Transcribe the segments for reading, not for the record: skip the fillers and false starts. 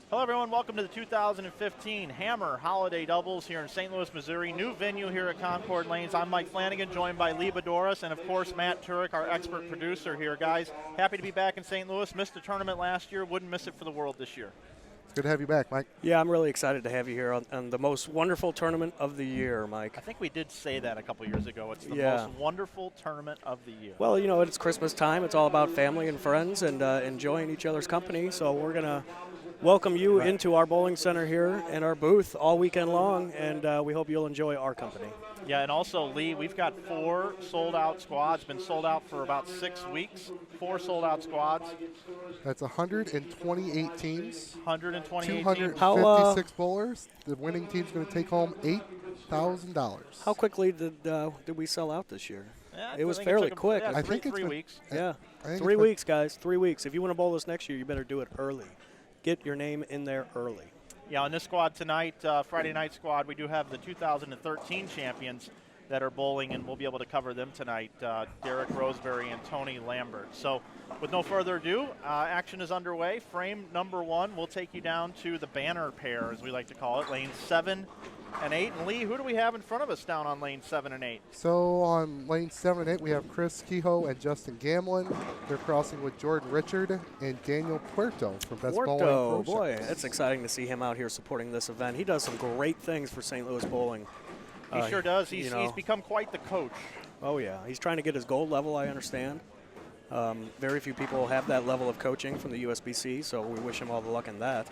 Hello, everyone. Welcome to the 2015 Hammer Holiday Doubles here in St. Louis, Missouri. New venue here at Concord Lanes. I'm Mike Flanagan, joined by Lee Boudouris, and, of course, Matt Turek, our expert producer here. Guys, happy to be back in St. Louis. Missed the tournament last year. Wouldn't miss it for the world this year. It's good to have you back, Mike. Yeah, I'm really excited to have you here on the most wonderful tournament of the year, Mike. I think we did say that a couple years ago. It's the most wonderful tournament of the year. Well, you know, it's Christmas time. It's all about family and friends and enjoying each other's company. So we're going to welcome you into our bowling center here and our booth all weekend long, and we hope you'll enjoy our company. Yeah, and also, Lee, we've got 4 sold-out squads. Been sold out for about 6 weeks. 4 sold-out squads. That's 128 teams. 128 256 bowlers. The winning team's going to take home $8,000. How quickly did we sell out this year? Yeah, it was fairly quick. Yeah, I think it's 3 weeks. Yeah, 3 weeks, guys. 3 weeks. If you want to bowl this next year, you better do it early. Get your name in there early. Yeah, on this squad tonight, Friday night squad, we do have the 2013 champions that are bowling, and we'll be able to cover them tonight, Derek Roseberry and Tony Lambert. So with no further ado, action is underway. Frame number 1 will take you down to the banner pair, as we like to call it, lanes 7 and 8. And Lee, who do we have in front of us down on lanes 7 and 8? So on lanes 7 and 8, we have Chris Kehoe and Justin Gamlin. They're crossing with Jordan Richard and Daniel Puerto from Best Bowling Pro boy, Shops. it's exciting to see him out here supporting this event. He does some great things for St. Louis bowling. He sure does. He's become quite the coach. Oh, yeah. He's trying to get his gold level, I understand. Very few people have that level of coaching from the USBC, so we wish him all the luck in that.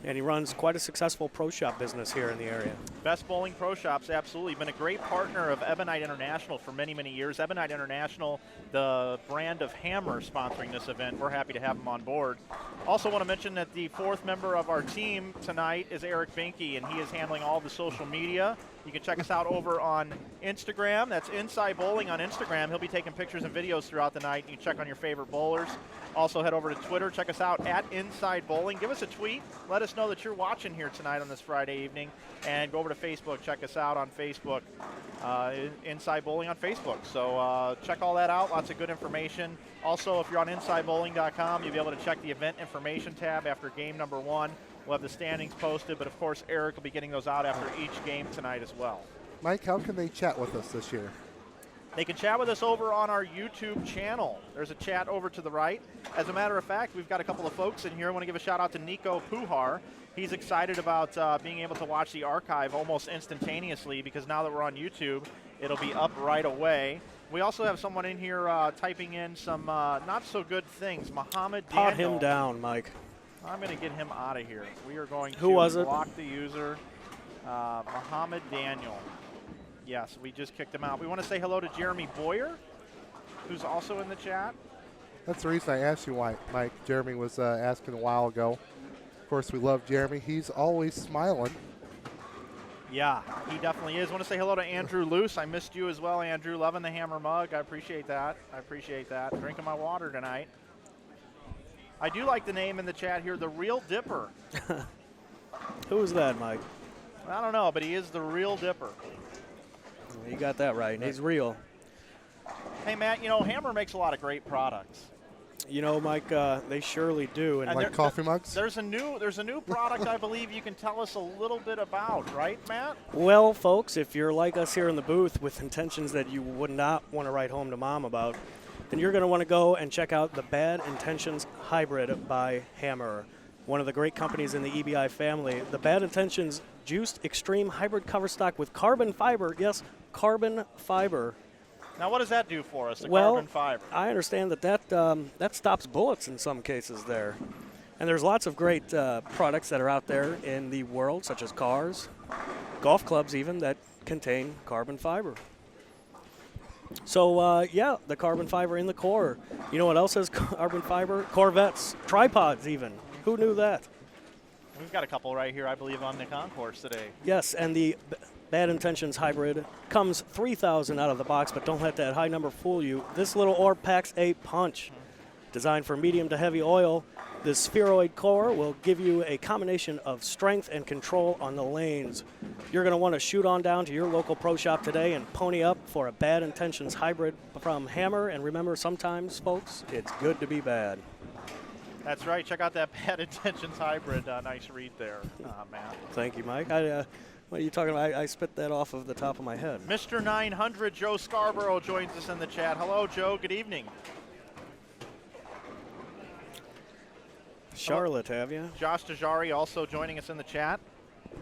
And he runs quite a successful pro shop business here in the area. Best Bowling Pro Shops, absolutely. Been a great partner of Ebonite International for many, many years. Ebonite International, the brand of Hammer, sponsoring this event. We're happy to have him on board. Also want to mention that the 4th member of our team tonight is Eric Binke, and he is handling all the social media. You can check us out over on Instagram. That's Inside Bowling on Instagram. He'll be taking pictures and videos throughout the night. You can check on your favorite bowlers. Also head over to Twitter. Check us out at Inside Bowling. Give us a tweet. Let us know that you're watching here tonight on this Friday evening. And go over to Facebook. Check us out on Facebook. Inside Bowling on Facebook. So check all that out. Lots of good information. Also, if you're on InsideBowling.com, you'll be able to check the event information tab after game number 1. We'll have the standings posted, but of course Eric will be getting those out after each game tonight as well. Mike, how can they chat with us this year? They can chat with us over on our YouTube channel. There's a chat over to the right. As a matter of fact, we've got a couple of folks in here. I want to give a shout out to Nico Puhar. He's excited about being able to watch the archive almost instantaneously, because now that we're on YouTube, it'll be up right away. We also have someone in here typing in some not so good things. Muhammad Daniel. Pot him down, Mike. I'm going to get him out of here. We are going to block the user, Muhammad Daniel. Yes, we just kicked him out. We want to say hello to Jeremy Boyer, who's also in the chat. That's the reason I asked you why, Mike. Jeremy was asking a while ago. Of course, we love Jeremy. He's always smiling. Yeah, he definitely is. I want to say hello to Andrew Luce. I missed you as well, Andrew. Loving the Hammer mug. I appreciate that. Drinking my water tonight. I do like the name in the chat here, The Real Dipper. Who is that, Mike? I don't know, but he is The Real Dipper. You got that right. He's real. Hey, Matt, you know, Hammer makes a lot of great products. You know, Mike, they surely do. And like coffee mugs? There's a new product I believe you can tell us a little bit about, right, Matt? Well, folks, if you're like us here in the booth with intentions that you would not want to write home to mom about, then you're going to want to go and check out the Bad Intentions Hybrid by Hammer, one of the great companies in the EBI family. The Bad Intentions Juiced Extreme Hybrid Cover Stock with carbon fiber. Yes, carbon fiber. Now, what does that do for us, the carbon fiber? I understand that stops bullets in some cases there. And there's lots of great products that are out there in the world, such as cars, golf clubs even, that contain carbon fiber. So, yeah, the carbon fiber in the core. You know what else has carbon fiber? Corvettes, tripods even. Who knew that? We've got a couple right here, I believe, on the concourse today. Yes, and the Bad Intentions Hybrid comes 3,000 out of the box, but don't let that high number fool you. This little orb packs a punch. Designed for medium to heavy oil, the spheroid core will give you a combination of strength and control on the lanes. You're going to want to shoot on down to your local pro shop today and pony up for a Bad Intentions Hybrid from Hammer. And remember, sometimes, folks, it's good to be bad. That's right. Check out that Bad Intentions Hybrid. Nice read there, Matt. Thank you, Mike. What are you talking about? I spit that off of the top of my head. Mr. 900, Joe Scarborough, joins us in the chat. Hello, Joe. Good evening. Charlotte, have you? Josh Tajari also joining us in the chat.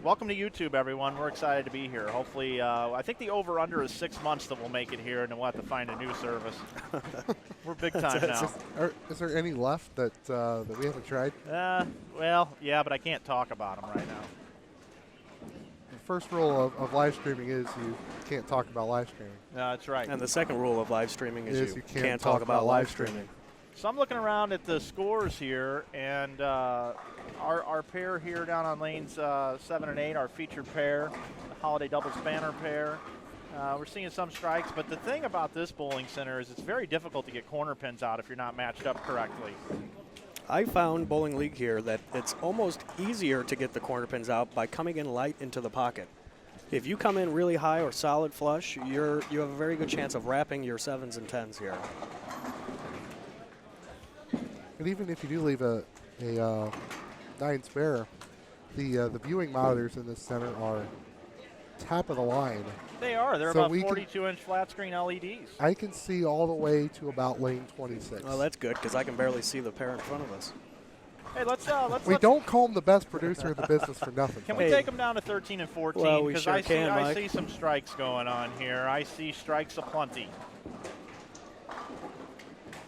Welcome to YouTube, everyone. We're excited to be here. Hopefully, I think the over-under is 6 months that we'll make it here, and then we'll have to find a new service. We're big time now. Is there any left that we haven't tried? Well, yeah, but I can't talk about them right now. The first rule of live streaming is you can't talk about live streaming. That's right. And the second rule of live streaming is you can't talk about live streaming. So I'm looking around at the scores here, and our pair here down on lanes 7 and 8, our featured pair, the holiday double spanner pair. We're seeing some strikes, but the thing about this bowling center is it's very difficult to get corner pins out if you're not matched up correctly. I found Bowling League here that it's almost easier to get the corner pins out by coming in light into the pocket. If you come in really high or solid flush, you have a very good chance of wrapping your 7s and 10s here. But even if you do leave a 9 spare, the viewing monitors in this center are top of the line. They are. They're So about we 42-inch flat screen LEDs. I can see all the way to about lane 26. Well, that's good because I can barely see the pair in front of us. Hey, let's don't call him the best producer in the business for nothing. Can we take them down to 13 and 14? Well, we sure I see some strikes going on here. I see strikes aplenty.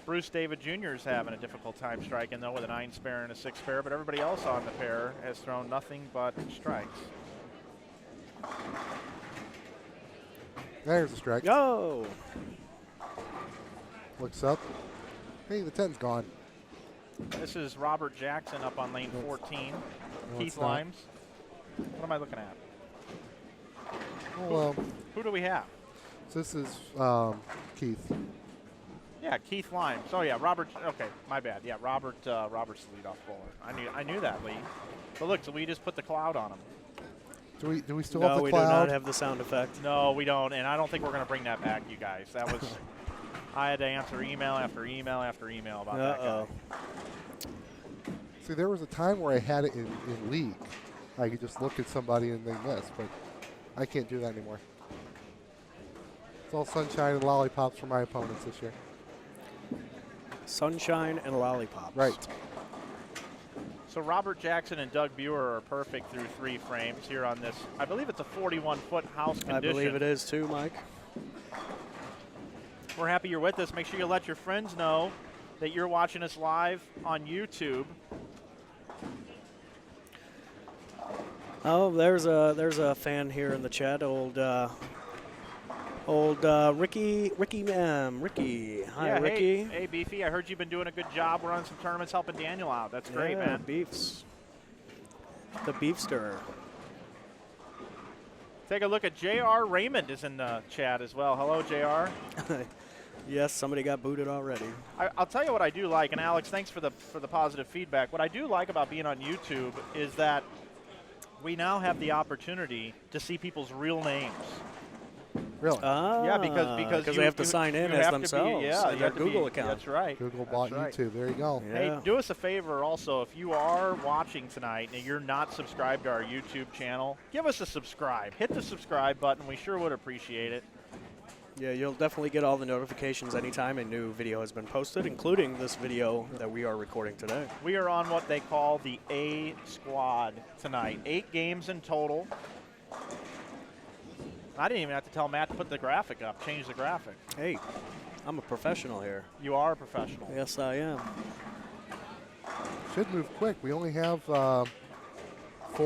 Bruce David Jr. is having a difficult time striking, though, with a 9 spare and a 6 spare, but everybody else on the pair has thrown nothing but strikes. There's a strike. Go! Looks up. Hey, the 10's gone. This is Robert Jackson up on lane 14. No, Keith it's not. Limes. What am I looking at? Well, Who do we have? so this is Keith. Yeah, Keith Limes. Oh yeah, Robert. Okay, my bad. Yeah, Robert's the leadoff bowler. I knew that, Lee. But look, so we just put the cloud on him. Do we still have No, the we do cloud? not have the sound effect. No, we don't, and I don't think we're going to bring that back, you guys. That was. I had to answer email after email after email about that guy. See, there was a time where I had it in league. I could just look at somebody and they miss, but I can't do that anymore. It's all sunshine and lollipops for my opponents this year. Sunshine and lollipops. Right. So Robert Jackson and Doug Buer are perfect through 3 frames here on this. I believe it's a 41-foot house condition. I believe it is too, Mike. We're happy you're with us. Make sure you let your friends know that you're watching us live on YouTube. Oh, there's a fan here in the chat. Old Ricky. Hi, yeah, Ricky. Hey, Beefy. I heard you've been doing a good job running some tournaments, helping Daniel out. That's great, Yeah, man. Beefs. The Beefster. Take a look at J.R. Raymond is in the chat as well. Hello, J.R. Yes, somebody got booted already. I'll tell you what I do like, and Alex, thanks for the positive feedback. What I do like about being on YouTube is that we now have the opportunity to see people's real names. Really? Yeah, because they have to sign in as themselves. Yeah, their Google account. That's right. Google bought right. YouTube. There you go. Yeah. Hey, do us a favor also. If you are watching tonight and you're not subscribed to our YouTube channel, give us a subscribe. Hit the subscribe button. We sure would appreciate it. Yeah, you'll definitely get all the notifications anytime a new video has been posted, including this video that we are recording today. We are on what they call the A squad tonight. 8 games in total. I didn't even have to tell Matt to put the graphic up, change the graphic. Hey, I'm a professional here. You are a professional. Yes, I am. Should move quick. We only have 4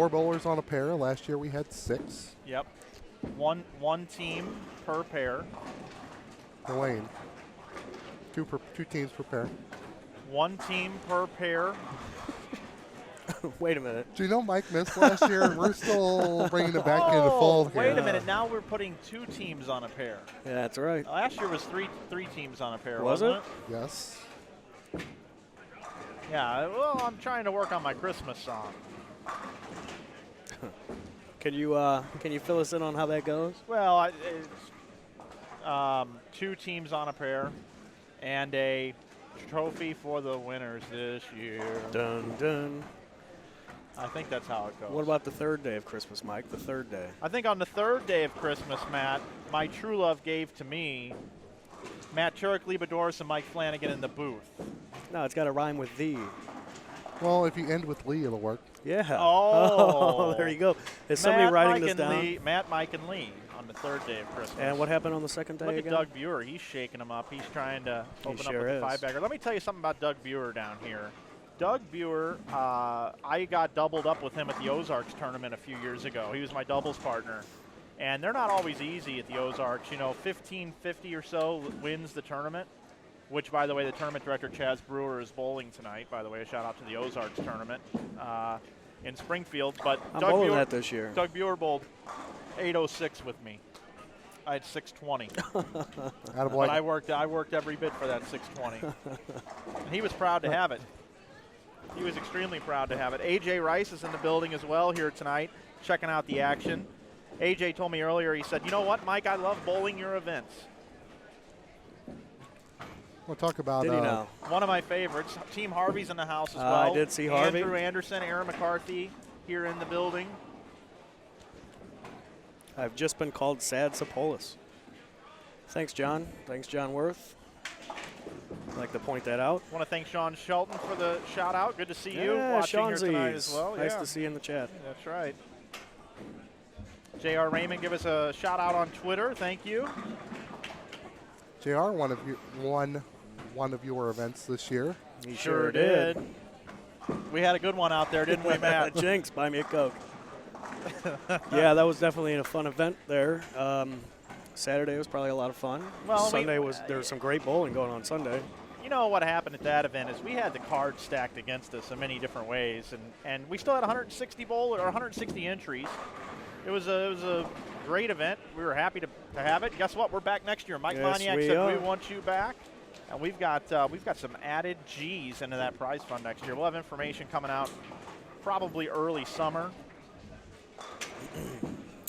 bowlers on a pair. Last year we had 6. Yep. One team per pair. The lane. 2 teams per pair. 1 team per pair. Wait a minute. Do you know Mike missed last year? And we're still bringing it back into fold here. Wait a minute. Now we're putting 2 teams on a pair. Yeah, that's right. Last year was three teams on a pair, Was wasn't it? Yes. Yeah, well, I'm trying to work on my Christmas song. Can you fill us in on how that goes? Well, it's 2 teams on a pair and a trophy for the winners this year. Dun, dun. I think that's how it goes. What about the third day of Christmas, Mike? The third day. I think on the third day of Christmas, Matt, my true love gave to me Matt Turek, Boudouris, and Mike Flanagan in the booth. No, it's got to rhyme with the. Well, if you end with Lee, it'll work. Yeah. Oh. There you go. Is somebody writing Mike, this and down? Lee, Matt, Mike, and Lee on the third day of Christmas. And what happened on the second day Look again? at Doug Buer. He's shaking him up. He's trying to open sure up with is. the five-bagger. Let me tell you something about Doug Buer down here. Doug Buer, I got doubled up with him at the Ozarks tournament a few years ago. He was my doubles partner. And they're not always easy at the Ozarks. You know, 1550 or so wins the tournament, which, by the way, the tournament director, Chaz Brewer, is bowling tonight. By the way, a shout-out to the Ozarks tournament in Springfield. But I'm Doug bowling Buer, that this year. Doug Buer bowled 806 with me. I had 620. But I worked every bit for that 620. And he was proud to have it. He was extremely proud to have it. AJ Rice is in the building as well here tonight, checking out the action. AJ told me earlier, he said, you know what, Mike, I love bowling your events. We'll talk about Did he now? One of my favorites. Team Harvey's in the house as well. I did see Harvey. Andrew Anderson, Aaron McCarthy here in the building. I've just been called Sad Sapolis. Thanks, John. Thanks, John Worth. I'd like to point that out. I want to thank Sean Shelton for the shout-out. Good to see you Yeah, watching here tonight Seansies. as well. Nice Yeah. to see you in the chat. That's right. J.R. Raymond, give us a shout-out on Twitter. Thank you. JR won one of your events this year. He Sure did. We had a good one out there, didn't we, Matt? Jinx, buy me a Coke. Yeah, that was definitely a fun event there. Saturday was probably a lot of fun. Well, Sunday there was some great bowling going on Sunday. You know what happened at that event is we had the cards stacked against us in many different ways, and we still had 160 or 160 entries. It was a great event. We were happy to have it. Guess what? We're back next year. Mike Yes, Moniak we said are. we want you back, and we've got some added G's into that prize fund next year. We'll have information coming out probably early summer.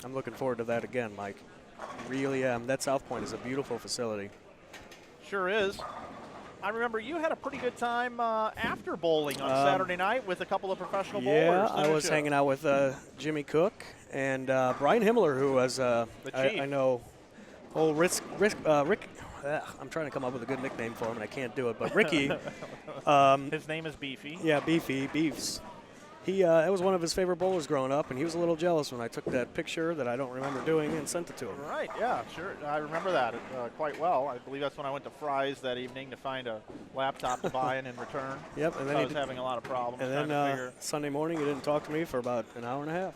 I'm looking forward to that again, Mike. Really am. That South Point is a beautiful facility. Sure is. I remember you had a pretty good time after bowling on Saturday night with a couple of professional bowlers. Yeah, I didn't was you? hanging out with Jimmy Cook and Brian Himmler, who was, I know, old Rick. I'm trying to come up with a good nickname for him, and I can't do it. But Ricky. His name is Beefy. Yeah, Beefs. That was one of his favorite bowlers growing up, and he was a little jealous when I took that picture that I don't remember doing and sent it to him. Right, yeah, sure. I remember that quite well. I believe that's when I went to Fry's that evening to find a laptop to buy in return. Yep, and then I was having a lot of problems. And trying then to figure. Sunday morning, he didn't talk to me for about an hour and a half.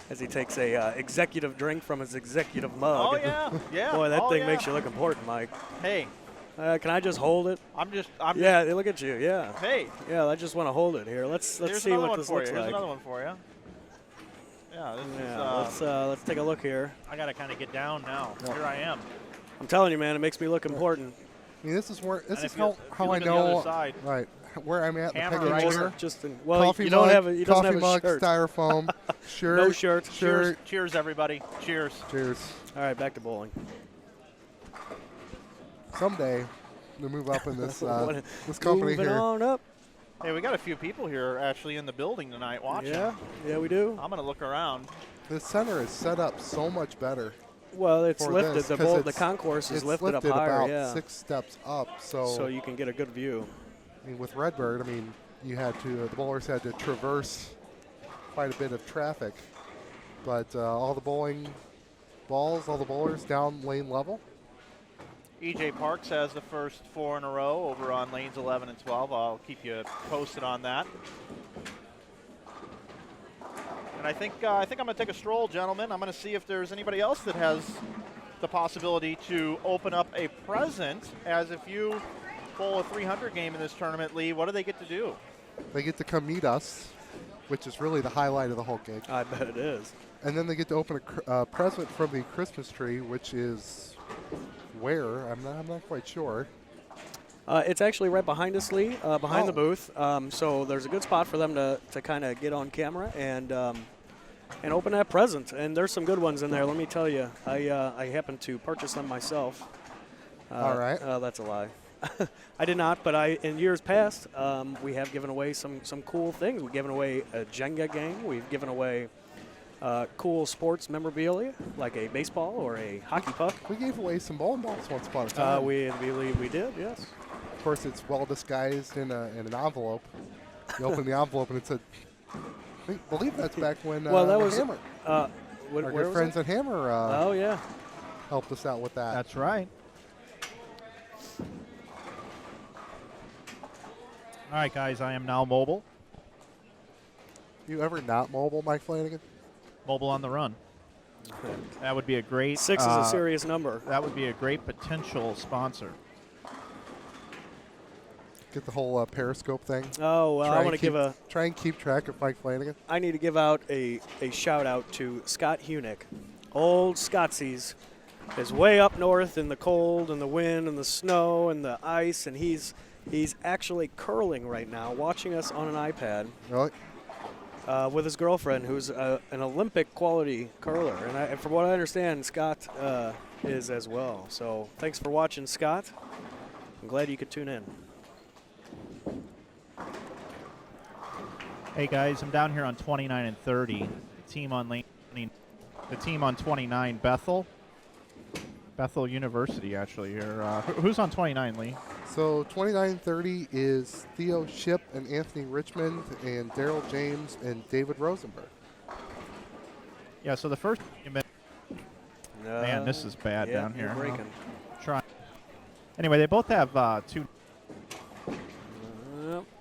As he takes a executive drink from his executive mug. Oh, yeah, yeah. Boy, that thing yeah. makes you look important, Mike. Hey. Can I just hold it? Yeah, look at you, yeah. Hey. Yeah, I just want to hold it here. Let's see what this looks like. Here's another one for you. Yeah, this is, let's take a look here. I got to kind of get down now. Yeah. Here I am. I'm telling you, man, it makes me look important. I mean, this is how I look know on the other side, right where I'm at. Hammer the right pecking here. order. Well, you don't have a shirt. Styrofoam, shirt. No shirt. Cheers, everybody. Cheers. Cheers. All right, back to bowling. Someday, to move up in this this company Moving here. on up. Hey, we got a few people here actually in the building tonight watching. Yeah, we do. I'm going to look around. This center is set up so much better. Well, it's for lifted. this, The concourse is it's lifted up about higher. 6 steps up, so you can get a good view. I mean, with Redbird, I mean, the bowlers had to traverse quite a bit of traffic, but all the bowling balls, all the bowlers down lane level. EJ Parks has the first 4 in a row over on lanes 11 and 12. I'll keep you posted on that. And I think I'm going to take a stroll, gentlemen. I'm going to see if there's anybody else that has the possibility to open up a present, as if you bowl a 300 game in this tournament, Lee, what do they get to do? They get to come meet us, which is really the highlight of the whole gig. I bet it is. And then they get to open a present from the Christmas tree, which is where? I'm not quite sure. It's actually right behind us, Lee, behind the booth. So there's a good spot for them to kind of get on camera and open that present. And there's some good ones in there, let me tell you. I happened to purchase them myself. All right. That's a lie. I did not, but in years past, we have given away some cool things. We've given away a Jenga game. We've given away cool sports memorabilia, like a baseball or a hockey puck. We gave away some bowling balls once upon a time. We believe we did, yes. Of course, it's well disguised in an envelope. You open the envelope and it said, I believe that's back when Well, that was Hammer. Our Our good friends at Hammer oh, yeah. helped us out with that. That's right. All right, guys, I am now mobile. You ever not mobile, Mike Flanagan? Mobile on the run. That would be a great. 6 is a serious number. That would be a great potential sponsor. Get the whole Periscope thing. Oh, well, I want to try and keep track of Mike Flanagan. I need to give out a shout out to Scott Hunick. Old Scotsy's is way up north in the cold and the wind and the snow and the ice, and he's actually curling right now, watching us on an iPad. Really? With his girlfriend, who's an Olympic quality curler, and from what I understand, Scott is as well. So thanks for watching, Scott. I'm glad you could tune in. Hey guys, I'm down here on 29 and 30. The team on 29, Bethel University, actually here. Who's on 29, Lee? So 29-30 is Theo Ship and Anthony Richmond and Daryl James and David Rosenberg. Yeah. So the first. Man, this is bad down here. Breaking. Try. Anyway, they both have two.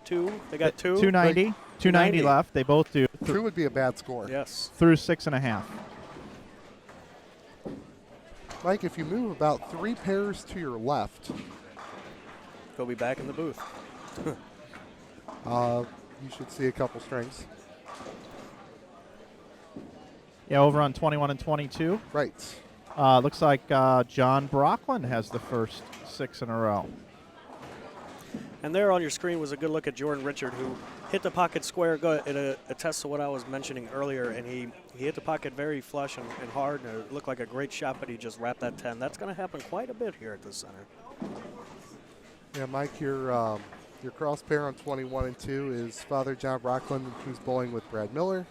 Two. They got two. 290. 290 left. They both do. Two would be a bad score. Yes. Through 6.5. Mike, if you move about 3 pairs to your left, He'll be back in the booth. you should see a couple strings. Yeah, over on 21 and 22. Right. Looks like John Brocklin has the first 6 in a row. And there on your screen was a good look at Jordan Richard, who hit the pocket square. It attests to what I was mentioning earlier, and he hit the pocket very flush and hard, and it looked like a great shot, but he just wrapped that 10. That's going to happen quite a bit here at the center. Yeah, Mike, your cross pair on 21 and 2 is Father John Brocklin, who's bowling with Brad Miller.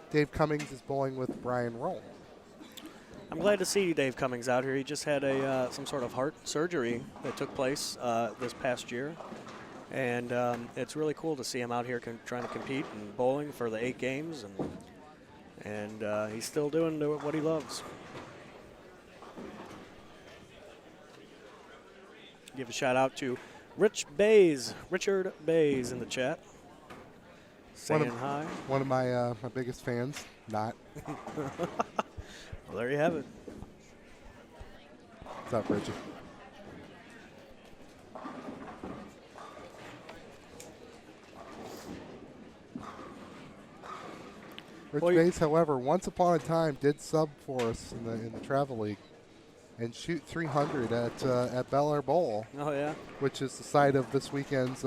Dave Cummings is bowling with Brian Roll. I'm glad to see Dave Cummings out here. He just had some sort of heart surgery that took place this past year. And it's really cool to see him out here trying to compete and bowling for the 8 games. And he's still doing what he loves. Give a shout out to Richard Bays in the chat. Saying hi. One of my biggest fans, not. Well, there you have it. What's up, Richie? Rich Bass, however, once upon a time did sub for us in the travel league and shoot 300 at Bel Air Bowl. Oh yeah. Which is the site of this weekend's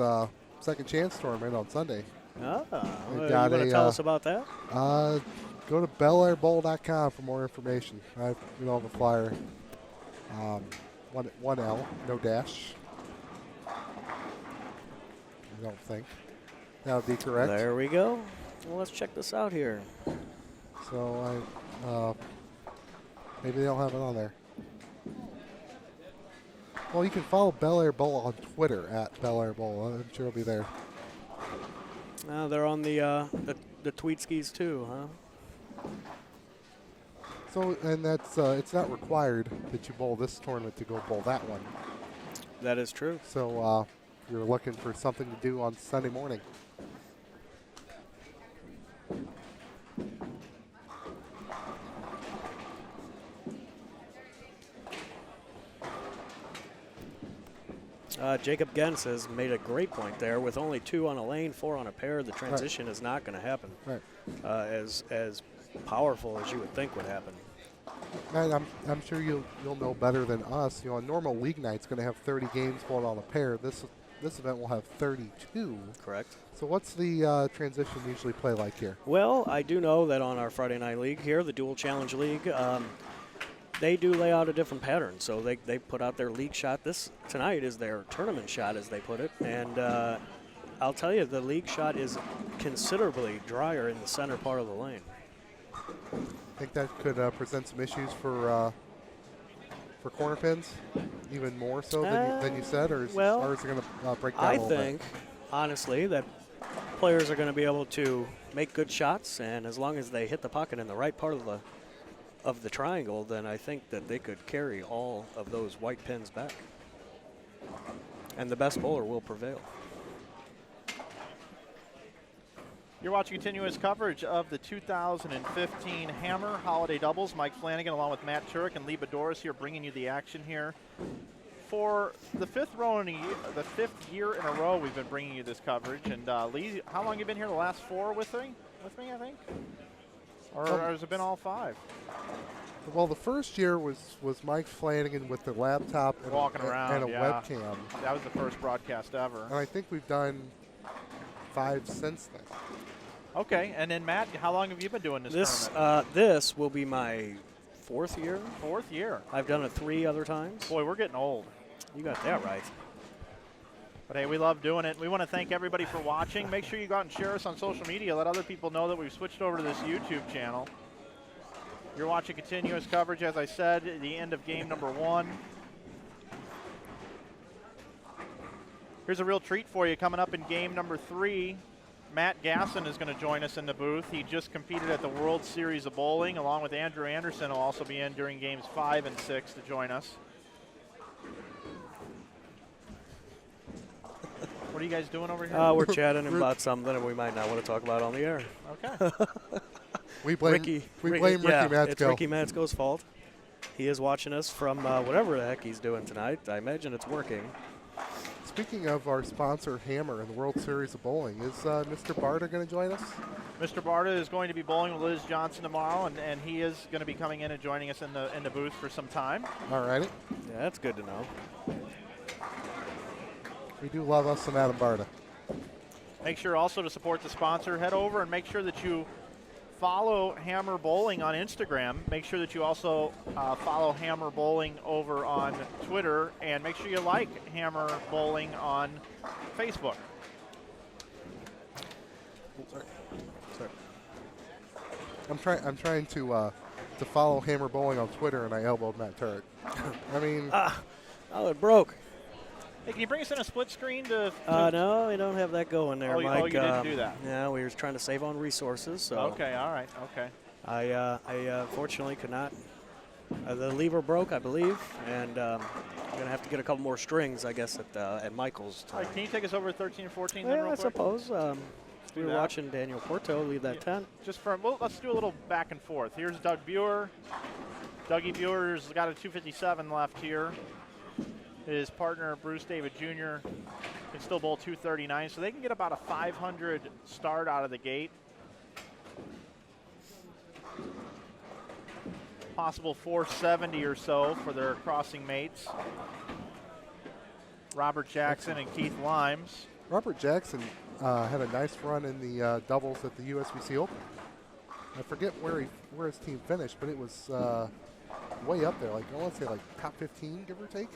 second chance tournament on Sunday. You want to tell us about that? Go to belairball.com for more information. I have the flyer. One L, no dash. I don't think. That would be correct. There we go. Well, let's check this out here. So maybe they don't have it on there. Well, you can follow Bel Air Bowl on Twitter at Bel Air Bowl. I'm sure it'll be there. They're on the tweet skis too, huh? So, and that's it's not required that you bowl this tournament to go bowl that one. That is true. So you're looking for something to do on Sunday morning. Jacob Gens has made a great point there. With only 2 on a lane, 4 on a pair, the transition is not going to happen as powerful as you would think would happen. And I'm sure you'll know better than us. A normal league night's going to have 30 games bowled on a pair. This event will have 32. Correct. So what's the transition usually play like here? Well, I do know that on our Friday night league here, the Dual Challenge League, they do lay out a different pattern. So they put out their league shot. This tonight is their tournament shot, as they put it. And I'll tell you, the league shot is considerably drier in the center part of the lane. I think that could present some issues for corner pins, even more so than you said, or is ours going to break down a little bit? I think, honestly, that players are going to be able to make good shots, and as long as they hit the pocket in the right part of the triangle, then I think that they could carry all of those white pins back. And the best bowler will prevail. You're watching continuous coverage of the 2015 Hammer Holiday Doubles. Mike Flanagan along with Matt Turek and Lee Boudouris here bringing you the action here. For the fifth year in a row we've been bringing you this coverage. And Lee, how long have you been here? The last 4 with me, I think? Or has it been all 5? Well, the first year was Mike Flanagan with the laptop and walking around and a webcam. That was the first broadcast ever. And I think we've done 5 since then. Okay, and then Matt, how long have you been doing this tournament? This will be my 4th year. 4th year. I've done it 3 other times. Boy, we're getting old. You got that right. But hey, we love doing it. We want to thank everybody for watching. Make sure you go out and share us on social media. Let other people know that we've switched over to this YouTube channel. You're watching continuous coverage, as I said, at the end of game number 1. Here's a real treat for you coming up in game number 3. Matt Gasson is going to join us in the booth. He just competed at the World Series of Bowling, along with Andrew Anderson, who will also be in during games 5 and 6 to join us. What are you guys doing over here? We're chatting about something that we might not want to talk about on the air. Okay. We blame Ricky Matsko. It's Ricky Matsko's fault. He is watching us from whatever the heck he's doing tonight. I imagine it's working. Speaking of our sponsor, Hammer, and the World Series of Bowling, is Mr. Barta going to join us? Mr. Barta is going to be bowling with Liz Johnson tomorrow, and he is going to be coming in and joining us in the booth for some time. All righty. Yeah, that's good to know. We do love us some Adam Barta. Make sure also to support the sponsor. Head over and make sure that you follow Hammer Bowling on Instagram. Make sure that you also follow Hammer Bowling over on Twitter, and make sure you like Hammer Bowling on Facebook. Sorry. I'm trying to follow Hammer Bowling on Twitter, and I elbowed Matt Turek. I mean, oh, it broke. Hey, can you bring us in a split screen to no, we don't have that going there, Mike. Oh, you didn't do that? Yeah, we were trying to save on resources. So okay, all right, okay. I fortunately could not. The lever broke, I believe, and I'm going to have to get a couple more strings, I guess, at Michael's. All right, can you take us over 13 and 14 then Yeah, real I quick? suppose. We were watching Daniel Porto leave that tent. Just let's do a little back and forth. Here's Doug Buer. Dougie Buer's got a 257 left here. His partner, Bruce David Jr., can still bowl 239, so they can get about a 500 start out of the gate. Possible 470 or so for their crossing mates. Robert Jackson and Keith Limes. Robert Jackson had a nice run in the doubles at the USBC Open. I forget where his team finished, but it was way up there. Like I want to say like top 15, give or take.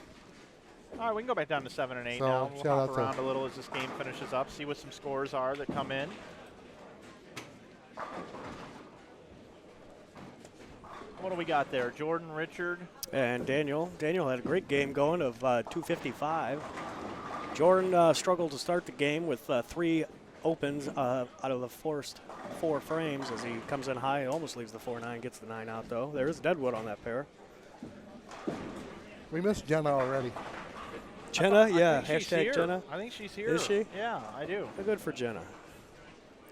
All right, we can go back down to 7 and 8 so now. We'll shout hop out around to a little as this game finishes up, see what some scores are that come in. What do we got there? Jordan, Richard. And Daniel. Daniel had a great game going of 255. Jordan struggled to start the game with 3 opens out of the first 4 frames as he comes in high, almost leaves the 4-9, gets the 9 out though. There is Deadwood on that pair. We missed Jenna already. Jenna, yeah, hashtag hashtag Jenna. I think she's here. Is she? Yeah, I do. Well, good for Jenna.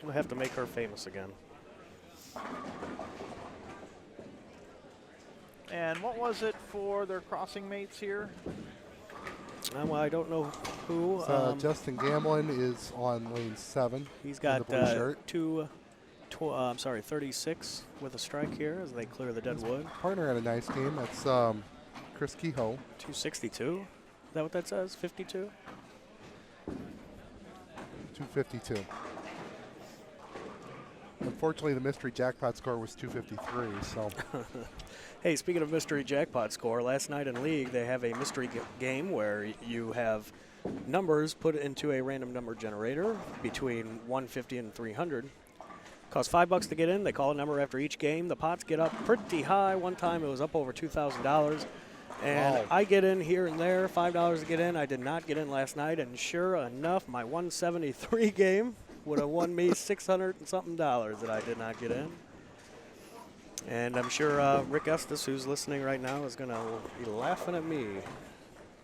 We'll have to make her famous again. And what was it for their crossing mates here? Well, I don't know who. Justin Gamlin is on lane 7. He's got in the blue shirt. 36 with a strike here as they clear the Deadwood. Partner had a nice game. That's Chris Kehoe. 262. Is that what that says? 52? 252. Unfortunately, the mystery jackpot score was 253. So, Hey, speaking of mystery jackpot score, last night in League they have a mystery game where you have numbers put into a random number generator between 150 and 300. Costs $5 to get in. They call a number after each game. The pots get up pretty high. One time it was up over $2,000. And Wow. I get in here and there, $5 to get in. I did not get in last night, and sure enough, my 173 game would have won me $600 and something that I did not get in. And I'm sure Rick Estes, who's listening right now, is going to be laughing at me.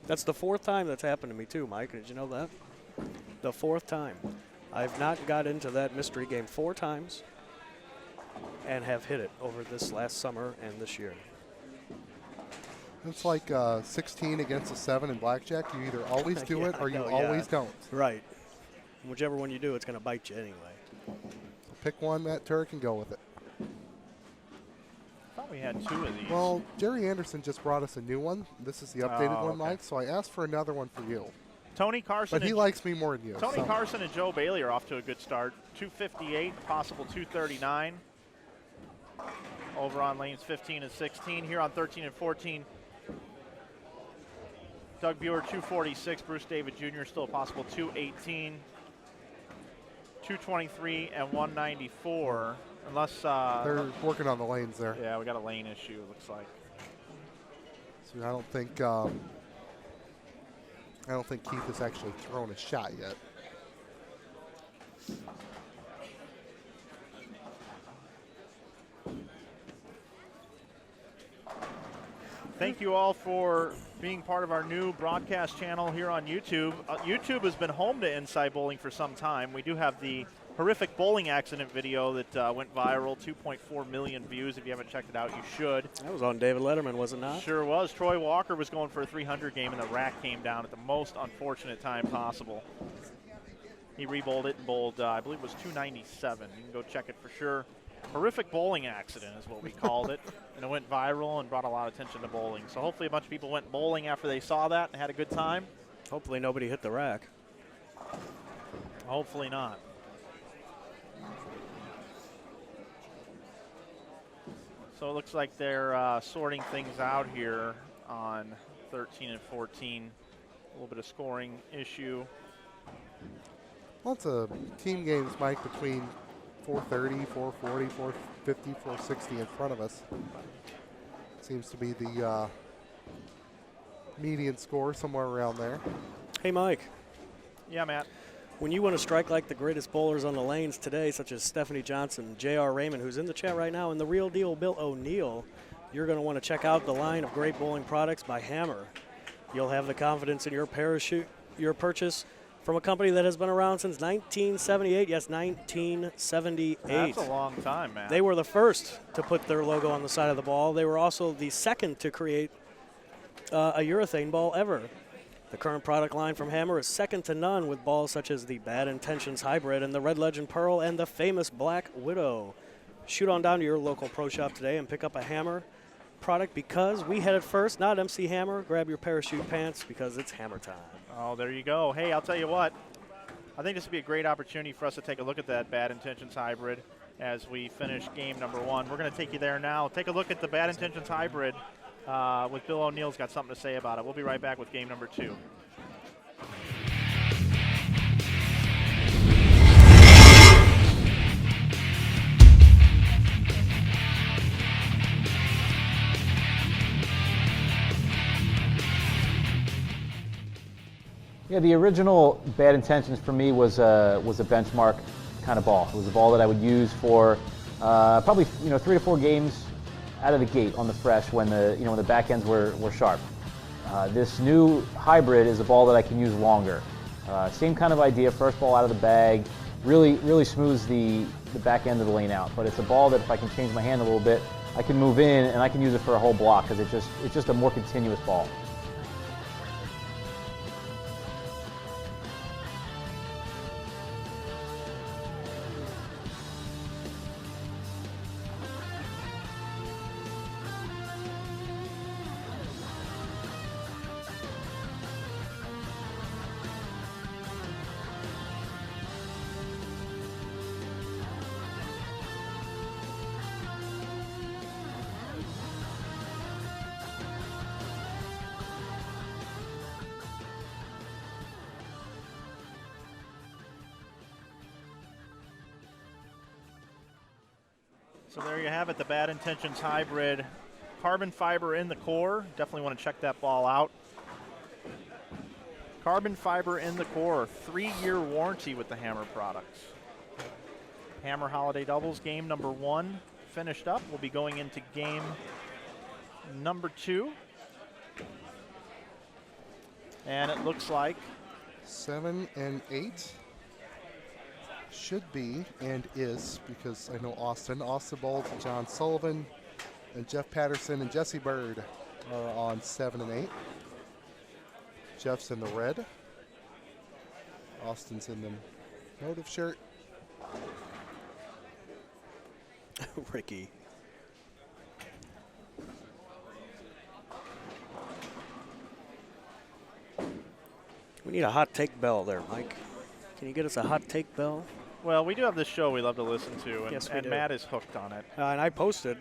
That's the 4th time that's happened to me too, Mike. Did you know that? The 4th time. I've not got into that mystery game 4 times and have hit it over this last summer and this year. It's like 16 against a 7 in blackjack. You either always do it or you always don't. Right. Whichever one you do, it's going to bite you anyway. So pick one, Matt Turek, and go with it. I thought we had 2 of these. Well, Jerry Anderson just brought us a new one. This is the updated one, okay. Mike. So I asked for another one for you. Tony Carson. But he likes me more than you. Tony so. Carson and Joe Bailey are off to a good start. 258, possible 239. Over on lanes 15 and 16. Here on 13 and 14. Doug Buer 246. Bruce David Jr. still a possible 218. 223 and 194. Unless They're working on the lanes there. yeah, we got a lane issue. It looks like. So I don't think Keith has actually thrown a shot yet. Thank you all for being part of our new broadcast channel here on YouTube. YouTube has been home to Inside Bowling for some time. We do have the horrific bowling accident video that went viral, 2.4 million views. If you haven't checked it out, you should. That was on David Letterman, was it not? Sure was. Troy Walker was going for a 300 game, and the rack came down at the most unfortunate time possible. He re-bowled it and bowled, I believe it was 297. You can go check it for sure. Horrific bowling accident is what we called it, and it went viral and brought a lot of attention to bowling. So hopefully a bunch of people went bowling after they saw that and had a good time. Hopefully nobody hit the rack. Hopefully not. So it looks like they're sorting things out here on 13 and 14. A little bit of scoring issue. Lots of team games, Mike, between 430, 440, 450, 460 in front of us. Seems to be the median score, somewhere around there. Hey, Mike. Yeah, Matt. When you want to strike like the greatest bowlers on the lanes today, such as Stephanie Johnson, J.R. Raymond, who's in the chat right now, and the real deal Bill O'Neill, you're going to want to check out the line of great bowling products by Hammer. You'll have the confidence in your purchase from a company that has been around since 1978. Yes, 1978. That's a long time, Matt. They were the first to put their logo on the side of the ball. They were also the second to create a urethane ball ever. The current product line from Hammer is second to none, with balls such as the Bad Intentions Hybrid and the Red Legend Pearl and the famous Black Widow. Shoot on down to your local pro shop today and pick up a Hammer product, because we had it first, not MC Hammer. Grab your parachute pants, because it's Hammer time. Oh, there you go. Hey, I'll tell you what. I think this would be a great opportunity for us to take a look at that Bad Intentions Hybrid as we finish game number 1. We're going to take you there now. Take a look at the Bad Intentions Hybrid with Bill O'Neill's got something to say about it. We'll be right back with game number 2. Yeah, the original Bad Intentions for me was a benchmark kind of ball. It was a ball that I would use for probably 3 to 4 games out of the gate on the fresh when the back ends were sharp. This new hybrid is a ball that I can use longer. Same kind of idea, first ball out of the bag, really smooths the back end of the lane out. But it's a ball that if I can change my hand a little bit, I can move in and I can use it for a whole block, because it's just a more continuous ball. So there you have it, the Bad Intentions Hybrid. Carbon fiber in the core. Definitely want to check that ball out. Carbon fiber in the core. 3-year warranty with the Hammer products. Hammer Holiday Doubles, game number 1 finished up. We'll be going into game number 2. And it looks like 7 and 8 should be and is, because I know Austin Bowles and John Sullivan and Jeff Patterson and Jesse Bird are on 7 and 8. Jeff's in the red. Austin's in the motive shirt. Ricky. We need a hot take bell there, Mike. Can you get us a hot take bell? Well, we do have this show we love to listen to, and, Yes, we and do. Matt is hooked on it. And I posted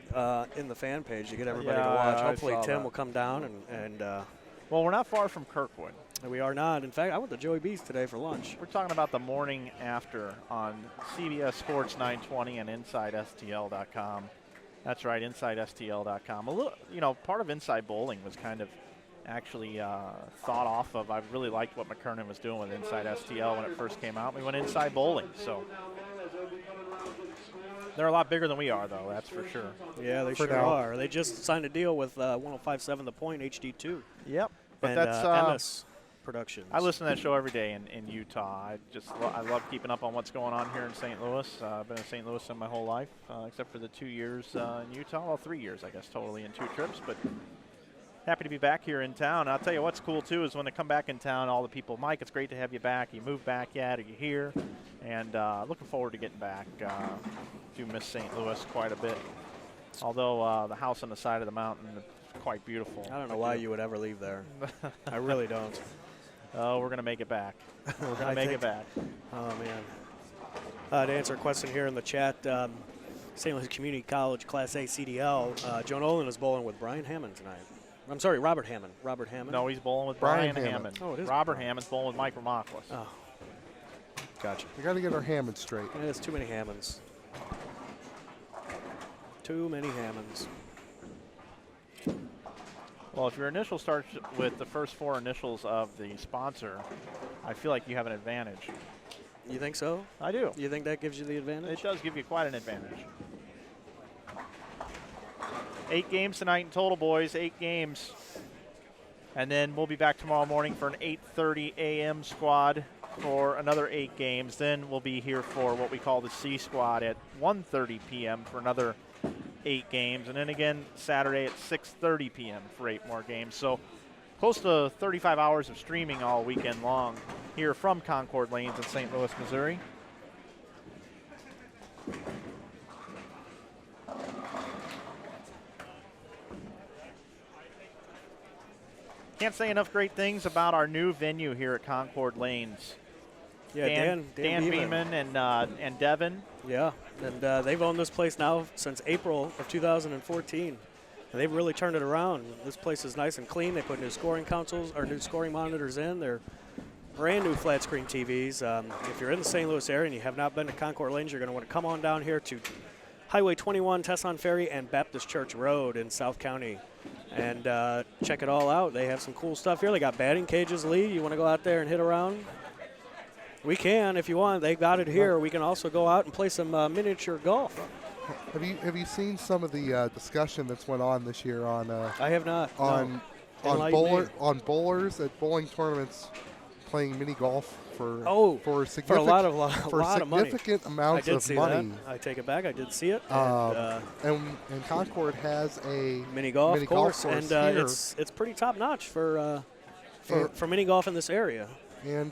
in the fan page to get everybody to Yeah, watch. I Hopefully saw Tim that. will come down and Well, we're not far from Kirkwood. we are not. In fact, I went to Joey B's today for lunch. We're talking about the morning after on CBS Sports 920 and InsideSTL.com. That's right, InsideSTL.com. A little, part of Inside Bowling was kind of actually thought off of. I really liked what McKernan was doing with Inside STL when it first came out. We went Inside Bowling, so they're a lot bigger than we are, though. That's for sure. Yeah, they For sure now. are. They just signed a deal with 105.7 The Point HD2. Yep. But And that's MS Productions. I listen to that show every day in Utah. I love keeping up on what's going on here in St. Louis. I've been in St. Louis my whole life, except for the 2 years in Utah. Well, 3 years, I guess, totally in 2 trips. But happy to be back here in town. I'll tell you what's cool, too, is when they come back in town, all the people, Mike, it's great to have you back. You moved back yet? Are you here? And looking forward to getting back. Do miss St. Louis quite a bit. Although the house on the side of the mountain is quite beautiful. I don't know why you would ever leave there. I really don't. Oh, we're going to make it back. We're going to make it back. Oh, man. To answer a question here in the chat, St. Louis Community College Class A CDL, Joe Nolan is bowling with Brian Hammond tonight. I'm sorry, Robert Hammond. Robert Hammond. No, he's bowling with Brian Brian Hammond. Hammond. Oh, it is Robert Brian. Hammond's bowling with Mike Ramoclis. Oh, gotcha. We got to get our Hammond straight. Yeah, there's too many Hammonds. Too many Hammonds. Well, if your initial starts with the first 4 initials of the sponsor, I feel like you have an advantage. You think so? I do. You think that gives you the advantage? It does give you quite an advantage. 8 games tonight in total, boys. 8 games. And then we'll be back tomorrow morning for an 8:30 a.m. squad for another 8 games. Then we'll be here for what we call the C squad at 1:30 p.m. for another 8 games. And then again Saturday at 6:30 p.m. for 8 more games. So close to 35 hours of streaming all weekend long here from Concord Lanes in St. Louis, Missouri. Can't say enough great things about our new venue here at Concord Lanes. Yeah, Dan Beaman and Devin. Yeah, and they've owned this place now since April of 2014. And they've really turned it around. This place is nice and clean. They put new scoring consoles or new scoring monitors in. They're brand new flat screen TVs. If you're in the St. Louis area and you have not been to Concord Lanes, you're going to want to come on down here to Highway 21, Tesson Ferry, and Baptist Church Road in South County. And check it all out. They have some cool stuff here. They got batting cages, Lee. You want to go out there and hit around? We can if you want. They got it here. We can also go out and play some miniature golf. Have you seen some of the discussion that's went on this year on I have not. on no. on Enlighten me. bowlers at bowling tournaments playing mini golf for For a significant lot of money. significant I amounts did of see money. that. I take it back. I did see it. And, And Concord has a mini golf course, course and here. it's pretty top notch for mini golf in this area. And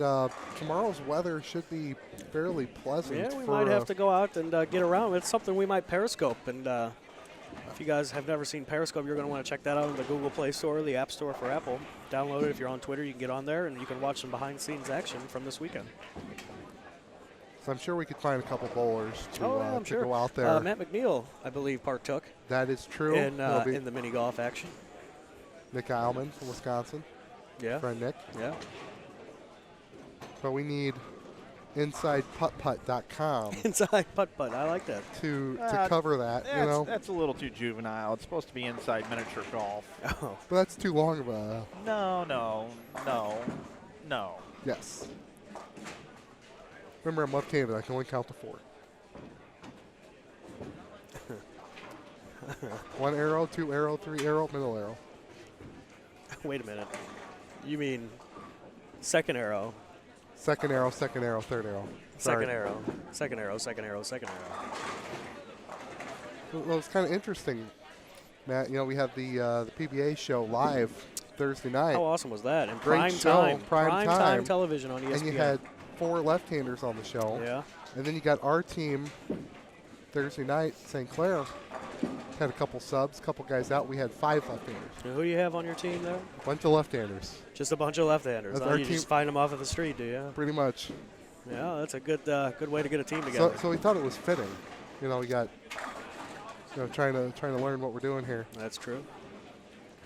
tomorrow's weather should be fairly pleasant. Yeah, we for, might have to go out and get around. It's something we might Periscope. And if you guys have never seen Periscope, you're going to want to check that out in the Google Play Store, the App Store for Apple. Download it. If you're on Twitter, you can get on there, and you can watch some behind-the-scenes action from this weekend. So I'm sure we could find a couple bowlers to, I'm to sure. go out there. Matt McNeil, I believe, partook That is true. in There'll be the mini golf action. Nick Eilman from Wisconsin. Yeah. Friend Nick. Yeah. But we need InsidePuttPutt.com Inside putt-putt. I like that. to cover that, you know. That's a little too juvenile. It's supposed to be inside miniature golf. Oh. But that's too long of a... No. Yes. Remember, I'm left-handed. I can only count to 4. 1 arrow, 2 arrow, 3 arrow, middle arrow. Wait a minute. You mean second arrow? Second arrow, third arrow. Sorry. Second arrow, second arrow, second arrow, second arrow. Well, it's kind of interesting, Matt. You know, we had the PBA show live Thursday night. How awesome was that? And Great prime show, time. prime time television on ESPN. And you had 4 left-handers on the show. Yeah. And then you got our team Thursday night, St. Clair. Had a couple subs, couple guys out. We had 5 left-handers. And who do you have on your team there? A bunch of left-handers. Just a bunch of left-handers. That's Huh? our You team. just find them off of the street, do you? Pretty much. Yeah, that's a good way to get a team together. So we thought it was fitting. You know, we got trying to learn what we're doing here. That's true.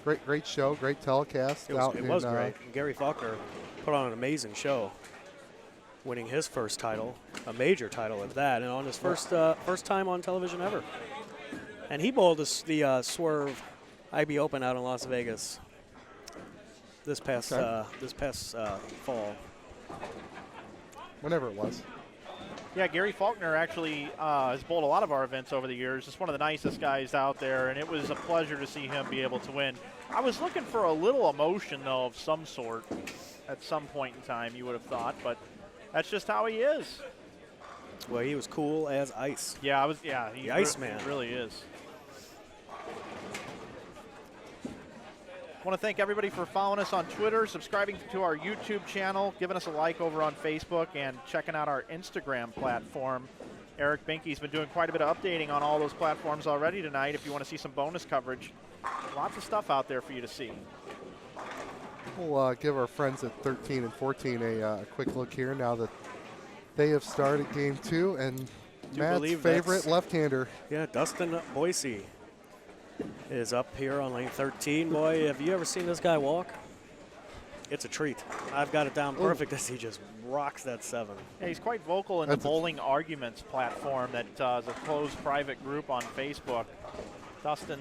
Great show, great telecast. It was great. Gary Faulkner put on an amazing show, winning his first title, a major title at that, and on his first time on television ever. And he bowled the Swerve IB Open out in Las Vegas this past fall. Whenever it was. Yeah, Gary Faulkner actually has bowled a lot of our events over the years. Just one of the nicest guys out there, and it was a pleasure to see him be able to win. I was looking for a little emotion, though, of some sort at some point in time, you would have thought, but that's just how he is. Well, he was cool as ice. Yeah, he The Iceman. really is. I want to thank everybody for following us on Twitter, subscribing to our YouTube channel, giving us a like over on Facebook, and checking out our Instagram platform. Eric Binky's been doing quite a bit of updating on all those platforms already tonight. If you want to see some bonus coverage, lots of stuff out there for you to see. We'll give our friends at 13 and 14 a quick look here now that they have started game 2, and Matt's favorite left-hander. Yeah, Dustin Boise is up here on lane 13. Boy, have you ever seen this guy walk? It's a treat. I've got it down perfect as he just rocks that 7. Yeah, he's quite vocal in the Bowling Arguments platform that is a closed private group on Facebook. Dustin,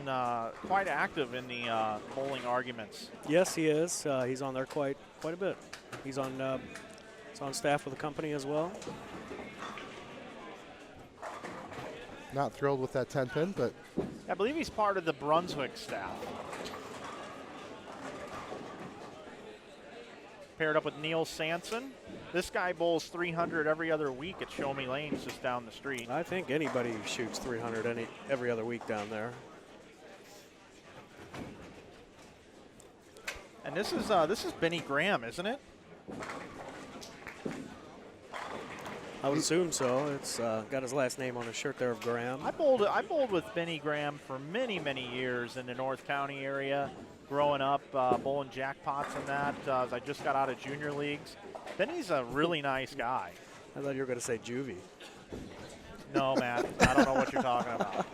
quite active in the Bowling Arguments. Yes, he is. He's on there quite a bit. He's on staff with the company as well. Not thrilled with that 10-pin, but I believe he's part of the Brunswick staff. Paired up with Neil Sanson. This guy bowls 300 every other week at Show Me Lanes just down the street. I think anybody shoots 300 every other week down there. And this is Benny Graham, isn't it? I would assume so. It's got his last name on his shirt there of Graham. I bowled with Benny Graham for many, many years in the North County area, growing up, bowling jackpots and that. As I just got out of junior leagues. Benny's a really nice guy. I thought you were going to say juvie. No, Matt, I don't know what you're talking about.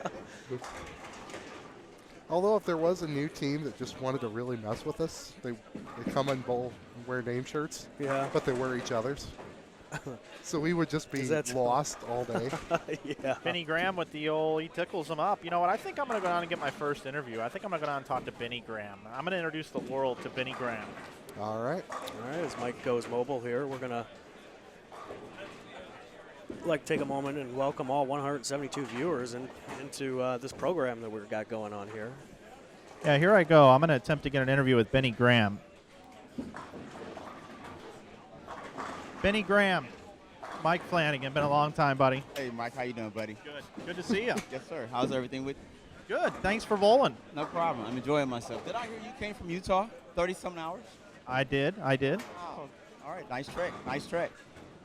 although if there was a new team that just wanted to really mess with us, they come and bowl and wear name shirts, Yeah. but they wear each other's. So we would just be lost all day. Yeah. Benny Graham with the old, he tickles them up. You know what? I think I'm going to go down and get my first interview. I think I'm going to go down and talk to Benny Graham. I'm going to introduce the world to Benny Graham. All right. All right, as Mike goes mobile here, we're going to take a moment and welcome all 172 viewers into this program that we've got going on here. Yeah, here I go. I'm going to attempt to get an interview with Benny Graham. Benny Graham, Mike Flanagan. Been a long time, buddy. Hey, Mike. How you doing, buddy? Good. Good to see you. Yes, sir. How's everything with you? Good. Thanks for bowling. No problem. I'm enjoying myself. Did I hear you came from Utah? 30-something hours? I did. Oh, all right. Nice trek. Nice trek.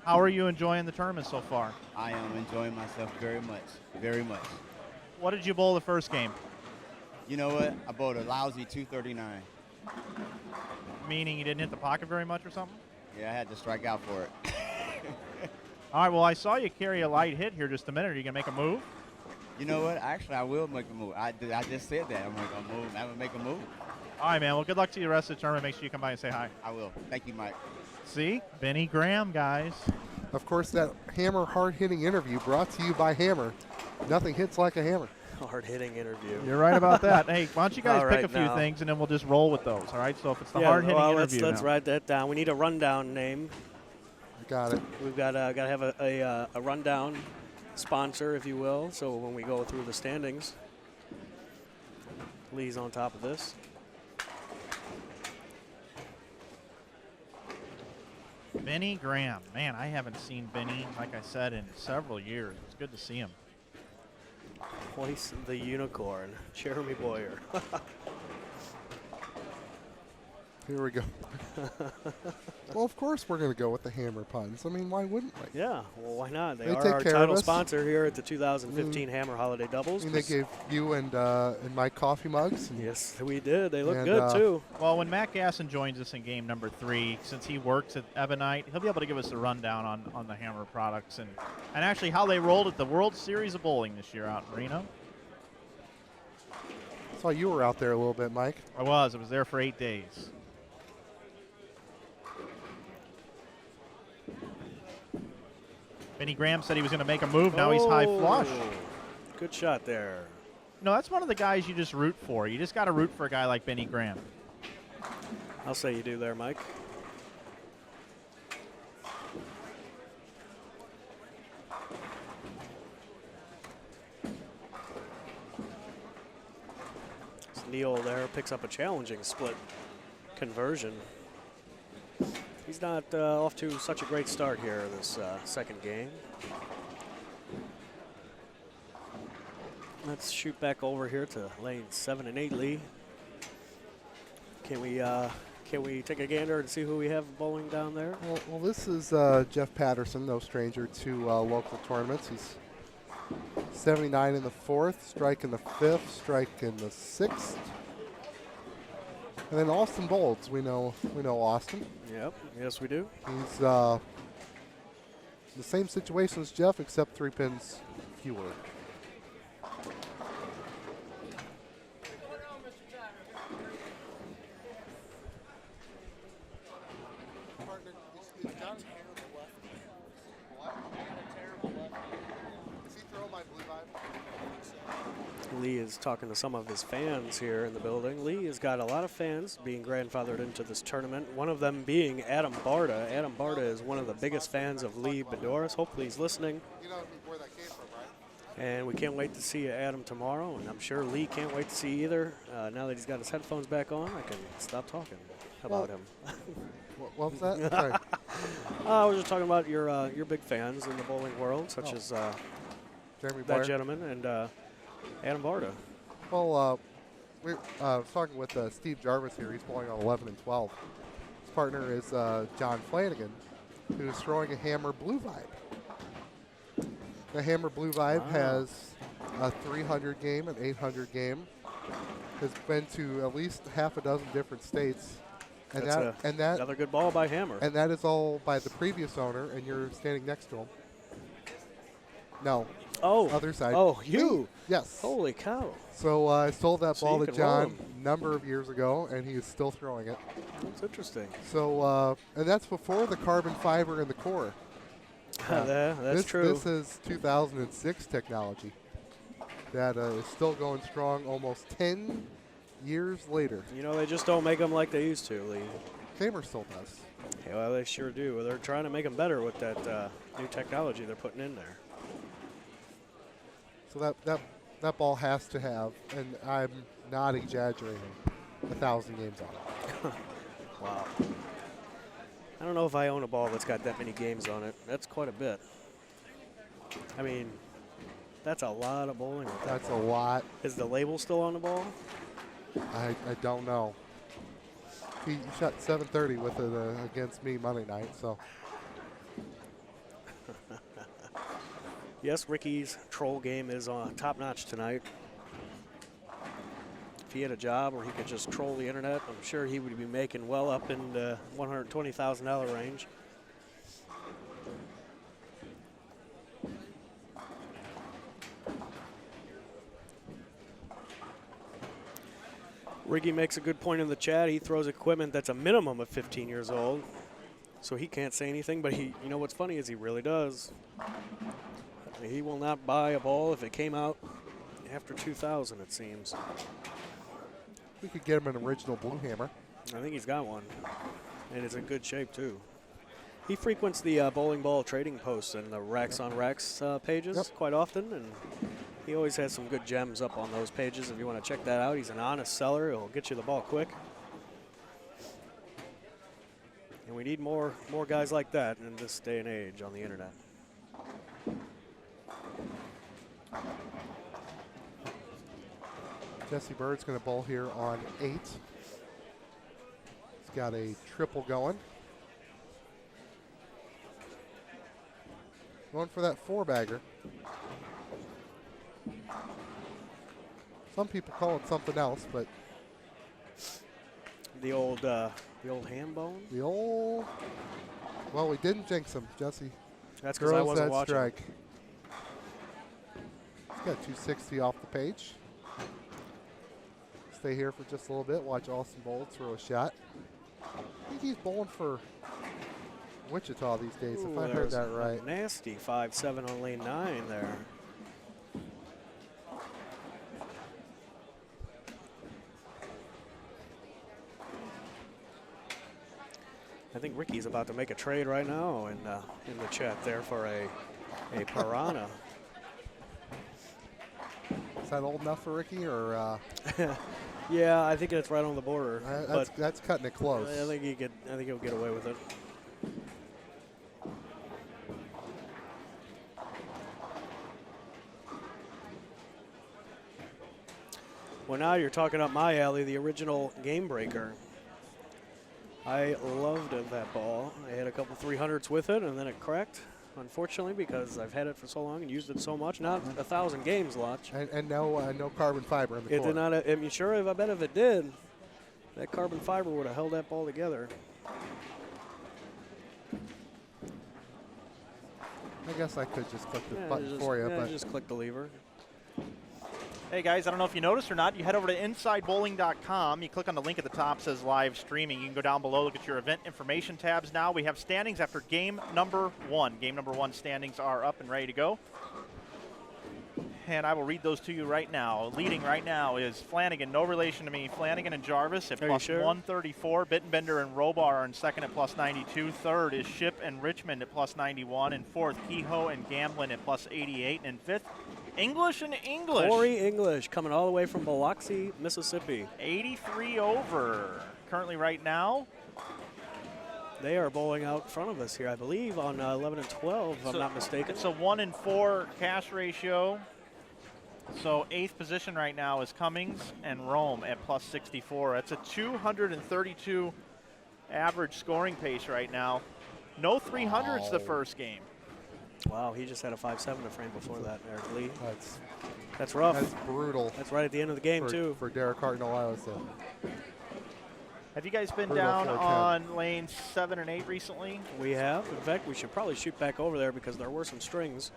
How are you enjoying the tournament so far? I am enjoying myself very much. Very much. What did you bowl the first game? You know what? I bowled a lousy 239. Meaning you didn't hit the pocket very much or something? Yeah, I had to strike out for it. All right, well, I saw you carry a light hit here just a minute. Are you going to make a move? You know what? Actually, I will make a move. I just said that. I'm going to move. I'm going to make a move. All right, man. Well, good luck to you the rest of the tournament. Make sure you come by and say hi. I will. Thank you, Mike. See? Benny Graham, guys. Of course, that Hammer hard-hitting interview brought to you by Hammer. Nothing hits like a hammer. Hard-hitting interview. You're right about that. Hey, why don't you guys All pick right, a few now. things, and then we'll just roll with those, all right? So if it's the Yeah, hard-hitting well, interview let's now. write that down. We need a rundown name. I got it. We've got to have a rundown sponsor, if you will, so when we go through the standings, Lee's on top of this. Benny Graham. Man, I haven't seen Benny, like I said, in several years. It's good to see him. Voice the Unicorn, Jeremy Boyer. Here we go. Well, of course we're going to go with the Hammer puns. I mean, why wouldn't we? Yeah, well, why not? They They are take our care of title us. sponsor here at the 2015 Hammer Holiday Doubles. I mean, they gave you and Mike coffee mugs. And Yes, we did. They look And, good, too. Well, when Matt Gasson joins us in game number 3, since he works at Ebonite, he'll be able to give us a rundown on the Hammer products and actually how they rolled at the World Series of Bowling this year out in Reno. saw you were out there a little bit, Mike. I was there for 8 days. Benny Graham said he was going to make a move. Now he's high flush. Oh, good shot there. No, that's one of the guys you just root for. You just got to root for a guy like Benny Graham. I'll say you do there, Mike. Neal there picks up a challenging split conversion. He's not off to such a great start here this second game. Let's shoot back over here to lanes 7 and 8, Lee. Can we take a gander and see who we have bowling down there? Well, this is Jeff Patterson, no stranger to local tournaments. He's 79 in the 4th, strike in the 5th, strike in the 6th. And then Austin Bolds, we know Austin. Yep, yes we do. He's the same situation as Jeff, except 3 pins fewer. Lee is talking to some of his fans here in the building. Lee has got a lot of fans being grandfathered into this tournament, one of them being Adam Barta. Adam Barta is one of the biggest fans of Lee Boudouris. Hopefully he's listening. You know where that came from, right? And we can't wait to see Adam tomorrow, and I'm sure Lee can't wait to see either. Now that he's got his headphones back on, I can stop talking about him. What was that? Sorry. I was just talking about your big fans in the bowling world, such as Jeremy that Boyer. gentleman and Adam Barta. Well, we was talking with Steve Jarvis here. He's bowling on 11 and 12. His partner is John Flanagan, who's throwing a Hammer Blue Vibe. The Hammer Blue Vibe has a 300 game, an 800 game. Has been to at least half a dozen different states. And That's another good ball by Hammer. And that is all by the previous owner, and you're standing next to him. No. Oh. Other side. Oh, you. Me. Yes. Holy cow. So I sold that So ball you to can roll John him. a number of years ago, and he is still throwing it. That's interesting. So, and that's before the carbon fiber in the core. That's true. This is 2006 technology that is still going strong almost 10 years later. You know, they just don't make them like they used to, Lee. Hammer still does. Yeah, well, they sure do. They're trying to make them better with that new technology they're putting in there. So that ball has to have, and I'm not exaggerating, 1,000 games on it. Wow. I don't know if I own a ball that's got that many games on it. That's quite a bit. I mean, that's a lot of bowling with that That's ball. a lot. Is the label still on the ball? I don't know. He shot 730 with it against me Monday night, so. Yes, Ricky's troll game is top notch tonight. If he had a job where he could just troll the internet, I'm sure he would be making well up in the $120,000 range. Riggy makes a good point in the chat. He throws equipment that's a minimum of 15 years old. So he can't say anything, but you know what's funny is he really does. He will not buy a ball if it came out after 2000, it seems. We could get him an original blue hammer. I think he's got one, and it's in good shape too. He frequents the bowling ball trading posts and the Racks on Racks pages quite often, and he always has some good gems up on those pages if you want to check that out. He's an honest seller. He'll get you the ball quick. And we need more guys like that in this day and age on the internet. Jesse Bird's going to bowl here on 8. He's got a triple going. Going for that 4-bagger. Some people call it something else, but The old ham bone. the old, well, we didn't jinx him. Jesse That's because I throws wasn't that watching. strike. He's got 260 off the page. Stay here for just a little bit. Watch Austin Bold throw a shot. I think he's bowling for Wichita these days, if I heard There's that a right. Nasty 5-7 on lane 9 there. I think Ricky's about to make a trade right now in the chat there for a piranha. Is that old enough for Ricky, or Yeah, I think it's right on the border. that's cutting it close? I think he'll get away with it. Well, now you're talking up my alley, the original Game Breaker. I loved that ball. I had a couple 300s with it, and then it cracked, unfortunately, because I've had it for so long and used it so much. Not 1,000 games, Lodge. And no carbon fiber in the It core. did not. I mean, sure, I bet if it did, that carbon fiber would have held that ball together. I guess I could just click the Yeah, button for you, but just click the lever. Hey guys, I don't know if you noticed or not, you head over to InsideBowling.com. You click on the link at the top, says live streaming. You can go down below, look at your event information tabs now. We have standings after game number 1. Game number 1 standings are up and ready to go. And I will read those to you right now. Leading right now is Flanagan, no relation to me. Flanagan and Jarvis at Are you plus sure? 134. Bittenbender and Robar are in second at plus 92. Third is Ship and Richmond at plus 91. And fourth, Kehoe and Gamblin at plus 88. And fifth, English and English. Corey English coming all the way from Biloxi, Mississippi. 83 over. Currently right now. They are bowling out in front of us here, I believe, on 11 and 12, if I'm not mistaken. It's a 1 and 4 cash ratio. So 8th position right now is Cummings and Rome at plus 64. That's a 232 average scoring pace right now. No 300s the first game. Wow, he just had a 5-7 to frame before that, Eric Lee. that's That's rough. That's brutal. That's right at the end of the game, too. For Derek Hartnell, I was Have you guys been Brutal down 410. on lanes 7 and 8 recently? We have. In fact, we should probably shoot back over there because there were some strings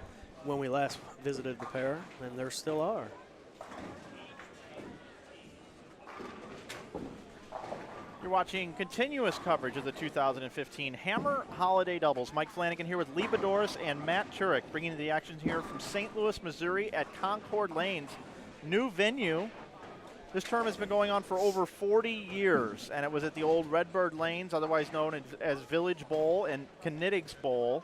when we last visited the pair, and there still are. You're watching continuous coverage of the 2015 Hammer Holiday Doubles. Mike Flanagan here with Lee Boudouris and Matt Turek, bringing you the action here from St. Louis, Missouri at Concord Lanes. New venue. This term has been going on for over 40 years, and it was at the old Redbird Lanes, otherwise known as Village Bowl and Knittig's Bowl.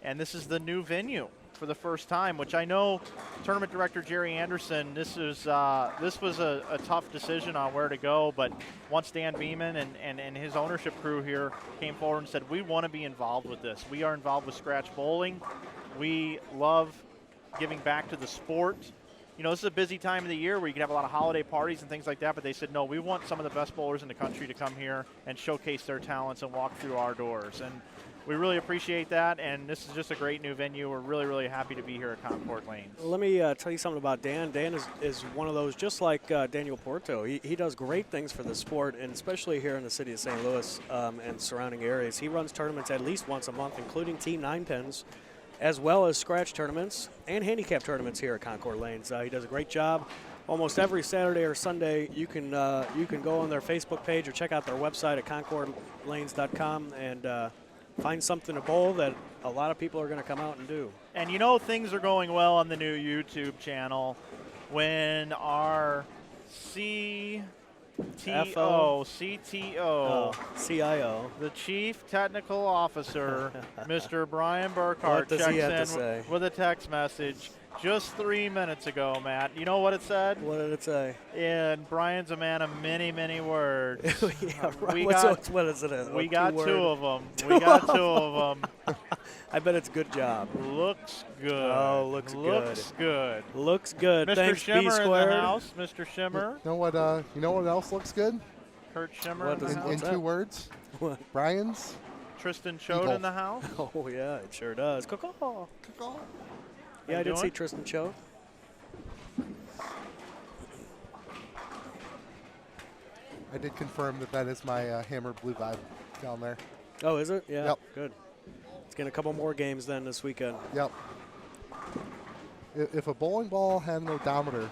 And this is the new venue for the first time, which I know tournament director Jerry Anderson, this was a tough decision on where to go, but once Dan Beaman and his ownership crew here came forward and said, we want to be involved with this. We are involved with scratch bowling. We love giving back to the sport. You know, this is a busy time of the year where you can have a lot of holiday parties and things like that, but they said, no, we want some of the best bowlers in the country to come here and showcase their talents and walk through our doors. And we really appreciate that, and this is just a great new venue. We're really, really happy to be here at Concord Lanes. Let me tell you something about Dan. Dan is one of those, just like Daniel Porto. He does great things for the sport, and especially here in the city of St. Louis and surrounding areas. He runs tournaments at least once a month, including Team 9 Pins, as well as scratch tournaments and handicap tournaments here at Concord Lanes. He does a great job. Almost every Saturday or Sunday, you can go on their Facebook page or check out their website at concordlanes.com and find something to bowl that a lot of people are going to come out and do. And you know things are going well on the new YouTube channel when our CIO. the Chief Technical Officer, Mr. Brian Burkhart, What does he have to checks say? in with a text message just 3 minutes ago, Matt. You know what it said? What did it say? And Brian's a man of many, many words. Yeah, right. We what is it? We got two of them. We got two of them. I bet it's a good job. Looks good. Oh, looks good. Looks good. Mr. Thanks, Shimmer B in squared. the house. Mr. Shimmer. You know what else looks good? Kurt Shimmer What in does- the In house. What's that? 2 words, What? Brian's. Tristan Choate Eagle. in the house. Oh, yeah, it sure does. Caw-caw. Yeah, you I did see doing? Tristan Choate. I did confirm that is my Hammer Blue Vibe down there. Oh, is it? Yeah, Yep. good. Let's get a couple more games then this weekend. Yep. If a bowling ball had an odometer,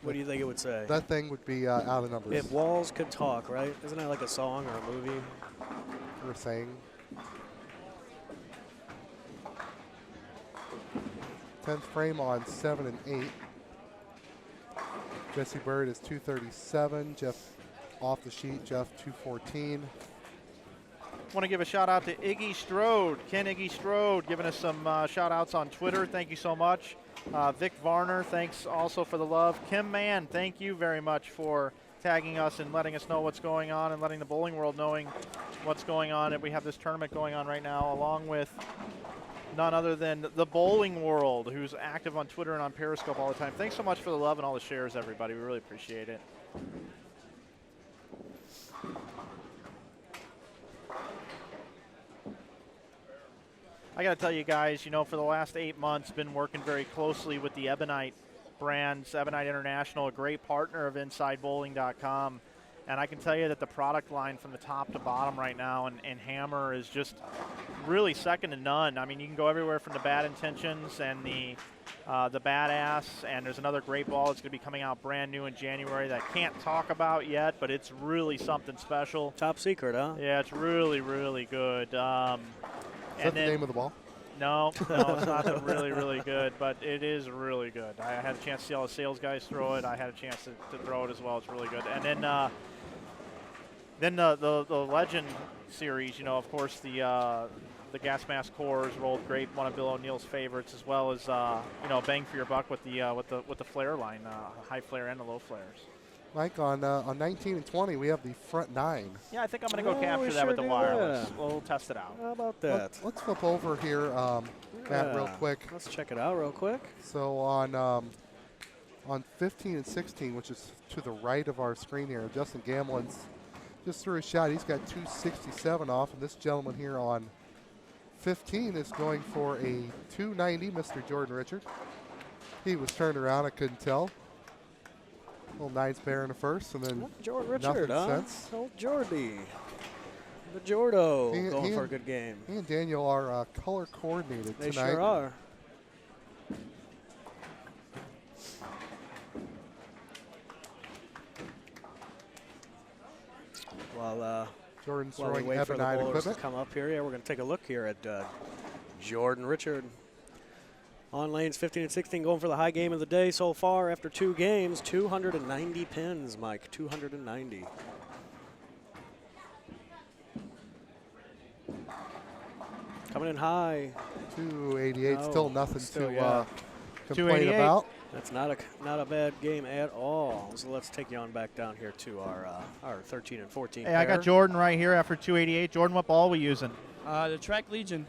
What do you think it would say? that thing would be out of numbers. If walls could talk, right? Isn't that like a song or a movie? We're saying. 10th frame on 7 and 8. Jesse Bird is 237. Jeff off the sheet. Jeff 214. Want to give a shout out to Iggy Strode, Ken Iggy Strode, giving us some shout outs on Twitter. Thank you so much. Vic Varner, thanks also for the love. Kim Mann, thank you very much for tagging us and letting us know what's going on and letting the bowling world knowing what's going on. And we have this tournament going on right now, along with none other than the bowling world, who's active on Twitter and on Periscope all the time. Thanks so much for the love and all the shares, everybody. We really appreciate it. I got to tell you guys, you know, for the last 8 months, been working very closely with the Ebonite brands, Ebonite International, a great partner of InsideBowling.com. And I can tell you that the product line from the top to bottom right now and Hammer is just really second to none. I mean, you can go everywhere from the Bad Intentions and the Badass, and there's another great ball that's going to be coming out brand new in January that I can't talk about yet, but it's really something special. Top secret, huh? Yeah, it's really, really good. Is that the name of the ball? No, it's not the really, really good, but it is really good. I had a chance to see all the sales guys throw it. I had a chance to throw it as well. It's really good. And then the Legend series, you know, of course, the gas mask cores rolled great, one of Bill O'Neill's favorites, as well as you know, bang for your buck with the flare line, high flare and the low flares. Mike, on 19 and 20, we have the front 9. Yeah, I think I'm going to go Oh, capture we that sure with the do wireless. that. We'll test it out. How about that? Let's flip over here, Matt, real Yeah. quick. Let's check it out real quick. So on 15 and 16, which is to the right of our screen here, Justin Gamlin's just threw a shot. He's got 267 off, and this gentleman here on 15 is going for a 290, Mr. Jordan Richard. He was turned around, I couldn't tell. Little 9 spare in the first, and then Jordan nothing Richard, huh? since. Old Jordy. The Jordo He- going he for a and- good game. He and Daniel are color coordinated They tonight. sure are. Jordan's While we throwing wait for the Ebonite bowlers to equipment. come up here, yeah, we're going to take a look here at Jordan Richard. On lanes 15 and 16 going for the high game of the day so far after 2 games. 290 pins, Mike. 290. Coming in high. 288, No, still nothing still, to yeah. complain 288. about. That's not a bad game at all. So let's take you on back down here to our 13 and 14 Hey, I got pair. Jordan right here after 288. Jordan, what ball are we using? The Track Legion.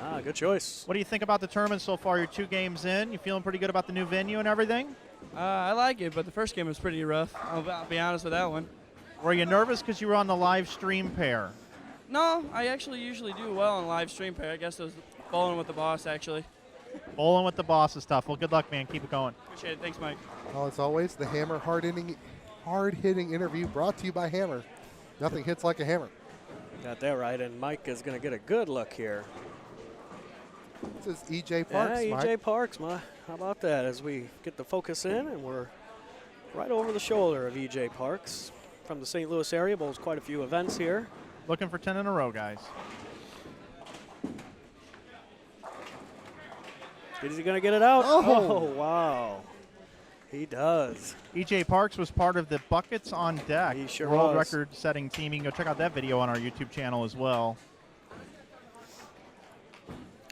Ah, good choice. What do you think about the tournament so far? You're 2 games in. You feeling pretty good about the new venue and everything? I like it, but the first game was pretty rough. I'll be honest with that one. Were you nervous because you were on the live stream pair? No, I actually usually do well on live stream pair. I guess it was bowling with the boss, actually. Bowling with the boss is tough. Well, good luck, man. Keep it going. Appreciate it. Thanks, Mike. Well, as always, the Hammer hard-hitting interview brought to you by Hammer. Nothing hits like a hammer. Got that right, and Mike is going to get a good look here. This is E.J. Parks, yeah, Mike. E.J. Parks, how about that? As we get the focus in, and we're right over the shoulder of E.J. Parks from the St. Louis area. Bowls quite a few events here. Looking for 10 in a row, guys. Is he going to get it out? Oh. Wow. He does. EJ Parks was part of the Buckets on Deck He sure world was. record-setting team. You can go check out that video on our YouTube channel as well.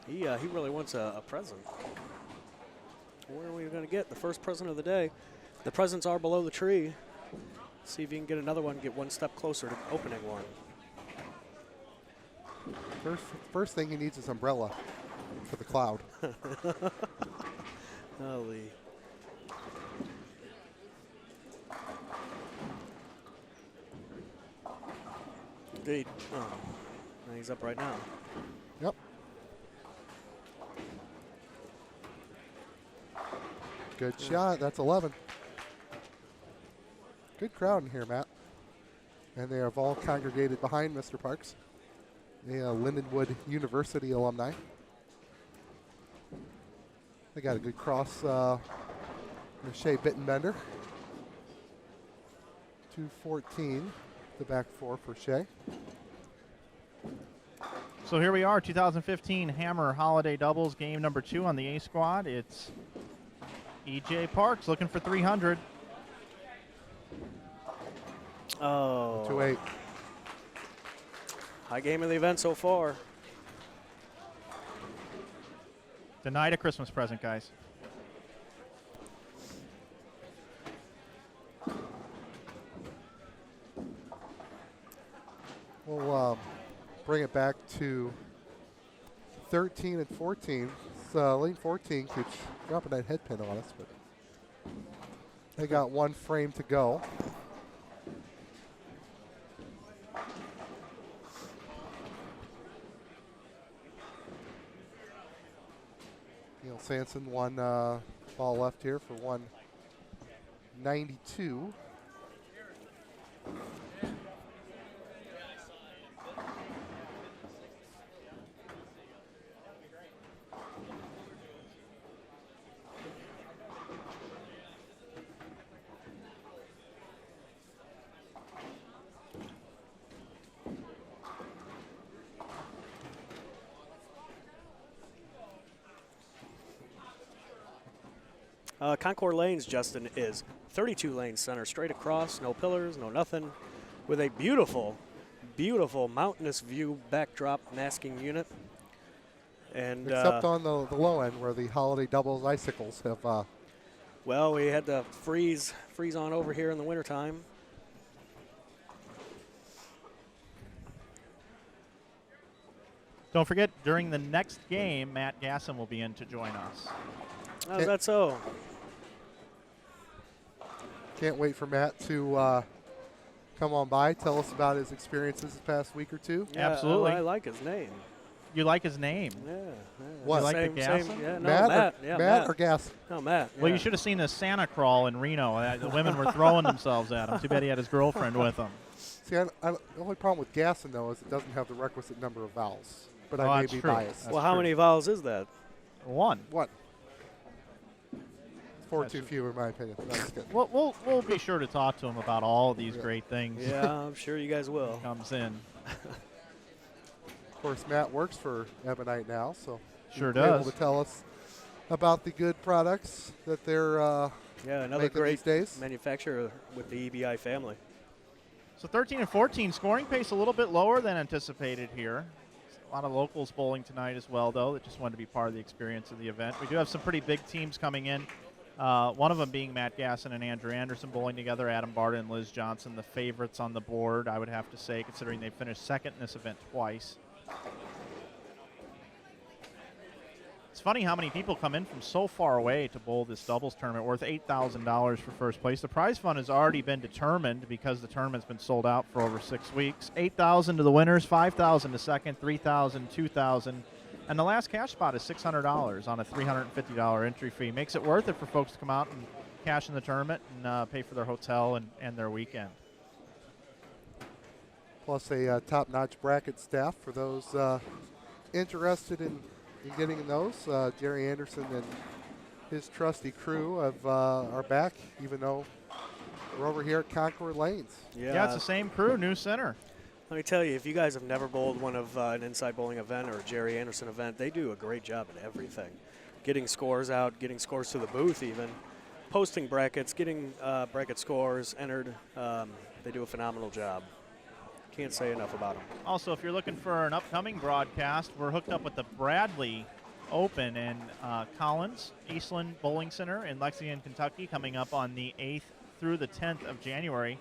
He really wants a present. Where are we going to get the first present of the day? The presents are below the tree. See if you can get another one, get one step closer to opening one. First thing he needs is umbrella for the cloud. Holy. Indeed. Oh, he's up right now. Yep. Good shot. That's 11. Good crowd in here, Matt. And they have all congregated behind Mr. Parks, the Lindenwood University alumni. They got a good cross. Shea Bittenbender. 214, the back four for Shea. So here we are, 2015 Hammer Holiday Doubles, game number 2 on the A squad. It's EJ Parks looking for 300. Oh. 2-8. High game of the event so far. Denied a Christmas present, guys. We'll bring it back to 13 and 14. So lane 14 keeps dropping that head pin on us, but they got one frame to go. Neil Sanson, one ball left here for 192. Concord Lanes, Justin, is 32 lanes center, straight across, no pillars, no nothing, with a beautiful, beautiful mountainous view backdrop masking unit. And Except on the low end where the holiday doubles icicles have. well, we had to freeze on over here in the wintertime. Don't forget, during the next game, Matt Gasson will be in to join us. How's that so? Can't wait for Matt to come on by, tell us about his experiences this past week or two. Yeah, Absolutely. I like his name. You like his name? Yeah. What? You like Same, the Gasson? same, yeah, no, Matt, Matt. or, Yeah, Matt or Gas? No, Matt. Well, yeah. you should have seen the Santa crawl in Reno. The women were throwing themselves at him. Too bad he had his girlfriend with him. See, the only problem with Gasson, though, is it doesn't have the requisite number of vowels. But Oh, I may that's be true. biased. That's Well, how true. many vowels is that? One. What? 4 That's too true. few, in my opinion. That's good. We'll be sure to talk to him about all these Yeah. great things. Yeah, I'm sure you guys will. Comes in. Of course, Matt works for Ebonite now, so Sure he'll be able does. to tell us about the good products that they're Yeah, another making great these days. manufacturer with the EBI family. So 13 and 14, scoring pace a little bit lower than anticipated here. A lot of locals bowling tonight as well, though, that just wanted to be part of the experience of the event. We do have some pretty big teams coming in. One of them being Matt Gasson and Andrew Anderson bowling together, Adam Barta and Liz Johnson, the favorites on the board, I would have to say, considering they finished second in this event twice. It's funny how many people come in from so far away to bowl this doubles tournament, worth $8,000 for first place. The prize fund has already been determined because the tournament's been sold out for over 6 weeks. $8,000 to the winners, $5,000 to second, $3,000, $2,000. And the last cash spot is $600 on a $350 entry fee. Makes it worth it for folks to come out and cash in the tournament and pay for their hotel and their weekend. Plus a top-notch bracket staff for those interested in getting those. Jerry Anderson and his trusty crew are back, even though we're over here at Concord Lanes. Yeah, it's the same crew, new center. Let me tell you, if you guys have never bowled one of an inside bowling event or a Jerry Anderson event, they do a great job at everything. Getting scores out, getting scores to the booth even, posting brackets, getting bracket scores entered. They do a phenomenal job. Can't say enough about them. Also, if you're looking for an upcoming broadcast, we're hooked up with the Bradley Open in Collins, Eastland Bowling Center in Lexington, Kentucky, coming up on the 8th through the 10th of January.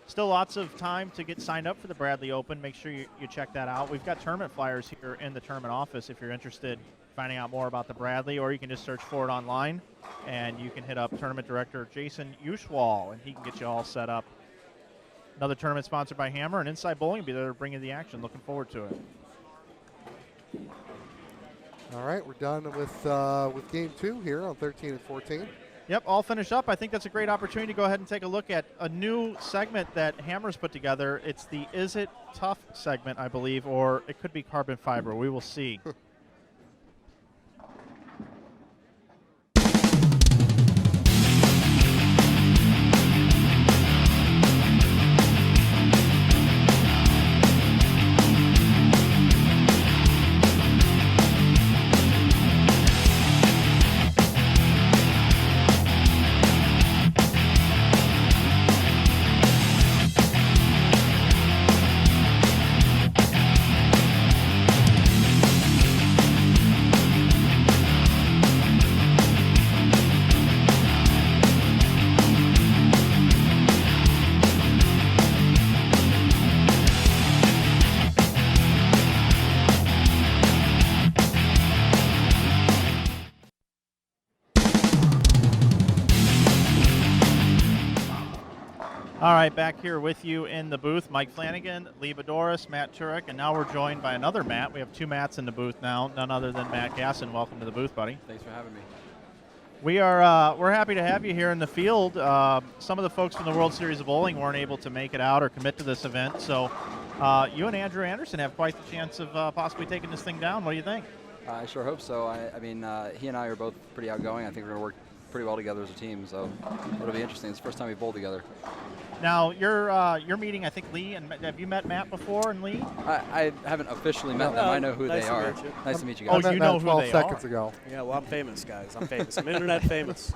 Still lots of time to get signed up for the Bradley Open. Make sure you check that out. We've got tournament flyers here in the tournament office if you're interested in finding out more about the Bradley, or you can just search for it online, and you can hit up tournament director Jason Ushwal, and he can get you all set up. Another tournament sponsored by Hammer, and Inside Bowling will be there to bring you the action. Looking forward to it. All right, we're done with game 2 here on 13 and 14. Yep, all finished up. I think that's a great opportunity to go ahead and take a look at a new segment that Hammer's put together. It's the Is It Tough segment, I believe, or it could be carbon fiber. We will see. All right, back here with you in the booth, Mike Flanagan, Lee Boudouris, Matt Turek, and now we're joined by another Matt. We have 2 Matts in the booth now, none other than Matt Gasson. Welcome to the booth, buddy. Thanks for having me. We're happy to have you here in the field. Some of the folks from the World Series of Bowling weren't able to make it out or commit to this event, so you and Andrew Anderson have quite the chance of possibly taking this thing down. What do you think? I sure hope so. I mean, he and I are both pretty outgoing. I think we're going to work pretty well together as a team, so it'll be interesting. It's the first time we've bowled together. Now, you're meeting, I think, Lee, and have you met Matt before and Lee? I haven't officially met them. I know who nice they to are. meet you. Nice to meet you Oh, guys. I met you Matt know who 12 they seconds are. ago. Yeah, well, I'm famous, guys. I'm famous. I'm internet famous.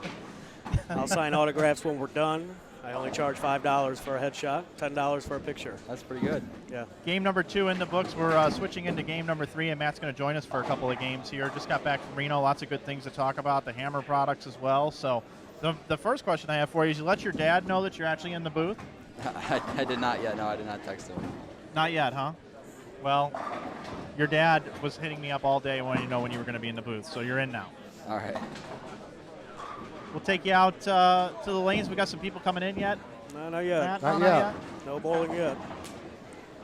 I'll sign autographs when we're done. I only charge $5 for a headshot, $10 for a picture. That's pretty good. Yeah. Game number 2 in the books. We're switching into game number 3, and Matt's going to join us for a couple of games here. Just got back from Reno. Lots of good things to talk about, the Hammer products as well. So the first question I have for you is, you let your dad know that you're actually in the booth? I did not yet. No, I did not text him. Not yet, huh? Well, your dad was hitting me up all day wanting to know when you were going to be in the booth, so you're in now. All right. We'll take you out to the lanes. We got some people coming in yet? No, not yet. Matt? Not No, yet. No bowling yet.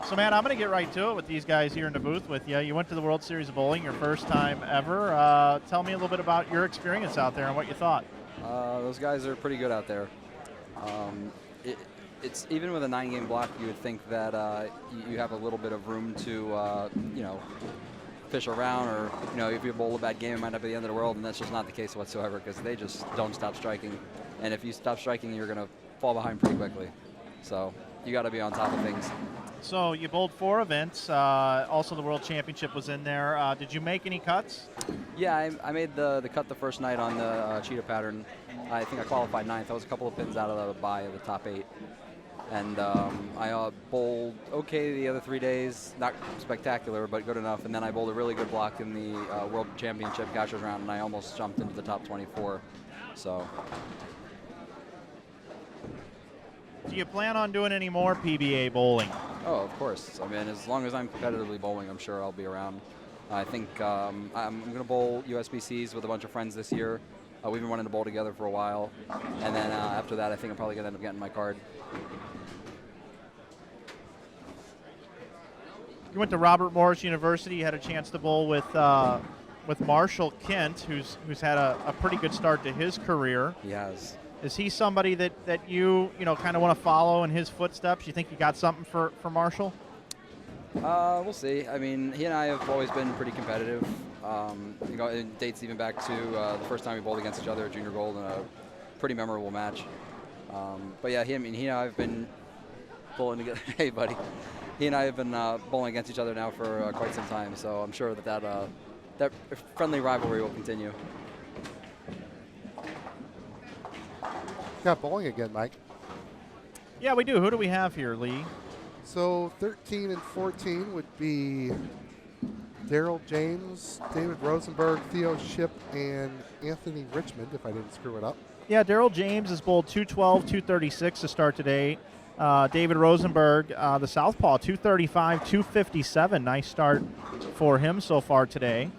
So, Matt, I'm going to get right to it with these guys here in the booth with you. You went to the World Series of Bowling, your first time ever. Tell me a little bit about your experience out there and what you thought. Those guys are pretty good out there. It's even with a 9-game block, you would think that you have a little bit of room to, fish around, or if you bowl a bad game, it might not be the end of the world, and that's just not the case whatsoever, because they just don't stop striking, and if you stop striking, you're going to fall behind pretty quickly. So you got to be on top of things. So you bowled 4 events. Also, the World Championship was in there. Did you make any cuts? Yeah, I made the cut the first night on the cheetah pattern. I think I qualified 9th. I was a couple of pins out of the bye of the top 8. And I bowled okay the other 3 days, not spectacular, but good enough. And then I bowled a really good block in the World Championship Gauchos round, and I almost jumped into the top 24. So. Do you plan on doing any more PBA bowling? Oh, of course. I mean, as long as I'm competitively bowling, I'm sure I'll be around. I think I'm going to bowl USBCs with a bunch of friends this year. We've been wanting to bowl together for a while. And then after that, I think I'm probably going to end up getting my card. You went to Robert Morris University. You had a chance to bowl with Marshall Kent, who's had a pretty good start to his career. He has. Is he somebody that you kind of want to follow in his footsteps? You think you got something for Marshall? We'll see. I mean, he and I have always been pretty competitive. It dates even back to the first time we bowled against each other at Junior Gold in a pretty memorable match. But yeah, he and I have been bowling together. Hey, buddy. he and I have been bowling against each other now for quite some time, so I'm sure that friendly rivalry will continue. Got bowling again, Mike. Yeah, we do. Who do we have here, Lee? So 13 and 14 would be Daryl James, David Rosenberg, Theo Ship, and Anthony Richmond, if I didn't screw it up. Yeah, Daryl James is bowled 212, 236 to start today. David Rosenberg, the southpaw, 235, 257. Nice start for him so far today.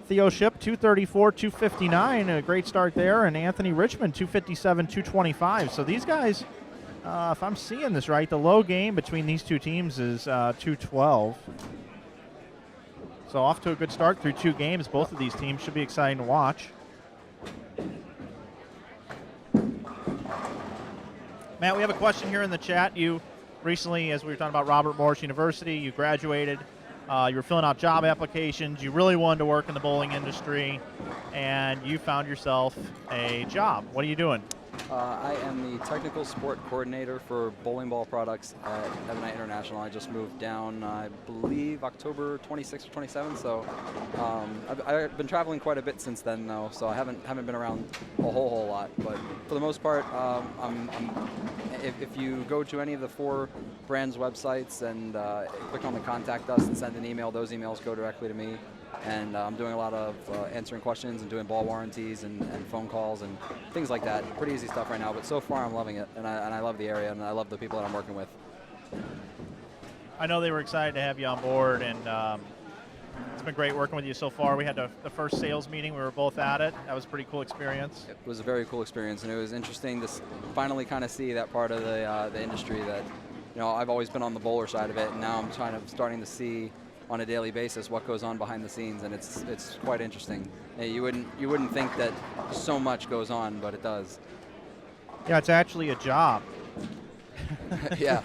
Theo Ship, 234, 259. A great start there. And Anthony Richmond, 257, 225. So these guys, if I'm seeing this right, the low game between these two teams is 212. So off to a good start through 2 games. Both of these teams should be exciting to watch. Matt, we have a question here in the chat. You recently, as we were talking about Robert Morris University, you graduated. You were filling out job applications. You really wanted to work in the bowling industry, and you found yourself a job. What are you doing? I am the technical support coordinator for bowling ball products at Ebonite International. I just moved down, I believe, October 26th or 27th. So I've been traveling quite a bit since then, though. So I haven't been around a whole lot. But for the most part, if you go to any of the 4 brands' websites and click on the contact us and send an email, those emails go directly to me. And I'm doing a lot of answering questions and doing ball warranties and phone calls and things like that. Pretty easy stuff right now, but so far I'm loving it, and I love the area, and I love the people that I'm working with. I know they were excited to have you on board, and it's been great working with you so far. We had the first sales meeting. We were both at it. That was a pretty cool experience. It was a very cool experience, and it was interesting to finally kind of see that part of the industry that, I've always been on the bowler side of it, and now I'm starting to see on a daily basis what goes on behind the scenes, and it's quite interesting. You wouldn't think that so much goes on, but it does. Yeah, it's actually a job. Yeah.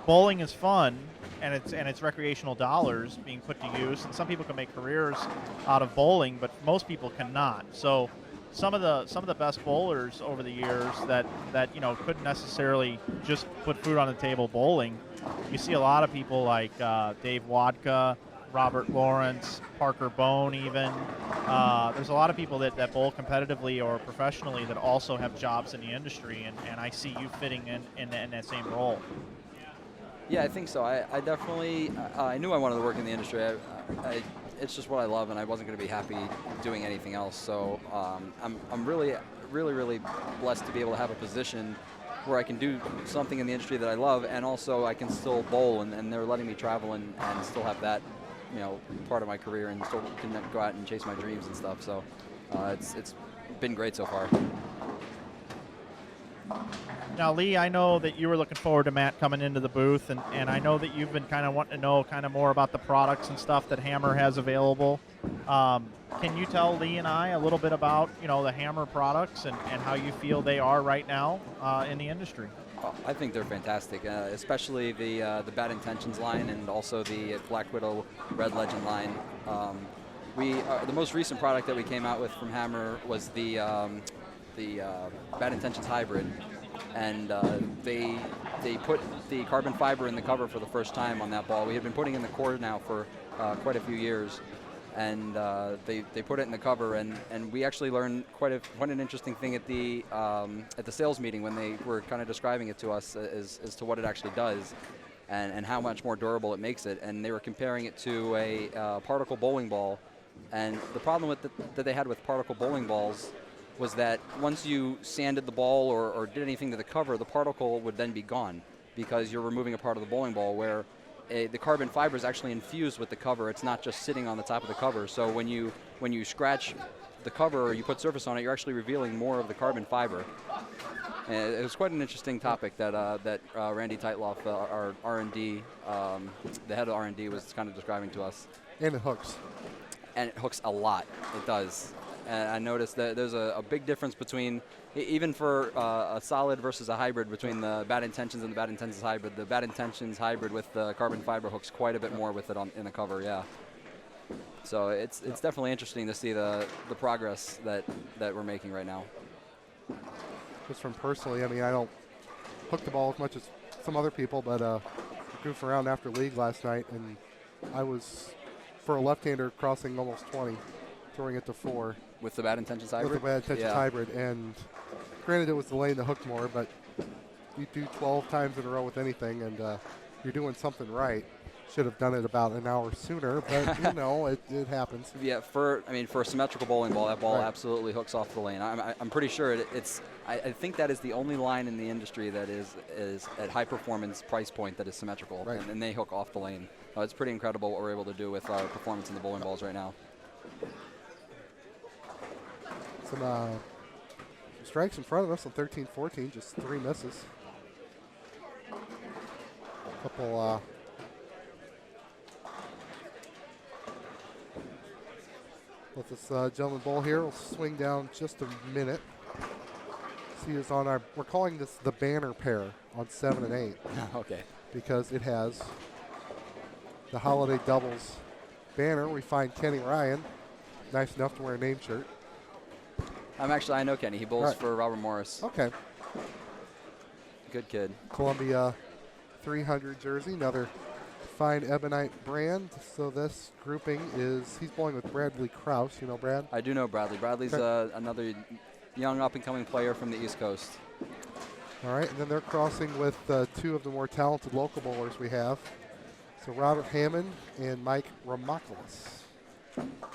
Bowling is fun, and it's recreational dollars being put to use, and some people can make careers out of bowling, but most people cannot. So some of the best bowlers over the years that couldn't necessarily just put food on the table bowling. You see a lot of people like Dave Wadka, Robert Lawrence, Parker Bone even. There's a lot of people that bowl competitively or professionally that also have jobs in the industry, and I see you fitting in that same role. Yeah, I think so. I definitely, I knew I wanted to work in the industry. It's just what I love, and I wasn't going to be happy doing anything else. So I'm really, really, really blessed to be able to have a position where I can do something in the industry that I love, and also I can still bowl, and they're letting me travel and still have that, part of my career, and still can go out and chase my dreams and stuff. So it's been great so far. Now, Lee, I know that you were looking forward to Matt coming into the booth, and I know that you've been kind of wanting to know kind of more about the products and stuff that Hammer has available. Can you tell Lee and I a little bit about, the Hammer products and how you feel they are right now in the industry? I think they're fantastic, especially the Bad Intentions line and also the Black Widow Red Legend line. The most recent product that we came out with from Hammer was the Bad Intentions Hybrid, and they put the carbon fiber in the cover for the first time on that ball. We had been putting in the core now for quite a few years, and they put it in the cover, and we actually learned quite an interesting thing at the sales meeting when they were kind of describing it to us as to what it actually does and how much more durable it makes it. And they were comparing it to a particle bowling ball, and the problem that they had with particle bowling balls was that once you sanded the ball or did anything to the cover, the particle would then be gone because you're removing a part of the bowling ball, where the carbon fiber is actually infused with the cover. It's not just sitting on the top of the cover. So when you scratch the cover or you put surface on it, you're actually revealing more of the carbon fiber. And it was quite an interesting topic that Randy Teitloff, our R&D, the head of R&D, was kind of describing to us. And it hooks. And it hooks a lot. It does. And I noticed that there's a big difference between, even for a solid versus a hybrid, between the Bad Intentions and the Bad Intentions Hybrid. The Bad Intentions Hybrid with the carbon fiber hooks quite a bit more with it in the cover, yeah. So it's definitely interesting to see the progress that we're making right now. Just from personally, I don't hook the ball as much as some other people, but goofing around after league last night, and I was, for a left-hander, crossing almost 20, throwing it to 4. With the bad intentions hybrid? With the bad intentions hybrid. And granted, it was delaying the hook more, but you do 12 times in a row with anything, and you're doing something right. Should have done it about an hour sooner, but you know, it happens. Yeah, for a symmetrical bowling ball, that ball absolutely hooks off the lane. I'm pretty sure it's. I think that is the only line in the industry that is at high performance price point that is symmetrical, and they hook off the lane. It's pretty incredible what we're able to do with our performance in the bowling balls right now. Some strikes in front of us on 13-14, just 3 misses. A couple. Let this gentleman bowl here. We'll swing down just a minute. See who's on our. We're calling this the banner pair on 7 and 8. Okay. Because it has the holiday doubles banner. We find Kenny Ryan, nice enough to wear a name shirt. I know Kenny. He bowls for Robert Morris. Okay. Good kid. Columbia 300 jersey, another fine ebonite brand. So this grouping is, he's bowling with Bradley Krause. You know Brad? I do know Bradley. Bradley's another young up-and-coming player from the East Coast. All right, and then they're crossing with 2 of the more talented local bowlers we have. So Robert Hammond and Mike Ramakoulis.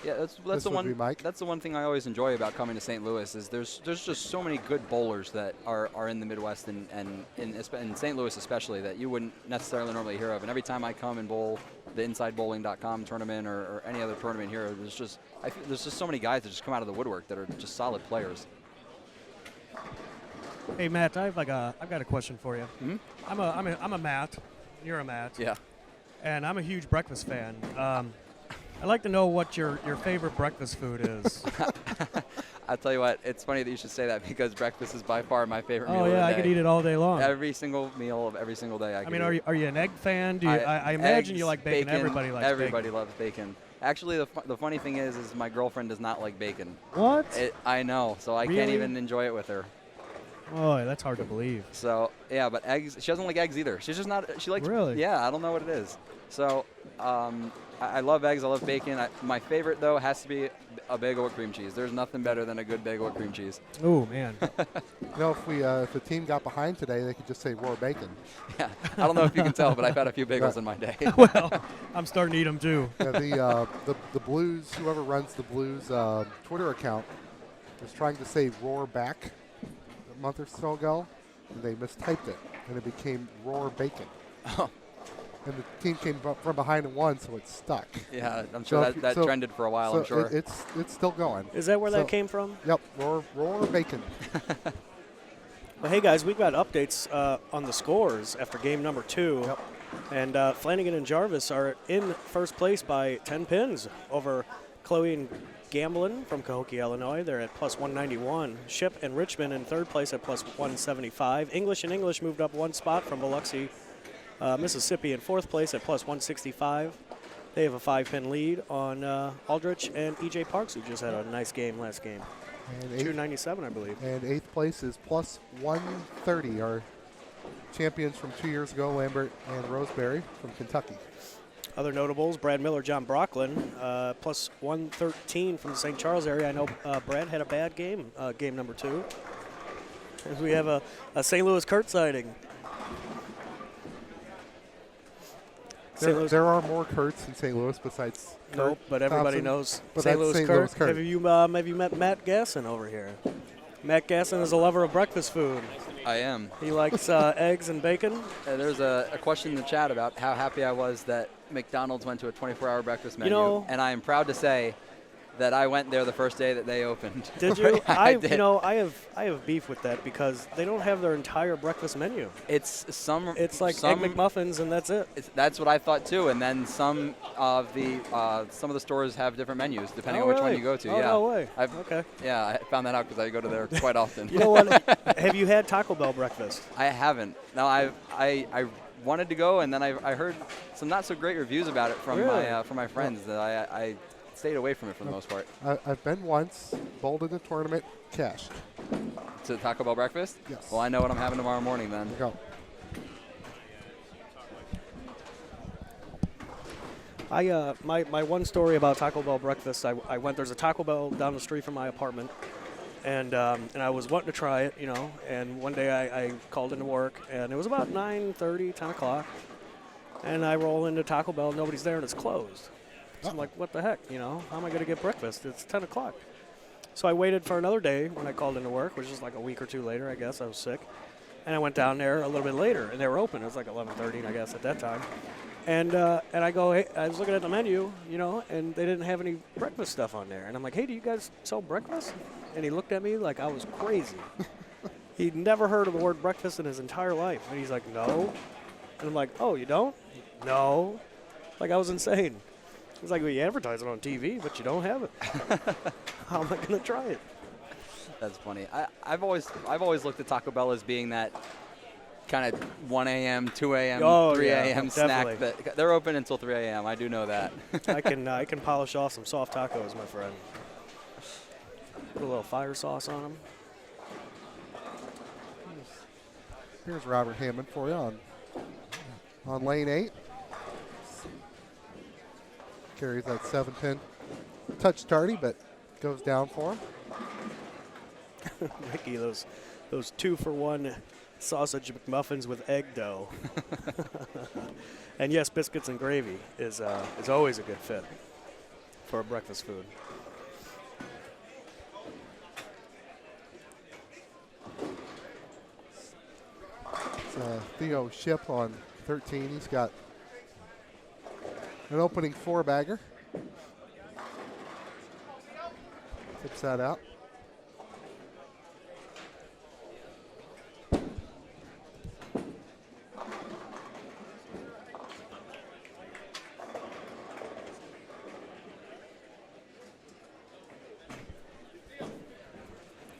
Yeah, that's the one. That's the one thing I always enjoy about coming to St. Louis is there's just so many good bowlers that are in the Midwest and in St. Louis especially that you wouldn't necessarily normally hear of. And every time I come and bowl the InsideBowling.com tournament or any other tournament here, there's just so many guys that just come out of the woodwork that are just solid players. Hey Matt, I've got a question for you. Mm-hmm. I'm a Matt. You're a Matt. Yeah. And I'm a huge breakfast fan. I'd like to know what your favorite breakfast food is. I'll tell you what, it's funny that you should say that because breakfast is by far my favorite meal of the day. Oh yeah, I could eat it all day long. Every single meal of every single day. Are you an egg fan? I imagine you like bacon. Everybody likes bacon. Everybody loves bacon. Actually, the funny thing is my girlfriend does not like bacon. What? I know, so I can't even enjoy it with her. Oh, that's hard to believe. So yeah, but eggs. She doesn't like eggs either. She's just not. She likes. Really? Yeah, I don't know what it is. So I love eggs. I love bacon. My favorite though has to be a bagel with cream cheese. There's nothing better than a good bagel with cream cheese. Oh man. You know, if the team got behind today, they could just say roar bacon. Yeah, I don't know if you can tell, but I've had a few bagels in my day. Well, I'm starting to eat them too. Yeah, the Blues, whoever runs the Blues Twitter account, was trying to say roar back a month or so ago, and they mistyped it, and it became roar bacon. Oh. And the team came from behind and won, so it stuck. Yeah, I'm sure that trended for a while. So I'm sure it's still going. Is that where that came from? Yep, roar bacon. Well, hey guys, we've got updates on the scores after game number 2. Yep. And Flanagan and Jarvis are in first place by 10 pins over Chloe and Gamblin from Cahokia, Illinois. They're at plus 191. Ship and Richmond in third place at plus 175. English and English moved up 1 spot from Biloxi, Mississippi in fourth place at plus 165. They have a 5-pin lead on Aldrich and E.J. Parks, who just had a nice game last game. And 297, I believe. And 8th place is plus 130. Our champions from 2 years ago, Lambert and Roseberry from Kentucky. Other notables, Brad Miller, John Brocklin, plus 113 from the St. Charles area. I know Brad had a bad game, game number 2. And we have a St. Louis Kurt sighting. There are more Kurts in St. Louis besides Kurt. Nope, but everybody Thompson, knows but St. that's Louis Kurt. Have you met Matt Gasson over here? Matt Gasson is a lover of breakfast food. I am. He likes eggs and bacon. There's a question in the chat about how happy I was that McDonald's went to a 24-hour breakfast menu. And I am proud to say that I went there the first day that they opened. Did you? I did. You know, I have beef with that because they don't have their entire breakfast menu. It's like Egg McMuffins and that's it. That's what I thought too. And then some of the stores have different menus depending on which one you go to. Oh, yeah. No way. Okay. Yeah, I found that out because I go to there quite often. You know what? Have you had Taco Bell breakfast? I haven't. No, I wanted to go, and then I heard some not so great reviews about it from my friends that I stayed away from it for the most part. I've been once, bowled in the tournament, cashed. To Taco Bell breakfast? Yes. Well, I know what I'm having tomorrow morning then. There you go. My one story about Taco Bell breakfast, I went, there's a Taco Bell down the street from my apartment, and I was wanting to try it, and one day I called into work, and it was about 9:30, 10 o'clock, and I roll into Taco Bell, nobody's there, and it's closed. So I'm like, what the heck, how am I going to get breakfast? It's 10 o'clock. So I waited for another day when I called into work, which was like a week or two later, I guess. I was sick. And I went down there a little bit later, and they were open. It was like 11:30, I guess, at that time. And I go, hey, I was looking at the menu, and they didn't have any breakfast stuff on there. And I'm like, hey, do you guys sell breakfast? And he looked at me like I was crazy. He'd never heard of the word breakfast in his entire life. And he's like, no. And I'm like, oh, you don't? No. Like I was insane. He's like, well, you advertise it on TV, but you don't have it. How am I going to try it? That's funny. I've always looked at Taco Bell as being that kind of 1 a.m., 2 a.m., 3 a.m. snack. That they're open until 3 a.m. I do know that. I can polish off some soft tacos, my friend. Put a little fire sauce on them. Here's Robert Hammond for you on lane 8. Carries that 7-pin touch tardy, but goes down for him. Ricky, those 2-for-1 sausage McMuffins with egg dough. And yes, biscuits and gravy is always a good fit for a breakfast food. It's Theo Ship on 13. He's got an opening 4-bagger. Tips that out.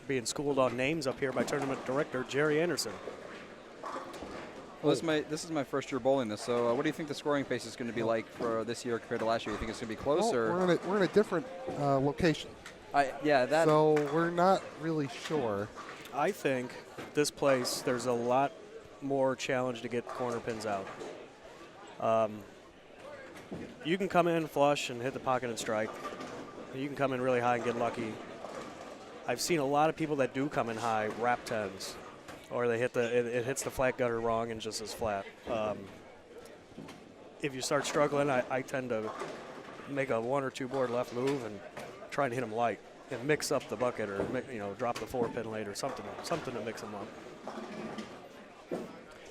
Being schooled on names up here by tournament director Jerry Anderson. Well, this is my first year bowling this. So, what do you think the scoring pace is going to be like for this year compared to last year? You think it's going to be close, well, or we're in a different location? So we're not really sure. I think this place there's a lot more challenge to get corner pins out. You can come in flush and hit the pocket and strike. You can come in really high and get lucky. I've seen a lot of people that do come in high wrap 10s, or they hit it hits the flat gutter wrong and just is flat. If you start struggling, I tend to make a 1 or 2 board left move and try and hit them light and mix up the bucket, or drop the 4-pin late or something to mix them up.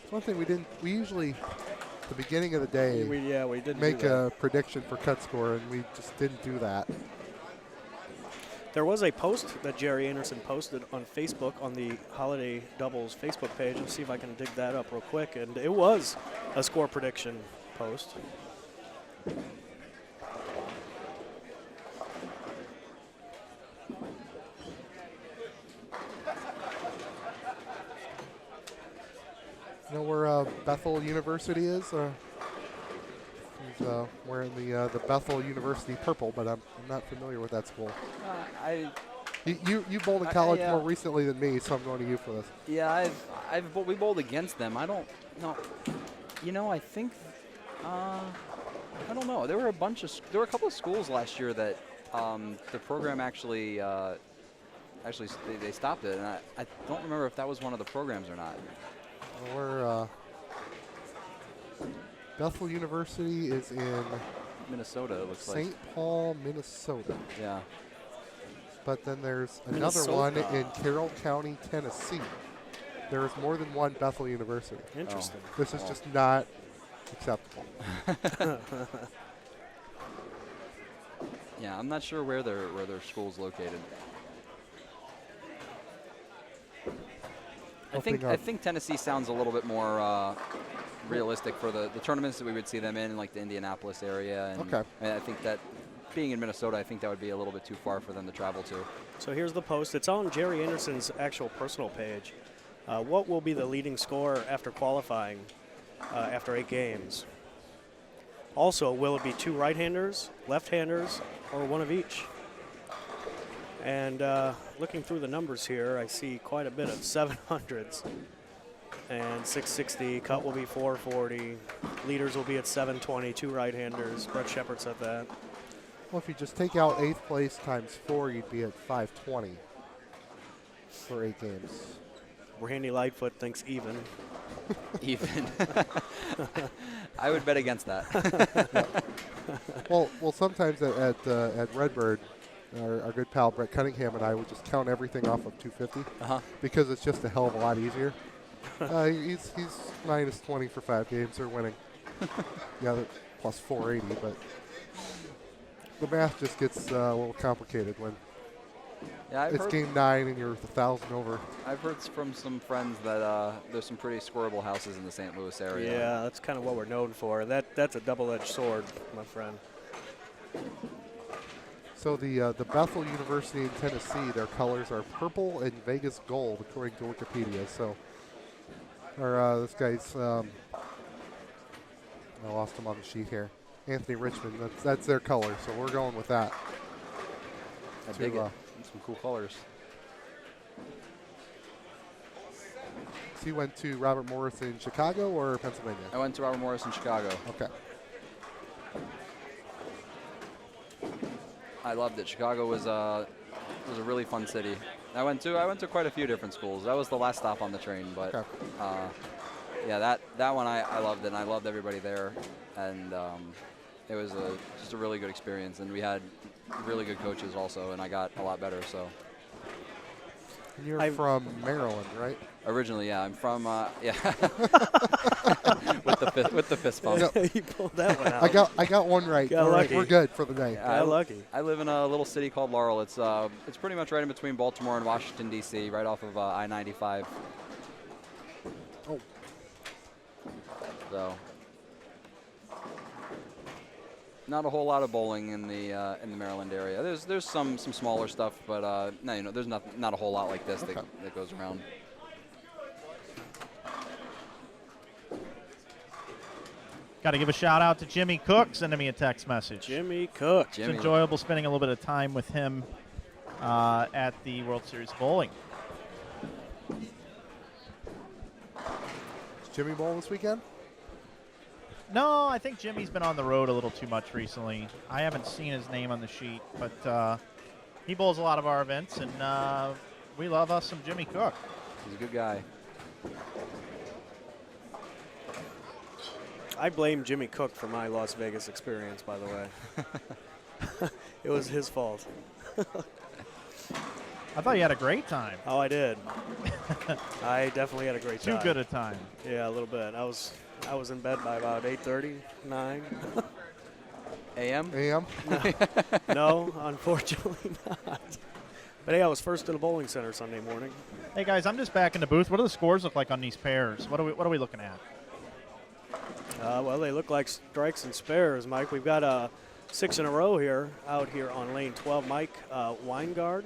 One thing we usually at the beginning of the day we didn't make a prediction for cut score, and we just didn't do that. There was a post that Jerry Anderson posted on Facebook on the Holiday Doubles Facebook page. Let's see if I can dig that up real quick. And it was a score prediction post. You know where Bethel University is? He's wearing the Bethel University purple, but I'm not familiar with that school. You bowled in college more recently than me, so I'm going to you for this. Yeah, we bowled against them. I don't know. I think I don't know. There were a couple of schools last year that the program actually they stopped it, and I don't remember if that was one of the programs or not. We're Bethel University is in Minnesota, it looks like. St. Paul, Minnesota. Yeah. But then there's another one in Carroll County, Tennessee. There is more than one Bethel University. Interesting. This is just not acceptable. Yeah, I'm not sure where their school's located. I think Tennessee sounds a little bit more realistic for the tournaments that we would see them in, like the Indianapolis area. And okay. I think that being in Minnesota, I think that would be a little bit too far for them to travel to. So here's the post. It's on Jerry Anderson's actual personal page. What will be the leading score after qualifying after 8 games? Also, will it be 2 right-handers, left-handers, or one of each? And looking through the numbers here, I see quite a bit of 700s. and 660. Cut will be 440. Leaders will be at 720. 2 right-handers. Brett Shepard said that. Well, if you just take out 8th place times 4, you'd be at 520 for 8 games. Randy Lightfoot thinks even. Even. I would bet against that. Well, sometimes at Redbird, our good pal Brett Cunningham and I would just count everything off of 250 because it's just a hell of a lot easier. He's minus 20 for 5 games. They're winning. Yeah, they're plus 480, but the math just gets a little complicated when it's game 9 and you're 1,000 over. I've heard from some friends that there's some pretty squirrable houses in the St. Louis area. Yeah, that's kind of what we're known for. That's a double-edged sword, my friend. So the Bethel University in Tennessee, their colors are purple and Vegas gold, according to Wikipedia. So, this guy's, I lost him on the sheet here. Anthony Richmond, that's their color, so we're going with that. I dig it. Some cool colors. So you went to Robert Morris in Chicago or Pennsylvania? I went to Robert Morris in Chicago. Okay. I loved it. Chicago was a really fun city. I went to quite a few different schools. That was the last stop on the train, but Okay. yeah, that one I loved it, and I loved everybody there, and it was just a really good experience, and we had really good coaches also, and I got a lot better. So. And you're from Maryland, right? Originally, yeah, I'm from yeah. with the fist bump. No. You pulled that one out. I got one right. Got All right, lucky. we're good for the night. Got lucky. I live in a little city called Laurel. It's pretty much right in between Baltimore and Washington D.C., right off of I-95. Oh. So, not a whole lot of bowling in the Maryland area. There's some smaller stuff, but no, there's not a whole lot like this that goes around. Got to give a shout out to Jimmy Cook sending me a text message. Jimmy Cook. It's enjoyable spending a little bit of time with him at the World Series Bowling. Is Jimmy bowl this weekend? No, I think Jimmy's been on the road a little too much recently. I haven't seen his name on the sheet, but he bowls a lot of our events, and we love us some Jimmy Cook. He's a good guy. I blame Jimmy Cook for my Las Vegas experience, by the way. It was his fault. I thought you had a great time. Oh, I did. I definitely had a great time. Too good a time. Yeah, a little bit. I was in bed by about 8:30, 9. A.M.? A.M.? No, unfortunately not. But hey, I was first to the bowling center Sunday morning. Hey guys, I'm just back in the booth. What do the scores look like on these pairs? What are we looking at? Well, they look like strikes and spares, Mike. We've got 6 in a row here, out here on lane 12. Mike Weingard.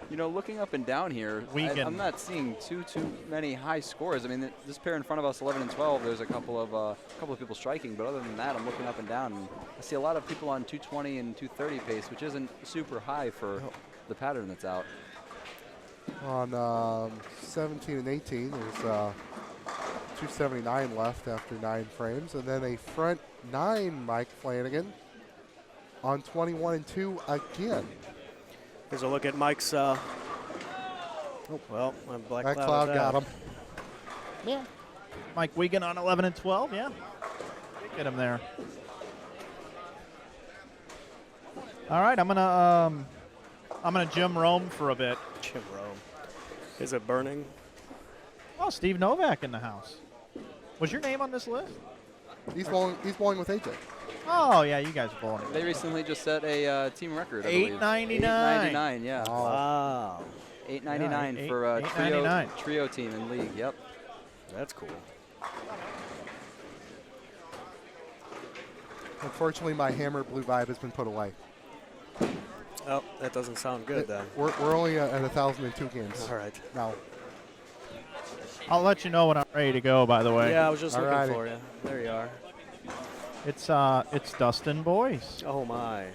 Looking up and down here, I'm not seeing too many high scores. I mean, this pair in front of us, 11 and 12, there's a couple of people striking, but other than that, I'm looking up and down, and I see a lot of people on 220 and 230 pace, which isn't super high for the pattern that's out. On 17 and 18, there's 279 left after 9 frames, and then a front 9 Mike Flanagan on 21 and 2 again. Here's a look at Mike's. Well, Black Cloud got him. Yeah. Mike Wiegand on 11 and 12. Yeah. Get him there. All right, I'm gonna Jim Rome for a bit. Jim Rome. Is it burning? Oh, Steve Novak in the house. Was your name on this list? He's bowling with AJ. Oh yeah, you guys are bowling. They recently just set a team record. I believe. 899. 899, yeah. Oh. Wow. 899 Yeah, for a 899. trio team in league. Yep. That's cool. Unfortunately, my hammer blue vibe has been put away. Oh, that doesn't sound good then. We're only at 1,002 games. All right. Now. I'll let you know when I'm ready to go. By the way. Yeah, I was just looking Alrighty. for you. There you are. It's Dustin Boyce. Oh my.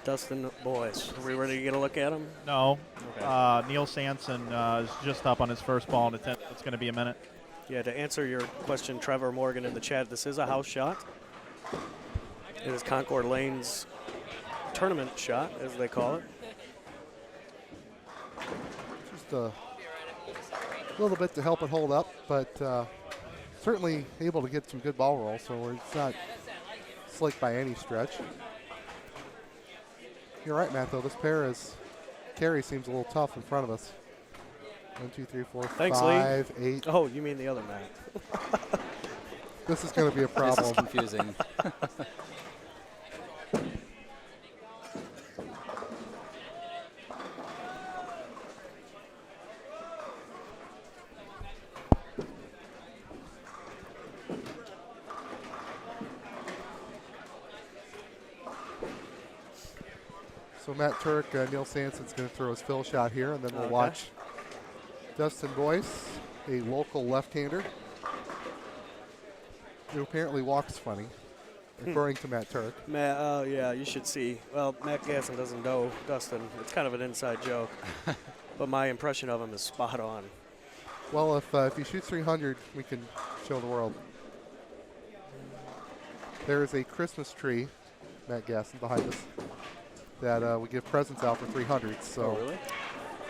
Dustin Boyce. Are we ready to get a look at him? No. Okay. Neil Sanson is just up on his first ball in the 10th. It's going to be a minute. Yeah, to answer your question, Trevor Morgan in the chat, this is a house shot. It is Concord Lanes tournament shot, as they call it. Just a little bit to help it hold up, but certainly able to get some good ball roll, so it's not slick by any stretch. You're right, Matt, though. This pair is carry seems a little tough in front of us. 1, 2, 3, 4, Thanks, 5, Lee. 8. Oh, you mean the other Matt. This is going to be a problem. This is confusing. So Matt Turek, Neil Sanson's going to throw his fill shot here, and then we'll watch Dustin Boyce, a local left-hander, who apparently walks funny, according to Matt Turek. Matt, yeah, you should see. Well, Matt Gasson doesn't know Dustin. It's kind of an inside joke, but my impression of him is spot on. Well, if he shoots 300, we can show the world. There is a Christmas tree, Matt Gasson, behind us, that we give presents out for 300. So. Oh, really?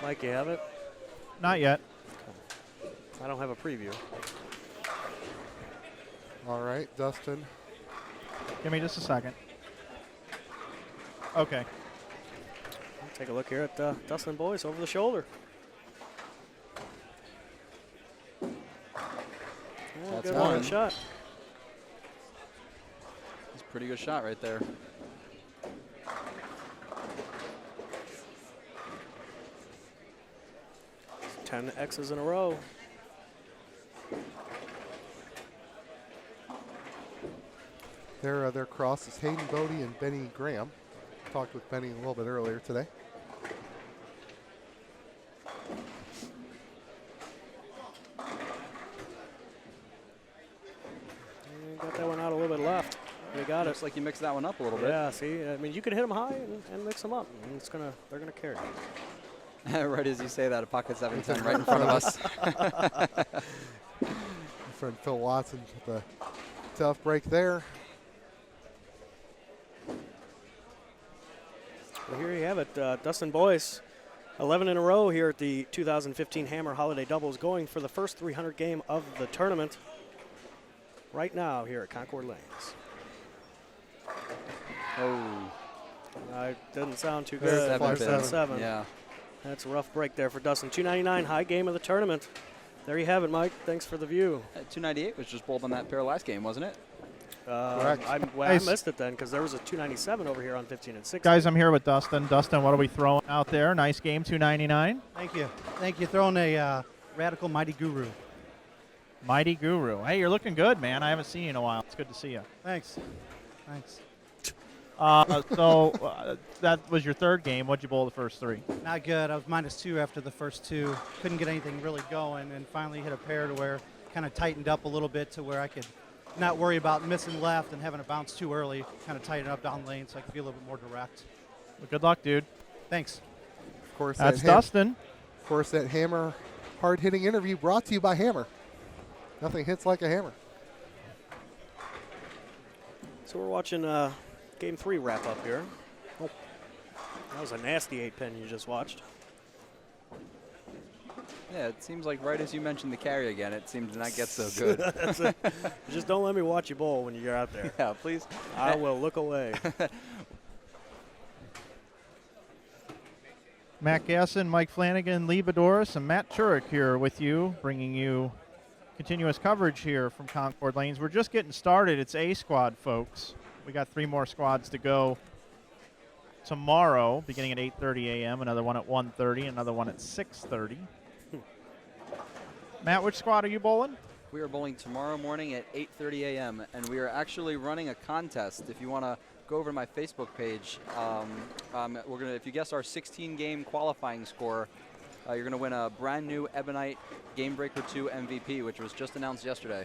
Mike, you have it? Not yet. I don't have a preview. All right, Dustin. Give me just a second. Okay. Take a look here at Dustin Boyce over the shoulder. That's good one. shot. It's a pretty good shot right there. It's 10 X's in a row. Their cross is Hayden Bodie and Benny Graham. Talked with Benny a little bit earlier today. Got that one out a little bit left. We got Looks it. like you mixed that one up a little bit. Yeah, see, I mean, you can hit them high and mix them up. And they're gonna carry. Right as you say that, a pocket 710 right in front of us. My friend Phil Watson with a tough break there. Well, here you have it. Dustin Boyce, 11 in a row here at the 2015 Hammer Holiday Doubles, going for the first 300 game of the tournament right now here at Concord Lanes. Oh. Didn't sound too good. 5-7. Yeah. That's a rough break there for Dustin. 299, high game of the tournament. There you have it, Mike. Thanks for the view. 298 was just bowled on that pair last game, wasn't it? Correct. I missed it then because there was a 297 over here on 15 and 16. Guys, I'm here with Dustin. Dustin, what are we throwing out there? Nice game, 299. Thank you. Thank you. Throwing a Radical Mighty Guru. Mighty Guru. Hey, you're looking good, man. I haven't seen you in a while. It's good to see you. Thanks. Thanks. That was your third game. What'd you bowl the first three? Not good. I was -2 after the first two. Couldn't get anything really going, and finally hit a pair to where kind of tightened up a little bit to where I could not worry about missing left and having a bounce too early. Kind of tighten up down lane so I could be a little bit more direct. Well, good luck, dude. Thanks. Of course, That's Dustin. Of course, that Hammer hard-hitting interview brought to you by Hammer. Nothing hits like a hammer. So we're watching Game 3 wrap up here. Oh, that was a nasty 8-pin you just watched. Yeah, it seems like right as you mentioned the carry again, it seemed to not get so good. That's it. Just don't let me watch you bowl when you're out there. Yeah, please. I will look away. Matt Gasson, Mike Flanagan, Lee Boudouris, and Matt Turek here with you, bringing you continuous coverage here from Concord Lanes. We're just getting started. It's A squad, folks. We got 3 more squads to go tomorrow, beginning at 8:30 a.m., another one at 1:30, another one at 6:30. Matt, which squad are you bowling? We are bowling tomorrow morning at 8:30 a.m. and we are actually running a contest. If you want to go over to my Facebook page, we're gonna. If you guess our 16-game qualifying score, you're gonna win a brand new Ebonite Game Breaker 2 MVP, which was just announced yesterday.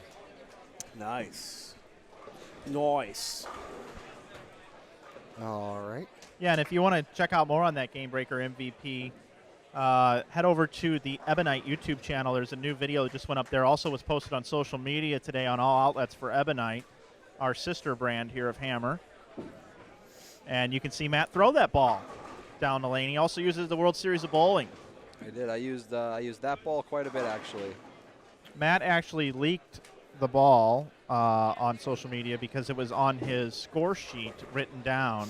Nice. Nice. All right. Yeah, and if you want to check out more on that Game Breaker MVP, head over to the Ebonite YouTube channel. There's a new video that just went up there. Also was posted on social media today on all outlets for Ebonite, our sister brand here of Hammer. And you can see Matt throw that ball down the lane. He also uses the World Series of Bowling. I did. I used that ball quite a bit, actually. Matt actually leaked the ball on social media because it was on his score sheet written down.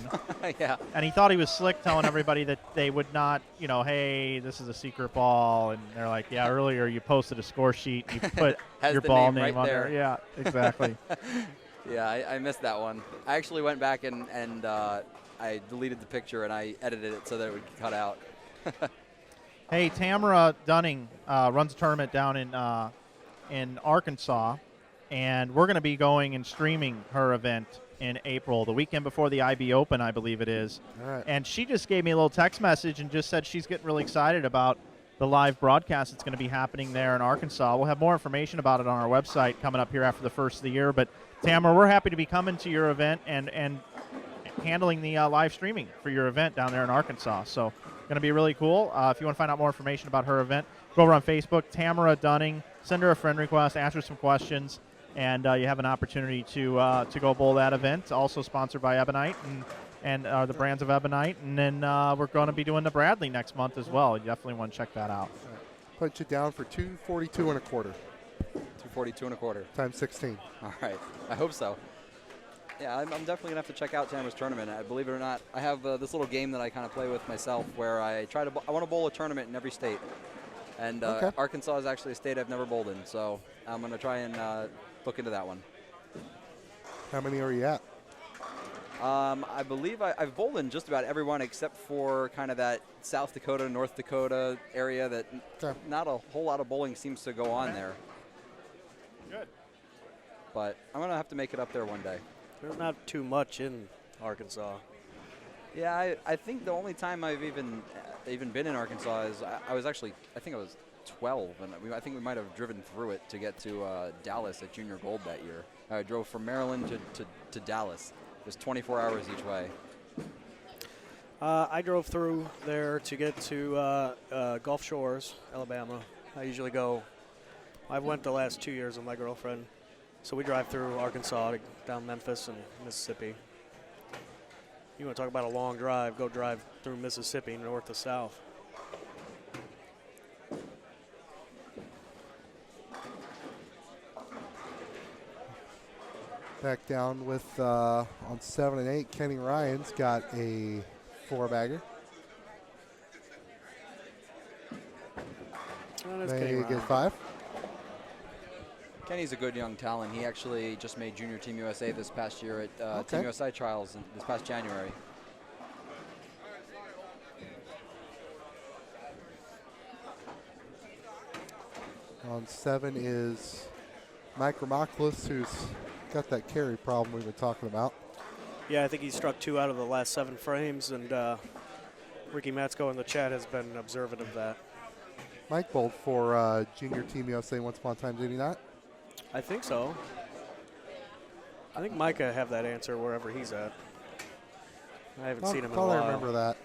Yeah. And he thought he was slick telling everybody that they would not, hey, this is a secret ball. And they're like, yeah, earlier you posted a score sheet and you put your ball name right on there. Yeah, exactly. Yeah, I missed that one. I actually went back and I deleted the picture and I edited it so that it would cut out. Hey, Tamara Dunning runs a tournament down in Arkansas, and we're going to be going and streaming her event in April, the weekend before the IB Open, I believe it is. All right. And she just gave me a little text message and just said she's getting really excited about the live broadcast that's going to be happening there in Arkansas. We'll have more information about it on our website coming up here after the first of the year. But, Tamara, we're happy to be coming to your event and handling the live streaming for your event down there in Arkansas. So going to be really cool. If you want to find out more information about her event, go over on Facebook, Tamara Dunning, send her a friend request, ask her some questions, and you have an opportunity to go bowl that event. Also sponsored by Ebonite and the brands of Ebonite. And then we're going to be doing the Bradley next month as well. You definitely want to check that out. Put you down for 242 and a quarter. 242 and a quarter. Times 16. All right. I hope so. Yeah, I'm definitely going to have to check out Tamara's tournament. Believe it or not, I have this little game that I kind of play with myself where I want to bowl a tournament in every state. And Arkansas is actually a state I've never bowled in, so I'm going to try and look into that one. How many are you at? I believe I've bowled in just about everyone except for kind of that South Dakota, North Dakota area that not a whole lot of bowling seems to go on there. Good. But I'm going to have to make it up there one day. There's not too much in Arkansas. Yeah, I think the only time I've even been in Arkansas is I was 12, and I think we might have driven through it to get to Dallas at Junior Gold that year. I drove from Maryland to Dallas. It was 24 hours each way. I drove through there to get to Gulf Shores, Alabama. I usually go. I've went the last 2 years with my girlfriend. So we drive through Arkansas, down Memphis and Mississippi. You want to talk about a long drive, go drive through Mississippi, north to south. Back down with on 7 and 8, Kenny Ryan's got a 4-bagger. They get 5. Kenny's a good young talent. He actually just made Junior Team USA this past year at Team USA Trials this past January. On 7 is Mike Ramopoulos, who's got that carry problem we've been talking about. Yeah, I think he struck 2 out of the last 7 frames, and Ricky Matsko in the chat has been observant of that. Mike bowled for Junior Team USA once upon a time, did he not? I think so. I think Mike will have that answer wherever he's at. I haven't seen him in a while. I remember that.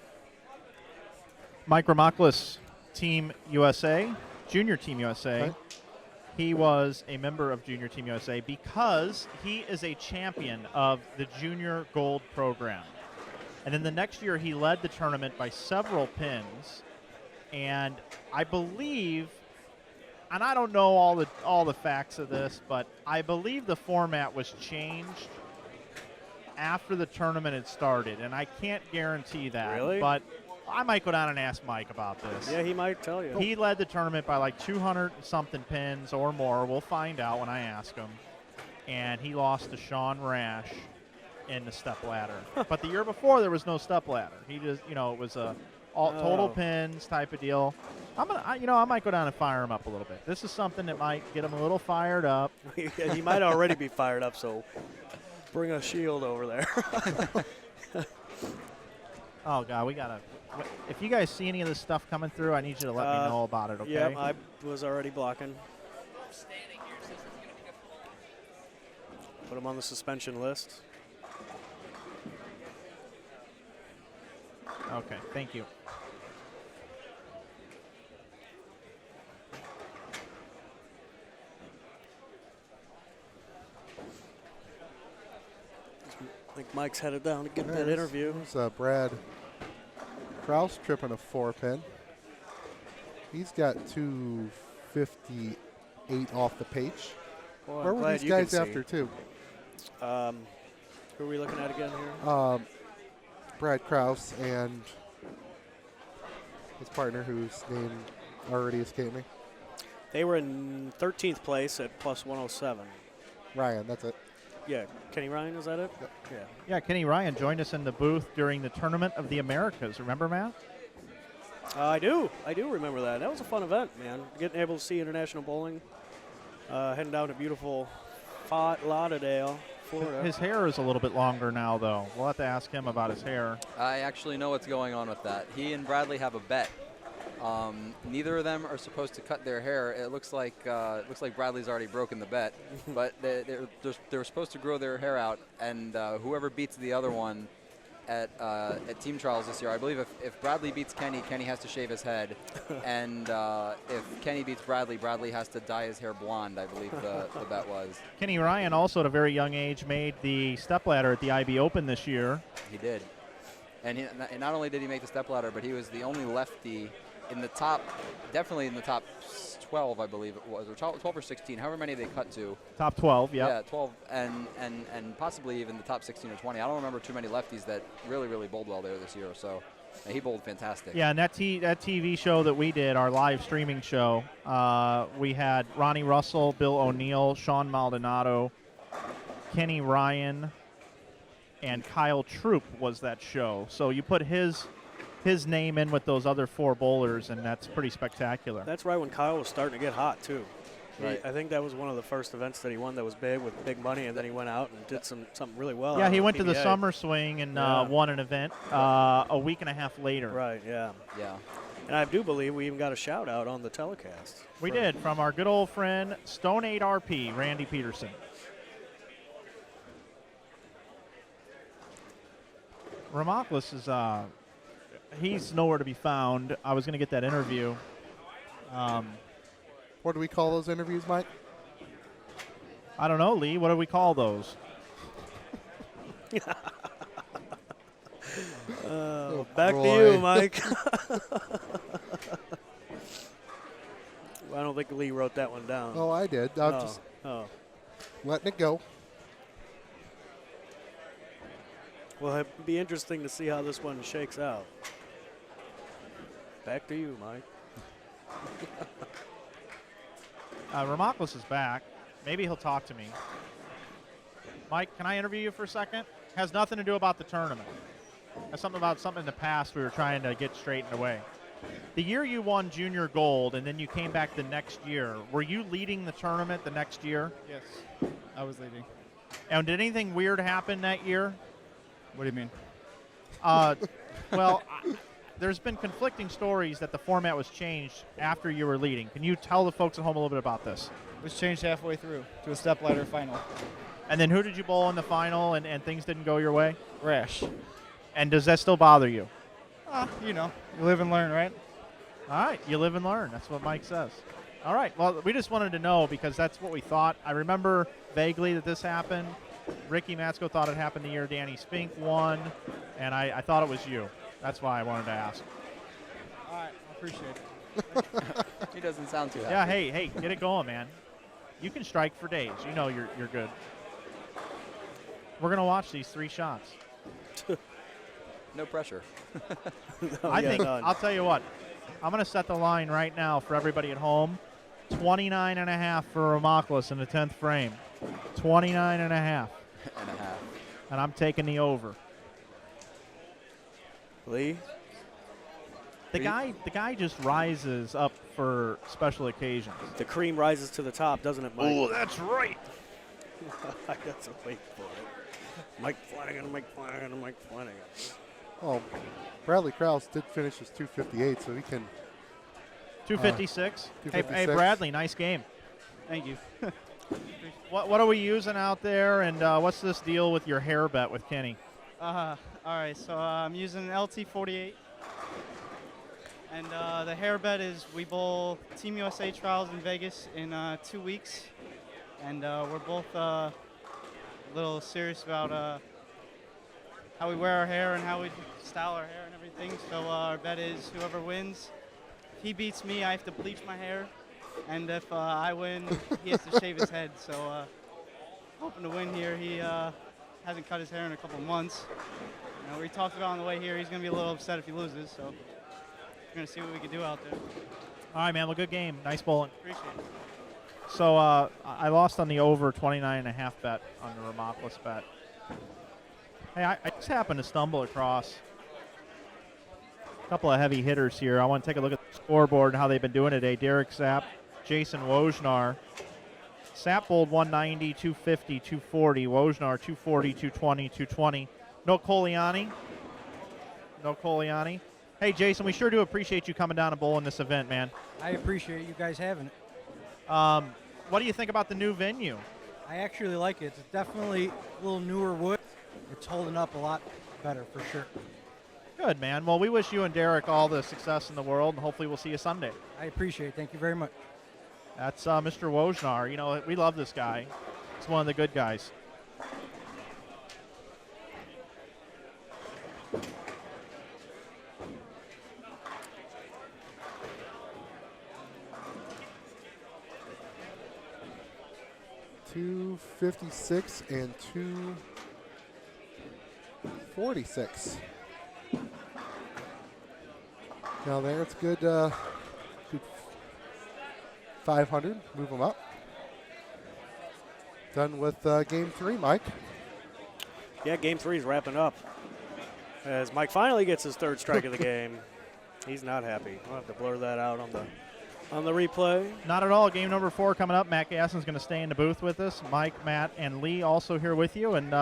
Mike Ramopoulos, Team USA, Junior Team USA. Okay. He was a member of Junior Team USA because he is a champion of the Junior Gold program. And then the next year he led the tournament by several pins. And I believe, and I don't know all the facts of this, but I believe the format was changed after the tournament had started, and I can't guarantee that. Really? But I might go down and ask Mike about this. Yeah, he might tell you. He led the tournament by like 200-something pins or more. We'll find out when I ask him. And he lost to Sean Rash in the step ladder. But the year before, there was no step ladder. He just, it was a total pins type of deal. I might go down and fire him up a little bit. This is something that might get him a little fired up. He might already be fired up, so bring a shield over there. Oh, God, we got to. If you guys see any of this stuff coming through, I need you to let me know about it, okay? Yeah, I was already blocking. Put him on the suspension list. Okay, thank you. I think Mike's headed down to get that interview. There's Brad Kraus tripping a 4-pin. He's got 258 off the page. Boy, Where I'm were glad these you can guys see. after, too? Who are we looking at again here? Brad Kraus and his partner, whose name already escaped me. They were in 13th place at plus 107. Ryan, that's it. Yeah, Kenny Ryan, is that it? Yep. Yeah. Yeah, Kenny Ryan joined us in the booth during the Tournament of the Americas. Remember, Matt? I do remember that. That was a fun event, man. Getting able to see international bowling. Heading down to beautiful Fort Lauderdale, Florida. His hair is a little bit longer now, though. We'll have to ask him about his hair. I actually know what's going on with that. He and Bradley have a bet. Neither of them are supposed to cut their hair. It looks like Bradley's already broken the bet, but they're supposed to grow their hair out, and whoever beats the other one at team trials this year, I believe if Bradley beats Kenny, Kenny has to shave his head, and if Kenny beats Bradley, Bradley has to dye his hair blonde, I believe the bet was. Kenny Ryan also at a very young age made the stepladder at the IB Open this year. He did. And not only did he make the stepladder, but he was the only lefty in the top, definitely in the top 12, I believe it was, or 12 or 16, however many they cut to. Top 12, yep. Yeah, 12, and possibly even the top 16 or 20. I don't remember too many lefties that really bowled well there this year, so he bowled fantastic. Yeah, and that TV show that we did, our live streaming show, we had Ronnie Russell, Bill O'Neill, Sean Maldonado, Kenny Ryan, and Kyle Troop was that show. So you put his name in with those other 4 bowlers, and that's pretty spectacular. That's right when Kyle was starting to get hot, too. Right. I think that was one of the first events that he won that was big with big money, and then he went out and did something really well. Yeah, he went to the PBA. Summer Swing and won an event a week and a half later. Right, yeah. Yeah. And I do believe we even got a shout-out on the telecast. We did, from our good old friend, Stone 8 RP, Randy Peterson. Ramoklis is, he's nowhere to be found. I was going to get that interview. What do we call those interviews, Mike? I don't know, Lee. What do we call those? Back to Roy. you, Mike. I don't think Lee wrote that one down. Oh, I did. I'm just letting it go. Well, it'd be interesting to see how this one shakes out. Back to you, Mike. Ramoklis is back. Maybe he'll talk to me. Mike, can I interview you for a second? Has nothing to do about the tournament. Has something about something in the past we were trying to get straightened away. The year you won junior gold and then you came back the next year, were you leading the tournament the next year? Yes, I was leading. And did anything weird happen that year? What do you mean? Well, there's been conflicting stories that the format was changed after you were leading. Can you tell the folks at home a little bit about this? It was changed halfway through to a stepladder final. And then who did you bowl in the final and things didn't go your way? Rash. And does that still bother you? You know, you live and learn, right? All right, you live and learn. That's what Mike says. All right, well, we just wanted to know because that's what we thought. I remember vaguely that this happened. Ricky Matsko thought it happened the year Danny Spink won, and I thought it was you. That's why I wanted to ask. All right, I appreciate it. He doesn't sound too happy. Yeah, hey, get it going, man. You can strike for days. You know you're good. We're going to watch these 3 shots. No pressure. I think, I'll tell you what, I'm going to set the line right now for everybody at home. 29.5 for Ramoklis in the 10th frame. 29.5. And I'm taking the over. Lee? The guy just rises up for special occasions. The cream rises to the top, doesn't it, Mike? Oh, that's right. I got to wait for it. Mike Flanagan. Oh, Bradley Krause did finish his 258, so he can. 256. 256. Hey, Bradley, nice game. Thank you. What are we using out there, and what's this deal with your hair bet with Kenny? I All right, so I'm using an LT48. And the hair bet is we bowl Team USA trials in Vegas in 2 weeks. And we're both a little serious about how we wear our hair and how we style our hair and everything. So our bet is whoever wins, if he beats me, I have to bleach my hair. And if I win, he has to shave his head. So hoping to win here. He hasn't cut his hair in a couple months. You know, we talked about on the way here, he's going to be a little upset if he loses. So we're going to see what we can do out there. All right, man. Well, good game. Nice bowling. Appreciate it. So I lost on the over 29.5 bet on the Ramockless bet. Hey, I just happened to stumble across a couple of heavy hitters here. I want to take a look at the scoreboard and how they've been doing today. Derek Sapp, Jason Wojnar. Sapp bowled 190, 250, 240. Wojnar 240, 220, 220. No Coliani. Hey, Jason, we sure do appreciate you coming down and bowling this event, man. I appreciate you guys having it. What do you think about the new venue? I actually like it. It's definitely a little newer wood. It's holding up a lot better for sure. Good, man. Well, we wish you and Derek all the success in the world, and hopefully we'll see you Sunday. I appreciate it. Thank you very much. That's Mr. Wojnar. You know, we love this guy. He's one of the good guys. .256 and 246. Now there, it's good. Good 500. Move them up. Done with game 3, Mike. Yeah, game 3 is wrapping up. As Mike finally gets his third strike of the game. He's not happy. I'll have to blur that out on the replay. Not at all. Game number 4 coming up. Matt Gasson's going to stay in the booth with us. Mike, Matt, and Lee also here with you. And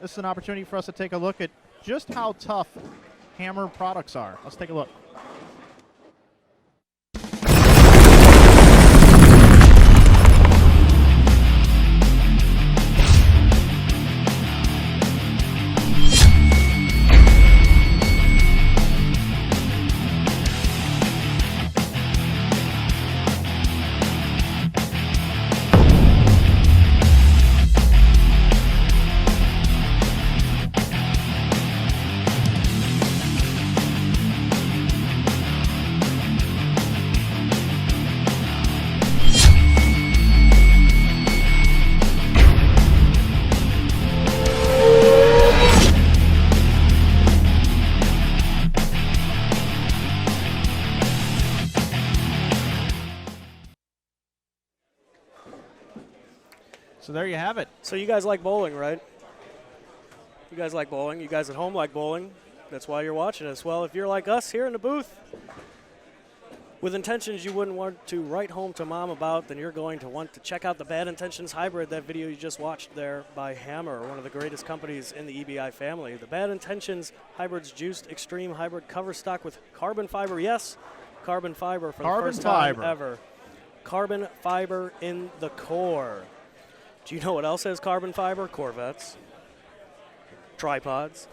this is an opportunity for us to take a look at just how tough Hammer products are. Let's take a look. So there you have it. So you guys like bowling, right? You guys like bowling. You guys at home like bowling. That's why you're watching us. Well, if you're like us here in the booth, with intentions you wouldn't want to write home to mom about, then you're going to want to check out the Bad Intentions Hybrid, that video you just watched there by Hammer, one of the greatest companies in the EBI family. The Bad Intentions Hybrid's juiced extreme hybrid cover stock with carbon fiber. Yes, carbon fiber for the first time ever. Carbon fiber in the core. Do you know what else has carbon fiber? Corvettes, tripods,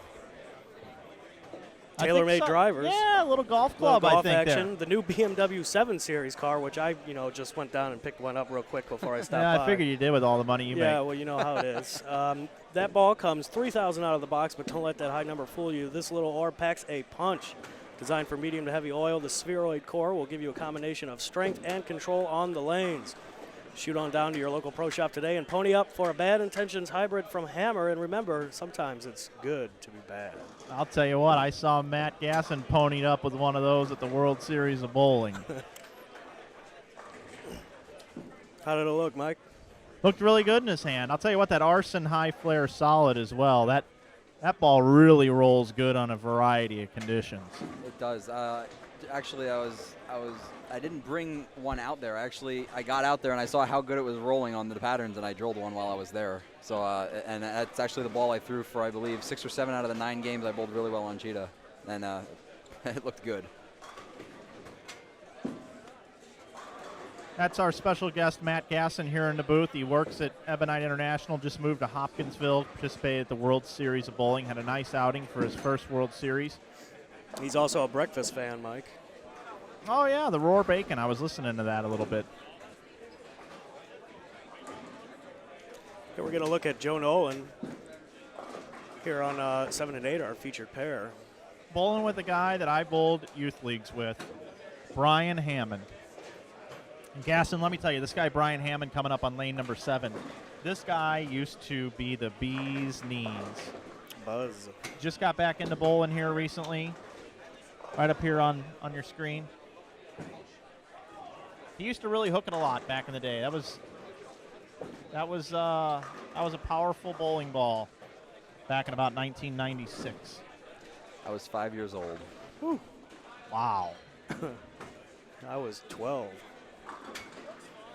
tailor-made drivers. Yeah, a little golf club, golf I think. action. There. The new BMW 7 Series car, which I, just went down and picked one up real quick before I stopped by. Yeah, I figured you did with all the money you make. Yeah, well, you know how it is. That ball comes 3,000 out of the box, but don't let that high number fool you. This little ore packs a punch. Designed for medium to heavy oil, the spheroid core will give you a combination of strength and control on the lanes. Shoot on down to your local pro shop today and pony up for a Bad Intentions Hybrid from Hammer. And remember, sometimes it's good to be bad. I'll tell you what, I saw Matt Gasson ponied up with one of those at the World Series of Bowling. How did it look, Mike? Looked really good in his hand. I'll tell you what, that Arson High Flare Solid as well. That ball really rolls good on a variety of conditions. It does. Actually, I didn't bring one out there. Actually, I got out there and I saw how good it was rolling on the patterns, and I drilled one while I was there. So, and that's actually the ball I threw for, I believe, 6 or 7 out of the 9 games. I bowled really well on Cheetah, and it looked good. That's our special guest, Matt Gasson, here in the booth. He works at Ebonite International, just moved to Hopkinsville, participated at the World Series of Bowling, had a nice outing for his first World Series. He's also a breakfast fan, Mike. Oh, yeah, the Roar Bacon. I was listening to that a little bit. Here we're going to look at Joe Nolan here on 7 and 8, our featured pair. Bowling with a guy that I bowled youth leagues with, Brian Hammond. And Gaston, let me tell you, this guy Brian Hammond coming up on lane number 7. This guy used to be the bee's knees. Buzz. Just got back into bowling here recently. Right up here on your screen. He used to really hook it a lot back in the day. That was a powerful bowling ball back in about 1996. I was 5 years old. Whew. Wow. I was 12.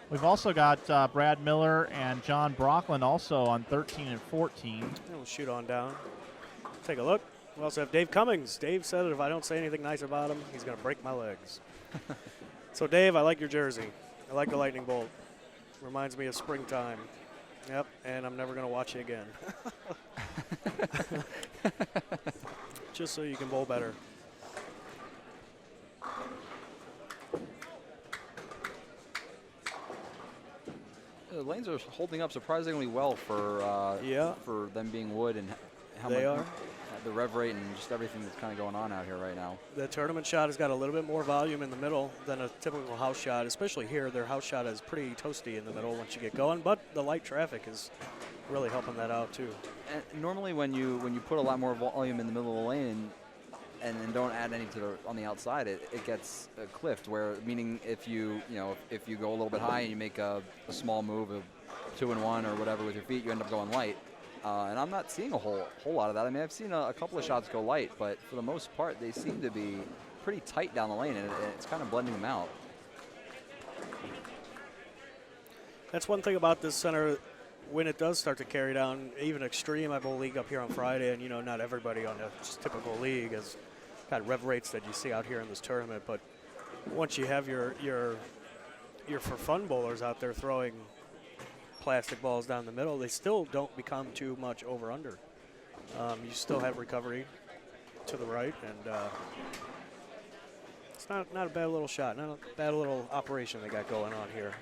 We've also got Brad Miller and John Brockland also on 13 and 14. We'll shoot on down. Take a look. We also have Dave Cummings. Dave said if I don't say anything nice about him, he's going to break my legs. So, Dave, I like your jersey. I like the lightning bolt. Reminds me of springtime. Yep, and I'm never going to watch you again. Just so you can bowl better. The lanes are holding up surprisingly well for them being wood and how They much are. The rev rate and just everything that's kind of going on out here right now. The tournament shot has got a little bit more volume in the middle than a typical house shot, especially here. Their house shot is pretty toasty in the middle once you get going, but the light traffic is really helping that out too. And normally when you put a lot more volume in the middle of the lane and then don't add any on the outside, it gets cliffed. Where meaning if you go a little bit high and you make a small move of 2-1 or whatever with your feet, you end up going light. And I'm not seeing a whole lot of that. I mean, I've seen a couple of shots go light, but for the most part, they seem to be pretty tight down the lane, and it's kind of blending them out. That's one thing about this center. When it does start to carry down, even extreme, I bowl league up here on Friday, and not everybody on a just typical league has got rev rates that you see out here in this tournament. But once you have your for fun bowlers out there throwing plastic balls down the middle, they still don't become too much over under. You still have recovery to the right, and it's not a bad little shot, not a bad little operation they got going on here.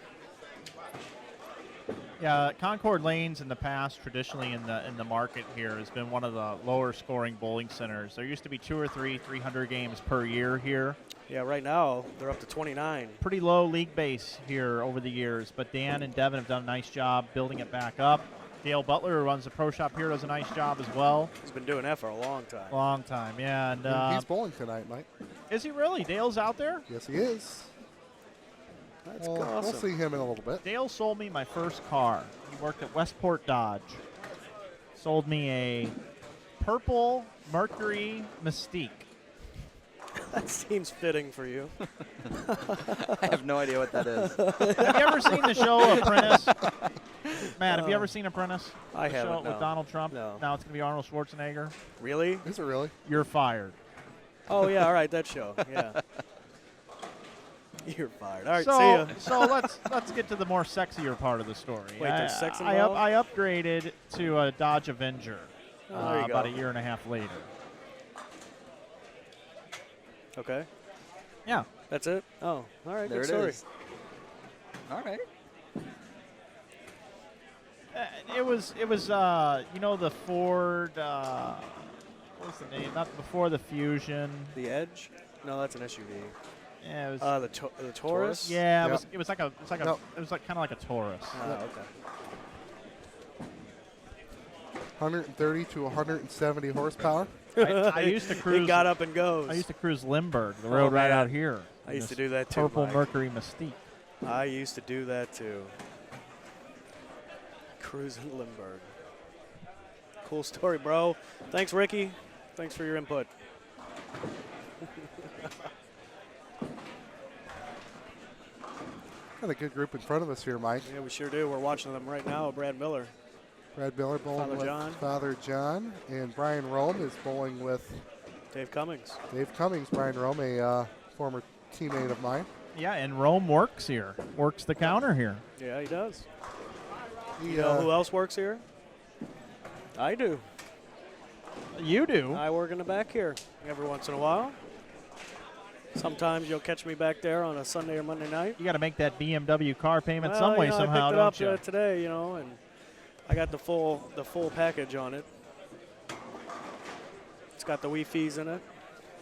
Yeah, Concord Lanes in the past, traditionally in the market here, has been one of the lower scoring bowling centers. There used to be 2 or 3 300 games per year here. Yeah, right now they're up to 29. Pretty low league base here over the years, but Dan and Devin have done a nice job building it back up. Dale Butler, who runs the pro shop here, does a nice job as well. He's been doing that for a long time. Long time, yeah. And he's bowling tonight, Mike. Is he really? Dale's out there? Yes, he is. That's We'll awesome. see him in a little bit. Dale sold me my first car. He worked at Westport Dodge. Sold me a purple Mercury Mystique. That seems fitting for you. I have no idea what that is. Have you ever seen the show Apprentice? Matt, have you ever seen Apprentice? I The haven't, show with no. Donald Trump? No. Now it's going to be Arnold Schwarzenegger. Really? Is it really? You're fired. Oh, yeah, all right, that show, yeah. You're fired. All right, see ya. So let's get to the more sexier part of the story. Wait, there's sex I involved? upgraded to a Dodge Avenger Oh, there you about go. a year and a half later. Okay. Yeah. That's it? Oh, all right, There good it story. is. All right. It was the Ford. What was the name? Not before the Fusion. The Edge? No, that's an SUV. Yeah, it was. The Taurus? Yeah, Yep. it was like No. it was like kind of like a Taurus. Oh, okay. 130 to 170 horsepower. I used to cruise. It got up and goes. I used to cruise Limburg, the road right man. out here. I in used to this do that too, Purple Mike. Mercury Mystique. I used to do that too. Cruising Limburg. Cool story, bro. Thanks, Ricky. Thanks for your input. Got a good group in front of us here, Mike. Yeah, we sure do. We're watching them right now. Brad Miller. Brad Miller bowling Father with John. Father John, and Brian Rome is bowling with Dave Cummings. Dave Cummings. Brian Rome, a former teammate of mine. Yeah, and Rome works here. Works the counter here. Yeah, he does. He, You know who else works here? I do. You do. I work in the back here every once in a while. Sometimes you'll catch me back there on a Sunday or Monday night. You got to make that BMW car payment Well, some way, you know, somehow, I picked don't it you? up today, and I got the full package on it. It's got the Wi-Fi's in it.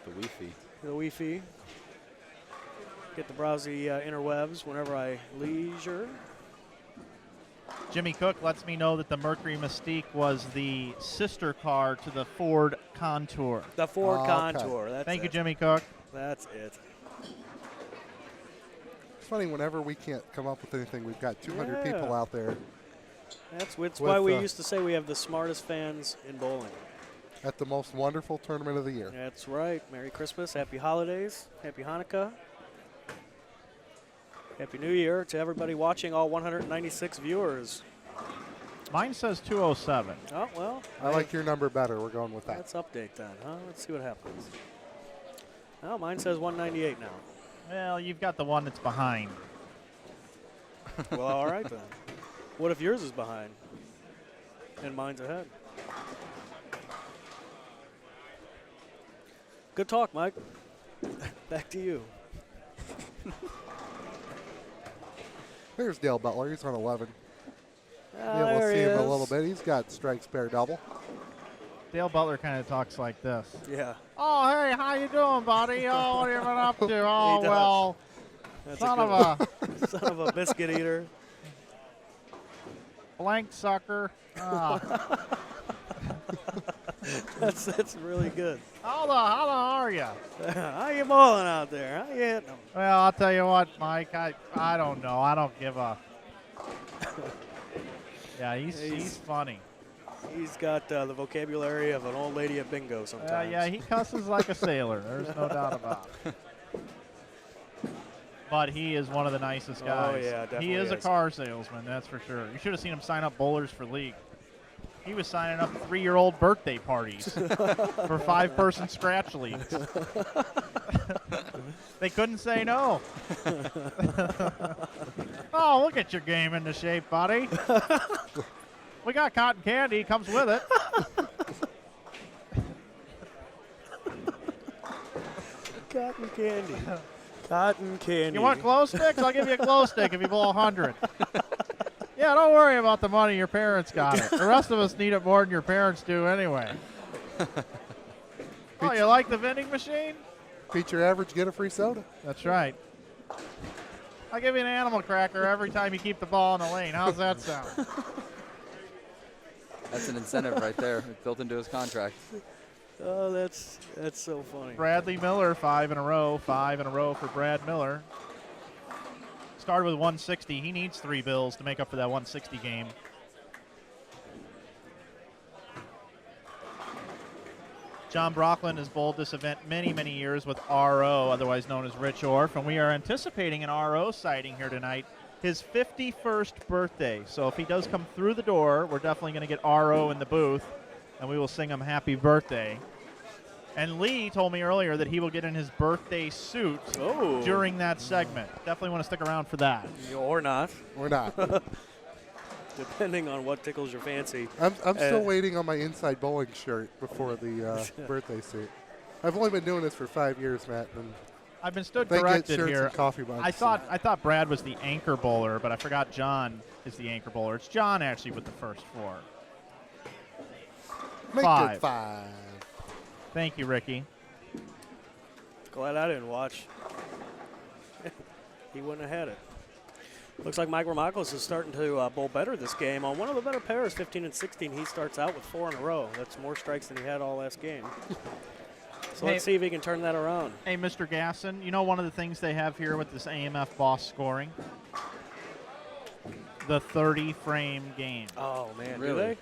The Wi-Fi. The Wi-Fi. Get to browse the interwebs whenever I leisure. Jimmy Cook lets me know that the Mercury Mystique was the sister car to the Ford Contour. The Ford Okay. Contour. That's Thank you, it. Jimmy Cook. That's it. It's funny, whenever we can't come up with anything, we've got 200 Yeah. people out there That's why With, we used to say we have the smartest fans in bowling. at the most wonderful tournament of the year. That's right. Merry Christmas, Happy Holidays, Happy Hanukkah, Happy New Year to everybody watching, all 196 viewers. Mine says 207. Oh, well. I like your number better. We're going with that. Let's update that, huh? Let's see what happens. Oh, mine says 198 now. Well, you've got the one that's behind. Well, all right then. What if yours is behind and mine's ahead? Good talk, Mike. Back to you. There's Dale Butler. He's on 11. Ah, Be able to there see he him a is. little bit. He's got strike spare double. Dale Butler kind of talks like this. Yeah. Oh, hey, how you doing, buddy? Oh, what have you been up to? Oh, does. well, That's son a of good a son of a biscuit eater. blank sucker. Ah. That's really good. How are you? How you bowling out there? How you hitting 'em? Well, I'll tell you what, Mike. I don't know. I don't give a. Yeah, he's funny. He's got the vocabulary of an old lady at bingo sometimes. Yeah, he cusses like a sailor. There's no doubt about it. But he is one of the nicest guys. Oh, yeah, definitely He is a is. car salesman, that's for sure. You should have seen him sign up bowlers for league. He was signing up 3-year-old birthday parties for 5-person scratch leagues. They couldn't say no. Oh, we'll get your game into shape, buddy. We got cotton candy. Comes with it. Cotton candy. Cotton candy. You want glow sticks? I'll give you a glow stick if you blow 100. Yeah, don't worry about the money. Your parents got it. The rest of us need it more than your parents do anyway. Oh, you like the vending machine? Feature average, get a free soda. That's right. I'll give you an animal cracker every time you keep the ball in the lane. How's that sound? That's an incentive right there. It's built into his contract. Oh, that's so funny. Bradley Miller, 5 in a row. 5 in a row for Brad Miller. Started with 160. He needs 3 bills to make up for that 160 game. John Brocklin has bowled this event many, many years with RO, otherwise known as Rich Orff, and we are anticipating an RO sighting here tonight. His 51st birthday. So if he does come through the door, we're definitely going to get RO in the booth, and we will sing him happy birthday. And Lee told me earlier that he will get in his birthday suit during that segment. Definitely want to stick around for that. Or not. Or not. Depending on what tickles your fancy. I'm still waiting on my inside bowling shirt before the birthday suit. I've only been doing this for 5 years, Matt. And I've been stood they get corrected shirts here. and coffee mugs. I thought Brad was the anchor bowler, but I forgot John is the anchor bowler. It's John actually with the first 4. Make 5. it 5. Thank you, Ricky. Glad I didn't watch. He wouldn't have had it. Looks like Mike Ramakos is starting to bowl better this game. On one of the better pairs, 15 and 16, he starts out with 4 in a row. That's more strikes than he had all last game. So let's see if he can turn that around. Hey, Mr. Gasson, you know one of the things they have here with this AMF boss scoring? The 30-frame game. Oh, man, Really? do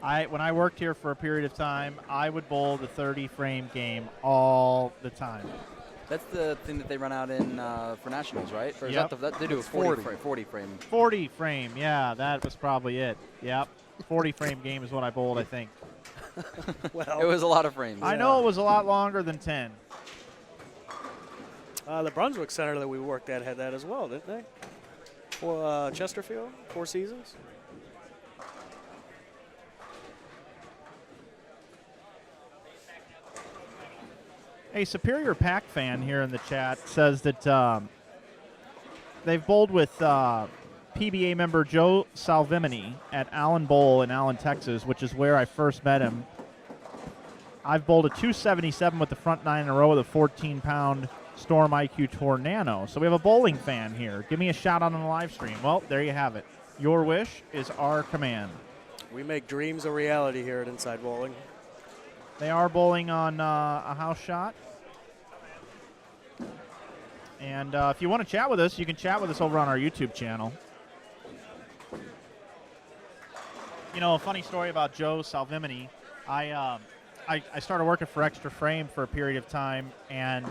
they? When I worked here for a period of time, I would bowl the 30-frame game all the time. That's the thing that they run out in for nationals, right? Or is Yep. that they do a It's 40 40. 40 frame. 40 frame, yeah, that was probably it. Yep, 40 frame game is what I bowled, I think. It was a lot of frames. I know it was a lot longer than 10. The Brunswick Center that we worked at had that as well, didn't they? For Chesterfield, Four Seasons. A Superior Pack fan here in the chat says that they've bowled with PBA member Joe Salvimini at Allen Bowl in Allen, Texas, which is where I first met him. I've bowled a 277 with the front 9 in a row with a 14-pound Storm IQ Tour Nano. So we have a bowling fan here. Give me a shout out on the live stream. Well, there you have it. Your wish is our command. We make dreams a reality here at Inside Bowling. They are bowling on a house shot. And if you want to chat with us, you can chat with us over on our YouTube channel. You know, a funny story about Joe Salvimini. I started working for Extra Frame for a period of time, and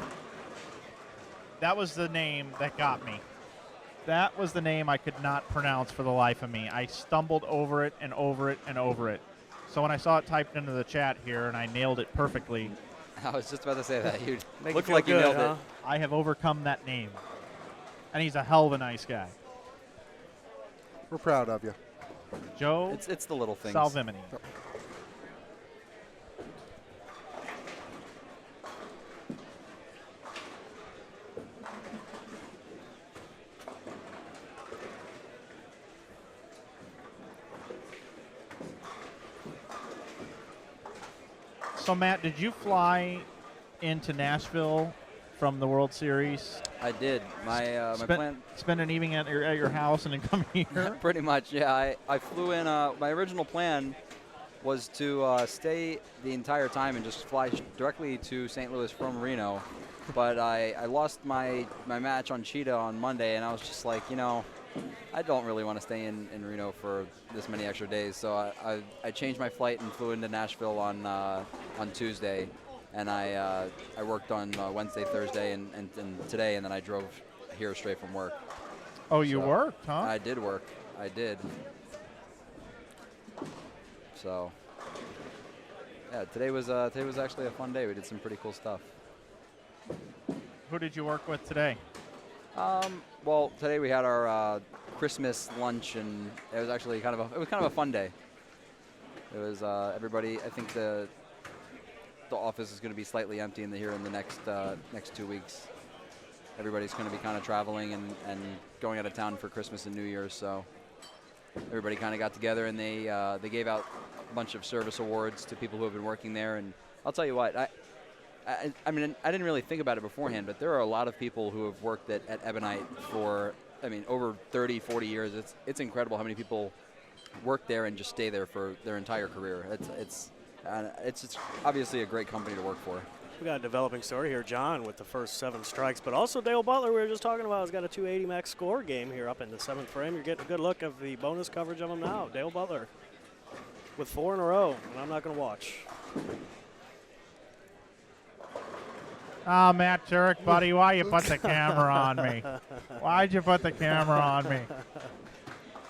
that was the name that got me. That was the name I could not pronounce for the life of me. I stumbled over it and over it and over it. So when I saw it typed into the chat here and I nailed it perfectly. I was just about to say that. You Make looked you like feel you good, nailed huh? it. I have overcome that name. And he's a hell of a nice guy. We're proud of you. Joe It's the little things. Salvimini. So, Matt, did you fly into Nashville from the World Series? I did. My plan. Spend an evening at your house and then come here? Pretty much, yeah. I flew in. My original plan was to stay the entire time and just fly directly to St. Louis from Reno. But I lost my match on Cheetah on Monday, and I was just like, you know, I don't really want to stay in Reno for this many extra days. So I changed my flight and flew into Nashville on Tuesday. And I worked on Wednesday, Thursday, and today, and then I drove here straight from work. Oh, you worked, huh? I did work. I did. So, yeah, today was actually a fun day. We did some pretty cool stuff. Who did you work with today? Well, today we had our Christmas lunch, and it was actually kind of a fun day. It was everybody. I think the office is going to be slightly empty here in the next 2 weeks. Everybody's going to be kind of traveling and going out of town for Christmas and New Year's, so everybody kind of got together, and they gave out a bunch of service awards to people who have been working there. And I'll tell you what, I mean, I didn't really think about it beforehand, but there are a lot of people who have worked at Ebonite for, I mean, over 30, 40 years. It's incredible how many people work there and just stay there for their entire career. It's obviously a great company to work for. We got a developing story here, John, with the first 7 strikes, but also Dale Butler, we were just talking about, has got a 280 max score game here up in the 7th frame. You're getting a good look of the bonus coverage of him now. Dale Butler with 4 in a row, and I'm not going to watch. Oh, Matt Turek, buddy, why you put the camera on me? Why'd you put the camera on me?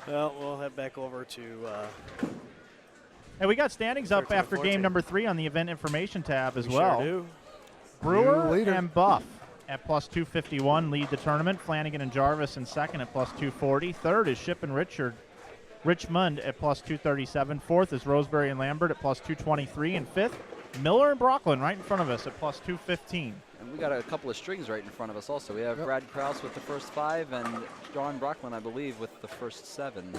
Well, we'll head back over to... Hey, we got standings up 13, after 14. game number 3 on the event information tab as We well. Sure do. Brewer leader. and Buff at plus 251 lead the tournament. Flanagan and Jarvis in second at plus 240. Third is Ship and Richmond at plus 237. Fourth is Roseberry and Lambert at plus 223. And fifth, Miller and Brooklyn right in front of us at plus 215. And we got a couple of strings right in front of us also. We have Brad Krause with the first 5 and John Brocklin, I believe, with the first 7.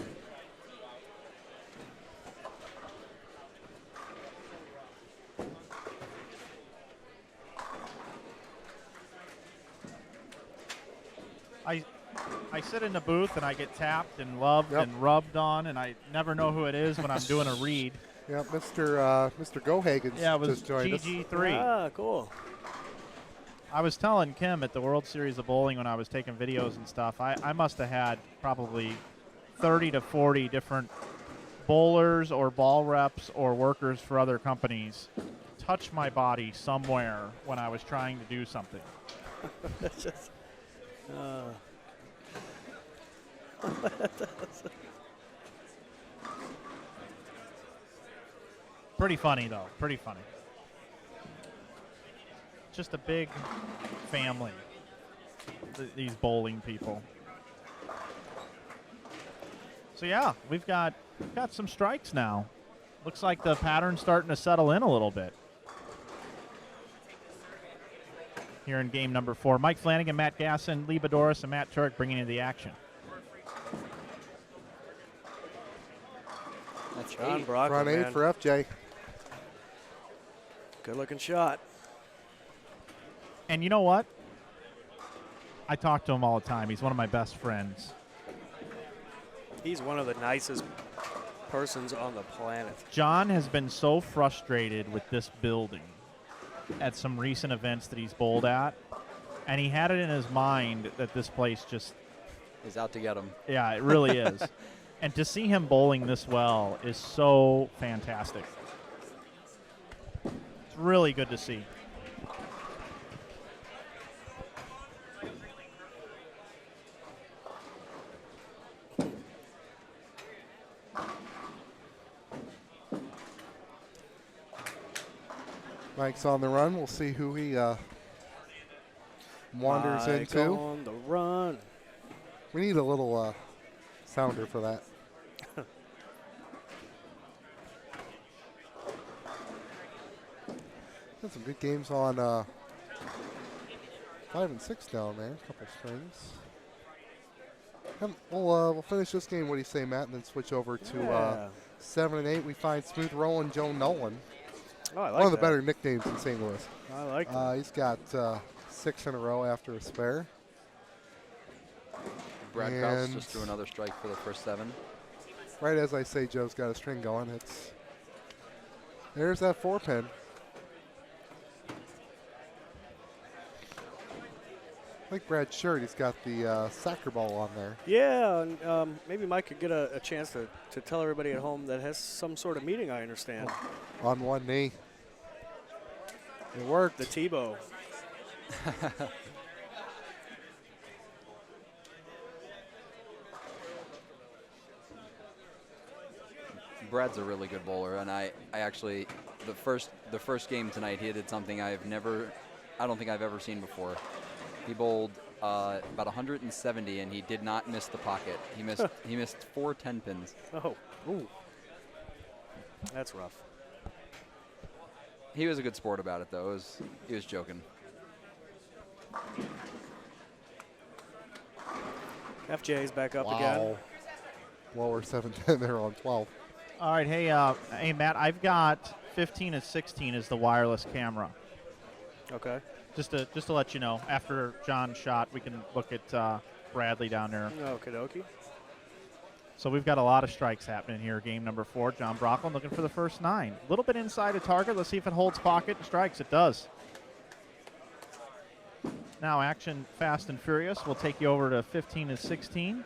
I sit in the booth and I get tapped and loved and rubbed on, and I never know who it is when I'm doing a read. Yeah, Mr. Gohagen's Yeah, it was just joined us. GG3. Ah, cool. I was telling Kim at the World Series of Bowling when I was taking videos and stuff, I must have had probably 30 to 40 different bowlers or ball reps or workers for other companies touch my body somewhere when I was trying to do something. That's just... Pretty funny, though. Pretty funny. Just a big family. these bowling people. So yeah, we've got some strikes now. Looks like the pattern's starting to settle in a little bit here in game number 4. Mike Flanagan, Matt Gasson, Lee Boudouris, and Matt Turek bringing in the action. That's John 8. Brockman, Front 8 man. for FJ. Good looking shot. And you know what? I talk to him all the time. He's one of my best friends. He's one of the nicest persons on the planet. John has been so frustrated with this building at some recent events that he's bowled at, and he had it in his mind that this place just, He's out to get him. yeah, it really is. And to see him bowling this well is so fantastic. It's really good to see. Mike's on the run. We'll see who he wanders Mike into. on the run. We need a little sounder for that. Got some good games on 5 and 6 down there. A couple strings. We'll finish this game. What do you say, Matt? And then switch over to 7 and 8. We find Smooth Rolling Joe Nolan. Oh, I like One of the that. better nicknames in St. Louis. I like that. He's got 6 in a row after a spare. Brad Krause And just threw another strike for the first 7. right as I say Joe's got a string going, there's that 4-pin. Like Brad's shirt, he's got the soccer ball on there. Yeah, and maybe Mike could get a chance to tell everybody at home that has some sort of meeting, I understand. On one knee. It worked. The Tebow. Brad's a really good bowler, and I actually the first game tonight he did something I don't think I've ever seen before. He bowled about 170 and he did not miss the pocket. He missed 4 10-pins. Oh, ooh, that's rough. He was a good sport about it though. He was joking. FJ's back up Wow. again. Lower 7-10 there on 12. All right, hey Matt, I've got 15 and 16 as the wireless camera. Okay. Just to let you know, after John's shot, we can look at Bradley down there. Okie dokie. So we've got a lot of strikes happening here. Game number 4, John Brockman looking for the first 9. A little bit inside of target. Let's see if it holds pocket and strikes. It does. Now action fast and furious. We'll take you over to 15 and 16.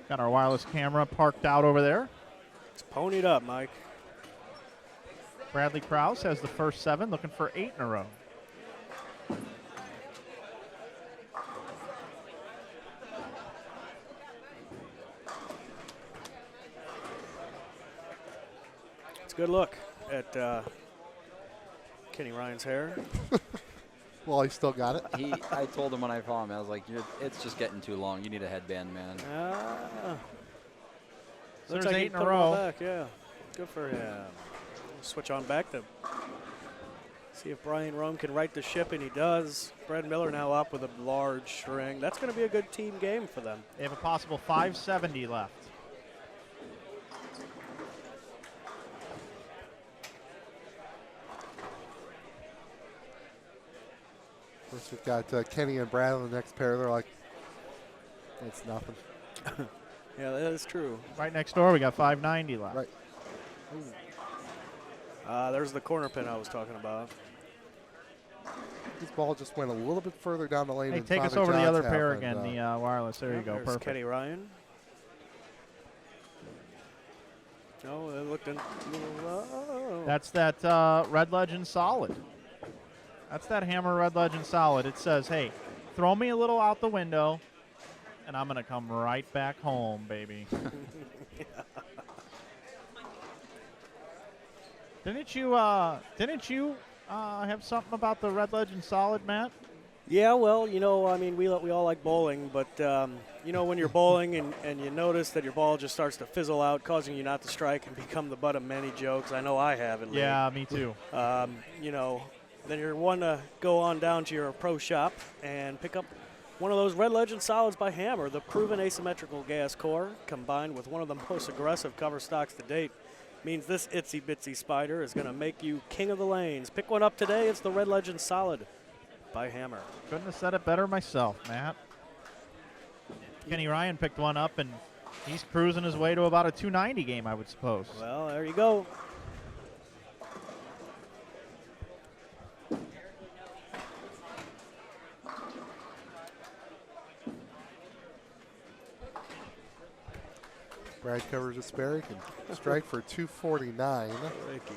Got our wireless camera parked out over there. It's ponied up, Mike. Bradley Krause has the first 7, looking for 8 in a row. It's a good look at Kenny Ryan's hair. Well, he still got it. I told him when I saw him, I was like, it's just getting too long. You need a headband, man. So Looks there's like 8 he in a put 'em all row. back, yeah. Good for him. Switch on back to see if Brian Rome can right the ship, and he does. Brad Miller now up with a large string. That's going to be a good team game for them. They have a possible 570 left. First, we've got Kenny and Brad in the next pair. They're like, it's nothing. Yeah, that is true. Right next door, we got 590 left. Right. There's the corner pin I was talking about. This ball just went a little bit further down the lane. Hey, than take us Father over to the John's other pair have, again, and, the wireless. There you go, There's perfect. Kenny Ryan. Oh, it looked in. That's that Red Legend Solid. That's that Hammer Red Legend Solid. It says, hey, throw me a little out the window, and I'm going to come right back home, baby. Didn't you have something about the Red Legend Solid, Matt? Yeah, well, you know, I mean, we all like bowling, but, you know, when you're bowling and you notice that your ball just starts to fizzle out, causing you not to strike and become the butt of many jokes. I know I have in league. Yeah, me too. You know, then you're one to go on down to your pro shop and pick up one of those Red Legend solids by Hammer, the proven asymmetrical gas core, combined with one of the most aggressive cover stocks to date, means this itsy bitsy spider is going to make you king of the lanes. Pick one up today. It's the Red Legend solid by Hammer. Couldn't have said it better myself, Matt. Kenny Ryan picked one up, and he's cruising his way to about a 290 game, I would suppose. Well, there you go. Brad covers a spare. He can strike for 249. Ricky.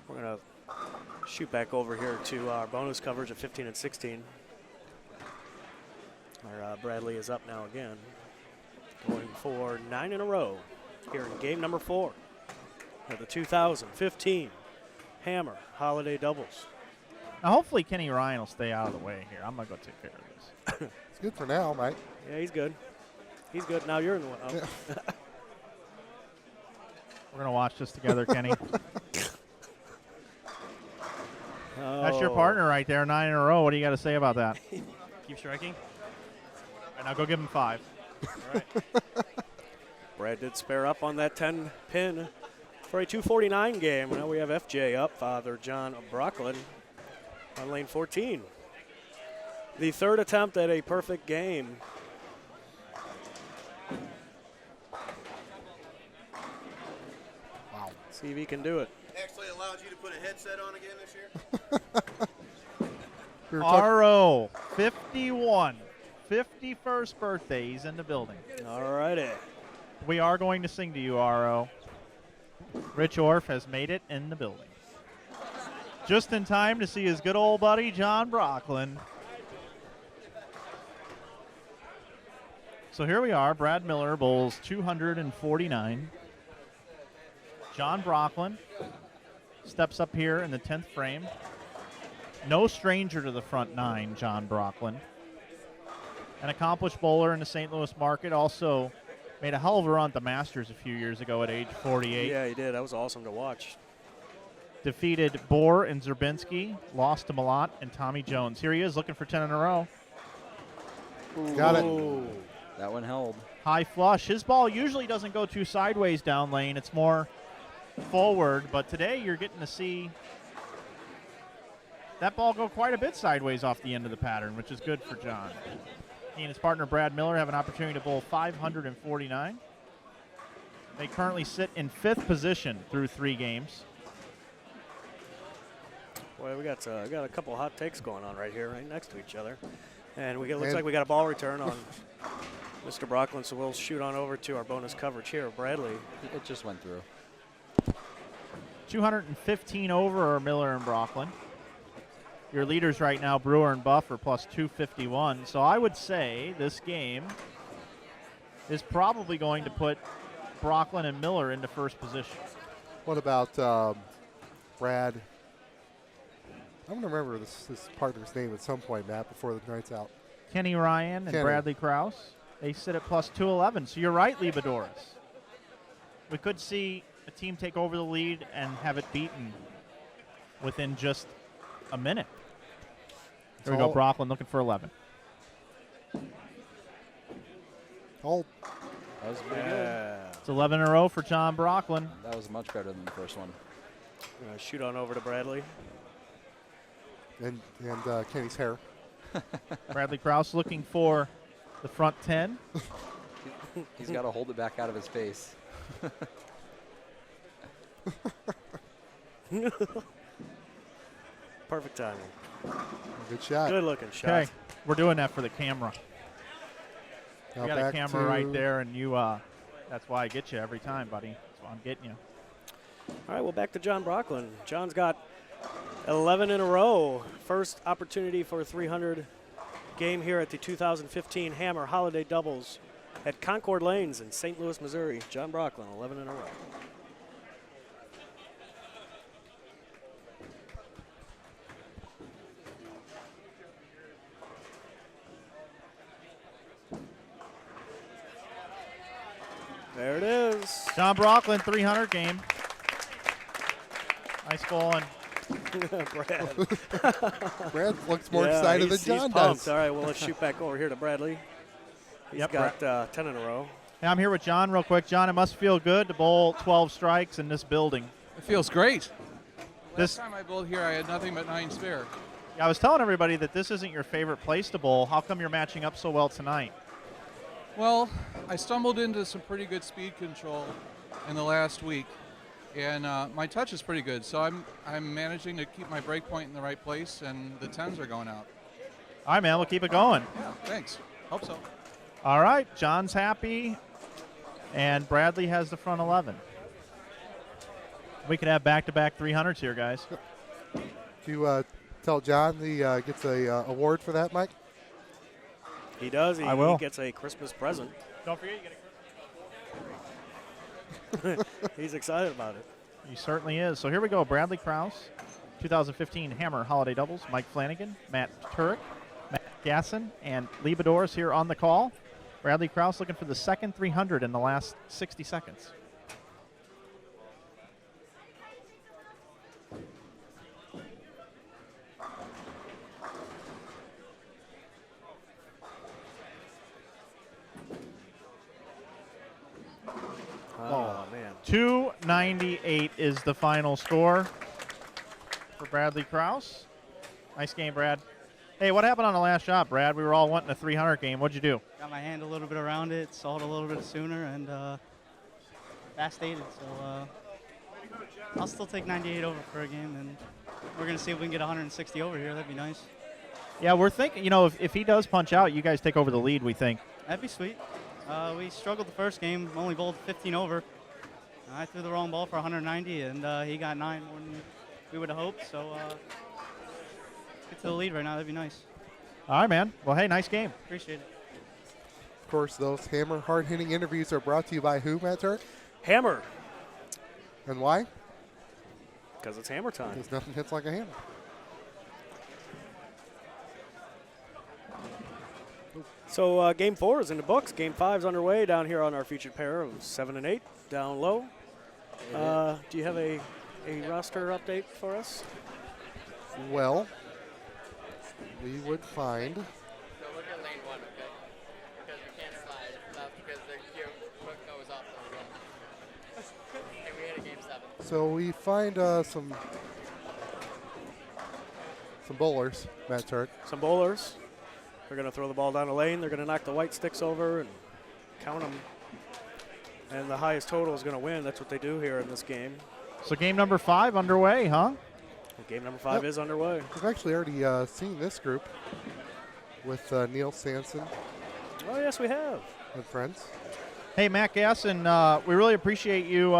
We're going to shoot back over here to our bonus coverage of 15 and 16. Our Bradley is up now again, going for 9 in a row here in game number 4 of the 2015 Hammer Holiday Doubles. Now, hopefully Kenny Ryan will stay out of the way here. I'm going to go take care of this. It's good for now, Mike. Yeah, he's good. He's good. Now you're in the one. Oh. Yeah. We're going to watch this together, Kenny. That's your partner right there, 9 in a row. What do you got to say about that? Keep striking. All right, now go give him 5. All right. Brad did spare up on that 10 pin for a 249 game. Now we have FJ up, Father John Brocklin on lane 14. The third attempt at a perfect game. Wow. See if he can do it. Actually allowed you to put a headset on again this year? RO 51, 51st birthday. He's in the building. All righty. We are going to sing to you, RO. Rich Orff has made it in the building. Just in time to see his good old buddy, John Brocklin. So here we are. Brad Miller bowls 249. John Brocklin steps up here in the 10th frame. No stranger to the front 9, John Brocklin. An accomplished bowler in the St. Louis market. Also made a hell of a run at the Masters a few years ago at age 48. Yeah, he did. That was awesome to watch. Defeated Bohr and Zerbinski, lost to Malott and Tommy Jones. Here he is looking for 10 in a row. Got it. That one held. High flush. His ball usually doesn't go too sideways down lane. It's more forward, but today you're getting to see that ball go quite a bit sideways off the end of the pattern, which is good for John. He and his partner Brad Miller have an opportunity to bowl 549. They currently sit in 5th position through 3 games. Boy, we got a couple hot takes going on right here, right next to each other. And looks like we got a ball return on Mr. Brocklin, so we'll shoot on over to our bonus coverage here. Bradley. It just went through. 215 over are Miller and Brocklin. Your leaders right now, Brewer and Buff, are plus 251. So I would say this game is probably going to put Brocklin and Miller into first position. What about Brad? I'm going to remember this partner's name at some point, Matt, before the night's out. Kenny Ryan and Bradley Krause. They sit at plus 211. So you're right, Lee Boudouris. We could see a team take over the lead and have it beaten within just a minute. Here we go, Brocklin looking for 11. Hold. That was pretty good. It's 11 in a row for John Brocklin. That was much better than the first one. Shoot on over to Bradley. And Kenny's hair. Bradley Krause looking for the front 10. He's got to hold it back out of his face. Perfect timing. Good shot. Good looking shot. Okay, we're doing that for the camera. Now We got a camera right there, and you. That's why I get you every time, buddy. That's why I'm getting you. All right, well, back to John Brocklin. John's got 11 in a row. First opportunity for a 300 game here at the 2015 Hammer Holiday Doubles at Concord Lanes in St. Louis, Missouri. John Brocklin, 11 in a row. There it is. John Brocklin, 300 game. Nice ball. And Brad looks more Yeah, excited than he's John pumped. does. All right, well, let's shoot back over here to Bradley. He's Yep, got 10 in a row. Hey, I'm here with John real quick. John, it must feel good to bowl 12 strikes in this building. It feels great. This Last time I bowled here, I had nothing but 9 spare. I was telling everybody that this isn't your favorite place to bowl. How come you're matching up so well tonight? Well, I stumbled into some pretty good speed control in the last week, and my touch is pretty good. So I'm managing to keep my break point in the right place, and the 10s are going out. All right, man, we'll keep it going. Yeah, thanks. Hope so. All right, John's happy, and Bradley has the front 11. We could have back-to-back 300s here, guys. Do you tell John he gets a award for that, Mike? He does. I will. He gets a Christmas present. Don't forget, you get a Christmas. He's excited about it. He certainly is. So here we go. Bradley Krause, 2015 Hammer Holiday Doubles. Mike Flanagan, Matt Turek, Matt Gasson, and Lee Boudouris here on the call. Bradley Krause looking for the second 300 in the last 60 seconds. Oh, man. 298 is the final score for Bradley Krause. Nice game, Brad. Hey, what happened on the last shot, Brad? We were all wanting a 300 game. What'd you do? Got my hand a little bit around it, saw it a little bit sooner, and fast dated. So I'll still take 98 over for a game, and we're going to see if we can get 160 over here. That'd be nice. Yeah, we're thinking, you know, if he does punch out, you guys take over the lead, we think. That'd be sweet. We struggled the first game, only bowled 15 over. I threw the wrong ball for 190, and he got 9 more than we would have hoped. So get to the lead right now. That'd be nice. All right, man. Well, hey, nice game. Appreciate it. Of course, those Hammer hard-hitting interviews are brought to you by who, Matt Turk? Hammer. And why? Because it's hammer time. Because nothing hits like a hammer. So game 4 is in the books. Game 5 is underway down here on our featured pair of 7 and 8 down low. Do you have a roster update for us? Well, we would find. So look at lane 1, okay? Because we can't slide left because the gear goes off the and we hit a game 7. So we find some bowlers, Matt Turk. Some bowlers. They're going to throw the ball down the lane. They're going to knock the white sticks over and count them. And the highest total is going to win. That's what they do here in this game. So game number 5 underway, huh? Game number 5 is underway. We've actually already seen this group with Neil Sanson. Oh, yes, we have. And friends. Hey, Matt Gasson, we really appreciate you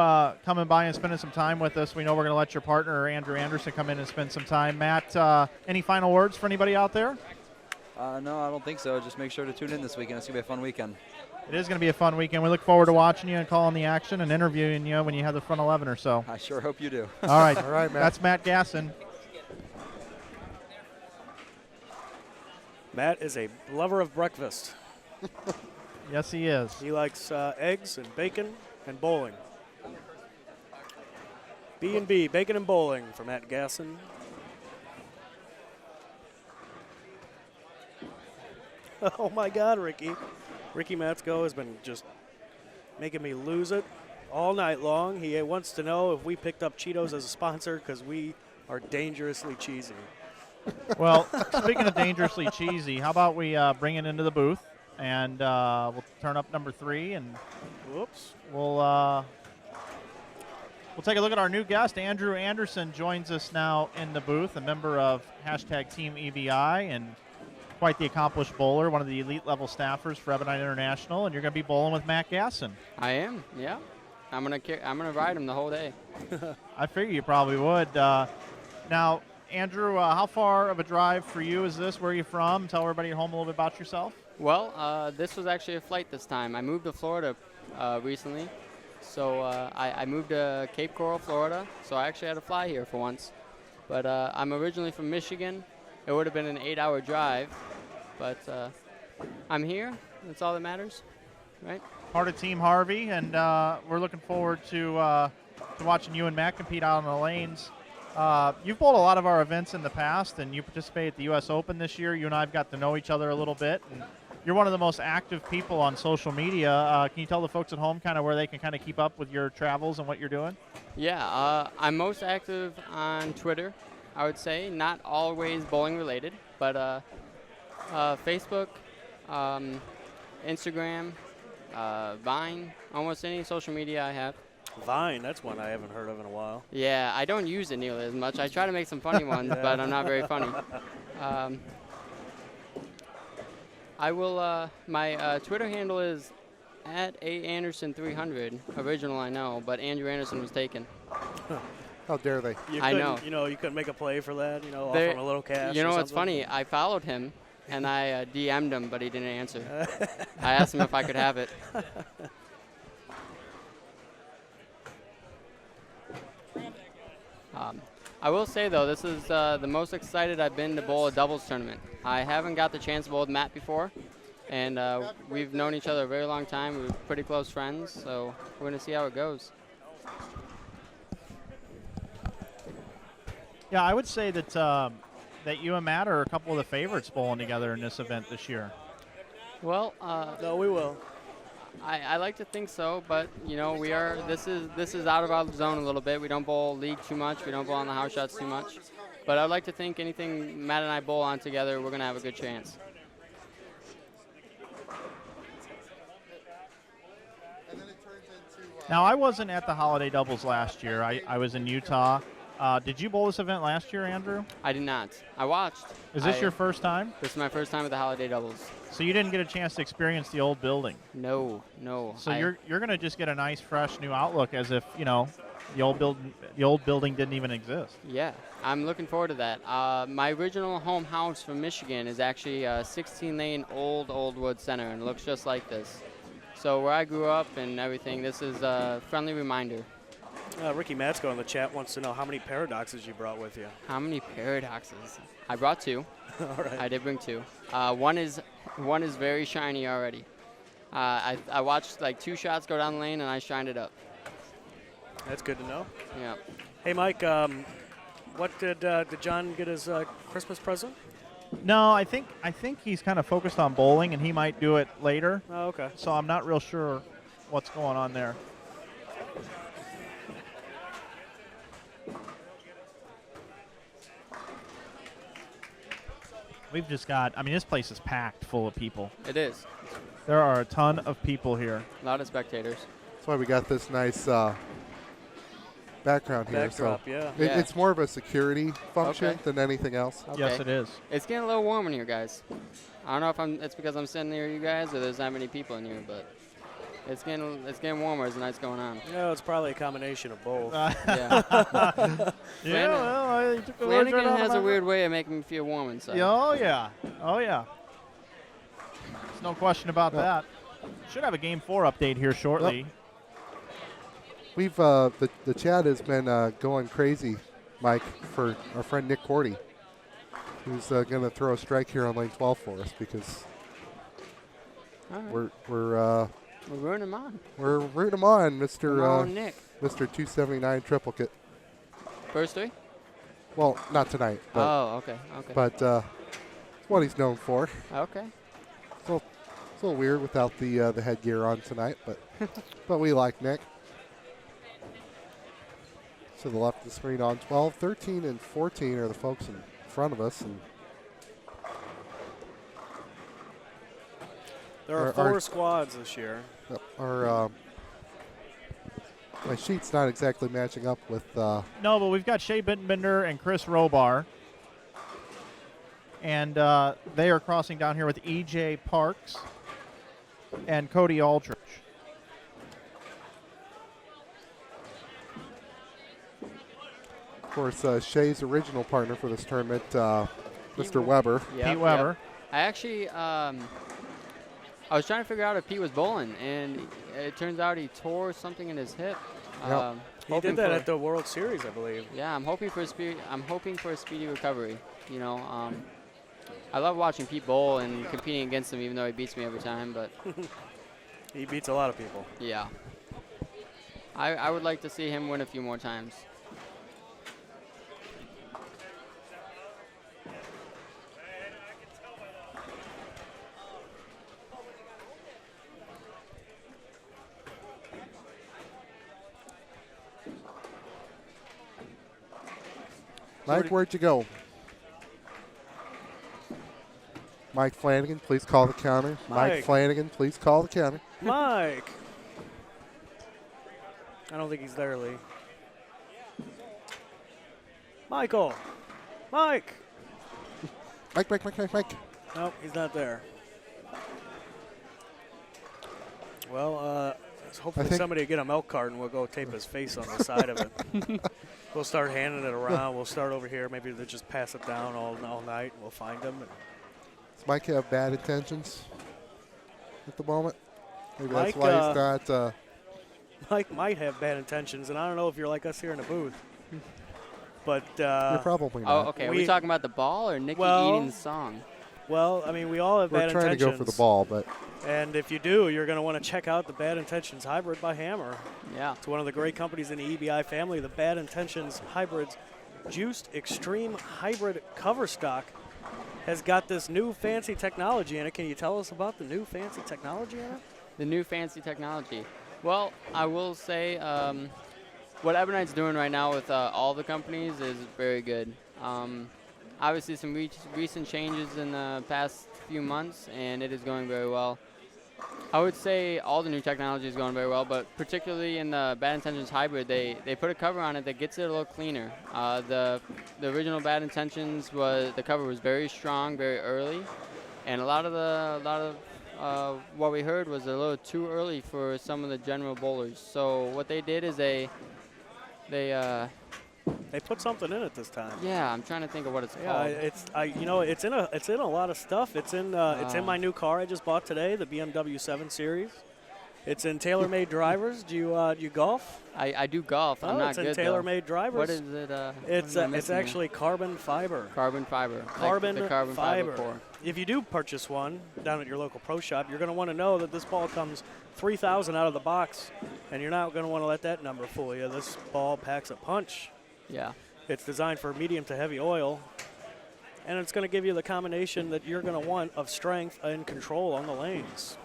coming by and spending some time with us. We know we're going to let your partner, Andrew Anderson, come in and spend some time. Matt, any final words for anybody out there? No, I don't think so. Just make sure to tune in this weekend. It's going to be a fun weekend. It is going to be a fun weekend. We look forward to watching you and calling the action and interviewing you when you have the front 11 or so. I sure hope you do. All right. All right, Matt. That's Matt Gasson. Matt is a lover of breakfast. Yes, he is. He likes eggs and bacon and bowling. B&B, bacon and bowling for Matt Gasson. Oh, my God, Ricky. Ricky Matsko has been just making me lose it all night long. He wants to know if we picked up Cheetos as a sponsor because we are dangerously cheesy. Well, speaking of dangerously cheesy, how about we bring it into the booth and we'll turn up number 3 and whoops, we'll take a look at our new guest. Andrew Anderson joins us now in the booth, a member of #Team EBI and quite the accomplished bowler, one of the elite level staffers for Ebonite International, and you're going to be bowling with Matt Gasson. I am, yeah. I'm gonna ride him the whole day. I figure you probably would. Now, Andrew, how far of a drive for you is this? Where are you from? Tell everybody at home a little bit about yourself. Well, this was actually a flight this time. I moved to Florida recently, so I moved to Cape Coral, Florida, so I actually had to fly here for once. But I'm originally from Michigan. It would have been an 8-hour drive, but I'm here. That's all that matters, right? part of Team Harvey, and we're looking forward to watching you and Matt compete out on the lanes. You've bowled a lot of our events in the past, and you participated at the U.S. Open this year. You and I have got to know each other a little bit, and you're one of the most active people on social media. Can you tell the folks at home kind of where they can kind of keep up with your travels and what you're doing? Yeah, I'm most active on Twitter, I would say. Not always bowling related, but Facebook, Instagram, Vine, almost any social media I have. Vine, that's one I haven't heard of in a while. Yeah, I don't use it nearly as much. I try to make some funny ones, but I'm not very funny. I will, my Twitter handle is @AAnderson300. Original, I know, but Andrew Anderson was taken. How dare they? I know. You know, you couldn't make a play for that, you know, offer him a little cash. You know or what's something? funny? I followed him, and I DM'd him, but he didn't answer. I asked him if I could have it. I will say, though, this is the most excited I've been to bowl a doubles tournament. I haven't got the chance to bowl with Matt before, and we've known each other a very long time. We're pretty close friends, so we're going to see how it goes. Yeah, I would say that that you and Matt are a couple of the favorites bowling together in this event this year. Well, no, we will. I like to think so, but you know, we are. This is out of our zone a little bit. We don't bowl league too much. We don't bowl on the house shots too much. But I'd like to think anything Matt and I bowl on together, we're gonna have a good chance. Now, I wasn't at the holiday doubles last year. I was in Utah. Did you bowl this event last year, Andrew? I did not. I watched. Is this your first time? This is my first time at the holiday doubles. So you didn't get a chance to experience the old building? No. So you're going to just get a nice, fresh, new outlook, as if the old building didn't even exist. Yeah, I'm looking forward to that. My original home house from Michigan is actually a 16-lane old wood center, and it looks just like this. So where I grew up and everything, this is a friendly reminder. Ricky Matsko in the chat wants to know how many paradoxes you brought with you. How many paradoxes? I brought 2. All right. I did bring 2. One is very shiny already. I watched like 2 shots go down the lane and I shined it up. That's good to know. Yeah. Hey, Mike, what did John get as Christmas present? No, I think he's kind of focused on bowling, and he might do it later. Oh, okay. So I'm not real sure what's going on there. We've just got, this place is packed full of people. It is. There are a ton of people here. A lot of spectators. That's why we got this nice background here. Backdrop, so yeah. It's more of a security function Okay. than anything else. Okay. Yes, it is. It's getting a little warm in here, guys. I don't know if it's because I'm sitting near you guys or there's that many people in here, but it's getting warmer as the night's going on. Yeah, it's probably a combination of both. Yeah. Yeah, Flanagan has a weird way of making me feel warm inside. Oh, yeah. There's no question about that. Should have a Game 4 update here shortly. Yep. We've the chat has been going crazy, Mike, for our friend Nick Cordy, who's going to throw a strike here on lane 12 for us because right. we're rooting him on. We're rooting him on, Mr. Nick. Mr. 279 triplicate. First 3? Well, not tonight. But oh, okay. But it's what he's known for. Okay. It's a little weird without the headgear on tonight, but we like Nick. To the left of the screen on 12, 13, and 14 are the folks in front of us. And there are 4 squads this year. Our my sheet's not exactly matching up with. No, but we've got Shea Bittenbender and Chris Robar. And they are crossing down here with E.J. Parks and Cody Aldrich. Of course, Shea's original partner for this tournament, Mr. Weber. Pete Weber. Yep. I actually, I was trying to figure out if Pete was bowling, and it turns out he tore something in his hip. Yep. He did that at the World Series, I believe. Yeah, I'm hoping for a speedy recovery. You know, I love watching Pete bowl and competing against him, even though he beats me every time. But He beats a lot of people. Yeah. I would like to see him win a few more times. Mike, where'd you go? Mike Flanagan, please call the counter. Mike Flanagan, please call the counter. Mike. I don't think he's there, Lee. Michael. Mike. Mike. Nope, he's not there. Well, hopefully somebody will get a milk carton. We'll go tape his face on the side of it. We'll start handing it around. We'll start over here. Maybe they'll just pass it down all night, and we'll find him. Does Mike have bad intentions at the moment? Maybe Mike, that's why he's not. Mike might have bad intentions, and I don't know if you're like us here in the booth. But you're probably not. Oh, okay. Are we talking about the ball or Nikki eating the song? Well, I mean, we all have bad intentions. We're trying to go for the ball, but. And if you do, you're going to want to check out the Bad Intentions Hybrid by Hammer. Yeah. It's one of the great companies in the EBI family. The Bad Intentions Hybrids Juiced Extreme Hybrid cover stock has got this new fancy technology in it. Can you tell us about the new fancy technology in it? The new fancy technology. Well, I will say what Ebonite's doing right now with all the companies is very good. Obviously, some recent changes in the past few months, and it is going very well. I would say all the new technology is going very well, but particularly in the Bad Intentions Hybrid, they put a cover on it that gets it a little cleaner. The original Bad Intentions the cover was very strong, very early, and a lot of what we heard was a little too early for some of the general bowlers. So what they did is they put something in it this time. Yeah, I'm trying to think of what it's called. Yeah, it's in a lot of stuff. It's in my new car I just bought today, the BMW 7 Series. It's in TaylorMade drivers. Do you golf? I do golf. I'm not good. It's in TaylorMade drivers. What is it? It's actually carbon fiber. Carbon fiber. Carbon fiber core. If you do purchase one down at your local pro shop, you're going to want to know that this ball comes 3,000 out of the box, and you're not going to want to let that number fool you. This ball packs a punch. Yeah. It's designed for medium to heavy oil, and it's going to give you the combination that you're going to want of strength and control on the lanes.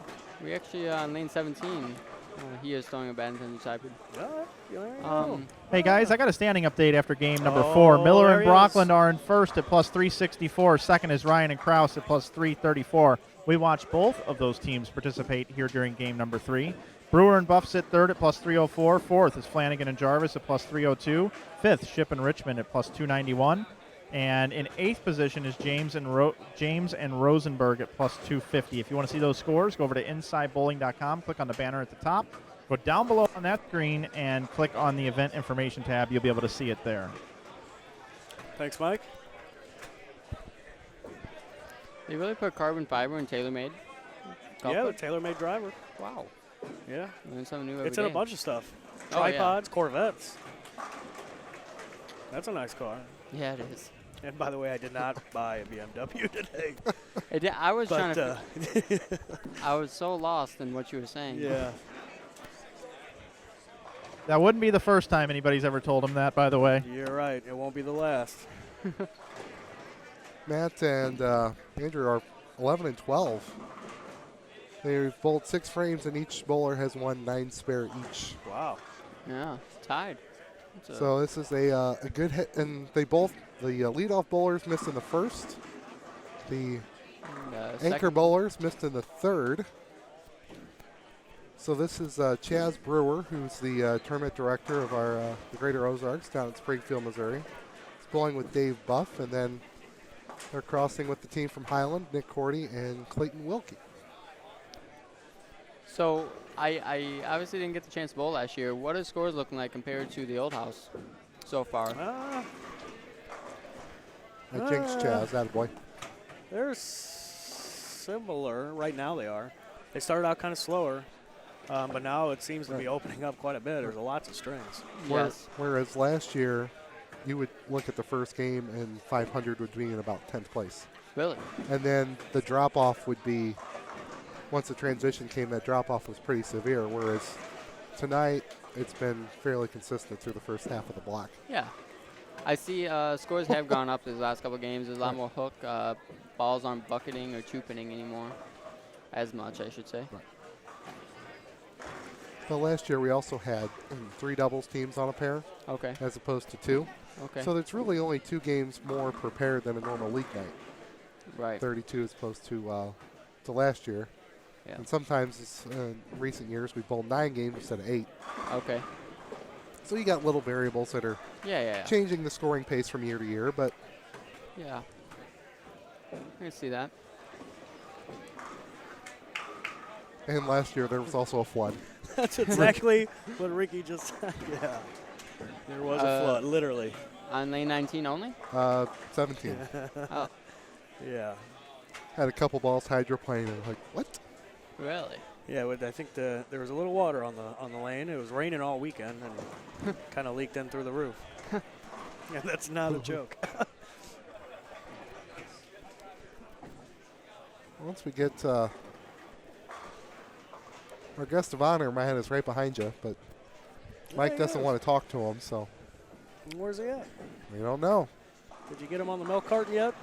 We actually, on lane 17, he is throwing a Bad Intentions Hybrid. Hey, guys, I got a standing update after game number 4. Miller and Brockland are in first at plus 364. Second is Ryan and Kraus at plus 334. We watched both of those teams participate here during game number 3. Brewer and Buff sit third at plus 304. Fourth is Flanagan and Jarvis at plus 302. Fifth, Ship and Richmond at plus 291. And in eighth position is James and Rosenberg at plus 250. If you want to see those scores, go over to InsideBowling.com, click on the banner at the top, go down below on that screen, and click on the event information tab. You'll be able to see it there. Thanks, Mike. They really put carbon fiber in TaylorMade? Yeah, the TaylorMade driver. Wow. Yeah. Learn something new every it's day. in a bunch of stuff. Oh, Tripods, Corvettes. That's a nice car. Yeah, it is. And by the way, I did not buy a BMW today. I was trying to. I was so lost in what you were saying. Yeah. That wouldn't be the first time anybody's ever told him that, by the way. You're right. It won't be the last. Matt and Andrew are 11 and 12. They've bowled 6 frames, and each bowler has won 9 spare each. Wow. Yeah, tied. So this is a good hit, and they both, the leadoff bowlers missed in the first. The anchor bowlers missed in the third. So this is Chaz Brewer, who's the tournament director of our the Greater Ozarks down in Springfield, Missouri. He's bowling with Dave Buff, and then they're crossing with the team from Highland, Nick Cordy and Clayton Wilkie. So I obviously didn't get the chance to bowl last year. What are scores looking like compared to the old house so far? I jinxed Chaz, attaboy. They're similar. Right now they are. They started out kind of slower, but now it seems to be opening up quite a bit. There's lots of strings. Yes. Whereas last year, you would look at the first game and 500 would be in about 10th place. Really? And then the drop-off would be once the transition came, that drop-off was pretty severe, whereas tonight it's been fairly consistent through the first half of the block. Yeah. I see scores have gone up these last couple of games. There's a lot more hook. Balls aren't bucketing or chooping anymore. As much, I should say. Right. But last year we also had 3 doubles teams on a pair. Okay. As opposed to 2. Okay. So there's really only 2 games more per pair than a normal league night. Right. 32 as opposed to last year. Yeah. And sometimes in recent years we bowled 9 games instead of 8. Okay. So you got little variables that are changing the scoring pace from year to year, but yeah, I can see that. And last year there was also a flood. That's exactly what Ricky just said. Yeah, there was a flood, literally. On lane 19 only? 17. Oh. Yeah. Had a couple balls hydroplaning and like, what? Really? Yeah, I think there was a little water on the lane. It was raining all weekend and kind of leaked in through the roof. Yeah, that's not a joke. Once we get our guest of honor, my head is right behind you, but Mike doesn't want to talk to him, so. Where's he at? We don't know. Did you get him on the milk carton yet?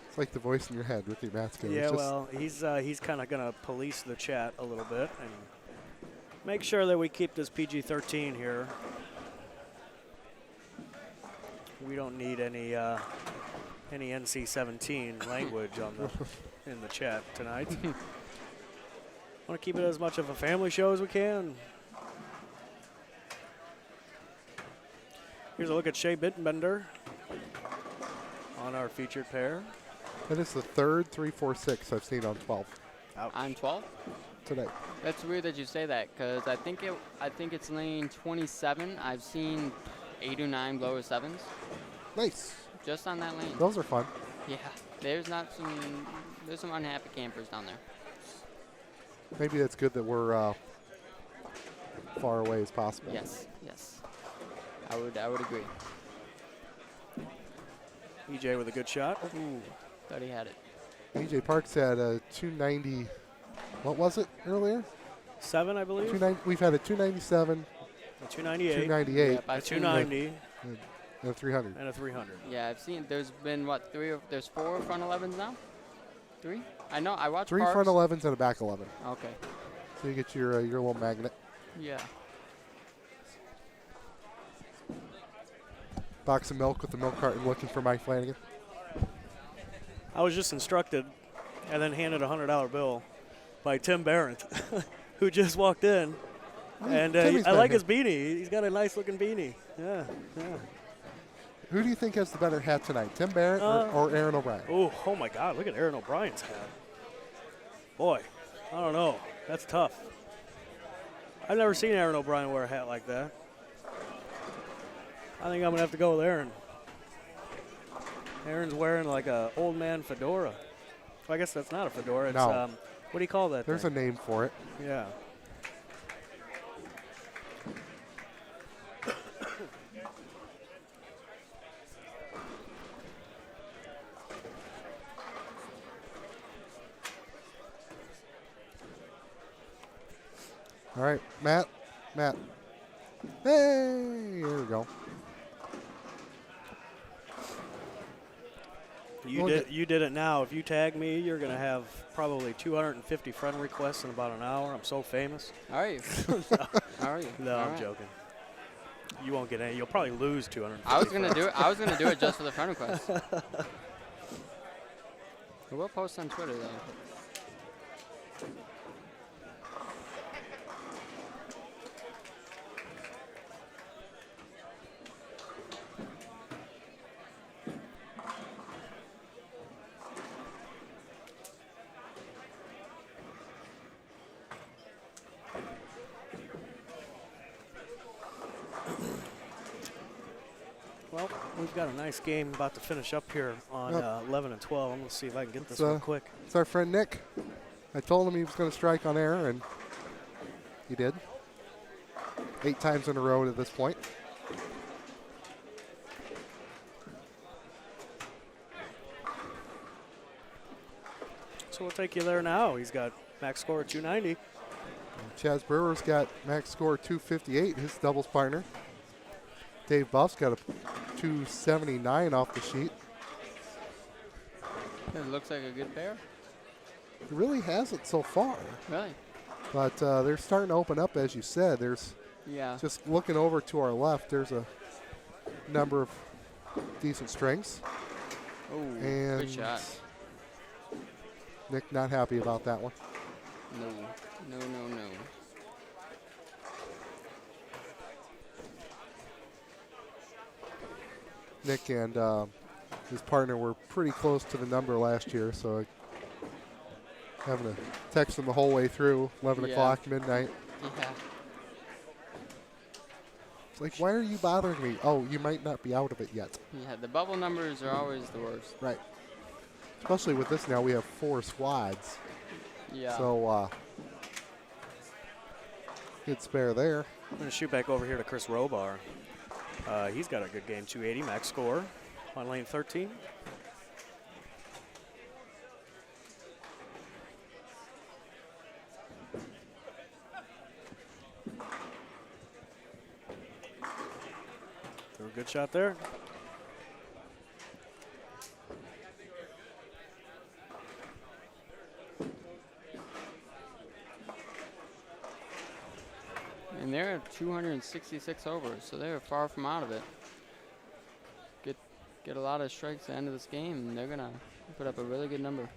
It's like the voice in your head with your mask. Yeah, well, he's kind of going to police the chat a little bit and make sure that we keep this PG-13 here. We don't need any NC-17 language on in the chat tonight. Want to keep it as much of a family show as we can. Here's a look at Shea Bittenbender on our featured pair. That is the third 3-4-6 I've seen on 12. Ouch. On 12? Today. That's weird that you say that, because I think it's lane 27. I've seen 8 or 9 blower 7s. Nice. Just on that lane. Those are fun. Yeah. There's some unhappy campers down there. Maybe that's good that we're far away as possible. Yes. Yes. I would agree. EJ with a good shot. Ooh. Thought he had it. EJ Parks had a 290. What was it earlier? 7, I believe. We've had a 297, a 298, 298, yep, a 290, and a 300. And a 300. Yeah, I've seen. There's been what there's 4 front 11s now. 3? I know. I watched 3 Parks. front 11s and a back 11. Okay. So you get your little magnet. Yeah. Box of milk with the milk carton looking for Mike Flanagan. I was just instructed and then handed a $100 bill by Tim Barrett, who just walked in. And I like his beanie. He's got a nice looking beanie. Yeah, yeah. Who do you think has the better hat tonight, Tim Barrett or Aaron O'Brien? Oh my God, look at Aaron O'Brien's hat. Boy, I don't know. That's tough. I've never seen Aaron O'Brien wear a hat like that. I think I'm going to have to go with Aaron. Aaron's wearing like a old man fedora. Well, I guess that's not a fedora. It's, no. What do you call that There's thing? a name for it. Yeah. All right, Matt. Hey, here we go. You did it now. If you tag me, you're going to have probably 250 friend requests in about an hour. I'm so famous. Are you? Are you? No, All I'm right. joking. You won't get any. You'll probably lose 250. I was gonna do it. I was gonna do it just for the friend request. We'll post on Twitter though. We've got a nice game about to finish up here on 11 and 12. I'm going to see if I can get this one quick. It's our friend Nick. I told him he was going to strike on air, and he did. 8 times in a row at this point. So we'll take you there now. He's got max score of 290. Chaz Brewer's got max score 258, his doubles partner. Dave Buff's got a 279 off the sheet. It looks like a good pair. It really hasn't so far. Really? But they're starting to open up, as you said. There's just looking over to our left, there's a number of decent strengths. Oh, and good shot. Nick not happy about that one. No, no, no, no. Nick and his partner were pretty close to the number last year, so having to text them the whole way through, 11 o'clock, midnight. Yeah. It's like, why are you bothering me? Oh, you might not be out of it yet. Yeah, the bubble numbers are always the worst. Right. Especially with this now, we have 4 squads. Yeah. So, good spare there. I'm going to shoot back over here to Chris Robar. He's got a good game, 280 max score on lane 13. Threw a good shot there. And they're at 266 overs, so they're far from out of it. Get a lot of strikes at the end of this game, and they're gonna put up a really good number.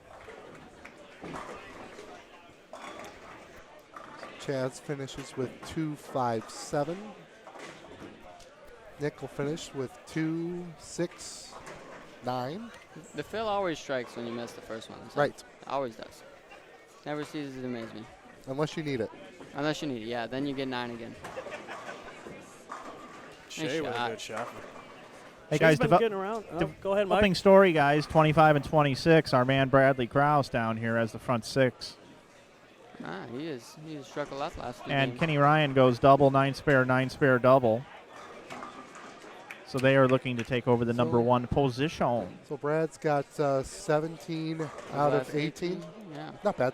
Chaz finishes with 257. Nick will finish with 269. The Phil always strikes when you miss the first one. So right. Always does. Never ceases to amaze me. Unless you need it. Unless you need it, yeah. Then you get 9 again. Shea with a good shot. Hey Shea's guys, been getting around. Go ahead, Mike. Developing story, guys. 25 and 26. Our man Bradley Krause down here as the front 6. He is. He struck a lot last week. And Kenny Ryan goes double, 9 spare double. So they are looking to take over the number 1 position. So Brad's got 17 out of 18. Yeah. Not bad.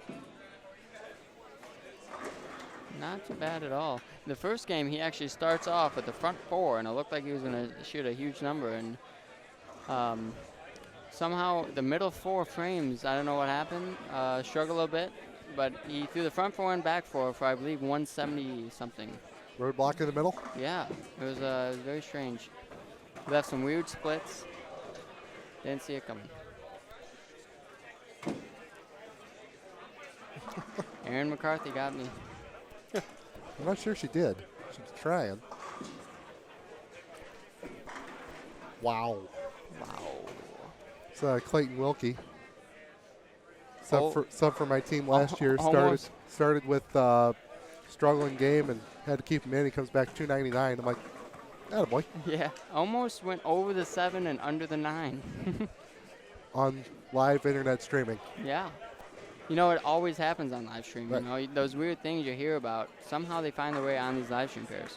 Not too bad at all. The first game, he actually starts off at the front 4, and it looked like he was going to shoot a huge number. And somehow the middle 4 frames, I don't know what happened, struggled a little bit. But he threw the front 4 and back 4 for, I believe, 170-something. Roadblock in the middle? Yeah. It was very strange. We left some weird splits. Didn't see it coming. Erin McCarthy got me. I'm not sure she did. She was trying. Wow. It's Clayton Wilkie. Sub for my team last year. Started with struggling game and had to keep him in. He comes back 299. I'm like, attaboy. Yeah, almost went over the 7 and under the 9. On live internet streaming. Yeah. You know, it always happens on live stream. Right. You know, those weird things you hear about, somehow they find their way on these live stream pairs.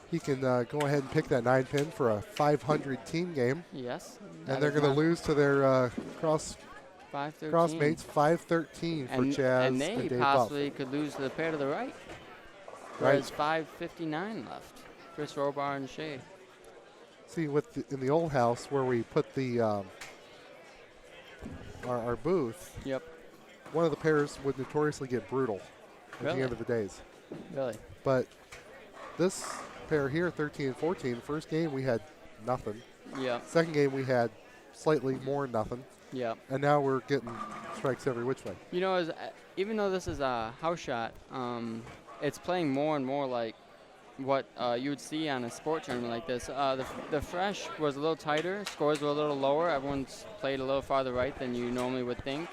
He can go ahead and pick that 9-pin for a 500 team game. Yes. And they're going to lose to their crossmates 513 for Chaz and they Dave possibly could lose to the pair to the right. Whereas 5:59 left. Chris Robar and Shea. See, in the old house where we put the our booth, yep, one of the pairs would notoriously get brutal at Really? the end of the days. Really? But this pair here, 13 and 14, first game we had nothing. Yeah. Second game we had slightly more nothing. Yeah. And now we're getting strikes every which way. You know, even though this is a house shot, it's playing more and more like what you would see on a sport tournament like this. The fresh was a little tighter, scores were a little lower. Everyone's played a little farther right than you normally would think.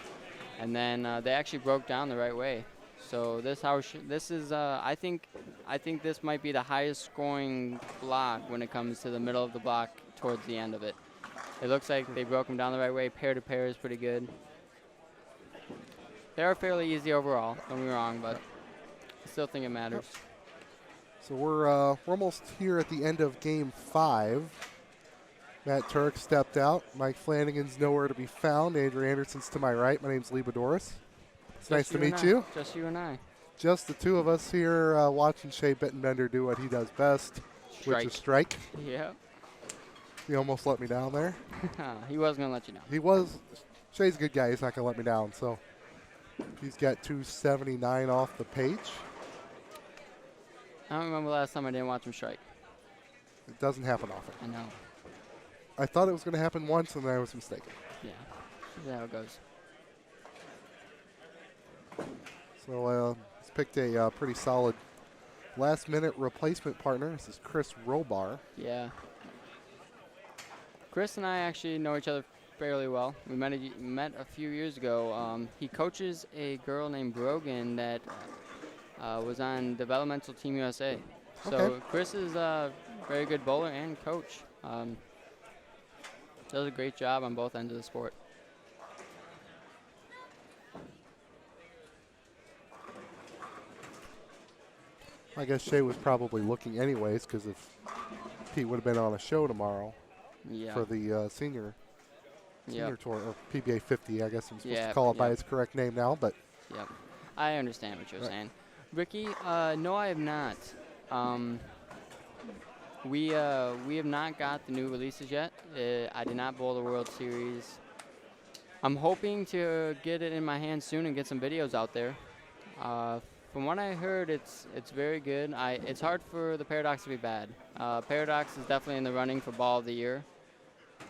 And then they actually broke down the right way. So this is I think this might be the highest scoring block when it comes to the middle of the block towards the end of it. It looks like they broke them down the right way. Pair to pair is pretty good. They are fairly easy overall, don't get me wrong, but I still think it matters. So we're almost here at the end of game 5. Matt Turek stepped out. Mike Flanagan's nowhere to be found. Andrew Anderson's to my right. My name's Boudouris. It's nice to meet you. Just you and I. Just the two of us here watching Shea Bittenbender do what he does best, which is strike. Yeah. He almost let me down there. He was going to let you down. He was. Shea's a good guy. He's not going to let me down. So he's got 279 off the page. I don't remember last time I didn't watch him strike. It doesn't happen often. I know. I thought it was going to happen once, and then I was mistaken. Yeah. That's how it goes. So he's picked a pretty solid last-minute replacement partner. This is Chris Robar. Yeah. Chris and I actually know each other fairly well. We met a few years ago. He coaches a girl named Brogan that was on developmental Team USA. So Okay. Chris is a very good bowler and coach. Does a great job on both ends of the sport. I guess Shea was probably looking anyways, because if Pete would have been on a show tomorrow for the senior tour, or PBA 50, I guess I'm supposed to call it by its correct name now. But Yep. I understand what you're saying. Ricky, no, I have not. We have not got the new releases yet. I did not bowl the World Series. I'm hoping to get it in my hands soon and get some videos out there. From what I heard, it's very good. It's hard for the Paradox to be bad. Paradox is definitely in the running for Ball of the Year,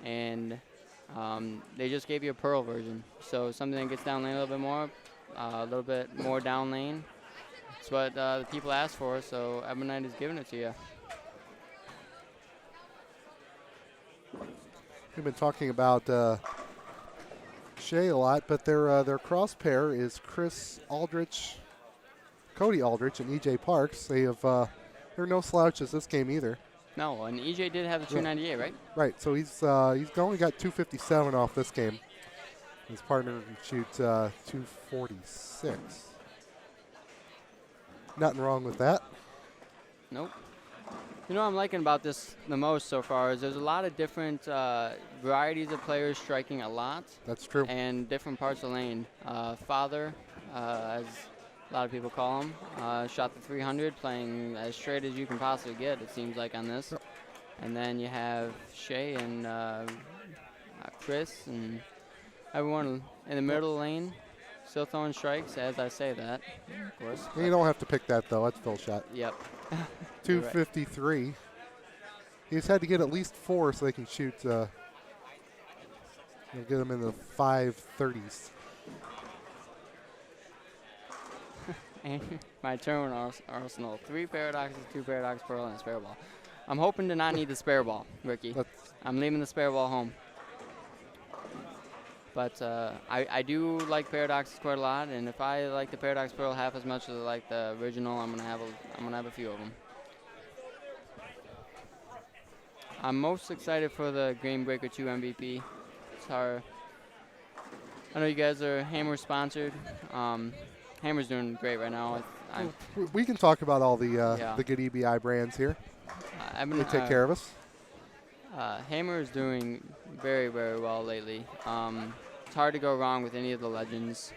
and they just gave you a Pearl version. So something that gets down lane a little bit more down lane. It's what the people asked for, so Ebonite is giving it to you. we've been talking about Shea a lot, but their cross pair is Cody Aldrich and EJ Parks. They have they're no slouches this game either. No, and EJ did have the 298, right? Right. So he's only got 257 off this game. His partner shoots 246. Nothing wrong with that. Nope. You know what I'm liking about this the most so far is there's a lot of different varieties of players striking a lot. That's true. And different parts of the lane. Father, as a lot of people call him, shot the 300, playing as straight as you can possibly get, it seems like, on this. Yep. And then you have Shea and Chris and everyone in the middle lane still throwing strikes, as I say that, of course. You don't have to pick that, though. That's Phil shot. Yep. 253. Right. He's had to get at least 4 so they can shoot. Get them in the 530s. My turn arsenal. 3 Paradoxes, 2 Paradox Pearl, and a spare ball. I'm hoping to not need the spare ball, Ricky. I'm leaving the spare ball home. But I do like Paradoxes quite a lot, and if I like the Paradox Pearl half as much as I like the original, I'm gonna have a few of them. I'm most excited for the Game Breaker 2 MVP. I know you guys are Hammer sponsored. Hammer's doing great right now. We can talk about all the good EBI brands here. They take care of us. Hammer is doing very, very well lately. It's hard to go wrong with any of the legends.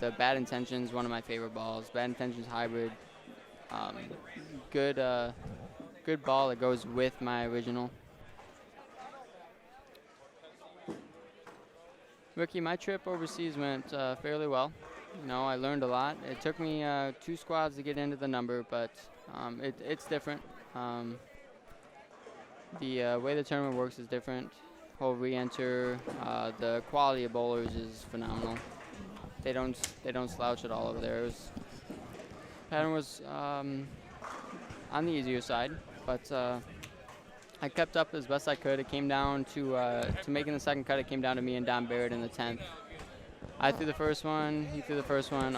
The Bad Intentions, one of my favorite balls. Bad Intentions hybrid. Good ball that goes with my original. Ricky, my trip overseas went fairly well. You know, I learned a lot. It took me 2 squads to get into the number, but it's different. The way the tournament works is different. Whole re-enter, the quality of bowlers is phenomenal. They don't slouch at all over there. Pattern was on the easier side, but I kept up as best I could. It came down to making the second cut. It came down to me and Don Barrett in the 10th. I threw the first one, he threw the first one.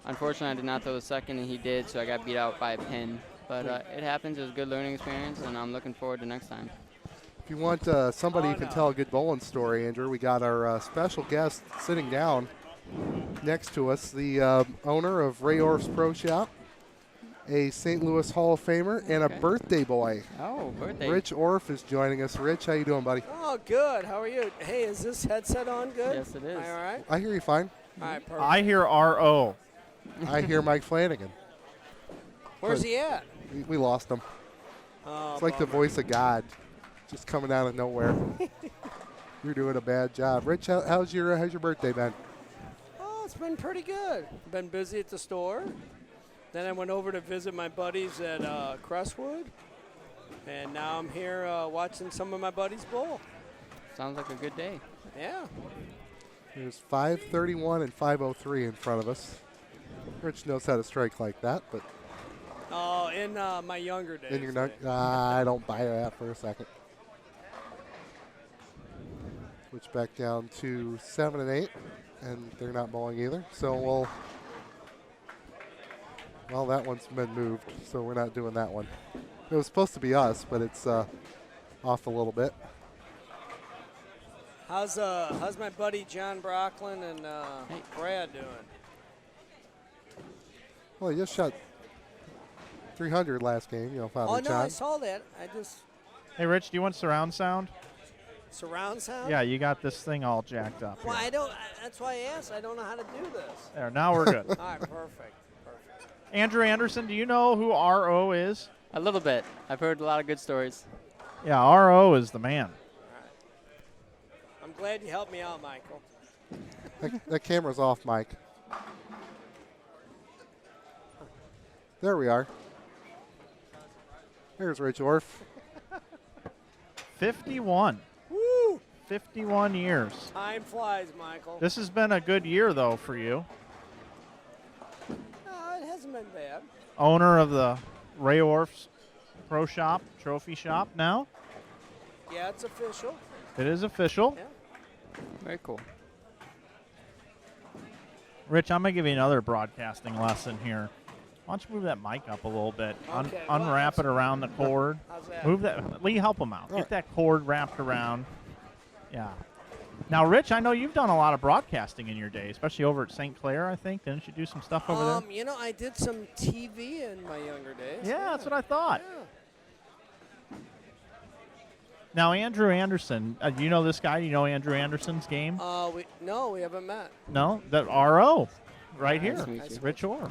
Unfortunately, I did not throw the second, and he did, so I got beat out by a pin. But it happens. It was a good learning experience, and I'm looking forward to next time. If you want somebody who can tell a good bowling story, Andrew, we got our special guest sitting down next to us, the owner of Ray Orff's Pro Shop, a St. Louis Hall of Famer, and a birthday boy. Oh, birthday. Rich Orff is joining us. Rich, how you doing, buddy? Oh, good. How are you? Hey, is this headset on good? Yes, it is. All right. I hear you fine. All right, perfect. I hear RO. I hear Mike Flanagan. Where's he at? We lost him. Oh, It's like the voice of God, just coming out of nowhere. You're doing a bad job. Rich, how's your birthday been? Oh, it's been pretty good. Been busy at the store. Then I went over to visit my buddies at Crestwood. And now I'm here watching some of my buddies bowl. Sounds like a good day. Yeah. There's 531 and 503 in front of us. Rich knows how to strike like that, but Oh, in my younger days. then you're not. I don't buy that for a second. Switch back down to 7 and 8, and they're not bowling either. So well, that one's been moved, so we're not doing that one. It was supposed to be us, but it's off a little bit. How's my buddy John Brocklin and Brad doing? Well, he just shot 300 last game, Father Oh, no, John. I saw that. I just Hey, Rich, do you want surround sound? surround sound? Yeah, you got this thing all jacked up. Well, here. that's why I asked. I don't know how to do this. There, now we're good. All right, perfect. Andrew Anderson, do you know who RO is? A little bit. I've heard a lot of good stories. Yeah, RO is the man. I'm glad you helped me out, Michael. That camera's off, Mike. There we are. There's Rich Orff. 51. Woo! 51 years. Time flies, Michael. This has been a good year, though, for you. No, it hasn't been bad. Owner of the Ray Orff's Pro Shop, Trophy Shop now. Yeah, it's official. It is official. Yeah. Very cool. Rich, I'm going to give you another broadcasting lesson here. Why don't you move that mic up a little bit? Okay, Unwrap it around the cord. How's that? Move that. Lee, help him out. Get that cord wrapped around. Yeah. Now, Rich, I know you've done a lot of broadcasting in your day, especially over at St. Clair, I think. Didn't you do some stuff over there? I did some TV in my younger days. Yeah, that's what I thought. Yeah. Now, Andrew Anderson, do you know this guy? Do you know Andrew Anderson's game? We haven't met. No? The RO right Nice here. to meet you. Rich Orff.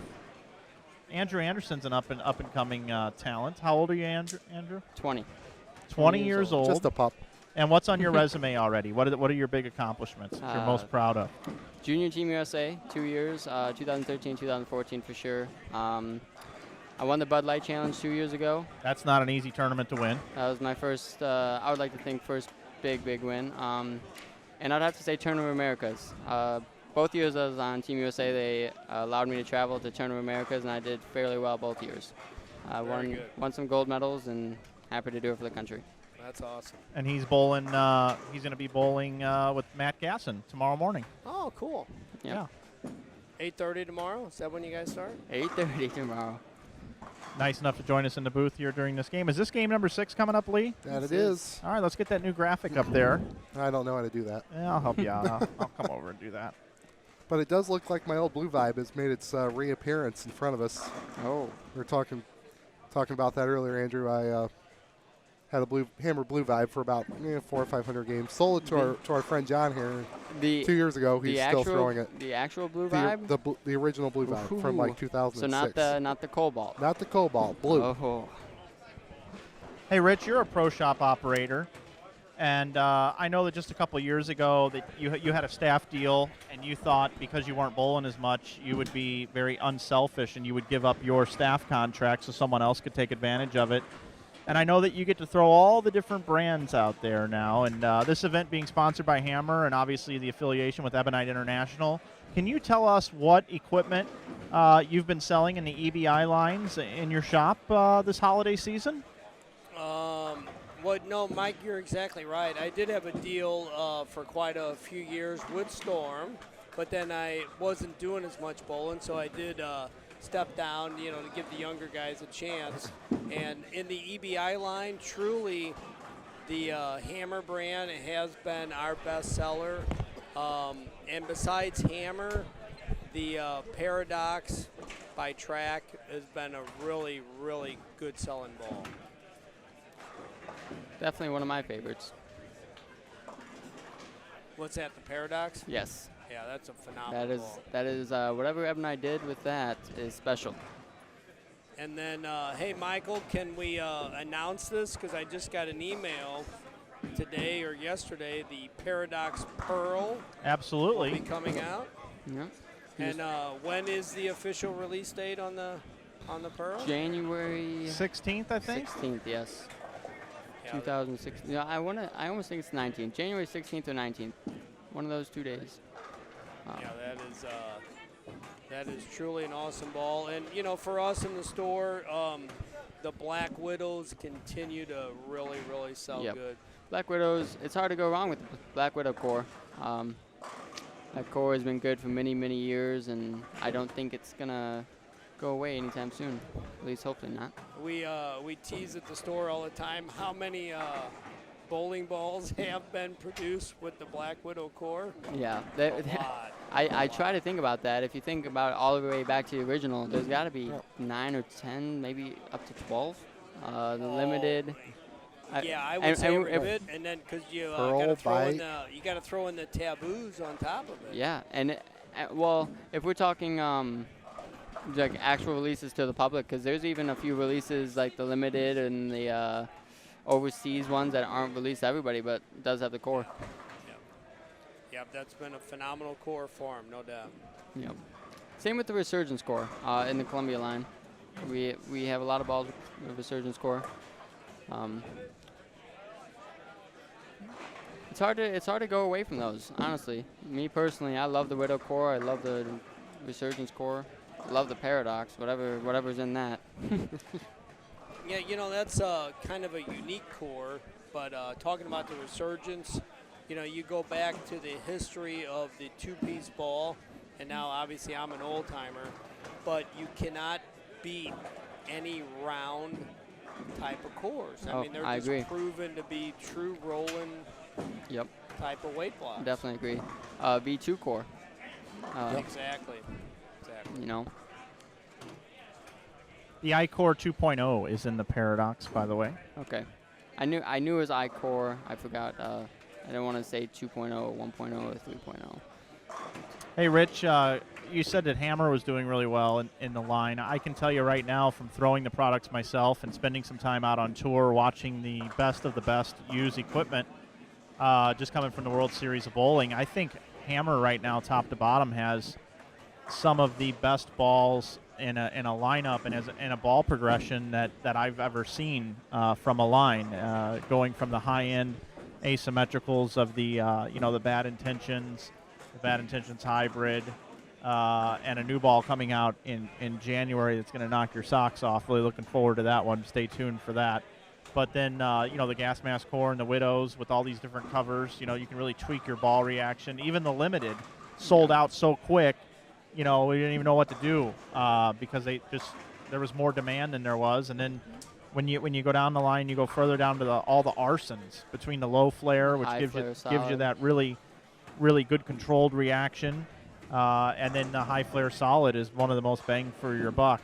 Andrew Anderson's an up and coming talent. How old are you, Andrew? 20. 20 years old. Just a pup. And what's on your resume already? What are your big accomplishments that you're most proud of? Junior Team USA, 2 years, 2013, 2014 for sure. I won the Bud Light Challenge 2 years ago. That's not an easy tournament to win. That was my first, I would like to think, first big win. And I'd have to say Tournament of Americas. Both years I was on Team USA, they allowed me to travel to Tournament of Americas, and I did fairly well both years. I won some gold medals, and happy to do it for the country. That's awesome. And he's bowling. He's going to be bowling with Matt Gasson tomorrow morning. Oh, cool. Yeah. 8:30 tomorrow. Is that when you guys start? 8:30 tomorrow. Nice enough to join us in the booth here during this game. Is this game number 6 coming up, Lee? That it is. All right, let's get that new graphic up there. I don't know how to do that. Yeah, I'll help you out. I'll come over and do that. But it does look like my old blue vibe has made its reappearance in front of us. Oh. We were talking about that earlier, Andrew. I had a Hammer Blue Vibe for about 400 or 500 games. Sold it to our friend John here 2 years ago. He's still throwing it. The actual Blue Vibe? The original Blue Vibe from like 2006. So not the Cobalt. Not the Cobalt, blue. Oh. Hey, Rich, you're a pro shop operator. And I know that just a couple years ago that you had a staff deal, and you thought because you weren't bowling as much, you would be very unselfish and you would give up your staff contract so someone else could take advantage of it. And I know that you get to throw all the different brands out there now. And this event being sponsored by Hammer and obviously the affiliation with Ebonite International, can you tell us what equipment you've been selling in the EBI lines in your shop this holiday season? Well, no, Mike, you're exactly right. I did have a deal for quite a few years with Storm, but then I wasn't doing as much bowling, so I did step down, to give the younger guys a chance. And in the EBI line, truly, the Hammer brand has been our best seller. And besides Hammer, the Paradox by Track has been a really, really good selling ball. Definitely one of my favorites. What's that, the Paradox? Yes. Yeah, that's a phenomenal ball. That is whatever Evan and I did with that is special. And then, hey, Michael, can we announce this? Because I just got an email today or yesterday. The Paradox Pearl Absolutely. will be coming out. Yeah. And when is the official release date on the Pearl? January 16th, I think. 16th, yes. Yeah. 2016. Yeah, I almost think it's 19th. January 16th or 19th. One of those 2 days. Yeah, that is truly an awesome ball. And, for us in the store, the Black Widows continue to really, really sell good. Black Widows, it's hard to go wrong with the Black Widow core. That core has been good for many, many years, and I don't think it's going to go away anytime soon. At least hopefully not. We tease at the store all the time how many bowling balls have been produced with the Black Widow core. Yeah. I try to think about that. If you think about it all the way back to the original, there's got to be 9 or 10, maybe up to 12. The limited. I would say every bit, and then because you got to throw in the taboos on top of it. Yeah, and well, if we're talking like actual releases to the public, because there's even a few releases like the limited and the overseas ones that aren't released to everybody, but does have the core. Yep, that's been a phenomenal core for him, no doubt. Yep. Same with the Resurgence core in the Columbia line. We have a lot of balls with Resurgence core. It's hard to go away from those, honestly. Me personally, I love the Widow core. I love the Resurgence core. I love the Paradox, whatever's in that. Yeah, that's kind of a unique core, but talking about the Resurgence, you go back to the history of the two-piece ball, and now obviously I'm an old-timer, but you cannot beat any round type of cores. I mean, they're just proven to be true rolling type of weight blocks. Definitely agree. V2 core. Exactly. The iCore 2.0 is in the Paradox, by the way. Okay. I knew it was iCore. I forgot. I don't want to say 2.0, 1.0, or 3.0. Hey, Rich, you said that Hammer was doing really well in the line. I can tell you right now from throwing the products myself and spending some time out on tour watching the best of the best used equipment, just coming from the World Series of Bowling, I think Hammer right now, top to bottom, has some of the best balls in a lineup and in a ball progression that I've ever seen from a line, going from the high-end asymmetricals of the the Bad Intentions hybrid, and a new ball coming out in January that's going to knock your socks off. Really looking forward to that one. Stay tuned for that. But then the gas mask core and the Widows with all these different covers, you can really tweak your ball reaction. Even the limited sold out so quick, we didn't even know what to do because there was more demand than there was. And then when you go down the line, you go further down to all the arsons between the low flare, which gives you that really, really good controlled reaction, and then the high flare solid is one of the most bang for your buck.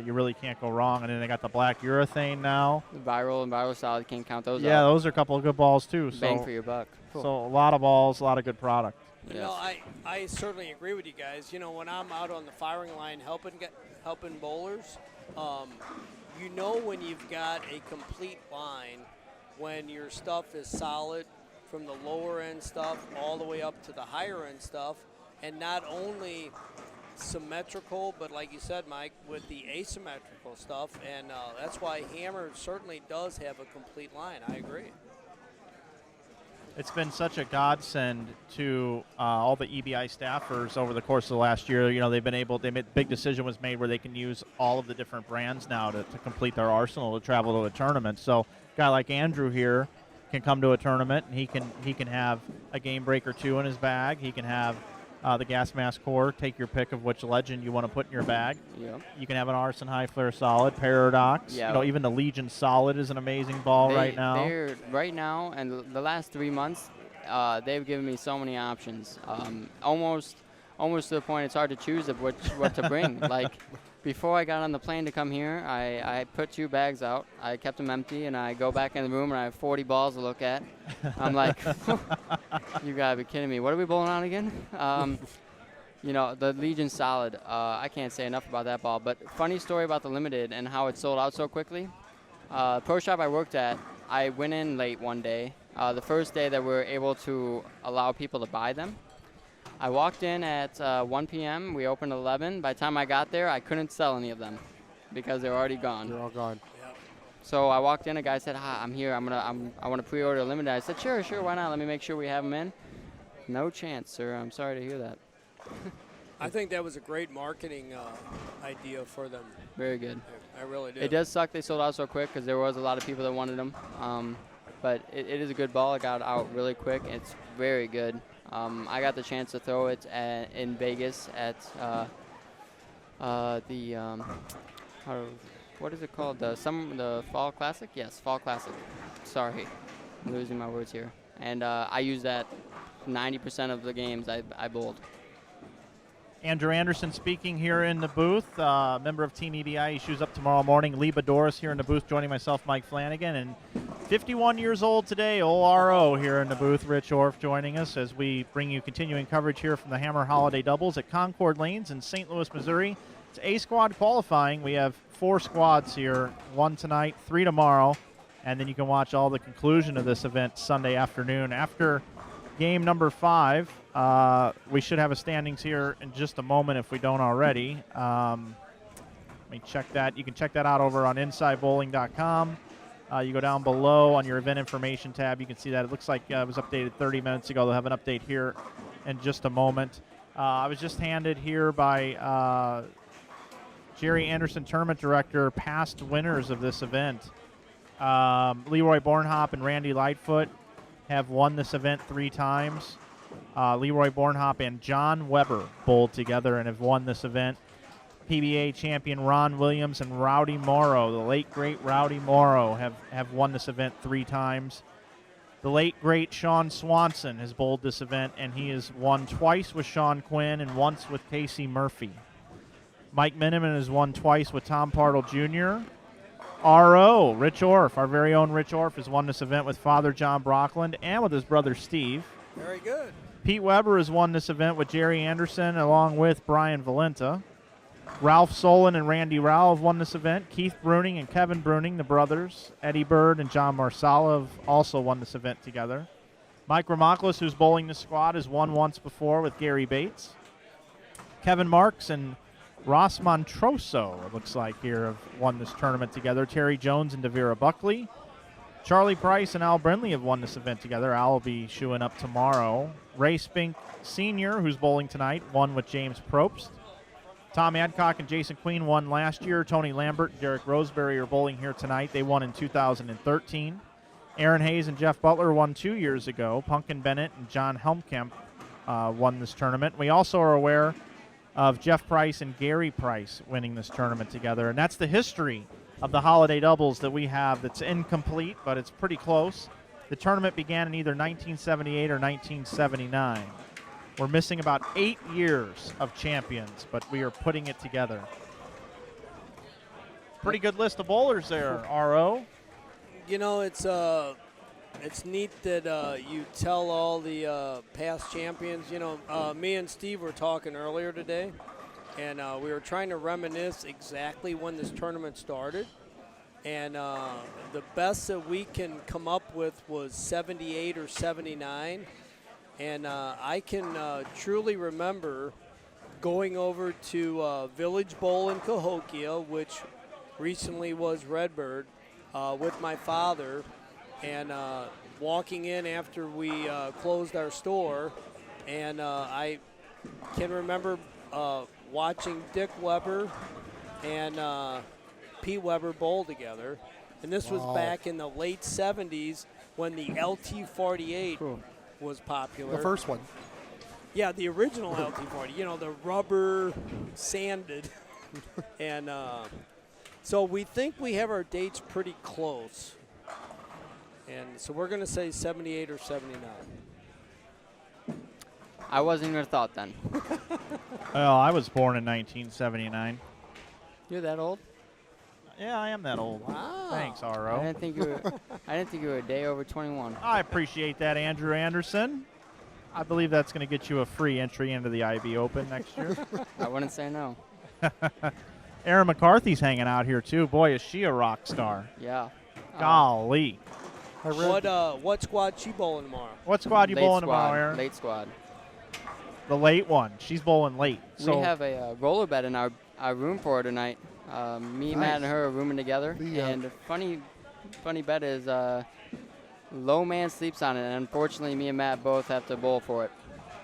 You really can't go wrong. And then they got the black urethane now. The viral and viral solid, can't count those out. Yeah, those are a couple of good balls too. Bang for your buck. Cool. So a lot of balls, a lot of good product. I certainly agree with you guys. When I'm out on the firing line helping bowlers, when you've got a complete line, when your stuff is solid from the lower end stuff all the way up to the higher end stuff, and not only symmetrical, but like you said, Mike, with the asymmetrical stuff, and that's why Hammer certainly does have a complete line. I agree. It's been such a godsend to all the EBI staffers over the course of the last year. Big decision was made where they can use all of the different brands now to complete their arsenal to travel to a tournament. So a guy like Andrew here can come to a tournament and he can have a game break or two in his bag. He can have the gas mask core. Take your pick of which legend you want to put in your bag. Yep. You can have an Arson High Flare Solid, Paradox. Yeah. You know, even the Legion Solid is an amazing ball right now. They're right now, and the last 3 months, they've given me so many options. Almost to the point it's hard to choose of what to bring. Like, before I got on the plane to come here, I put 2 bags out. I kept them empty, and I go back in the room, and I have 40 balls to look at. I'm like, you got to be kidding me. What are we bowling on again? You know, the Legion Solid, I can't say enough about that ball. But funny story about the Limited and how it sold out so quickly. Pro shop I worked at, I went in late one day. The first day that we were able to allow people to buy them. I walked in at 1 p.m. We opened at 11. By the time I got there, I couldn't sell any of them because they were already gone. They're all gone. Yep. So I walked in. A guy said, "Hi, I'm here. I want to pre-order a Limited." I said, "Sure, why not? Let me make sure we have them in." No chance, sir. I'm sorry to hear that. I think that was a great marketing idea for them. Very good. I really do. It does suck they sold out so quick because there was a lot of people that wanted them. But it is a good ball. It got out really quick. It's very good. I got the chance to throw it in Vegas at what is it called? The Fall Classic? Yes, Fall Classic. Sorry, I'm losing my words here. And I used that 90% of the games I bowled. Andrew Anderson speaking here in the booth, member of Team EBI. He shoes up tomorrow morning. Lee Boudouris here in the booth, joining myself, Mike Flanagan. And 51 years old today, ORO here in the booth. Rich Orff joining us as we bring you continuing coverage here from the Hammer Holiday Doubles at Concord Lanes in St. Louis, Missouri. It's A squad qualifying. We have 4 squads here, 1 tonight, 3 tomorrow. And then you can watch all the conclusion of this event Sunday afternoon. After game number 5, we should have a standings here in just a moment if we don't already. Let me check that. You can check that out over on InsideBowling.com. You go down below on your event information tab. You can see that. It looks like it was updated 30 minutes ago. They'll have an update here in just a moment. I was just handed here by Jerry Anderson, Tournament Director, past winners of this event. Leroy Bornhop and Randy Lightfoot have won this event 3 times. Leroy Bornhop and John Weber bowled together and have won this event. PBA champion Ron Williams and Rowdy Morrow, the late great Rowdy Morrow, have won this event 3 times. The late great Sean Swanson has bowled this event, and he has won twice with Sean Quinn and once with Casey Murphy. Mike Miniman has won twice with Tom Partle Jr. R.O. Rich Orff, our very own Rich Orff, has won this event with Father John Brockland and with his brother Steve. Very good. Pete Weber has won this event with Jerry Anderson along with Brian Valenta. Ralph Solon and Randy Rao have won this event. Keith Bruning and Kevin Bruning, the brothers. Eddie Bird and John Marsala have also won this event together. Mike Ramoklis, who's bowling the squad, has won once before with Gary Bates. Kevin Marks and Ross Montroso, it looks like here, have won this tournament together. Terry Jones and Devera Buckley. Charlie Price and Al Brindley have won this event together. Al will be shoeing up tomorrow. Ray Spink Sr., who's bowling tonight, won with James Probst. Tom Adcock and Jason Queen won last year. Tony Lambert and Derek Roseberry are bowling here tonight. They won in 2013. Aaron Hayes and Jeff Butler won 2 years ago. Punkin Bennett and John Helmkamp won this tournament. We also are aware of Jeff Price and Gary Price winning this tournament together. And that's the history of the holiday doubles that we have that's incomplete, but it's pretty close. The tournament began in either 1978 or 1979. We're missing about 8 years of champions, but we are putting it together. Pretty good list of bowlers there, R.O. You know, it's neat that you tell all the past champions. You know, me and Steve were talking earlier today, and we were trying to reminisce exactly when this tournament started. And the best that we can come up with was 78 or 79. And I can truly remember going over to Village Bowl in Cahokia, which recently was Redbird, with my father, and walking in after we closed our store. And I can remember watching Dick Weber and Pete Weber bowl together. And this was back in the late 70s when the LT-48 was popular. The first one. Yeah, the original LT40. You know, the rubber sanded, and so we think we have our dates pretty close. And so we're going to say 78 or 79. I wasn't even a thought then. Well, I was born in 1979. You're that old? Yeah, I am that old. Wow. Thanks, I RO. didn't think you were. I didn't think you were a day over 21. I appreciate that, Andrew Anderson. I believe that's going to get you a free entry into the IB Open next year. I wouldn't say no. Erin McCarthy's hanging out here, too. Boy, is she a rock star. Yeah. Golly. What squad she bowling tomorrow? What squad you Late bowling squad, tomorrow, Erin? Late squad. The late one. She's bowling late. So We have a roller bed in our room for her tonight. Me, Matt, and her are rooming together. And the funny bet is low man sleeps on it. And unfortunately, me and Matt both have to bowl for it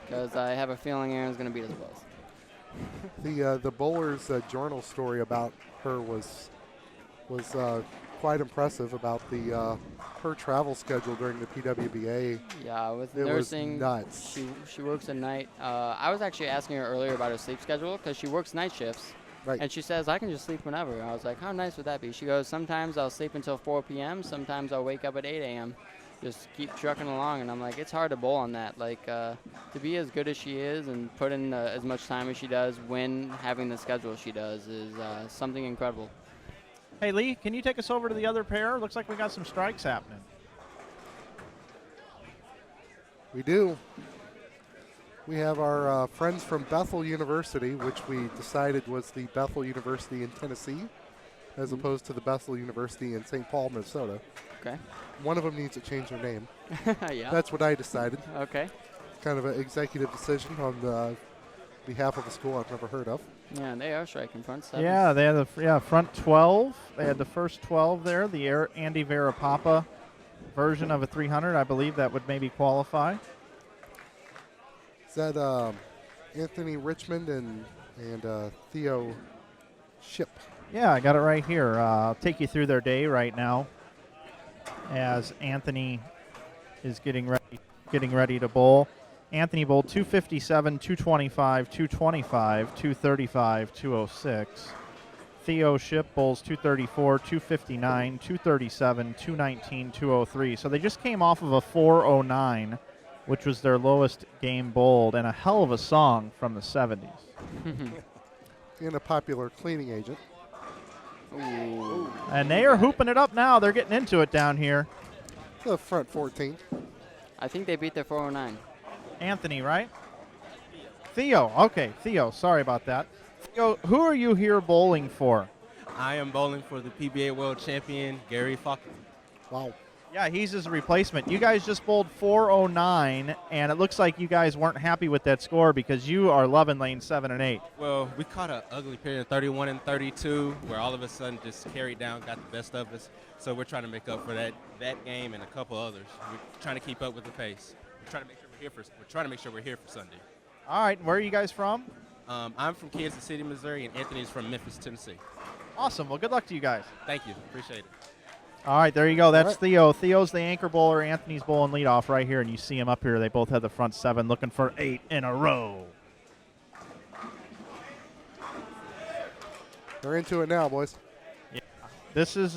because I have a feeling Aaron's going to beat us both. The bowler's journal story about her was quite impressive about her travel schedule during the PWBA. Yeah, with it nursing, was nuts. She works at night. I was actually asking her earlier about her sleep schedule because she works night shifts. Right. And she says, I can just sleep whenever. I was like, how nice would that be? She goes, sometimes I'll sleep until 4 p.m., sometimes I'll wake up at 8 a.m. Just keep trucking along. And I'm like, it's hard to bowl on that. Like, to be as good as she is and put in as much time as she does when having the schedule she does is something incredible. Hey, Lee, can you take us over to the other pair? Looks like we got some strikes happening. We do. We have our friends from Bethel University, which we decided was the Bethel University in Tennessee, as opposed to the Bethel University in St. Paul, Minnesota. Okay. One of them needs to change their name. Yeah. That's what I decided. Okay. Kind of an executive decision on behalf of a school I've never heard of. Yeah, they are striking front seven. Yeah, they had the front 12. They had the first 12 there, the Andy Verapapa version of a 300. I believe that would maybe qualify. Is that Anthony Richmond and Theo Ship? Yeah, I got it right here. I'll take you through their day right now as Anthony is getting ready to bowl. Anthony bowled 257, 225, 225, 235, 206. Theo Ship bowls 234, 259, 237, 219, 203. So they just came off of a 409, which was their lowest game bowled, and a hell of a song from the 70s. And a popular cleaning agent. Ooh. And they are hooping it up now. They're getting into it down here. The front 14. I think they beat their 409. Anthony, right? Theo. Okay, Theo. Sorry about that. Theo, who are you here bowling for? I am bowling for the PBA World Champion, Gary Faulkner. Wow. Yeah, he's his replacement. You guys just bowled 409, and it looks like you guys weren't happy with that score because you are loving lane 7 and 8. Well, we caught an ugly period of 31 and 32 where all of a sudden just carried down, got the best of us. So we're trying to make up for that game and a couple others. We're trying to keep up with the pace. We're trying to make sure we're here for Sunday. All right, where are you guys from? I'm from Kansas City, Missouri, and Anthony's from Memphis, Tennessee. Awesome. Well, good luck to you guys. Thank you. Appreciate it. All right, there you go. That's Theo. Theo's the anchor bowler. Anthony's bowling leadoff right here, and you see him up here. They both have the front 7 looking for 8 in a row. They're into it now, boys. Yeah. This is,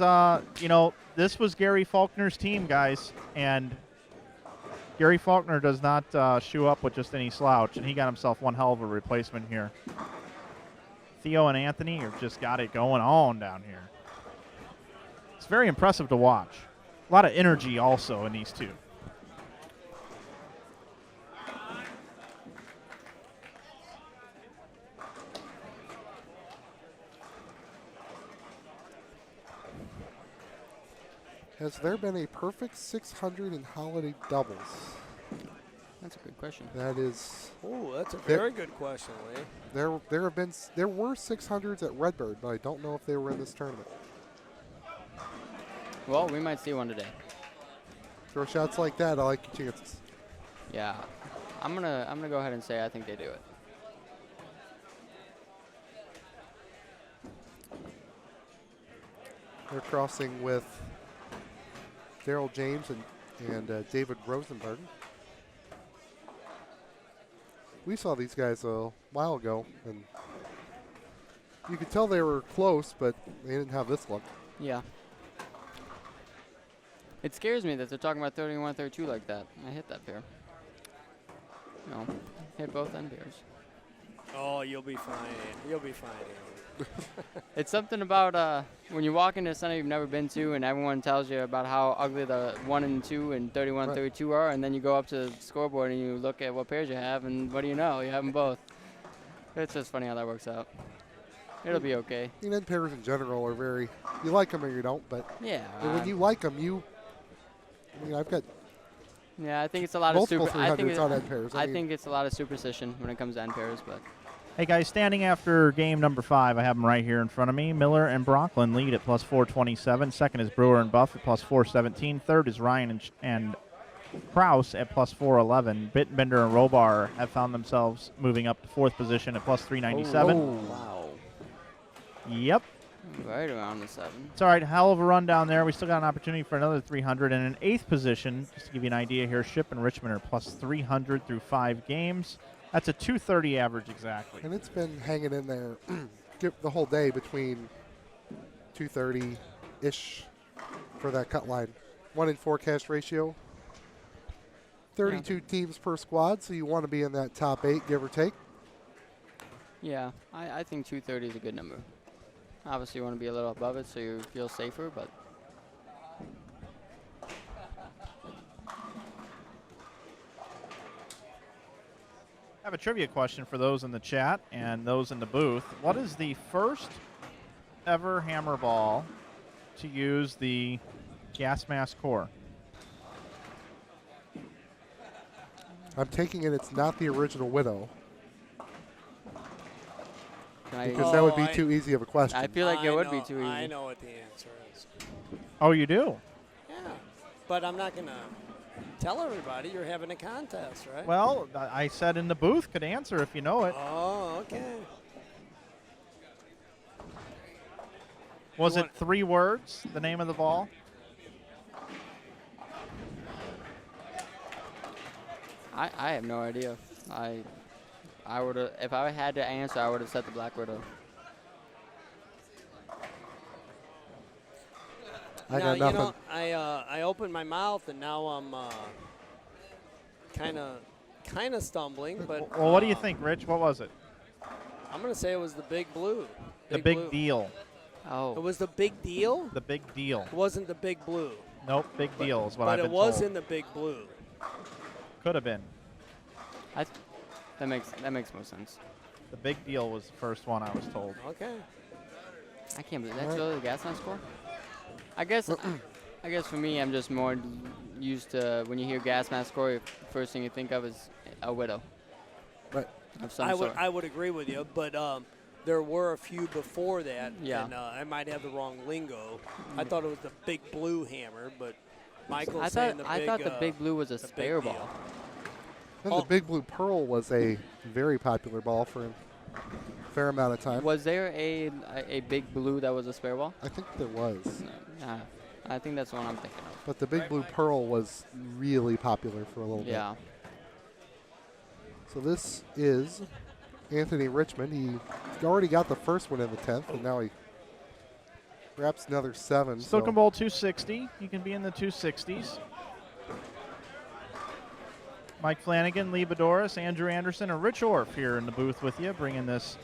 this was Gary Faulkner's team, guys, and Gary Faulkner does not shoe up with just any slouch, and he got himself one hell of a replacement here. Theo and Anthony have just got it going on down here. It's very impressive to watch. A lot of energy also in these two. Has there been a perfect 600 in holiday doubles? That's a good question. That is. Oh, that's a very good question, Lee. There were 600s at Redbird, but I don't know if they were in this tournament. Well, we might see one today. Throw shots like that, I like your chances. Yeah, I'm gonna go ahead and say I think they do it. They're crossing with Daryl James and David Rosenberg. We saw these guys a while ago, and you could tell they were close, but they didn't have this luck. Yeah. It scares me that they're talking about 31, 32 like that. I hit that pair. No, hit both end pairs. Oh, you'll be fine. You'll be fine. It's something about when you walk into a center you've never been to and everyone tells you about how ugly the 1 and 2 and 31 and 32 are, and then you go up to the scoreboard and you look at what pairs you have, and what do you know? You have them both. It's just funny how that works out. It'll be okay. End pairs in general are very, you like them or you don't, but yeah, when you like them, I've got I think it's a lot multiple of 300s on end pairs. I think it's a lot of superstition when it comes to end pairs, but. Hey, guys, standing after game number 5, I have them right here in front of me. Miller and Brocklin lead at plus 427. Second is Brewer and Buff at plus 417. Third is Ryan and Kraus at plus 411. Bittenbender and Robar have found themselves moving up to 4th position at plus 397. Oh, wow. Yep. Right around the 7. It's all right. Hell of a run down there. We still got an opportunity for another 300. And in 8th position, just to give you an idea here, Ship and Richmond are plus 300 through 5 games. That's a 230 average exactly. And it's been hanging in there the whole day between 230-ish for that cut line. 1 in 4 cash ratio. 32 teams per squad, so you want to be in that top 8, give or take. Yeah, I think 230 is a good number. Obviously, you want to be a little above it so you feel safer, but. I have a trivia question for those in the chat and those in the booth. What is the first ever hammer ball to use the gas mask core? I'm taking it's not the original Widow. Because that would be too easy of a question. I feel like it would be too easy. I know what the answer is. Oh, you do? Yeah, but I'm not going to tell everybody you're having a contest, right? Well, I said in the booth could answer if you know it. Oh, okay. Was it 3 words, the name of the ball? I have no idea. I would have, if I had to answer, I would have said the Black Widow. I got nothing. You know, I opened my mouth and now I'm kind of stumbling. But well, what do you think, Rich? What was it? I'm gonna say it was the Big Blue. The Big Deal. Oh. It was the Big Deal. The Big Deal. It wasn't the Big Blue. Nope, Big Deal is what I've been told. But it was in the Big Blue. Could have been. That makes more sense. The Big Deal was the first one I was told. Okay. I can't believe that's really the gas mask score. I guess for me, I'm just more used to when you hear gas mask score, the first thing you think of is a Widow. Right. Of some sort. I would agree with you, but there were a few before that, yeah. And I might have the wrong lingo. I thought it was the Big Blue hammer, but Michael's I saying thought the Big Blue was a spare ball. And the Big Blue Pearl was a very popular ball for a fair amount of time. Was there a Big Blue that was a spare ball? I think there was. I think that's the one I'm thinking of. But the Big Blue Pearl was really popular for a little bit. Yeah. So this is Anthony Richmond. He already got the first one in the 10th, and now he wraps another 7. Stoken Bowl 260. You can be in the 260s. Mike Flanagan, Lee Boudouris, Andrew Anderson, and Rich Orff here in the booth with you, bringing this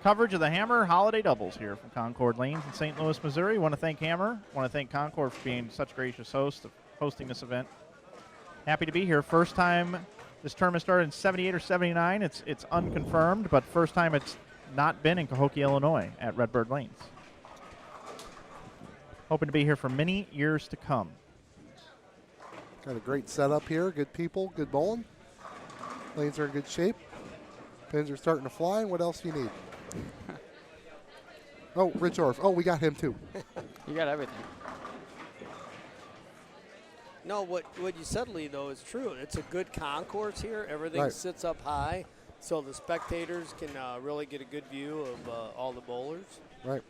coverage of the Hammer Holiday Doubles here from Concord Lanes in St. Louis, Missouri. Want to thank Hammer. Want to thank Concord for being such gracious hosts of hosting this event. Happy to be here. First time this tournament started in 78 or 79. It's unconfirmed, but first time it's not been in Cahokia, Illinois at Redbird Lanes. Hoping to be here for many years to come. Got a great setup here. Good people, good bowling. Lanes are in good shape. Pins are starting to fly. What else do you need? Oh, Rich Orff. Oh, we got him too. You got everything. No, what you said, Lee, though, is true. It's a good concourse here. Everything sits up high, so the spectators can really get a good view of all the bowlers. Right.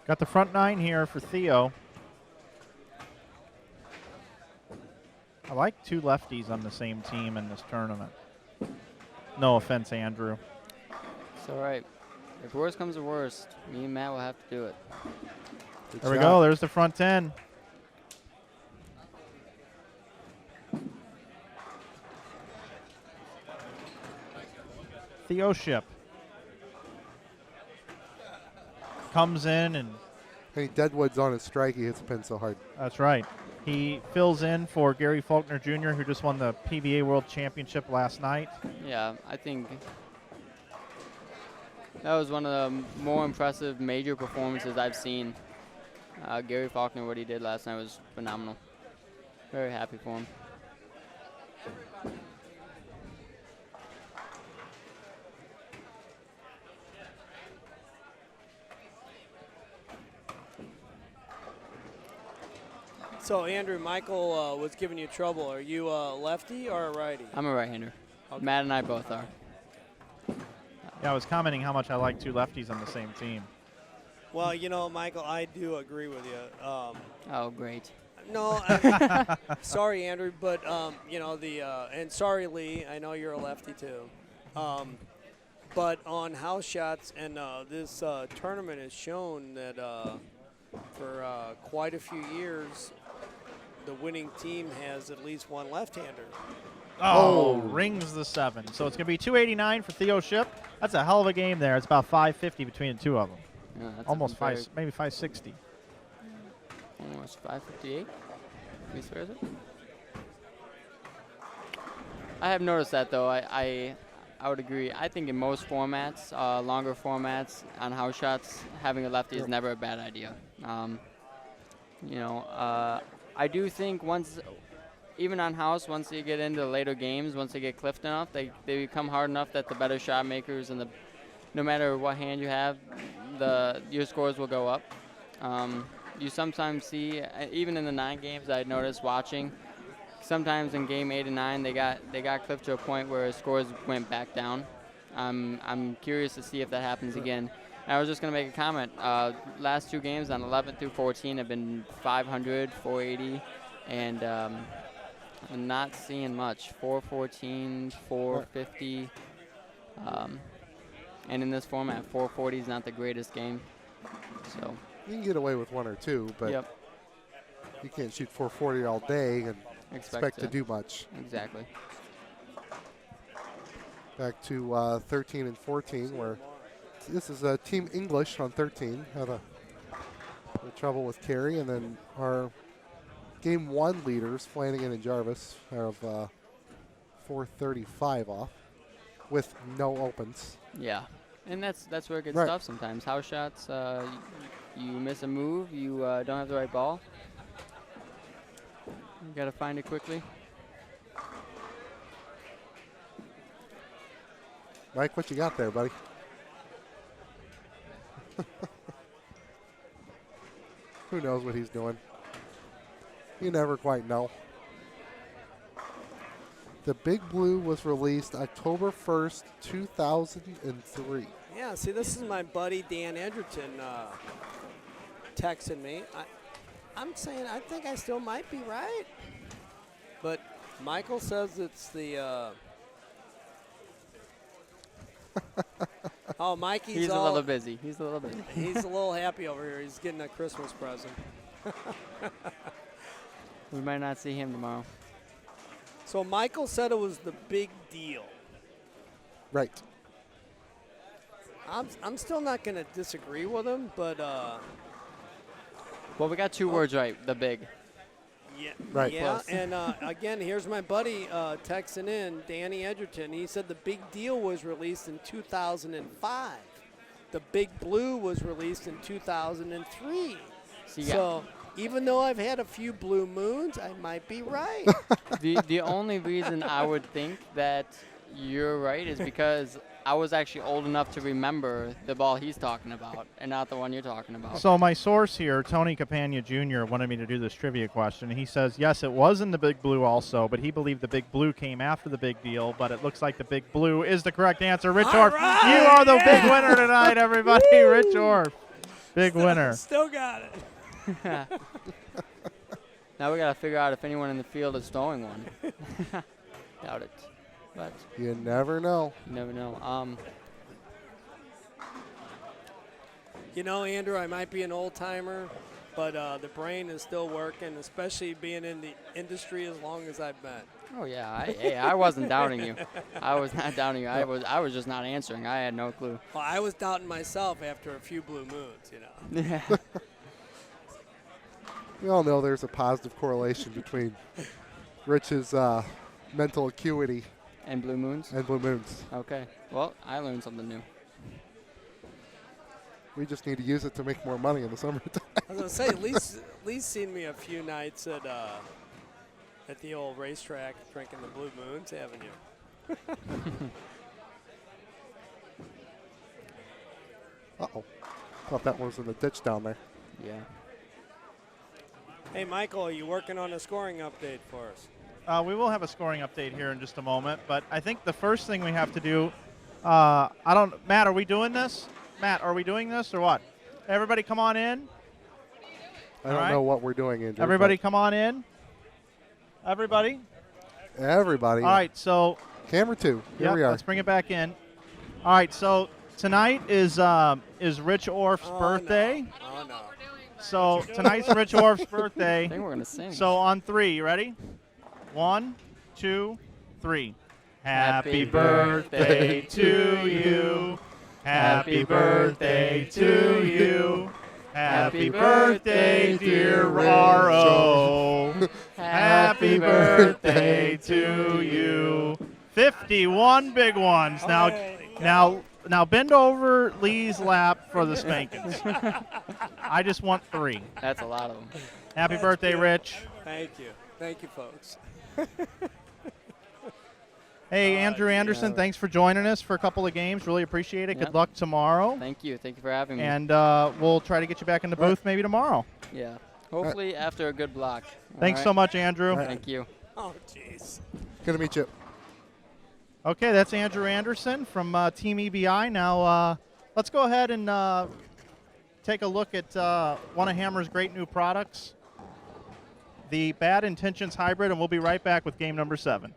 Got the front 9 here for Theo. I like 2 lefties on the same team in this tournament. No offense, Andrew. It's all right. If worst comes to worst, me and Matt will have to do it. There we go. There's the front 10. Theo Ship comes in and Hey, Deadwood's on his strike. He hits the pin so hard. that's right. He fills in for Gary Faulkner Jr., who just won the PBA World Championship last night. Yeah, I think that was one of the more impressive major performances I've seen. Gary Faulkner, what he did last night was phenomenal. Very happy for him. So, Andrew, Michael was giving you trouble. Are you a lefty or a righty? I'm a right-hander. Okay. Matt and I both are. Yeah, I was commenting how much I like two lefties on the same team. Well, you know, Michael, I do agree with you. Oh, great. No, sorry, Andrew, but you know and sorry, Lee. I know you're a lefty too. But on house shots, and this tournament has shown that for quite a few years, the winning team has at least one left-hander. Oh, rings the 7. So it's going to be 289 for Theo Ship. That's a hell of a game there. It's about 550 between the two of them. Yeah, that's almost maybe 560. Almost 558. Where is it? I have noticed that though. I would agree. I think in most formats, longer formats on house shots, having a lefty is never a bad idea. You know, I do think even on house, once you get into the later games, once they get clipped enough, they become hard enough that the better shot makers and no matter what hand you have, your scores will go up. You sometimes see, even in the 9 games I noticed watching, sometimes in game 8 and 9 they got clipped to a point where scores went back down. I'm curious to see if that happens again. I was just going to make a comment. Last 2 games on 11 through 14 have been 500, 480, and I'm not seeing much. 414, 450. And in this format, 440 is not the greatest game. So you can get away with 1 or 2, but you can't shoot 440 all day and expect to do much. Exactly. Back to 13 and 14, where this is Team English on 13. Had a trouble with carry, and then our game 1 leaders, Flanagan and Jarvis, have 435 off with no opens. Yeah, and that's where it gets Right. tough sometimes. House shots, you miss a move, you don't have the right ball. You got to find it quickly. Mike, what you got there, buddy? Who knows what he's doing? You never quite know. The Big Blue was released October 1st, 2003. Yeah, see, this is my buddy Dan Edgerton texting me. I'm saying I think I still might be right. But Michael says it's the... oh, Mikey's He's a little busy. He's a little busy. He's a little happy over here. He's getting a Christmas present. We might not see him tomorrow. So Michael said it was the big deal. Right. I'm still not going to disagree with him, but... well, we got 2 words right, the big. Yeah, right. Yeah, and again, here's my buddy texting in, Danny Edgerton. He said the Big Deal was released in 2005. The Big Blue was released in 2003. So even though I've had a few blue moons, I might be right. The only reason I would think that you're right is because I was actually old enough to remember the ball he's talking about and not the one you're talking about. So my source here, Tony Capania Jr., wanted me to do this trivia question. He says, yes, it was in the Big Blue also, but he believed the Big Blue came after the Big Deal, but it looks like the Big Blue is the correct answer. Rich Orff, you are the big winner tonight, everybody. Rich Orff, big winner. Still got it. Now we got to figure out if anyone in the field is throwing one. Doubt it. But you never know. you never know. You know, Andrew, I might be an old timer, but the brain is still working, especially being in the industry as long as I've been. Oh yeah, I wasn't doubting you. I was not doubting you. I was just not answering. I had no clue. Well, I was doubting myself after a few blue moons, you know. Yeah. We all know there's a positive correlation between Rich's mental acuity and blue moons. Okay. Well, I learned something new. We just need to use it to make more money in the summertime. I was gonna say, at least seen me a few nights at the old racetrack drinking the blue moons, haven't you? Uh-oh. Thought that one was in the ditch down there. Yeah. Hey, Michael, are you working on a scoring update for us? We will have a scoring update here in just a moment, but I think the first thing we have to do, Matt, are we doing this? Matt, are we doing this or what? Everybody come on in. I don't know what we're doing, Andrew. Everybody come on in. Everybody. Everybody. All right, so. Camera 2. Here we are. Let's bring it back in. All right, so tonight is Rich Orff's birthday. No. Oh, no. So tonight's Rich Orff's birthday. I think we're going to sing. So on 3, you ready? 1, 2, 3. Happy birthday to you. Happy birthday to you. Happy birthday, dear Raro. Happy birthday to you. 51 big ones. Now bend over Lee's lap for the spankings. I just want 3. That's a lot of them. Happy birthday, Rich. Thank you. Thank you, folks. Hey, Andrew Anderson, thanks for joining us for a couple of games. Really appreciate it. Yep. Good luck tomorrow. Thank you. Thank you for having me. And we'll try to get you back in the booth maybe tomorrow. Yeah. Hopefully after a good block. Thanks so much, Andrew. Thank you. Oh, jeez. Good to meet you. Okay, that's Andrew Anderson from Team EBI. Now, let's go ahead and take a look at one of Hammer's great new products, the Bad Intentions Hybrid, and we'll be right back with game number 7.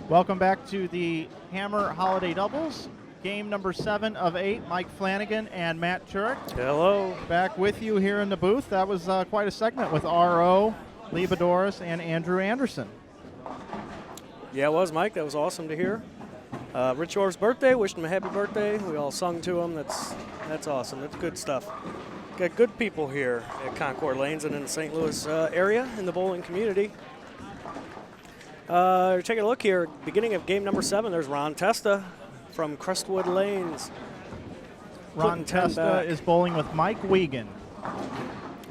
Welcome back to the Hammer Holiday Doubles. Game number 7 of 8, Mike Flanagan and Matt Turek. Hello. Back with you here in the booth. That was quite a segment with R.O., Lee Boudouris, and Andrew Anderson. Yeah, it was, Mike. That was awesome to hear. Rich Orff's birthday. Wished him a happy birthday. We all sung to him. That's awesome. That's good stuff. Got good people here at Concord Lanes and in the St. Louis area in the bowling community. Take a look here. Beginning of game number 7, there's Ron Testa from Crestwood Lanes. Ron Testa is bowling with Mike Wiegand.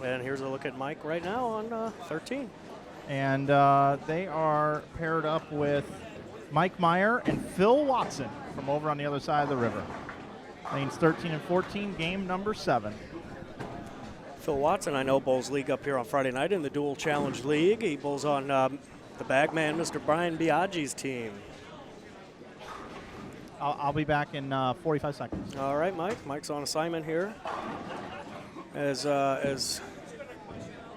And here's a look at Mike right now on 13. And they are paired up with Mike Meyer and Phil Watson from over on the other side of the river. Lanes 13 and 14, game number 7. Phil Watson, I know, bowls league up here on Friday night in the Dual Challenge League. He bowls on the bagman, Mr. Brian Biaggi's team. I'll be back in 45 seconds. All right, Mike. Mike's on assignment here. As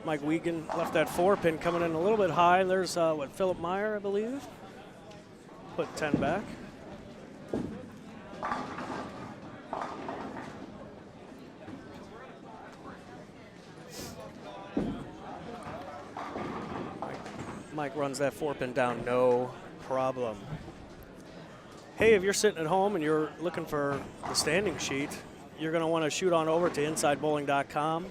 Mike Wiegand left that 4-pin coming in a little bit high. And there's, Philip Meyer, I believe. Put 10 back. Mike runs that 4-pin down, no problem. Hey, if you're sitting at home and you're looking for the standing sheet, you're going to want to shoot on over to InsideBowling.com.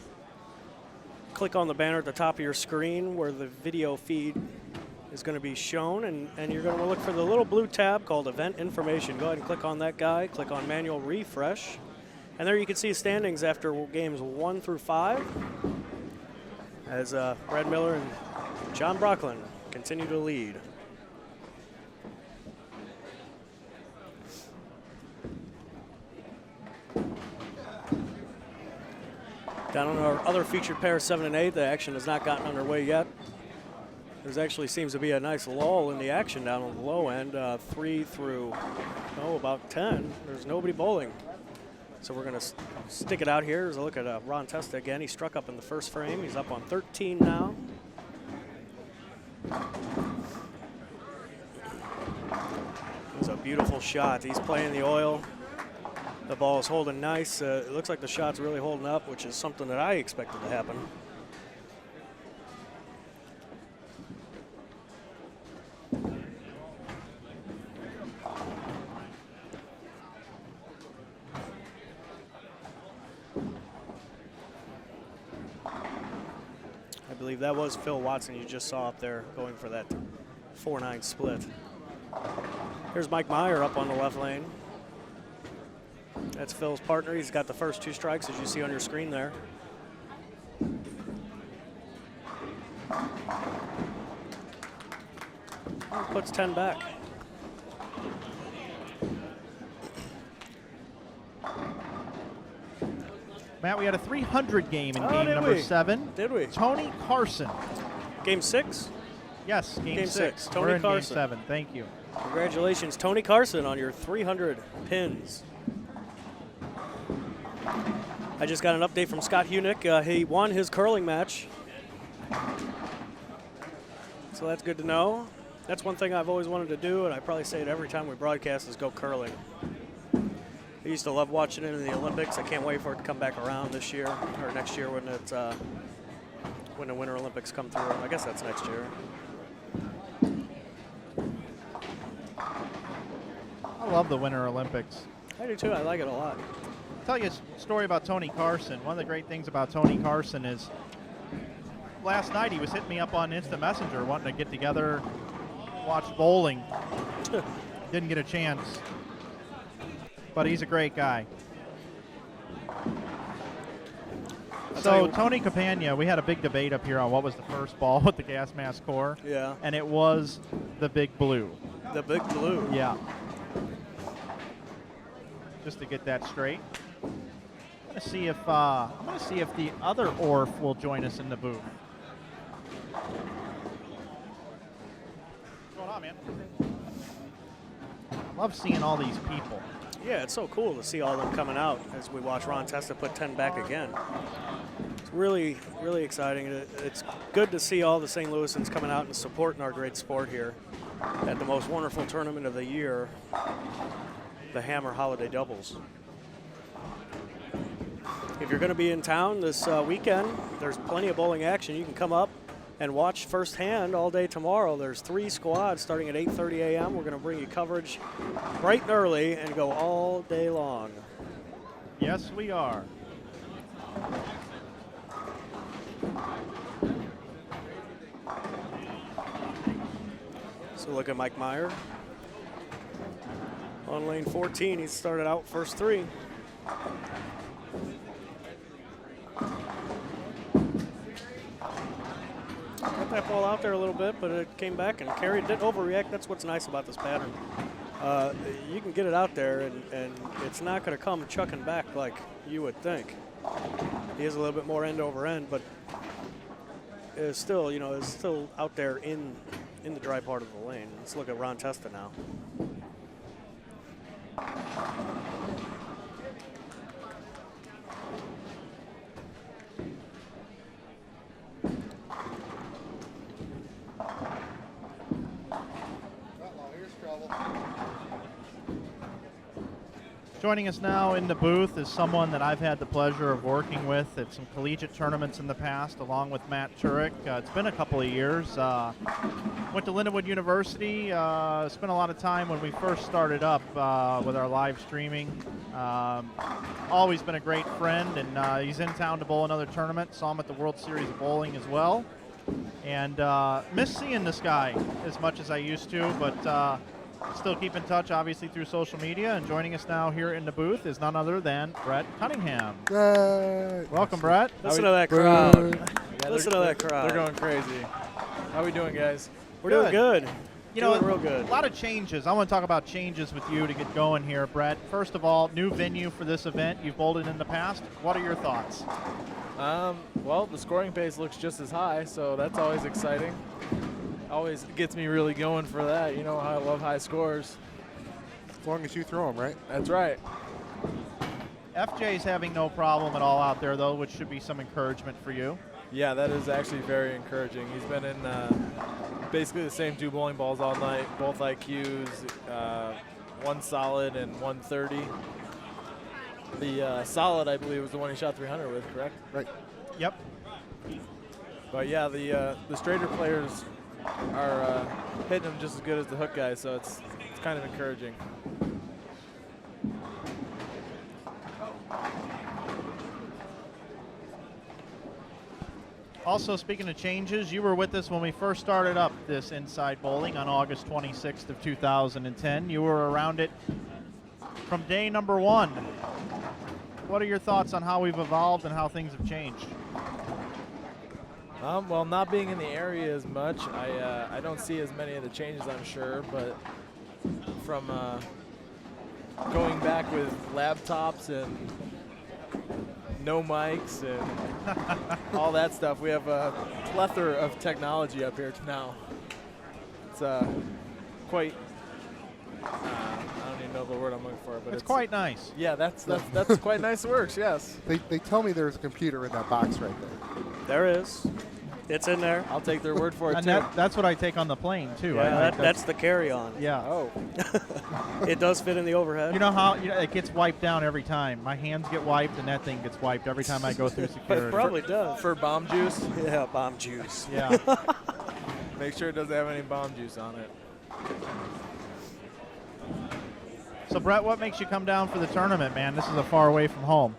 Click on the banner at the top of your screen where the video feed is going to be shown, and you're going to look for the little blue tab called Event Information. Go ahead and click on that guy, click on Manual Refresh, and there you can see standings after games 1 through 5 as Brad Miller and John Brocklin continue to lead. Down on our other featured pair, 7 and 8, the action has not gotten underway yet. There actually seems to be a nice lull in the action down on the low end, 3 through, about 10. There's nobody bowling. So we're going to stick it out here as a look at Ron Testa again. He struck up in the first frame. He's up on 13 now. It was a beautiful shot. He's playing the oil. The ball is holding nice. It looks like the shot's really holding up, which is something that I expected to happen. I believe that was Phil Watson you just saw up there going for that 4-9 split. Here's Mike Meyer up on the left lane. That's Phil's partner. He's got the first 2 strikes, as you see on your screen there. Puts 10 back. Matt, we had a 300 game in game number 7. Did we? Tony Carson. Game 6? Yes, game 6. Tony We're in Carson. game 7. Thank you. Congratulations, Tony Carson, on your 300 pins. I just got an update from Scott Hunick. He won his curling match. So that's good to know. That's one thing I've always wanted to do, and I probably say it every time we broadcast, is go curling. I used to love watching it in the Olympics. I can't wait for it to come back around this year, or next year when it's when the Winter Olympics come through. I guess that's next year. I love the Winter Olympics. I do too. I like it a lot. I'll tell you a story about Tony Carson. One of the great things about Tony Carson is last night he was hitting me up on Instant Messenger wanting to get together, watch bowling. Didn't get a chance. But he's a great guy. So Tony Campagna, we had a big debate up here on what was the first ball with the gas mask core. Yeah. And it was the Big Blue. The Big Blue. Yeah. Just to get that straight. I'm gonna see if the other Orf will join us in the booth. What's going on, man? I love seeing all these people. Yeah, it's so cool to see all of them coming out as we watch Ron Testa put 10 back again. It's really, really exciting. It's good to see all the St. Louisans coming out and supporting our great sport here at the most wonderful tournament of the year, the Hammer Holiday Doubles. If you're going to be in town this weekend, there's plenty of bowling action. You can come up and watch firsthand all day tomorrow. There's 3 squads starting at 8:30 a.m. We're going to bring you coverage bright and early and go all day long. Yes, we are. So look at Mike Meyer. On lane 14, he started out first 3. Got that ball out there a little bit, but it came back and carried. Didn't overreact. That's what's nice about this pattern. You can get it out there, and it's not going to come chucking back like you would think. He is a little bit more end over end, but is still, is still out there in the dry part of the lane. Let's look at Ron Testa now. Joining us now in the booth is someone that I've had the pleasure of working with at some collegiate tournaments in the past, along with Matt Turek. It's been a couple of years. Went to Lindenwood University, spent a lot of time when we first started up with our live streaming. Always been a great friend, and he's in town to bowl another tournament. Saw him at the World Series of Bowling as well. And miss seeing this guy as much as I used to, but still keep in touch, obviously, through social media. And joining us now here in the booth is none other than Brett Cunningham. Welcome, Brett. Listen to that crowd. Listen to that crowd. They're going crazy. How we doing, guys? We're doing good. You know, real good. A lot of changes. I want to talk about changes with you to get going here, Brett. First of all, new venue for this event. You've bowled it in the past. What are your thoughts? Well, the scoring pace looks just as high, so that's always exciting. Always gets me really going for that. You know how I love high scores. As long as you throw them, right? That's right. FJ's having no problem at all out there, though, which should be some encouragement for you. Yeah, that is actually very encouraging. He's been in basically the same 2 bowling balls all night, both IQs, 1 solid and 130. The solid, I believe, was the one he shot 300 with, correct? Right. Yep. But yeah, the straighter players are hitting them just as good as the hook guys, so it's kind of encouraging. Also, speaking of changes, you were with us when we first started up this Inside Bowling on August 26th of 2010. You were around it from day number 1. What are your thoughts on how we've evolved and how things have changed? Well, not being in the area as much, I don't see as many of the changes, I'm sure, but from going back with laptops and no mics and all that stuff, we have a plethora of technology up here now. It's quite, I don't even know the word I'm looking for, but it's quite nice. Yeah, that's quite nice works, yes. They tell me there's a computer in that box right there. There is. It's in there. I'll take their word for it, And too. that's what I take on the plane, too. Yeah, that's the carry-on. Yeah. Oh. It does fit in the overhead. You know how it gets wiped down every time. My hands get wiped, and that thing gets wiped every time I go through security. It probably does. For bomb juice? Yeah, bomb juice. Yeah. Make sure it doesn't have any bomb juice on it. So, Brett, what makes you come down for the tournament, man? This is a far away from home.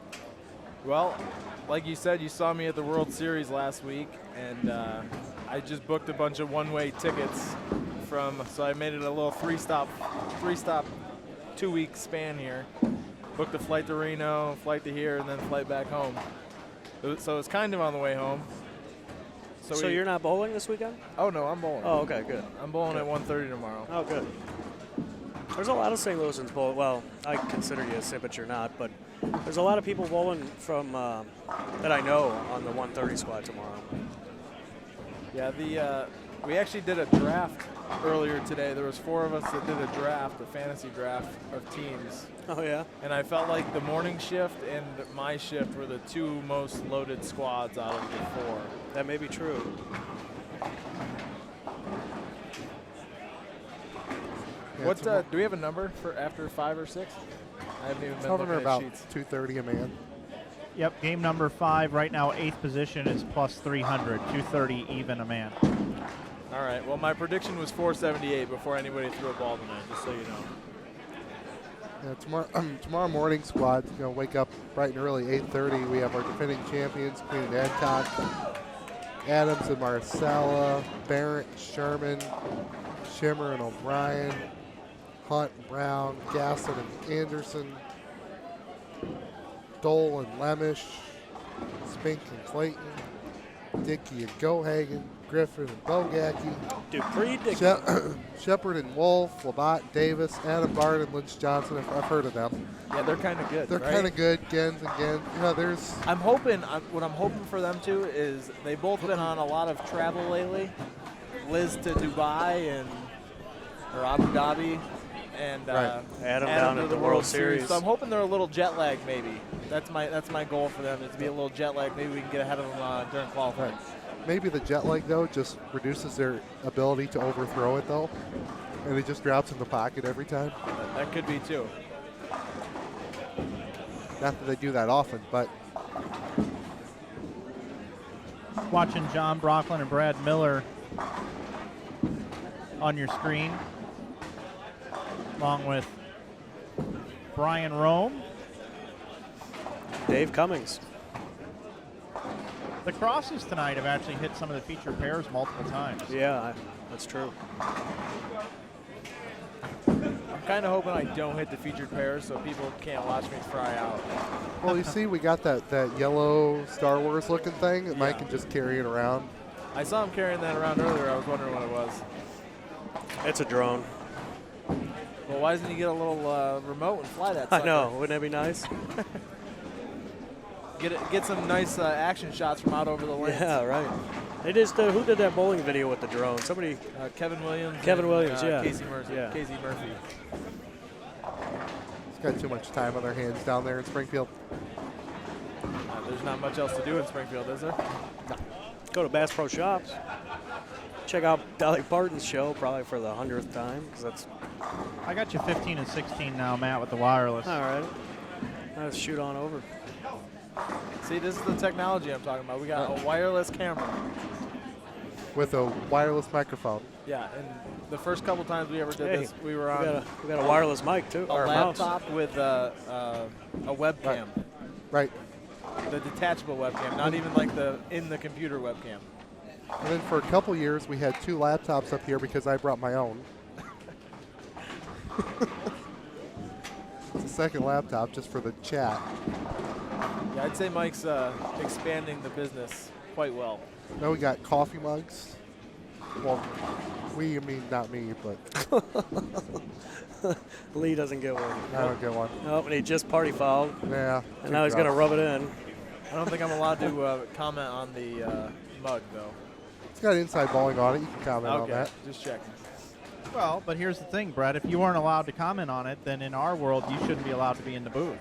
Well, like you said, you saw me at the World Series last week, and I just booked a bunch of one-way tickets so I made it a little three-stop 2-week span here. Booked a flight to Reno, flight to here, and then flight back home. So it's kind of on the way home. So you're not bowling this weekend? Oh, no, I'm bowling. Oh, okay, good. I'm bowling at 1:30 tomorrow. Oh, good. There's a lot of St. Louisans bowling. Well, I consider you a Sim, but you're not. But there's a lot of people bowling from that I know on the 1:30 squad tomorrow. Yeah, we actually did a draft earlier today. There was 4 of us that did a draft, a fantasy draft of teams. Oh, yeah? And I felt like the morning shift and my shift were the 2 most loaded squads out of the 4. That may be true. What do we have a number for after 5 or 6? I haven't even been looking at about sheets. 230 a man. Yep, game number 5 right now, 8th position is plus 300, 230 even a man. All right. Well, my prediction was 478 before anybody threw a ball tonight, just so you know. Yeah, tomorrow morning squad, wake up bright and early, 8:30. We have our defending champions, Queen and Adcock, Adams and Marcella, Barrett, Sherman, Shimmer and O'Brien, Hunt and Brown, Gasson and Anderson, Dole and Lemish, Spink and Clayton, Dickey and Gohagen, Griffin and Bogacki, Dupree, Dickey, Shepard and Wolf, Labatt, Davis, Adam Bard and Lynch Johnson. I've heard of them. Yeah, they're kind of good. They're right? kind of good. Gens and Gens. There's. What I'm hoping for them too is they've both been on a lot of travel lately. Liz to Dubai or Abu Dhabi, and Adam down at the World Series. So I'm hoping they're a little jet lag maybe. That's my goal for them is to be a little jet lag. Maybe we can get ahead of them during qualifying. Right. Maybe the jet lag though just reduces their ability to overthrow it though, and it just drops in the pocket every time. That could be too. Not that they do that often, but Watching John Brocklin and Brad Miller on your screen, along with Brian Rome. Dave Cummings. The crosses tonight have actually hit some of the featured pairs multiple times. Yeah, that's true. I'm kind of hoping I don't hit the featured pairs so people can't watch me fry out. well, you see, we got that yellow Star Wars looking thing that Mike can just carry it around. I saw him carrying that around earlier. I was wondering what it was. It's a drone. Well, why doesn't he get a little remote and fly that sucker? I know. Wouldn't that be nice? Get some nice action shots from out over the lanes. Yeah, right. They just who did that bowling video with the drone? Somebody. Kevin Williams. Kevin Williams, yeah. Casey Murphy. Yeah. Casey Murphy. He's got too much time on their hands down there in Springfield. There's not much else to do in Springfield, is there? No. Go to Bass Pro Shops. Check out Dolly Parton's show, probably for the 100th time, because that's. I got you 15 and 16 now, Matt, with the wireless. All right. Let's shoot on over. See, this is the technology I'm talking about. We got a wireless camera. With a wireless microphone. Yeah, and the first couple times we ever did this, we were on. We got a wireless mic too. A laptop with a webcam. Right. The detachable webcam, not even like the in the computer webcam. And then for a couple years, we had 2 laptops up here because I brought my own. It's a second laptop just for the chat. Yeah, I'd say Mike's expanding the business quite well. Now we got coffee mugs. Well, I mean not me, but Lee doesn't get one. I don't get one. Nope, and he just party fouled. Yeah. And now he's going to rub it in. I don't think I'm allowed to comment on the mug, though. It's got inside bowling on it. You can comment on that. Just checking. Well, but here's the thing, Brett. If you weren't allowed to comment on it, then in our world, you shouldn't be allowed to be in the booth.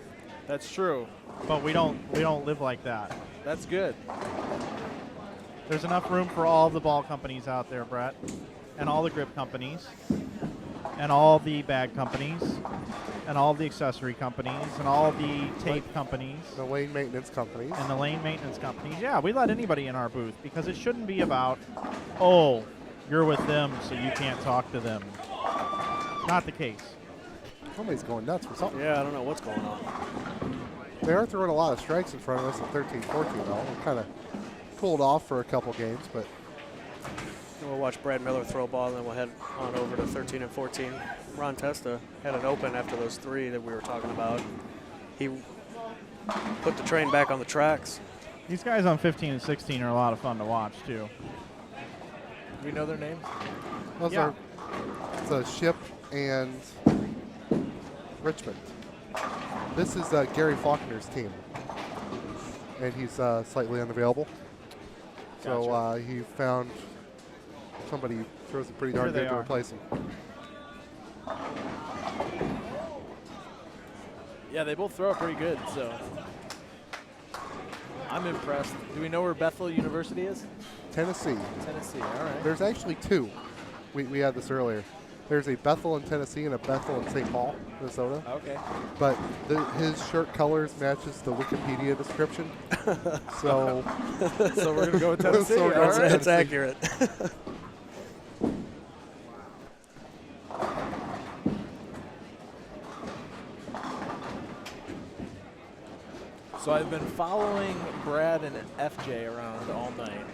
That's true. But we don't live like that. That's good. There's enough room for all the ball companies out there, Brett, and all the grip companies, and all the bag companies, and all the accessory companies, and all the tape companies. The lane maintenance companies. And the lane maintenance companies. Yeah, we let anybody in our booth because it shouldn't be about, oh, you're with them, so you can't talk to them. Not the case. Somebody's going nuts for something. Yeah, I don't know what's going on. They are throwing a lot of strikes in front of us at 13-14, though. We're kind of cooled off for a couple games, but. And we'll watch Brad Miller throw a ball, and then we'll head on over to 13 and 14. Ron Testa had an open after those 3 that we were talking about. He put the train back on the tracks. These guys on 15 and 16 are a lot of fun to watch, too. Do we know their names? Those are Ship and Richmond. This is Gary Faulkner's team, and he's slightly unavailable. Gotcha. So he found somebody who throws it pretty darn good to replace him. Yeah, they both throw it pretty good, so I'm impressed. Do we know where Bethel University is? Tennessee. Tennessee, all right. There's actually 2. We had this earlier. There's a Bethel in Tennessee and a Bethel in St. Paul, Minnesota. Okay. But his shirt colors matches the Wikipedia description. So so we're going to go with Tennessee. So That's accurate. So I've been following Brad and FJ around all night,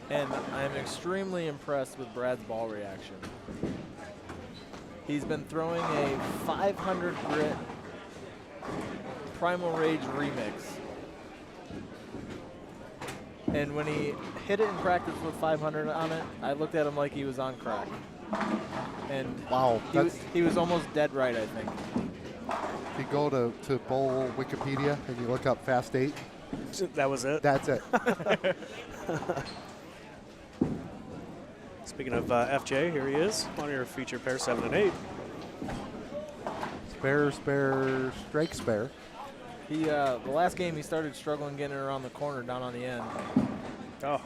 and I'm extremely impressed with Brad's ball reaction. He's been throwing a 500 grit Primal Rage remix, and when he hit it in practice with 500 on it, I looked at him like he was on crack. And wow, he was almost dead right, I think. If you go to bowl Wikipedia and you look up Fast 8. That was it? That's it. Speaking of FJ, here he is on your feature pair 7 and 8. Spare, strike spare. He the last game he started struggling getting it around the corner down on the end. Oh,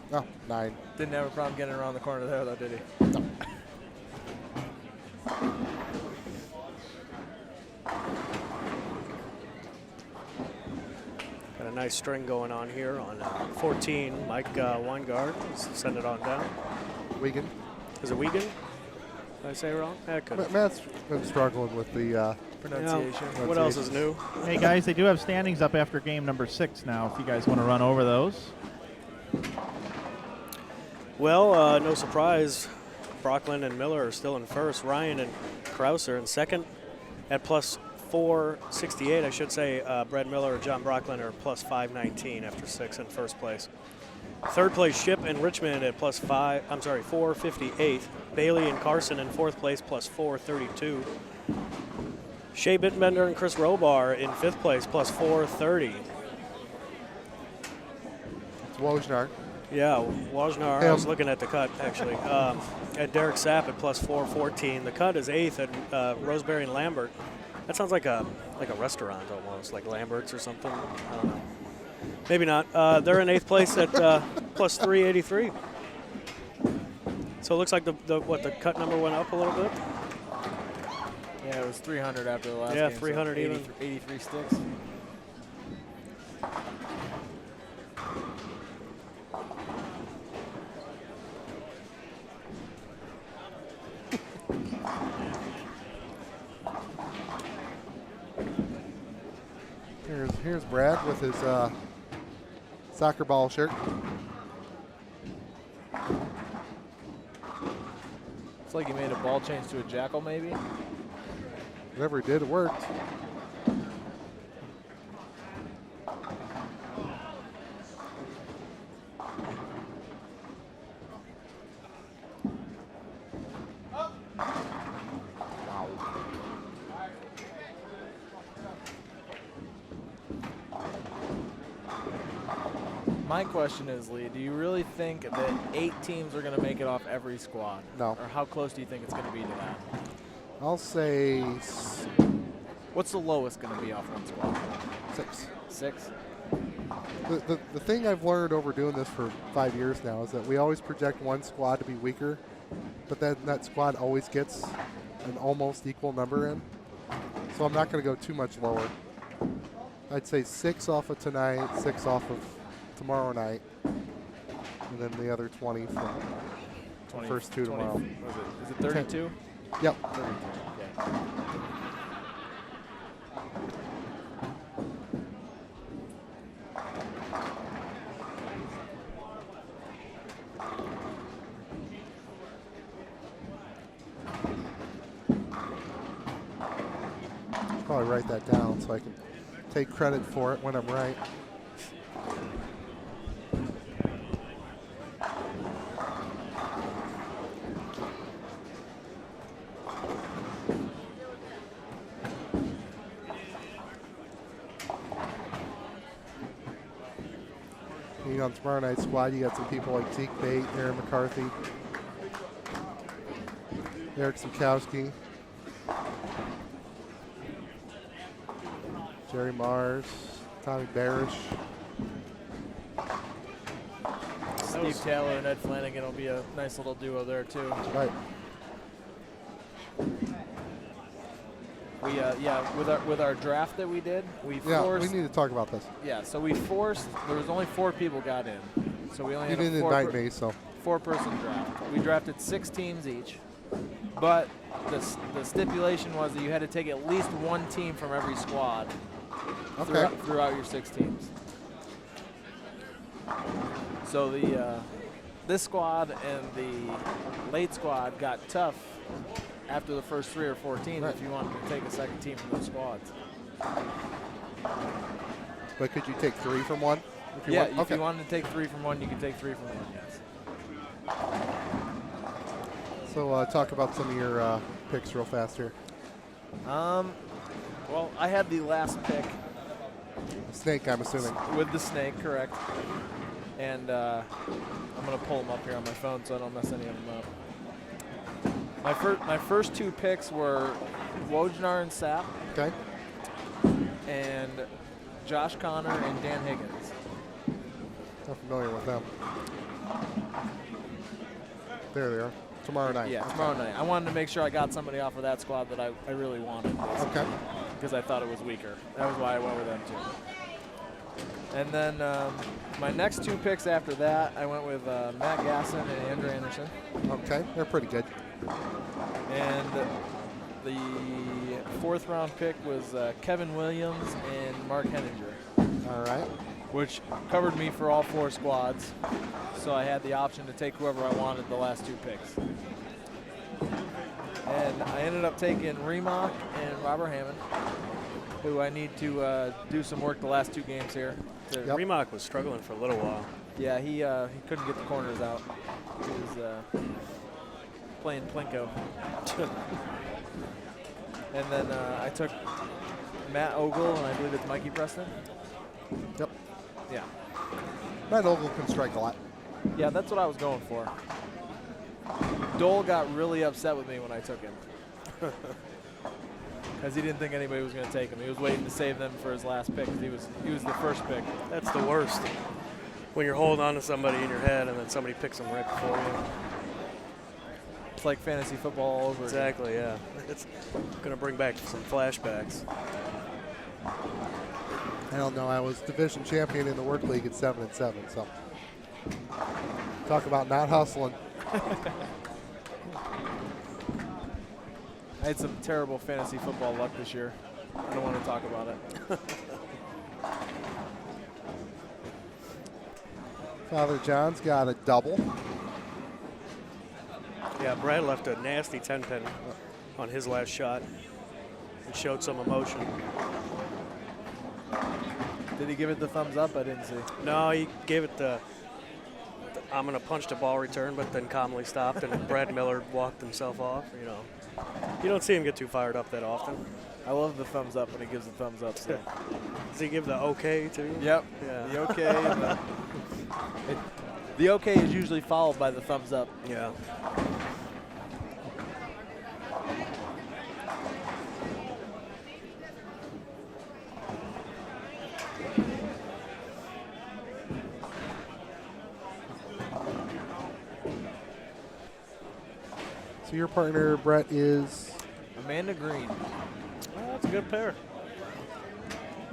9. Didn't have a problem getting around the corner there though, did he? No. nice string going on here on 14. Mike Weingart, send it on down. Wigan. Is it Wigan? Did I say it wrong? Yeah, could. Matt's been struggling with the pronunciation. Yeah. What else is new? Hey guys, they do have standings up after game number 6 now. If you guys want to run over those. Well, no surprise. Brocklin and Miller are still in first. Ryan and Krause are in second at plus 468. I should say Brad Miller or John Brocklin are plus 519 after 6 in first place. Third place, Ship and Richmond at plus 458. Bailey and Carson in fourth place, plus 432. Shea Bittenbender and Chris Robar in fifth place, plus 430. It's Wojnar. Yeah, Wojnar. I was looking at the cut, actually. And Derek Sapp at plus 414. The cut is eighth at Roseberry and Lambert. That sounds like a restaurant almost, like Lambert's or something. I don't know. Maybe not. They're in eighth place at plus 383. So it looks like the cut number went up a little bit. Yeah, it was 300 after the last game. Yeah, 300 so even. 83 sticks. Here's Brad with his soccer ball shirt. It's like he made a ball change to a jackal, maybe. Whatever he did, it worked. My question is, Lee, do you really think that 8 teams are going to make it off every squad? No. Or how close do you think it's going to be to that? I'll say... What's the lowest going to be off one squad? 6. 6? The thing I've learned over doing this for 5 years now is that we always project one squad to be weaker, but then that squad always gets an almost equal number in. So I'm not going to go too much lower. I'd say 6 off of tonight, 6 off of tomorrow night, and then the other 20 from the first 2 tomorrow. Is it 32? 10. Yep. 32, okay. Probably write that down so I can take credit for it when I'm right. On tomorrow night's squad, you got some people like Zeke Bate, Aaron McCarthy, Eric Sikowski, Jerry Mars, Tommy Barish. Steve Taylor and Ed Flanagan will be a nice little duo there too. Right. We with our draft that we did, we forced. We need to talk about this. Yeah, so we forced. There was only 4 people got in, so we only you had didn't invite me, so 4-person draft. We drafted 6 teams each, but the stipulation was that you had to take at least 1 team from every squad throughout your 6 teams. So this squad and the late squad got tough after the first 3 or 4 teams if you wanted to take a second team from those squads. But could you take 3 from one? If you wanted to take 3 from one, you could take 3 from one, yes. So talk about some of your picks real fast here. Well, I had the last pick. Snake, I'm assuming. With the snake, correct. And I'm going to pull them up here on my phone so I don't mess any of them up. My first 2 picks were Wojnar and Sapp. Okay. And Josh Connor and Dan Higgins. Not familiar with them. There they are. Tomorrow night. Yeah, tomorrow night. I wanted to make sure I got somebody off of that squad that I really wanted. Okay. Because I thought it was weaker. That was why I went with them too. And then my next 2 picks after that, I went with Matt Gasson and Andrew Anderson. Okay, they're pretty good. And the 4th round pick was Kevin Williams and Mark Henninger. All right. Which covered me for all 4 squads. So I had the option to take whoever I wanted the last 2 picks. And I ended up taking Remock and Robert Hammond, who I need to do some work the last 2 games here. Remock was struggling for a little while. Yeah, he couldn't get the corners out. He was playing Plinko. And then I took Matt Ogle, and I believe it's Mikey Preston. Yep. Yeah. Matt Ogle can strike a lot. Yeah, that's what I was going for. Dole got really upset with me when I took him. Because he didn't think anybody was going to take him. He was waiting to save them for his last pick because he was the first pick. That's the worst. When you're holding on to somebody in your head and then somebody picks them right before you. It's like fantasy football all over Exactly, yeah. It's going to bring back some flashbacks. I don't know. I was division champion in the work league at 7-7. So talk about not hustling. I had some terrible fantasy football luck this year. I don't want to talk about it. Father John's got a double. Yeah, Brad left a nasty 10-pin on his last shot and showed some emotion. Did he give it the thumbs up? I didn't see. No, he gave it the I'm going to punch the ball return, but then calmly stopped, and Brad Miller walked himself off. You know, you don't see him get too fired up that often. I love the thumbs up when he gives the thumbs up. So. Does he give the okay too? Yep. Yeah. The okay. And the okay is usually followed by the thumbs up. Yeah. So your partner, Brett, is? Amanda Green. Well, that's a good pair.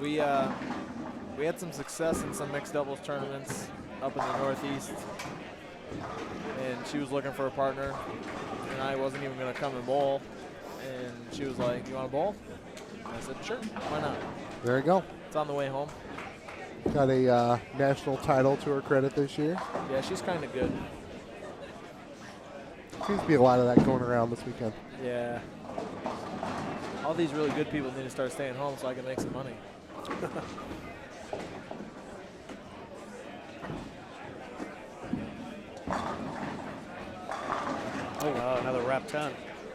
We had some success in some mixed doubles tournaments up in the Northeast, and she was looking for a partner, and I wasn't even going to come and bowl, and she was like, "You want to bowl?" I said, "Sure, why not?" There you go. It's on the way home. Got a national title to her credit this year. Yeah, she's kind of good. Seems to be a lot of that going around this weekend. Yeah. All these really good people need to start staying home so I can make some money. Oh, another wrap 10.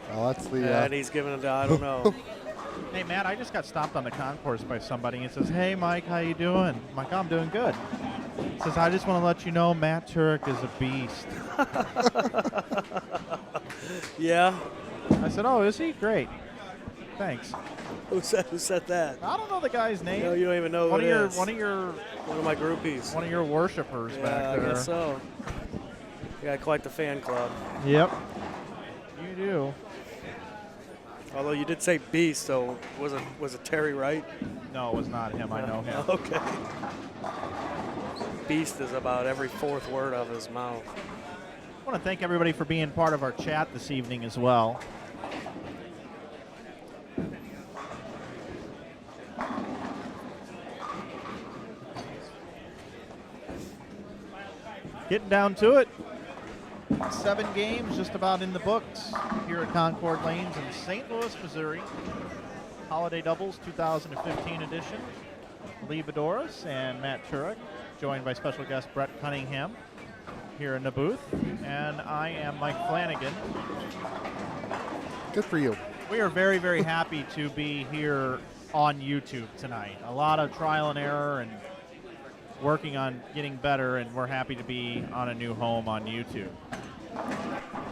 Well, that's the. And he's giving it to, I don't know. Hey, Matt, I just got stopped on the concourse by somebody. He says, "Hey, Mike, how you doing?" I'm like, "I'm doing good." He says, "I just want to let you know Matt Turek is a beast." Yeah. I said, "Oh, is he? Great. Thanks." Who said that? I don't know the guy's name. No, you don't even know one who of it your is. one of my groupies. One of your worshipers Yeah, back there. I guess so. You got quite the fan club. Yep. You do. Although you did say beast, so was it Terry Wright? No, it was not him. I know him. Okay. Beast is about every 4th word of his mouth. I want to thank everybody for being part of our chat this evening as well. Getting down to it. 7 games just about in the books here at Concord Lanes in St. Louis, Missouri. Holiday Doubles 2015 edition. Lee Boudouris and Matt Turek, joined by special guest Brett Cunningham here in the booth. And I am Mike Flanagan. Good for you. We are very, very happy to be here on YouTube tonight. A lot of trial and error and working on getting better, and we're happy to be on a new home on YouTube.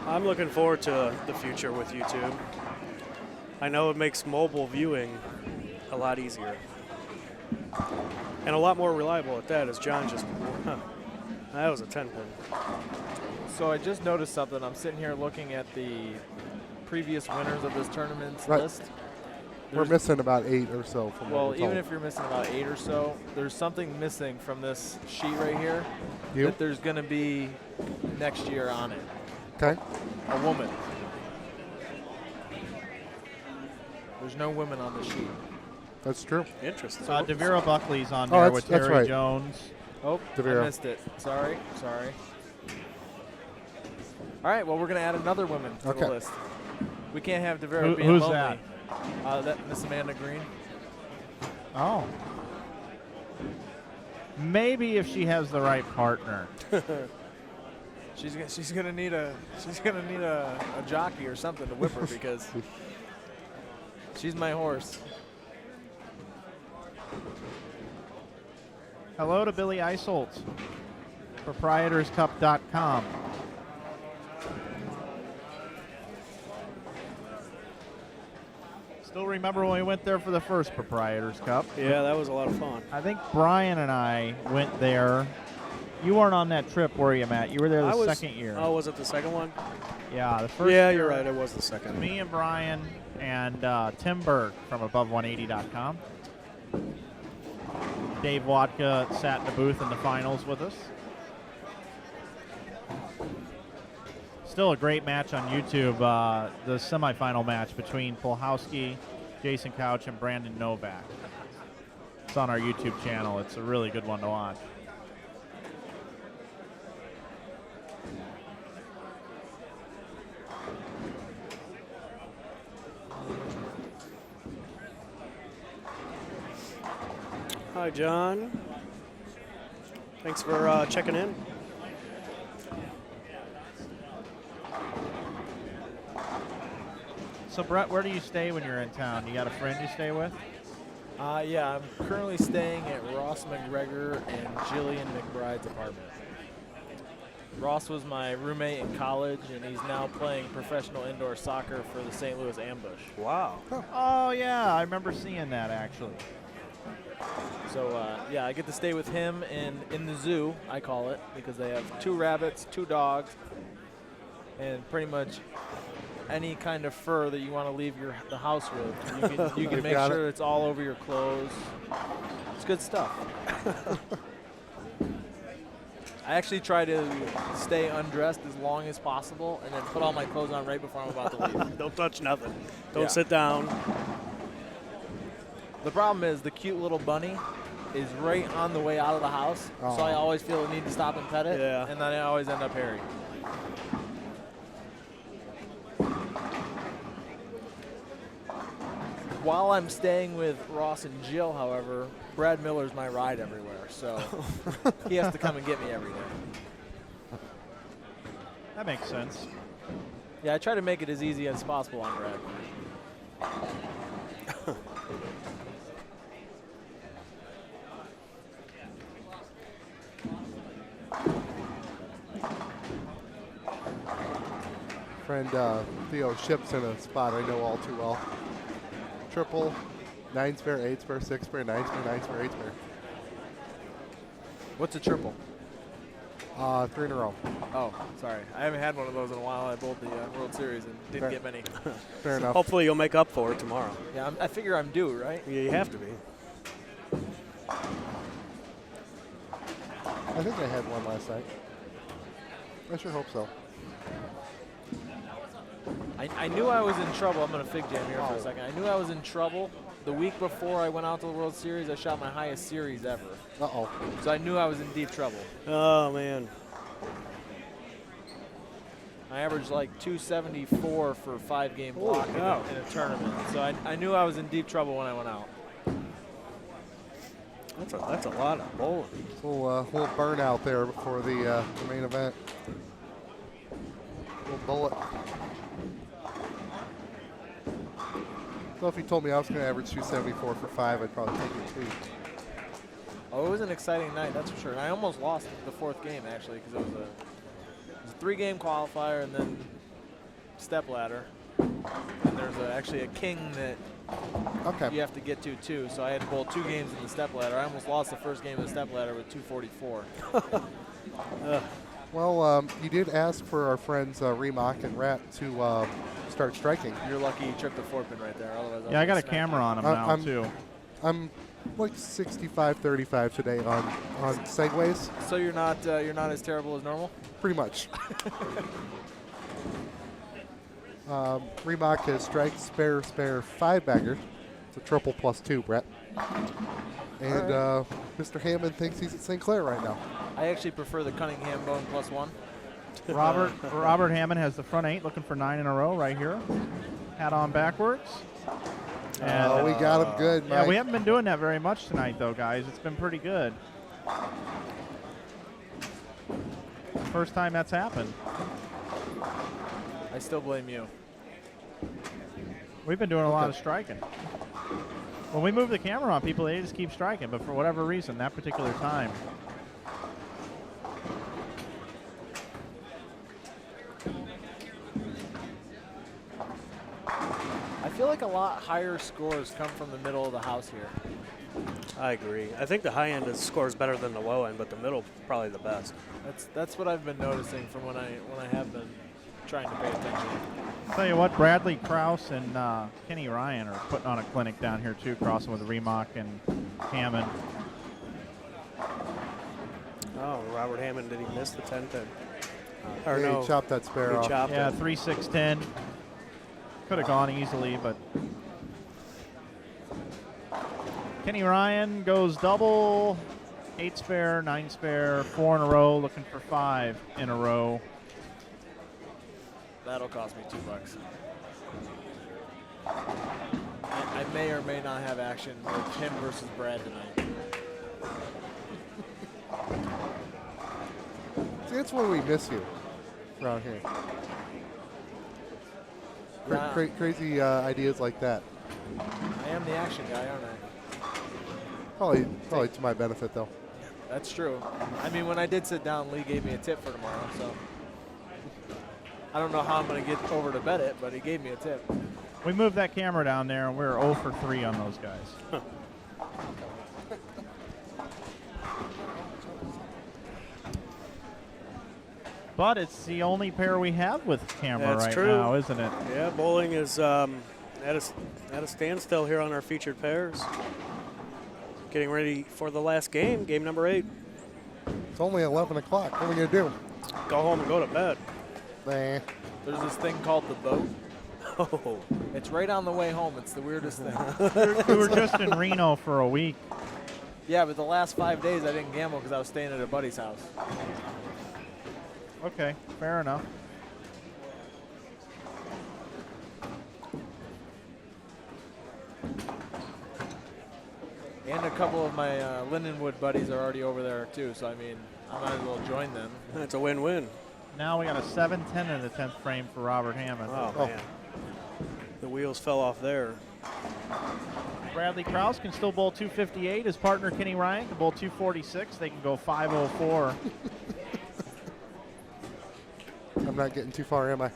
I'm looking forward to the future with YouTube. I know it makes mobile viewing a lot easier. And a lot more reliable at that, as John just, that was a 10-pin. So I just noticed something. I'm sitting here looking at the previous winners of this tournament's Right. list, We're missing about 8 or so from what Well, we're even told. if you're missing about 8 or so, there's something missing from this sheet right here that there's going to be next year on it. Okay. A woman. There's no women on the sheet. That's true. Interesting. Devira Buckley's on Oh, there that's- with that's Terry right. Jones. Oh, Devira. I missed it. Sorry. All right, well, we're going to add another woman to the list. We can't have Devira being who's lonely. That Miss Amanda Green. Oh. Maybe if she has the right partner. She's gonna need a jockey or something to whip her because she's my horse. Hello to Billy Isolt, proprietorscup.com. Still remember when we went there for the first Proprietors Cup? Yeah, that was a lot of fun. I think Brian and I went there. You weren't on that trip, were you, Matt? You were there the second year. Oh, was it the second one? Yeah, the first Yeah, year, you're right. It was the second. Me and Brian and Tim Berg from above180.com. Dave Wadka sat in the booth in the finals with us. Still a great match on YouTube, the semifinal match between Polhowski, Jason Couch, and Brandon Novak. It's on our YouTube channel. It's a really good one to watch. Hi, John. Thanks for checking in. So, Brett, where do you stay when you're in town? You got a friend you stay with? Yeah, I'm currently staying at Ross McGregor and Jillian McBride's apartment. Ross was my roommate in college, and he's now playing professional indoor soccer for the St. Louis Ambush. Wow. Oh, yeah, I remember seeing that, actually. So, yeah, I get to stay with him in the zoo, I call it, because they have 2 rabbits, 2 dogs, and pretty much any kind of fur that you want to leave the house with. You can make sure it's all over your clothes. It's good stuff. I actually try to stay undressed as long as possible and then put all my clothes on right before I'm about to leave. Don't touch nothing. Don't Yeah. sit down. The problem is the cute little bunny is right on the way out of the house, so I always feel the need to stop and pet it, and then I always end up hairy. While I'm staying with Ross and Jill, however, Brad Miller's my ride everywhere, so he has to come and get me every day. That makes sense. Yeah, I try to make it as easy as possible on Brad. Friend Theo Ship's in a spot I know all too well. Triple, 9-spare, 8-spare, 6-spare, 9-spare, 9-spare, 8-spare. What's a triple? 3 in a row. Oh, sorry. I haven't had one of those in a while. I bowled the World Series and didn't get many. Fair enough. Hopefully you'll make up for it tomorrow. Yeah, I figure I'm due, right? Yeah, you have to be. I think I had one last night. I sure hope so. I knew I was in trouble. I'm going to fig jam here for a second. I knew I was in trouble. The week before I went out to the World Series, I shot my highest series ever. Uh-oh. So I knew I was in deep trouble. Oh, man. I averaged like 274 for a 5-game block in cow. a tournament. So I knew I was in deep trouble when I went out. That's a lot of bowling. Little burnout there before the main event. Little bullet. So if you told me I was going to average 274 for 5, I'd probably take it too. Oh, it was an exciting night, that's for sure. And I almost lost the 4th game, actually, because it was a 3-game qualifier and then step ladder. And there's actually a king that you have to get to, too. So I had to bowl 2 games in the step ladder. I almost lost the first game of the step ladder with 244. Well, you did ask for our friends Remock and Rat to start striking. You're lucky you tripped the 4-pin right there. Otherwise, Yeah, I got a camera on him now, too. I'm like 65-35 today on segways. So you're not as terrible as normal? Pretty much. Reebok has strike, spare, 5-bagger. It's a triple +2, Brett. And Mr. Hammond thinks he's at St. Clair right now. I actually prefer the Cunningham bone +1. Robert Hammond has the front 8, looking for 9 in a row right here. Hat on backwards. And, we got him good, Mike. Yeah, we haven't been doing that very much tonight, though, guys. It's been pretty good. First time that's happened. I still blame you. We've been doing a lot of striking. When we move the camera on people, they just keep striking, but for whatever reason, that particular time. I feel like a lot higher scores come from the middle of the house here. I agree. I think the high end scores better than the low end, but the middle probably the best. That's what I've been noticing from when I have been trying to pay attention. Tell you what, Bradley Krause and Kenny Ryan are putting on a clinic down here too, crossing with Remock and Hammond. Oh, Robert Hammond, did he miss the 10-10? Or no, he chopped that spare off. Yeah, 3-6-10. Could have gone easily, but Kenny Ryan goes double, 8 spare, 9 spare, 4 in a row, looking for 5 in a row. That'll cost me $2. I may or may not have action with him versus Brad tonight. See, that's why we miss you around here. Crazy ideas like that. I am the action guy, aren't I? Probably to my benefit, though. That's true. I mean, when I did sit down, Lee gave me a tip for tomorrow, so I don't know how I'm going to get over to bet it, but he gave me a tip. We moved that camera down there, and we're 0 for 3 on those guys. But it's the only pair we have with camera right now, isn't it? Yeah, bowling is at a standstill here on our featured pairs. Getting ready for the last game, game number 8. It's only 11 o'clock. What are we going to do? Go home and go to bed. Nah. There's this thing called the boat. Oh. It's right on the way home. It's the weirdest thing. We were just in Reno for a week. Yeah, but the last 5 days I didn't gamble because I was staying at a buddy's house. Okay, fair enough. And a couple of my Lindenwood buddies are already over there too, so I mean, I might as well join them. That's a win-win. Now we got a 7-10 in the 10th frame for Robert Hammond. Oh, man. The wheels fell off there. Bradley Krause can still bowl 258. His partner Kenny Ryan can bowl 246. They can go 504. I'm not getting too far, am I?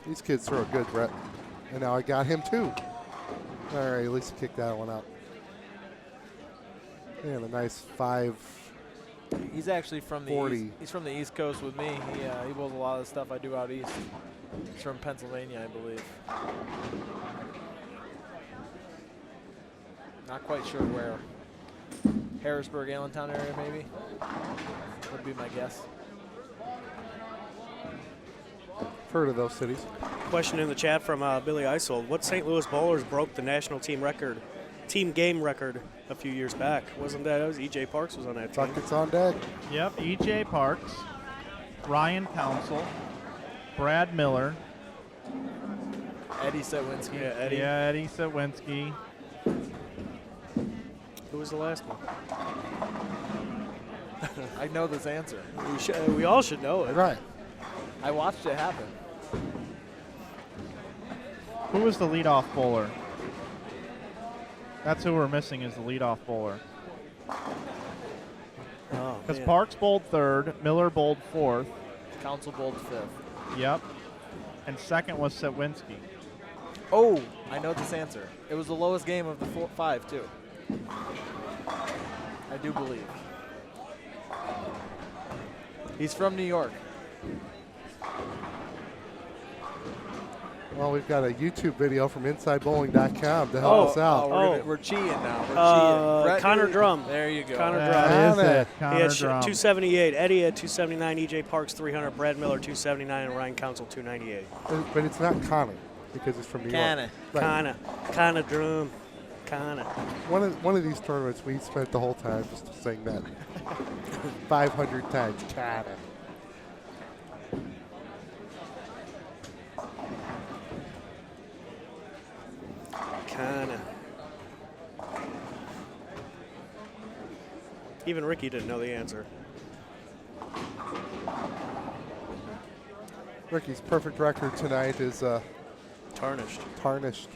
These kids throw good, Brett. And now I got him too. All right, at least kick that one out. And a nice 5. He's actually from the 40. East, he's from the East Coast with me. He bowls a lot of the stuff I do out east. He's from Pennsylvania, I believe. Not quite sure where. Harrisburg, Allentown area, maybe. Would be my guess. Heard of those cities. Question in the chat from Billy Isold. What St. Louis bowlers broke the national team game record a few years back? Wasn't that? It was E.J. Parks was on that team. Buckets on deck. Yep, E.J. Parks, Ryan Council, Brad Miller. Eddie Setwinski. Yeah, Eddie. Yeah, Eddie Setwinski. Who was the last one? I know this answer. We all should know it. Right. I watched it happen. Who was the leadoff bowler? That's who we're missing is the leadoff bowler. Because Parks bowled 3rd, Miller bowled 4th. Council bowled 5th. Yep. and second was Setwinski. Oh, I know this answer. It was the lowest game of the 5, too. I do believe. He's from New York. Well, we've got a YouTube video from InsideBowling.com to help us out. We're cheating now. We're cheating. Connor Drum. There you go. Connor That Drum. is it, He Connor had Drum. 278. Eddie had 279. EJ Parks 300. Brad Miller 279, and Ryan Council 298. But it's not Connor because it's from New York. Right. Connor Drum. Connor. One of these tournaments, we spent the whole time just saying that 500 times. Connor. Connor. Even Ricky didn't know the answer. Ricky's perfect record tonight is tarnished. Tarnished.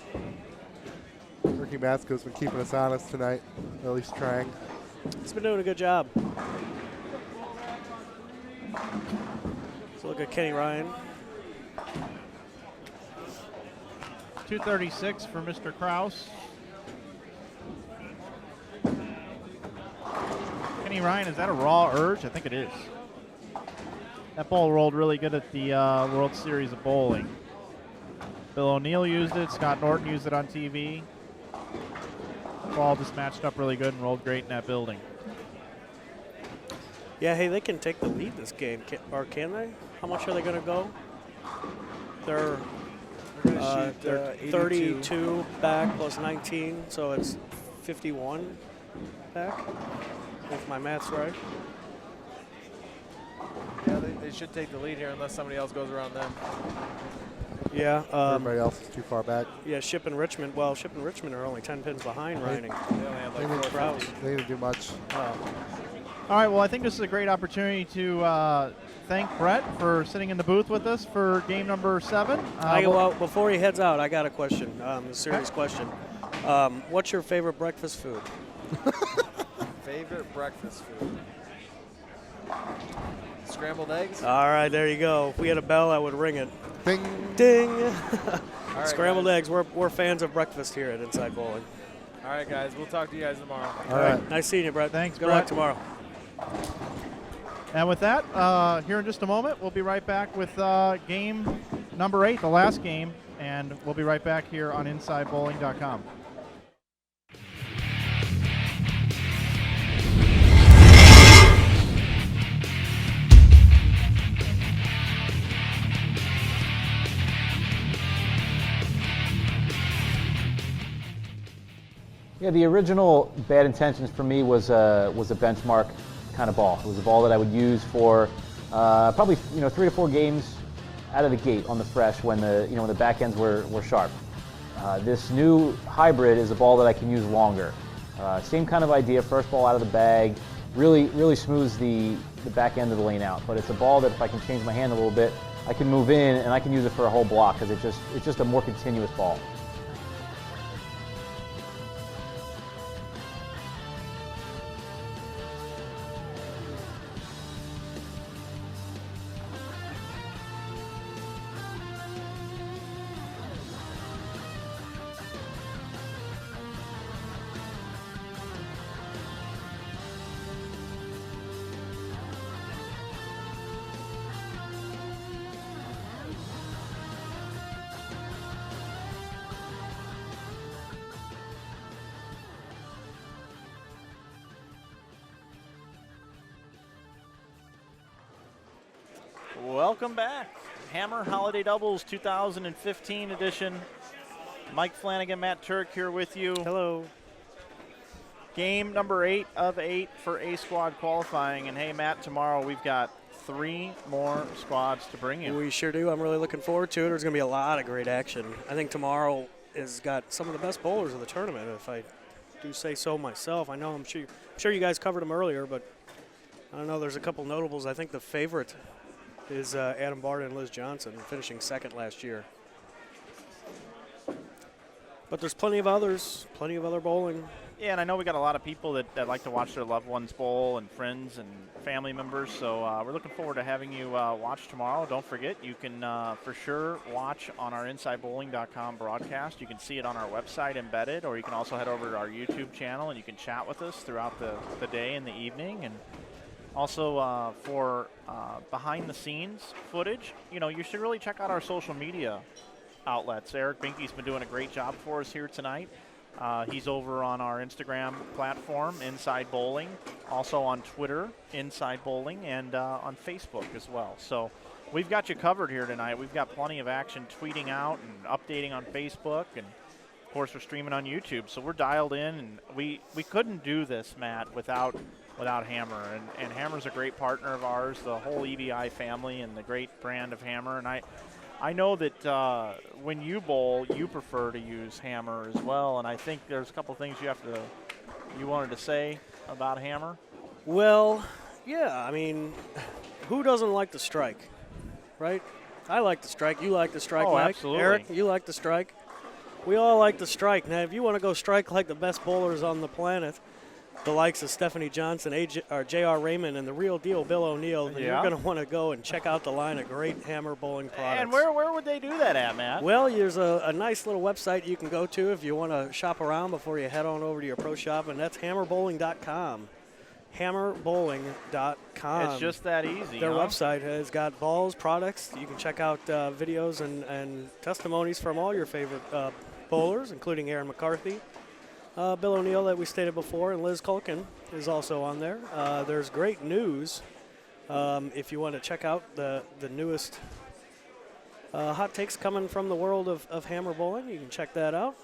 Ricky Matsko's been keeping us honest tonight, at least trying. He's been doing a good job. So look at Kenny Ryan. 236 for Mr. Kraus. Kenny Ryan, is that a raw urge? I think it is. That ball rolled really good at the World Series of Bowling. Bill O'Neill used it. Scott Norton used it on TV. Ball just matched up really good and rolled great in that building. Yeah, hey, they can take the lead this game, can they? How much are they going to go? They're they're 32 back plus 19, so it's 51 back, if my math's right. Yeah, they should take the lead here unless somebody else goes around them. Yeah. Everybody else is too far back. Yeah, Ship and Richmond. Well, Ship and Richmond are only 10 pins behind Reining. They only have like 4 Kraus. They didn't do much. All right, well, I think this is a great opportunity to thank Brett for sitting in the booth with us for game number 7. Well, before he heads out, I got a question, a serious question. What's your favorite breakfast food? Favorite breakfast food? Scrambled eggs? All right, there you go. If we had a bell, I would ring it. Ding. Ding. Right, Scrambled guys. eggs. We're fans of breakfast here at Inside Bowling. All right, guys. We'll talk to you guys tomorrow. All right. Nice seeing you, Brett. Thanks, Good Brett. luck tomorrow. And with that, here in just a moment, we'll be right back with game number 8, the last game, and we'll be right back here on InsideBowling.com. Yeah, the original Bad Intentions for me was a benchmark kind of ball. It was a ball that I would use for probably 3 to 4 games out of the gate on the fresh when the back ends were sharp. This new hybrid is a ball that I can use longer. Same kind of idea, first ball out of the bag, really smooths the back end of the lane out. But it's a ball that if I can change my hand a little bit, I can move in and I can use it for a whole block because it's just a more continuous ball. Welcome back. Hammer Holiday Doubles 2015 edition. Mike Flanagan, Matt Turek here with you. Hello. Game number 8 of 8 for A squad qualifying. And hey, Matt, tomorrow we've got 3 more squads to bring you. We sure do. I'm really looking forward to it. There's going to be a lot of great action. I think tomorrow has got some of the best bowlers of the tournament, if I do say so myself. I know I'm sure you guys covered them earlier, but I don't know. There's a couple notables. I think the favorite is Adam Barta and Liz Johnson, finishing second last year. But there's plenty of others, plenty of other bowling. Yeah, and I know we got a lot of people that like to watch their loved ones bowl, and friends and family members. So we're looking forward to having you watch tomorrow. Don't forget, you can for sure watch on our InsideBowling.com broadcast. You can see it on our website embedded, or you can also head over to our YouTube channel and you can chat with us throughout the day and the evening. And also for behind-the-scenes footage, you should really check out our social media outlets. Eric Binky's been doing a great job for us here tonight. He's over on our Instagram platform, Inside Bowling, also on Twitter, Inside Bowling, and on Facebook as well. So we've got you covered here tonight. We've got plenty of action tweeting out and updating on Facebook, and of course we're streaming on YouTube. So we're dialed in, and we couldn't do this, Matt, without Hammer. And Hammer's a great partner of ours, the whole EBI family and the great brand of Hammer. And I know that when you bowl, you prefer to use Hammer as well, and I think there's a couple things you wanted to say about Hammer. Well, yeah, I mean, who doesn't like the strike, right? I like the strike. You like the strike, Oh, Mike. absolutely. Eric, you like the strike. We all like the strike. Now, if you want to go strike like the best bowlers on the planet, the likes of Stephanie Johnson, J.R. Raymond, and the real deal, Bill O'Neill, then you're going to want to go and check out the line of great Hammer bowling products. And where would they do that at, Matt? Well, there's a nice little website you can go to if you want to shop around before you head on over to your pro shop, and that's hammerbowling.com. Hammerbowling.com. It's just that easy. Their website has got balls, products. You can check out videos and testimonies from all your favorite bowlers, including Aaron McCarthy, Bill O'Neill that we stated before, and Liz Culkin is also on there. There's great news if you want to check out the newest hot takes coming from the world of Hammer bowling. You can check that out.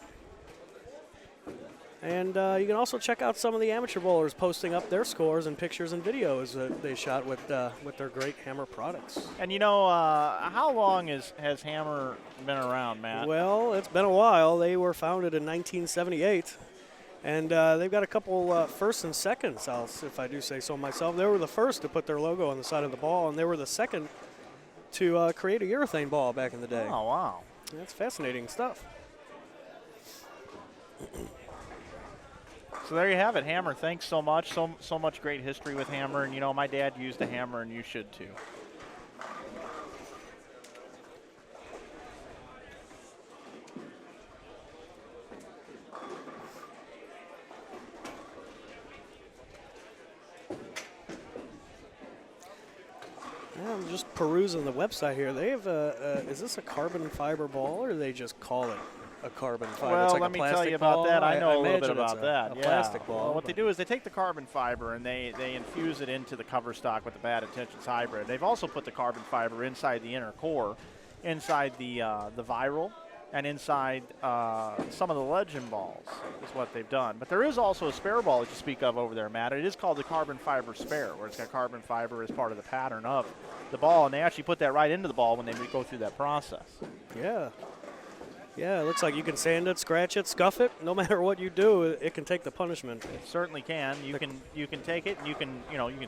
And you can also check out some of the amateur bowlers posting up their scores and pictures and videos that they shot with their great Hammer products. And how long has Hammer been around, Matt? Well, it's been a while. They were founded in 1978. And they've got a couple firsts and seconds, if I do say so myself. They were the first to put their logo on the side of the ball, and they were the second to create a urethane ball back in the day. Oh, wow. That's fascinating stuff. So there you have it, Hammer. Thanks so much. So much great history with Hammer. And, my dad used a Hammer, and you should too. I'm just perusing the website here. They have is this a carbon fiber ball, or do they just call it a carbon fiber? Well, it's like let me tell you about that. I know a little bit about that. A plastic ball. Well, what they do is they take the carbon fiber and they infuse it into the cover stock with the Bad Intentions hybrid. They've also put the carbon fiber inside the inner core, inside the viral, and inside some of the legend balls is what they've done. But there is also a spare ball that you speak of over there, Matt. It is called the carbon fiber spare, where it's got carbon fiber as part of the pattern of the ball, and they actually put that right into the ball when they go through that process. Yeah. Yeah, it looks like you can sand it, scratch it, scuff it. No matter what you do, it can take the punishment. It certainly can. You can take it, and you can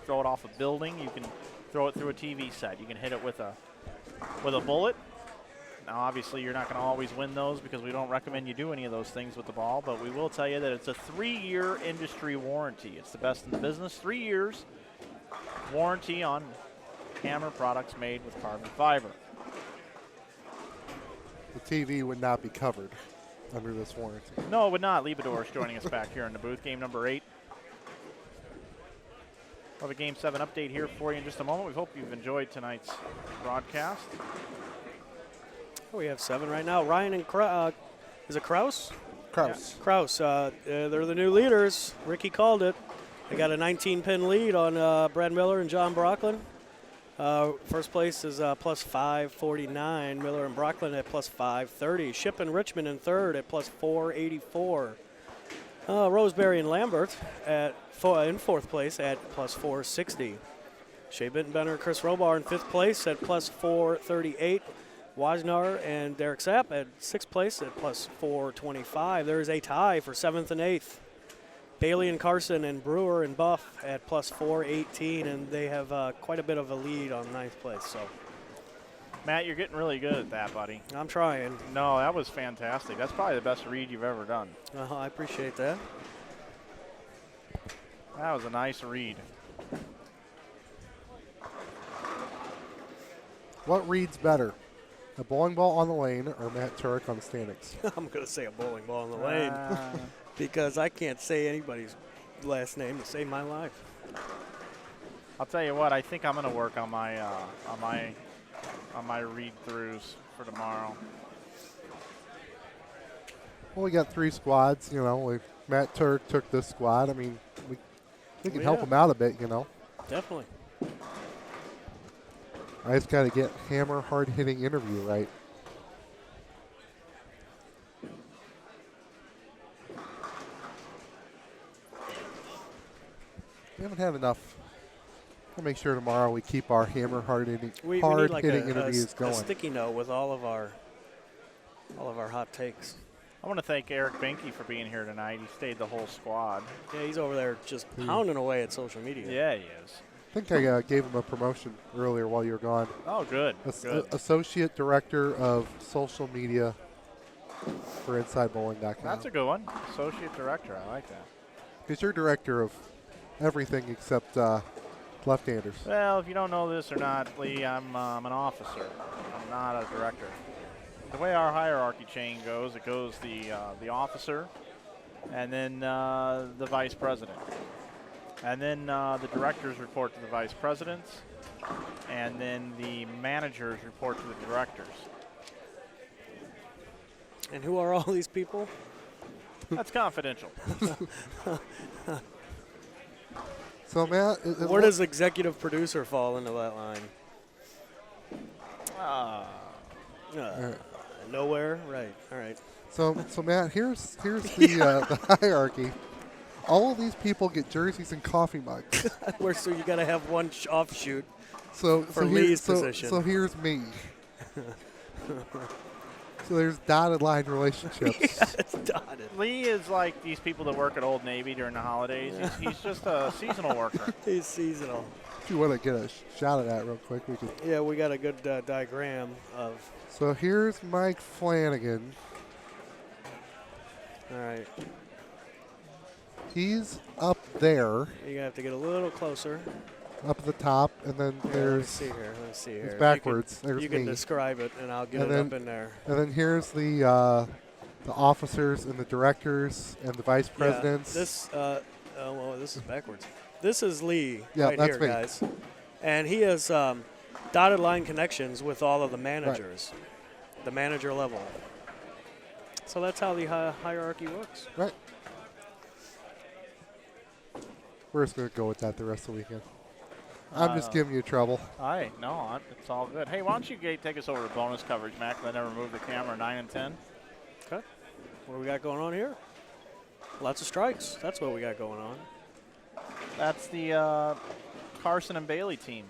throw it off a building. You can throw it through a TV set. You can hit it with a bullet. Now, obviously, you're not going to always win those because we don't recommend you do any of those things with the ball, but we will tell you that it's a 3-year industry warranty. It's the best in the business. 3 years warranty on Hammer products made with carbon fiber. The TV would not be covered under this warranty. No, it would not. Boudouris joining us back here in the booth. Game number 8. We'll have a Game 7 update here for you in just a moment. We hope you've enjoyed tonight's broadcast. We have 7 right now. Ryan and is it Kraus? Kraus. Yeah. Kraus. They're the new leaders. Ricky called it. They got a 19-pin lead on Brad Miller and John Brocklin. First place is plus 549. Miller and Brocklin at plus 530. Ship and Richmond in third at plus 484. Roseberry and Lambert in fourth place at plus 460. Shea Bittenbender and Chris Robar in fifth place at plus 438. Wajnar and Derek Sapp at sixth place at plus 425. There is a tie for seventh and eighth. Bailey and Carson and Brewer and Buff at plus 418, and they have quite a bit of a lead on ninth place. So, Matt, you're getting really good at that, buddy. I'm trying. No, that was fantastic. That's probably the best read you've ever done. I appreciate that. That was a nice read. What reads better, a bowling ball on the lane or Matt Turek on the standings? I'm going to say a bowling ball in the lane because I can't say anybody's last name to save my life. I'll tell you what. I think I'm going to work on my read-throughs for tomorrow. Well, we got 3 squads. You know, Matt Turek took this squad. I mean, we can help him out a bit. You know. Definitely. I just got to get hammer hard-hitting interview right. We haven't had enough. We'll make sure tomorrow we keep our hammer hard-hitting We need like interviews going. A sticky note with all of our hot takes. I want to thank Eric Benke for being here tonight. He stayed the whole squad. Yeah, he's over there just pounding away at social media. Yeah, he is. I think I gave him a promotion earlier while you were gone. Oh, good. Associate Director of Social Media for InsideBowling.com. That's a good one. Associate Director. I like that. Because you're director of everything except left-handers. Well, if you don't know this or not, Lee, I'm an officer. I'm not a director. The way our hierarchy chain goes, it goes the officer, and then the vice president. And then the directors report to the vice presidents, and then the managers report to the directors. And who are all these people? That's confidential. So, Matt, where does executive producer fall into that line? Nowhere. Right. All right. So Matt, here's the hierarchy. All of these people get jerseys and coffee mugs. So you got to have one offshoot for Lee's position. So here's me. So there's dotted line relationships. Yeah, it's dotted. Lee is like these people that work at Old Navy during the holidays. He's just a seasonal worker. He's seasonal. If you want to get a shot of that real quick, we could. Yeah, we got a good diagram of. So here's Mike Flanagan. All right. He's up there. You're going to have to get a little closer. Up at the top, and then there's. Let me see here. It's backwards. You can describe it, and I'll get it up in there. And then here's the officers and the directors and the vice presidents. Yeah, this is backwards. This is Lee right that's here, me. guys. And he has dotted line connections with all of the managers, the manager level. So that's how the hierarchy works. Right. We're just going to go with that the rest of the weekend. I'm just giving you trouble. It's all good. Hey, why don't you take us over to bonus coverage, Mac? I never moved the camera, 9 and 10. Okay. What do we got going on here? Lots of strikes. That's what we got going on. That's the Carson and Bailey team.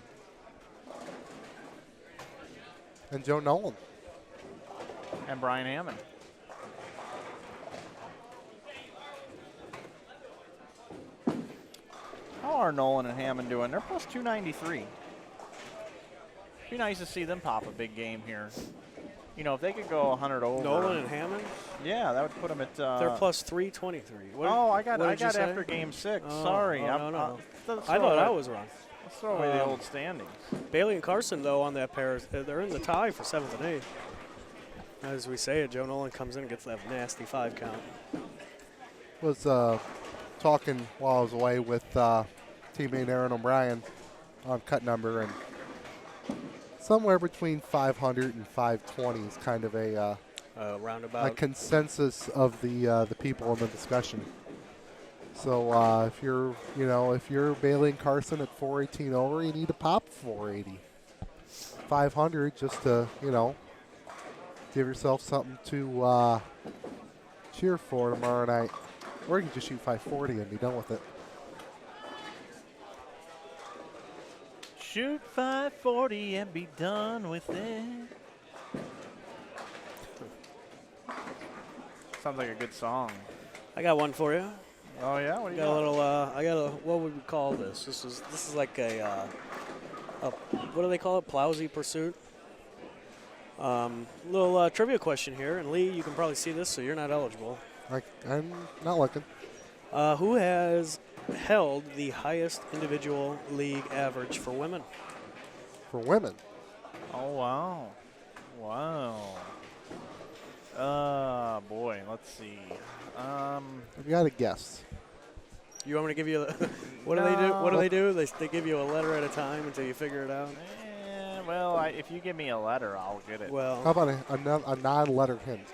And Joe Nolan. And Brian Hammond. How are Nolan and Hammond doing? They're plus 293. Be nice to see them pop a big game here. You know, if they could go 100 over. Nolan and Hammond? Yeah, that would put them at. They're plus 323. I got after game 6. Sorry. No. I thought I was wrong. Let's throw away the old standings. Bailey and Carson, though, on that pair, they're in the tie for 7th and 8th. As we say it, Joe Nolan comes in and gets that nasty 5 count. Was talking while I was away with teammate Aaron O'Brien on cut number, and somewhere between 500 and 520 is kind of a roundabout consensus of the people in the discussion. So if you're Bailey and Carson at 418 over, you need to pop 480, 500 just to give yourself something to cheer for tomorrow night. Or you can just shoot 540 and be done with it. Shoot 540 and be done with it. Sounds like a good song. I got one for you. Oh yeah, what do you got? I got a what would we call this? This is like a what do they call it? Plowsy pursuit. Little trivia question here, and Lee, you can probably see this, so you're not eligible. I'm not looking. Who has held the highest individual league average for women? For women. Oh, wow. Wow. Boy, let's see. I've got a guess. You want me to give you what do they do? What do they do? They give you a letter at a time until you figure it out? Well, if you give me a letter, I'll get it. Well, How about a non-letter hint?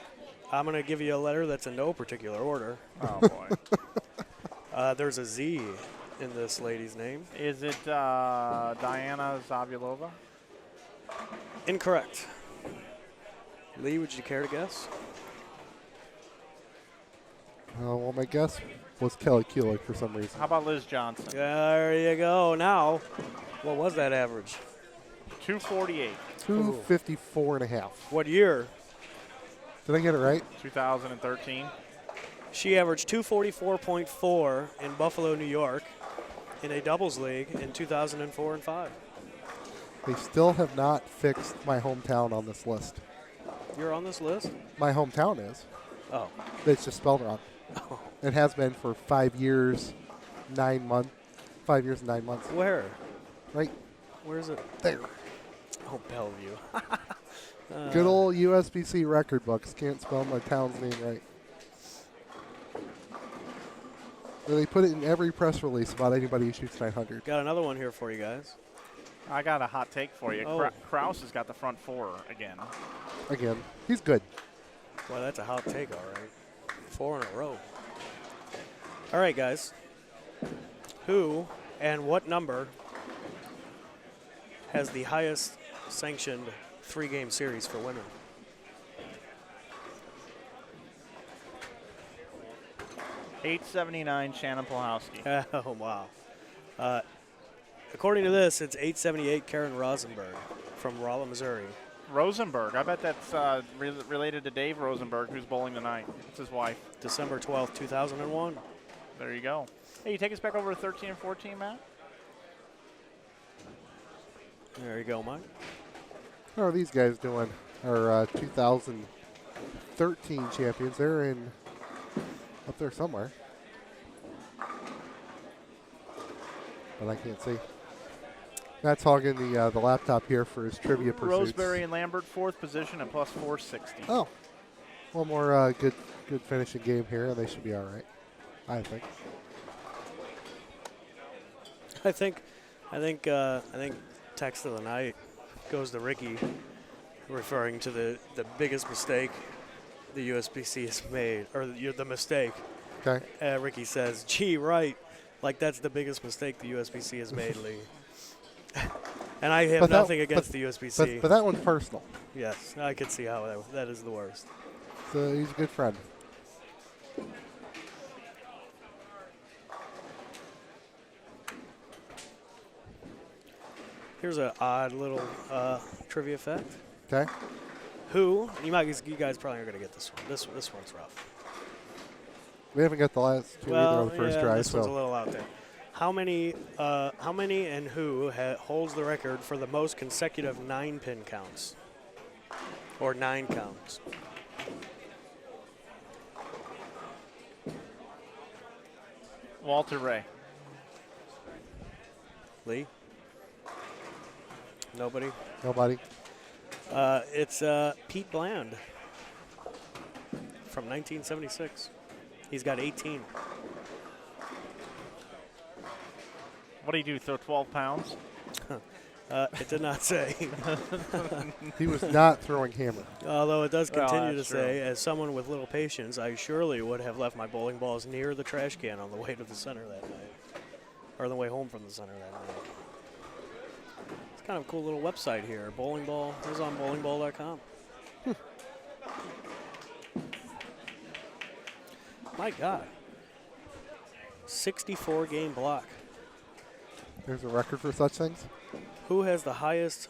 I'm going to give you a letter that's in no particular order. Oh, boy. There's a Z in this lady's name. Is it Diana Zavulova? Incorrect. Lee, would you care to guess? Well, my guess was Kelly Kulik for some reason. How about Liz Johnson? There you go. Now, what was that average? 248. 254.5. What year? Did I get it right? 2013. She averaged 244.4 in Buffalo, New York, in a doubles league in 2004 and 5. They still have not fixed my hometown on this list. You're on this list? My hometown is. Oh. It's just spelled wrong. Oh. It has been for 5 years, 9 months. 5 years and 9 months. Where? Right Where is it? there. Oh, Bellevue. Good old USBC record books. Can't spell my town's name right. They put it in every press release about anybody who shoots 900. Got another one here for you guys. I got a hot take for you. Oh. Kraus has got the front four again. Again, he's good. Well, that's a hot take, all right. 4 in a row. All right, guys. Who and what number has the highest sanctioned 3-game series for women? .879 Shannon Polhowski. Oh, wow. According to this, it's 878 Karen Rosenberg from Rolla, Missouri. Rosenberg. I bet that's related to Dave Rosenberg, who's bowling tonight. It's his wife. December 12th, 2001. There you go. Hey, you take us back over to 13 and 14, Matt? There you go, Mike. How are these guys doing? Our 2013 champions. They're in up there somewhere. But I can't see. Matt's hogging the laptop here for his trivia pursuits. Roseberry and Lambert, 4th position at plus 460. Oh, one more good finishing game here, and they should be all right, I think. I think text of the night goes to Ricky, referring to the biggest mistake the USBC has made, or the mistake. Okay. Ricky says, "Gee, right, like that's the biggest mistake the USBC has made, Lee." And I have nothing against the USBC. But that one's personal. Yes, I could see how that is the worst. So he's a good friend. Here's an odd little trivia fact. Okay. You guys probably aren't going to get this one. This one's rough. We haven't got the last two either on the first try. This one's a little out there. How many and who holds the record for the most consecutive 9-pin counts? Or 9 counts? Walter Ray. Lee? Nobody? Nobody. It's Pete Bland from 1976. He's got 18. What do you do, throw 12 pounds? It did not say. He was not throwing hammer. Although it does continue to that's say, as someone with little patience, I surely would have left my bowling balls near the trash can on the way to the center that night. Or on the way home from the center that night. It's kind of a cool little website here. Bowling ball. It was on bowlingball.com. My God. 64-game block. There's a record for such things? Who has the highest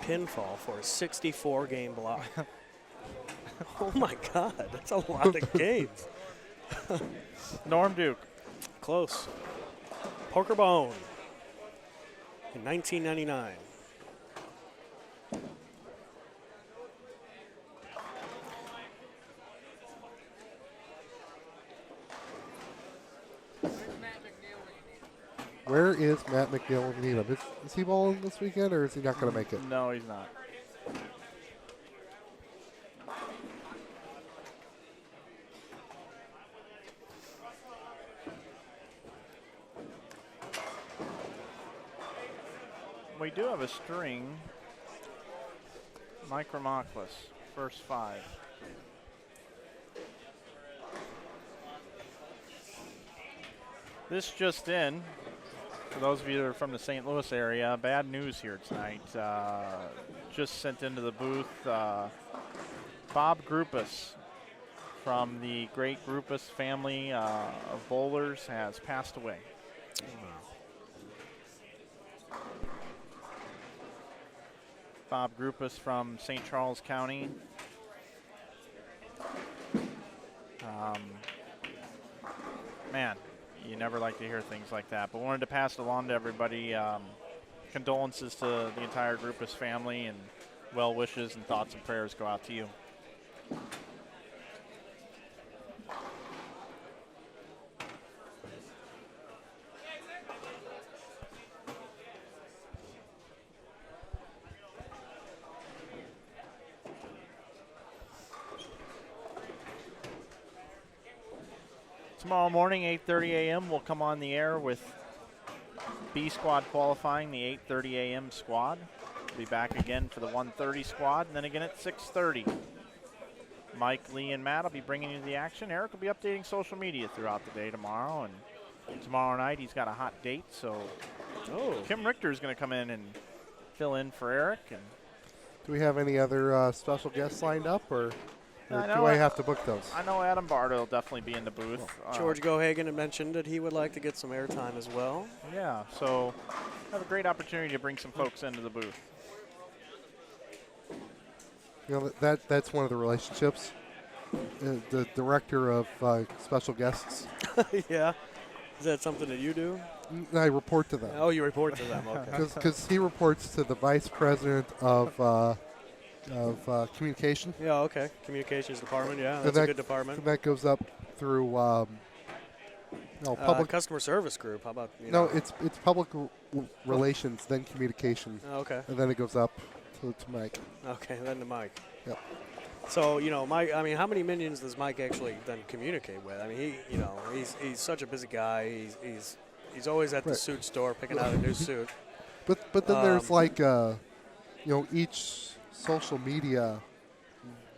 pinfall for a 64-game block? Oh, my God. That's a lot of games. Norm Duke. Close. Poker Bone in 1999. Where is Matt McNeil? We need him. Is he bowling this weekend, or is he not going to make it? No, he's not. We do have a string. Mike Ramoklis, first 5. This just in, for those of you that are from the St. Louis area, bad news here tonight. Just sent into the booth, Bob Grupus from the great Grupus family of bowlers has passed away. Bob Grupus from St. Charles County. Man, you never like to hear things like that, but wanted to pass it along to everybody. Condolences to the entire Grupus family, and well wishes and thoughts and prayers go out to you. Tomorrow morning, 8:30 a.m., we'll come on the air with B squad qualifying, the 8:30 a.m. squad. We'll be back again for the 1:30 squad, and then again at 6:30. Mike, Lee, and Matt will be bringing you the action. Eric will be updating social media throughout the day tomorrow, and tomorrow night he's got a hot date, so Kim Richter is going to come in and fill in for Eric. And do we have any other special guests lined up, or do I have to book those? I know Adam Barta will definitely be in the booth. George Gohagan had mentioned that he would like to get some airtime as well. Yeah, so have a great opportunity to bring some folks into the booth. You know, that's one of the relationships. The director of special guests. Yeah. Is that something that you do? I report to them. Oh, you report to them, okay. Because he reports to the vice president of communication. Yeah, okay. Communications department, yeah, that's a good department. And that goes up through public customer service group. How about it's public relations, then communication. Oh, okay. And then it goes up to Mike. Okay, then to Mike. Yep. So Mike. I mean, how many minions does Mike actually then communicate with? I mean, he's such a busy guy. He's always at the suit store picking out a new suit. But then there's each social media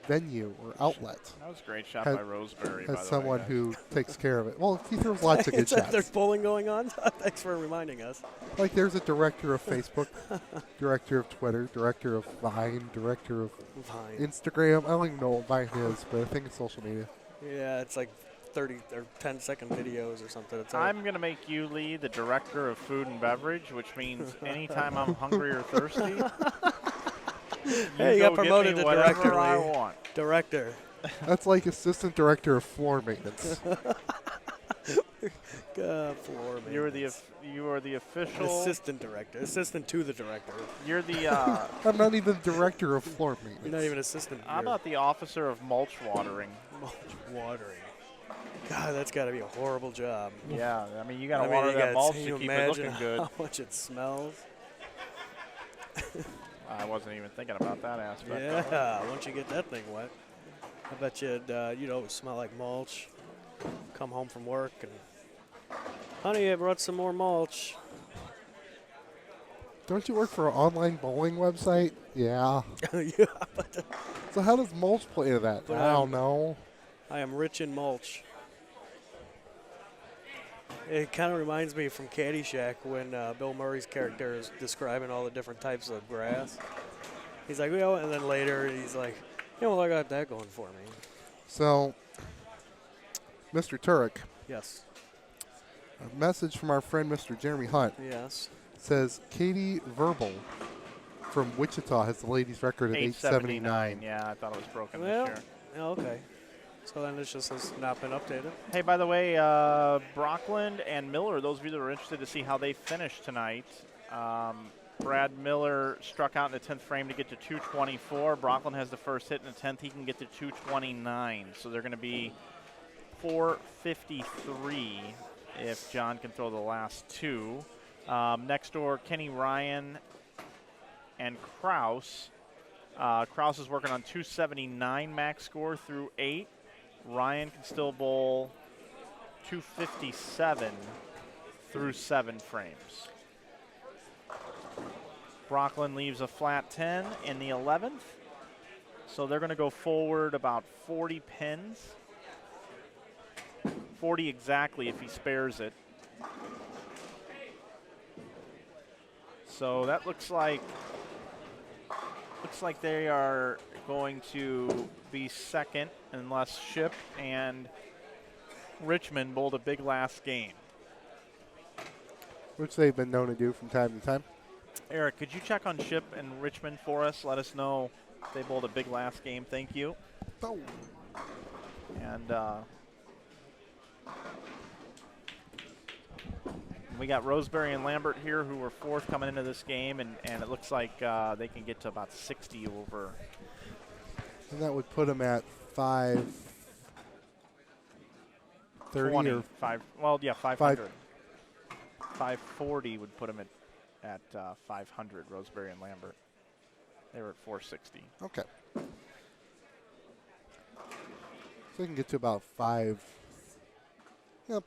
venue or outlet. That was a great shot by Roseberry. Has by the someone way, who takes care of it. Well, he throws lots of good shots. There's bowling going on. Thanks for reminding us. Like there's a director of Facebook, director of Twitter, director of Vine, director of Instagram. I don't even know what Vine is, but I think it's social media. Yeah, it's like 30 or 10-second videos or something. I'm going to make you, Lee, the director of food and beverage, which means anytime I'm hungry or thirsty, you got promoted to director. I want. Director. That's like assistant director of floor maintenance. Floor maintenance. You are the official assistant director. Assistant to the director. You're the. I'm not even director of floor maintenance. You're not even assistant. How about the officer of mulch watering? Mulch watering. God, that's got to be a horrible job. Yeah, I mean you got to water that mulch to keep it looking good. How much it smells. I wasn't even thinking about that aspect. Yeah, once you get that thing wet, I bet you'd always smell like mulch. Come home from work and, honey, I brought some more mulch. Don't you work for an online bowling website? Yeah. Yeah. So how does mulch play into that? I don't know. I am rich in mulch. It kind of reminds me from Caddyshack when Bill Murray's character is describing all the different types of grass. He's like, and then later he's like, I got that going for me. So, Mr. Turek. Yes. A message from our friend Mr. Jeremy Hunt. Yes. Says Katie Verbal from Wichita has the ladies' record at 879. Yeah, I thought it was broken Well, this year. Okay. So then it just has not been updated. Hey, by the way, Brockland and Miller, those of you that are interested to see how they finished tonight, Brad Miller struck out in the 10th frame to get to 224. Brockland has the first hit in the 10th. He can get to 229. So they're going to be 453 if John can throw the last two. Next door, Kenny Ryan and Kraus. Kraus is working on 279 max score through 8. Ryan can still bowl 257 through 7 frames. Brooklyn leaves a flat 10 in the 11th. So they're going to go forward about 40 pins. 40 exactly if he spares it. So that looks like they are going to be second unless Ship and Richmond bowled a big last game. Which they've been known to do from time to time. Eric, could you check on Ship and Richmond for us? Let us know if they bowled a big last game. Thank you. Oh. And we got Roseberry and Lambert here who were fourth coming into this game, and it looks like they can get to about 60 over. And that would put them at 530 or 5. Well, yeah, 500. 540 would put them at 500. Roseberry and Lambert. They were at 460. Okay. So we can get to about 5. Yep,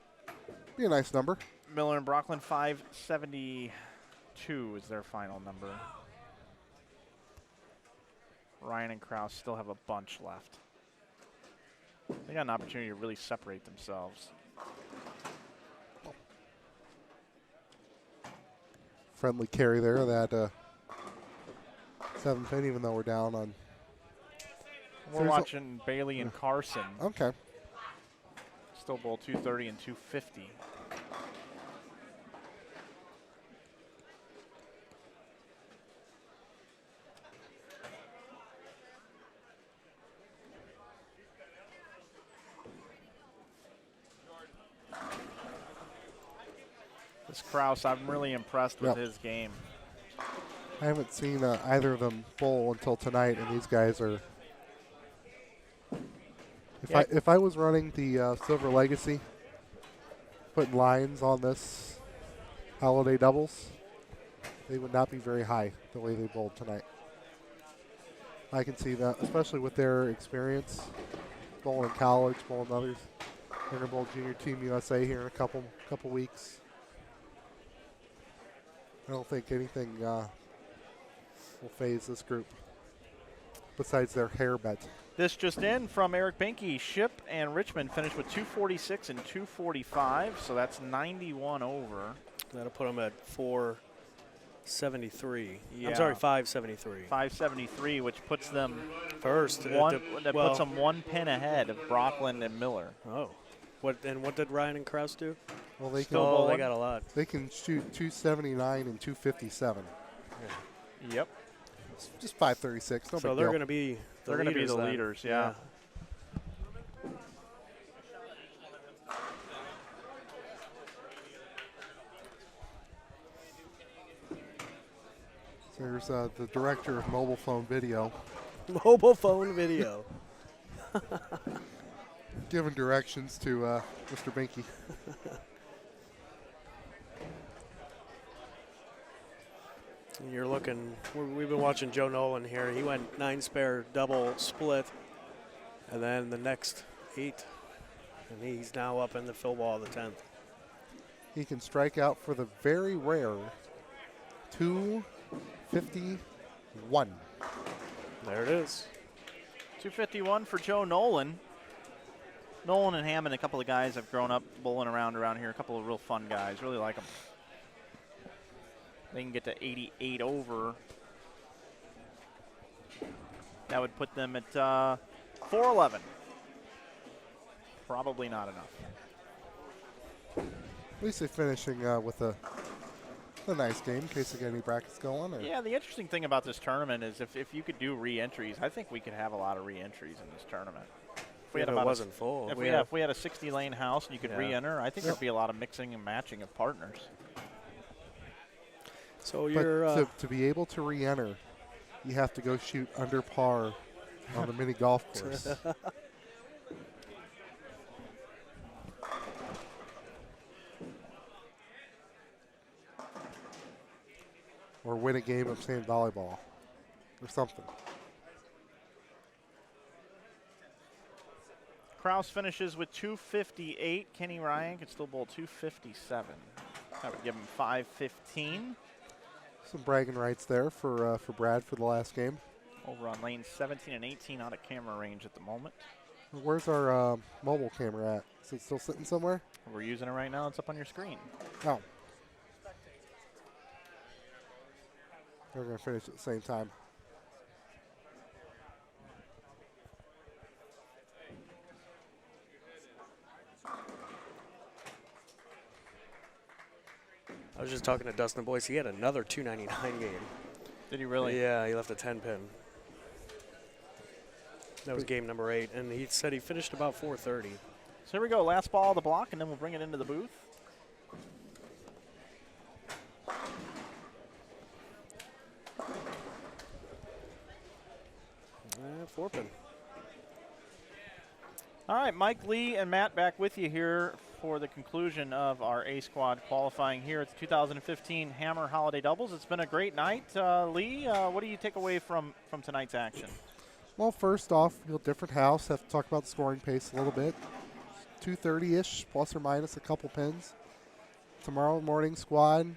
be a nice number. Miller and Brooklyn 572 is their final number. Ryan and Kraus still have a bunch left. They got an opportunity to really separate themselves. Friendly carry there, that 7th pin, even though we're down on. We're watching Bailey and Carson. Okay. Still bowl 230 and 250. This Kraus, I'm really impressed with his game. I haven't seen either of them bowl until tonight, and these guys are. If I was running the Silver Legacy, putting lines on this holiday doubles, they would not be very high the way they bowled tonight. I can see that, especially with their experience, bowling in college, bowling others. They're going to bowl Junior Team USA here in a couple weeks. I don't think anything will phase this group besides their hair bet. This just in from Eric Binky. Ship and Richmond finished with 246 and 245, so that's 91 over. That'll put them at 473. Yeah. I'm sorry, 573. 573, which puts them first. Puts them 1 pin ahead of Brooklyn and Miller. Oh. What did Ryan and Kraus do? Well, they they got a lot. They can shoot 279 and 257. Yeah. Yep. It's just 536. No so big they're deal. going to be the leaders, yeah. So there's the director of mobile phone video. Mobile phone video. Giving directions to Mr. Binky. You're looking, we've been watching Joe Nolan here. He went 9 spare double split, and then the next 8, and he's now up in the fill ball of the 10th. He can strike out for the very rare 251. There it is. 251 for Joe Nolan. Nolan and Hammond, a couple of guys have grown up bowling around here. A couple of real fun guys. Really like them. They can get to 88 over. That would put them at 411. Probably not enough. At least they're finishing with a nice game in case they get any brackets going. Or Yeah, the interesting thing about this tournament is if you could do re-entries, I think we could have a lot of re-entries in this tournament. If it wasn't full. If we had a 60-lane house and you could re-enter, I think there'd be a lot of mixing and matching of partners. So you're to be able to re-enter, you have to go shoot under par on the mini golf course. or win a game of sand volleyball or something. Kraus finishes with 258. Kenny Ryan can still bowl 257. That would give him 515. Some bragging rights there for Brad for the last game. Over on lanes 17 and 18 out of camera range at the moment. Where's our mobile camera at? Is it still sitting somewhere? We're using it right now. It's up on your screen. Oh. They're going to finish at the same time. I was just talking to Dustin Boyce. He had another 299 game. Did he really? Yeah, he left a 10-pin. That was game number 8, and he said he finished about 430. So here we go. Last ball of the block, and then we'll bring it into the booth. 4-pin. All right, Mike, Lee, and Matt back with you here for the conclusion of our A Squad qualifying here at the 2015 Hammer Holiday Doubles. It's been a great night. Lee, what do you take away from tonight's action? Well, first off, different house. Have to talk about the scoring pace a little bit. 230-ish, plus or minus a couple pins. Tomorrow morning squad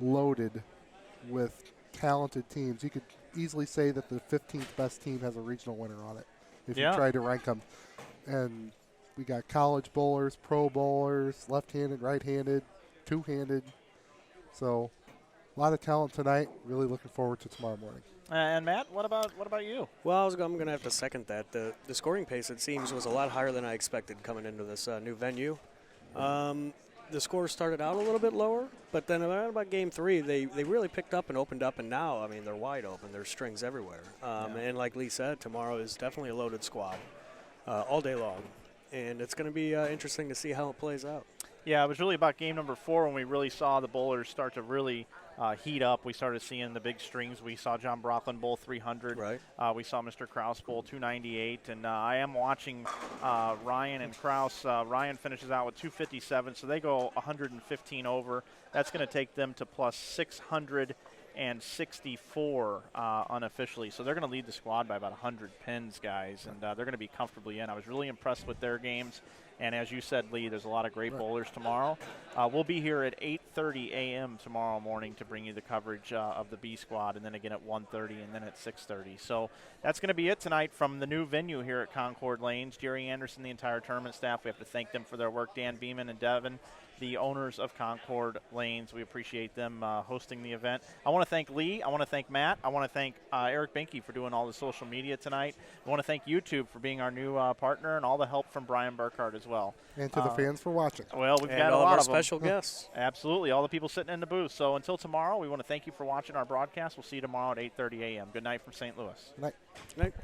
loaded with talented teams. You could easily say that the 15th best team has a regional winner on it if you try to rank them. And we got college bowlers, pro bowlers, left-handed, right-handed, two-handed. So a lot of talent tonight. Really looking forward to tomorrow morning. And Matt, what about you? Well, I'm going to have to second that. The scoring pace, it seems, was a lot higher than I expected coming into this new venue. The scores started out a little bit lower, but then around about game 3, they really picked up and opened up, and now, I mean, they're wide open. There's strings everywhere. And like Lee said, tomorrow is definitely a loaded squad all day long, and it's going to be interesting to see how it plays out. Yeah, it was really about game number 4 when we really saw the bowlers start to really heat up. We started seeing the big strings. We saw John Brocklin bowl 300. Right. We saw Mr. Kraus bowl 298. And I am watching Ryan and Kraus. Ryan finishes out with 257, so they go 115 over. That's going to take them to plus 664 unofficially. So they're going to lead the squad by about 100 pins, guys, and they're going to be comfortably in. I was really impressed with their games. And as you said, Lee, there's a lot of great bowlers tomorrow. We'll be here at 8:30 a.m. tomorrow morning to bring you the coverage of the B squad, and then again at 1:30 and then at 6:30. So that's going to be it tonight from the new venue here at Concord Lanes. Jerry Anderson, the entire tournament staff, we have to thank them for their work. Dan Beaman and Devin, the owners of Concord Lanes. We appreciate them hosting the event. I want to thank Lee. I want to thank Matt. I want to thank Eric Binke for doing all the social media tonight. I want to thank YouTube for being our new partner and all the help from Brian Burkhardt as well. And to the fans for watching. Well, we've and got a all lot of our of special them. guests. Absolutely, all the people sitting in the booth. So until tomorrow, we want to thank you for watching our broadcast. We'll see you tomorrow at 8:30 a.m. Good night from St. Louis. Good night. Good night.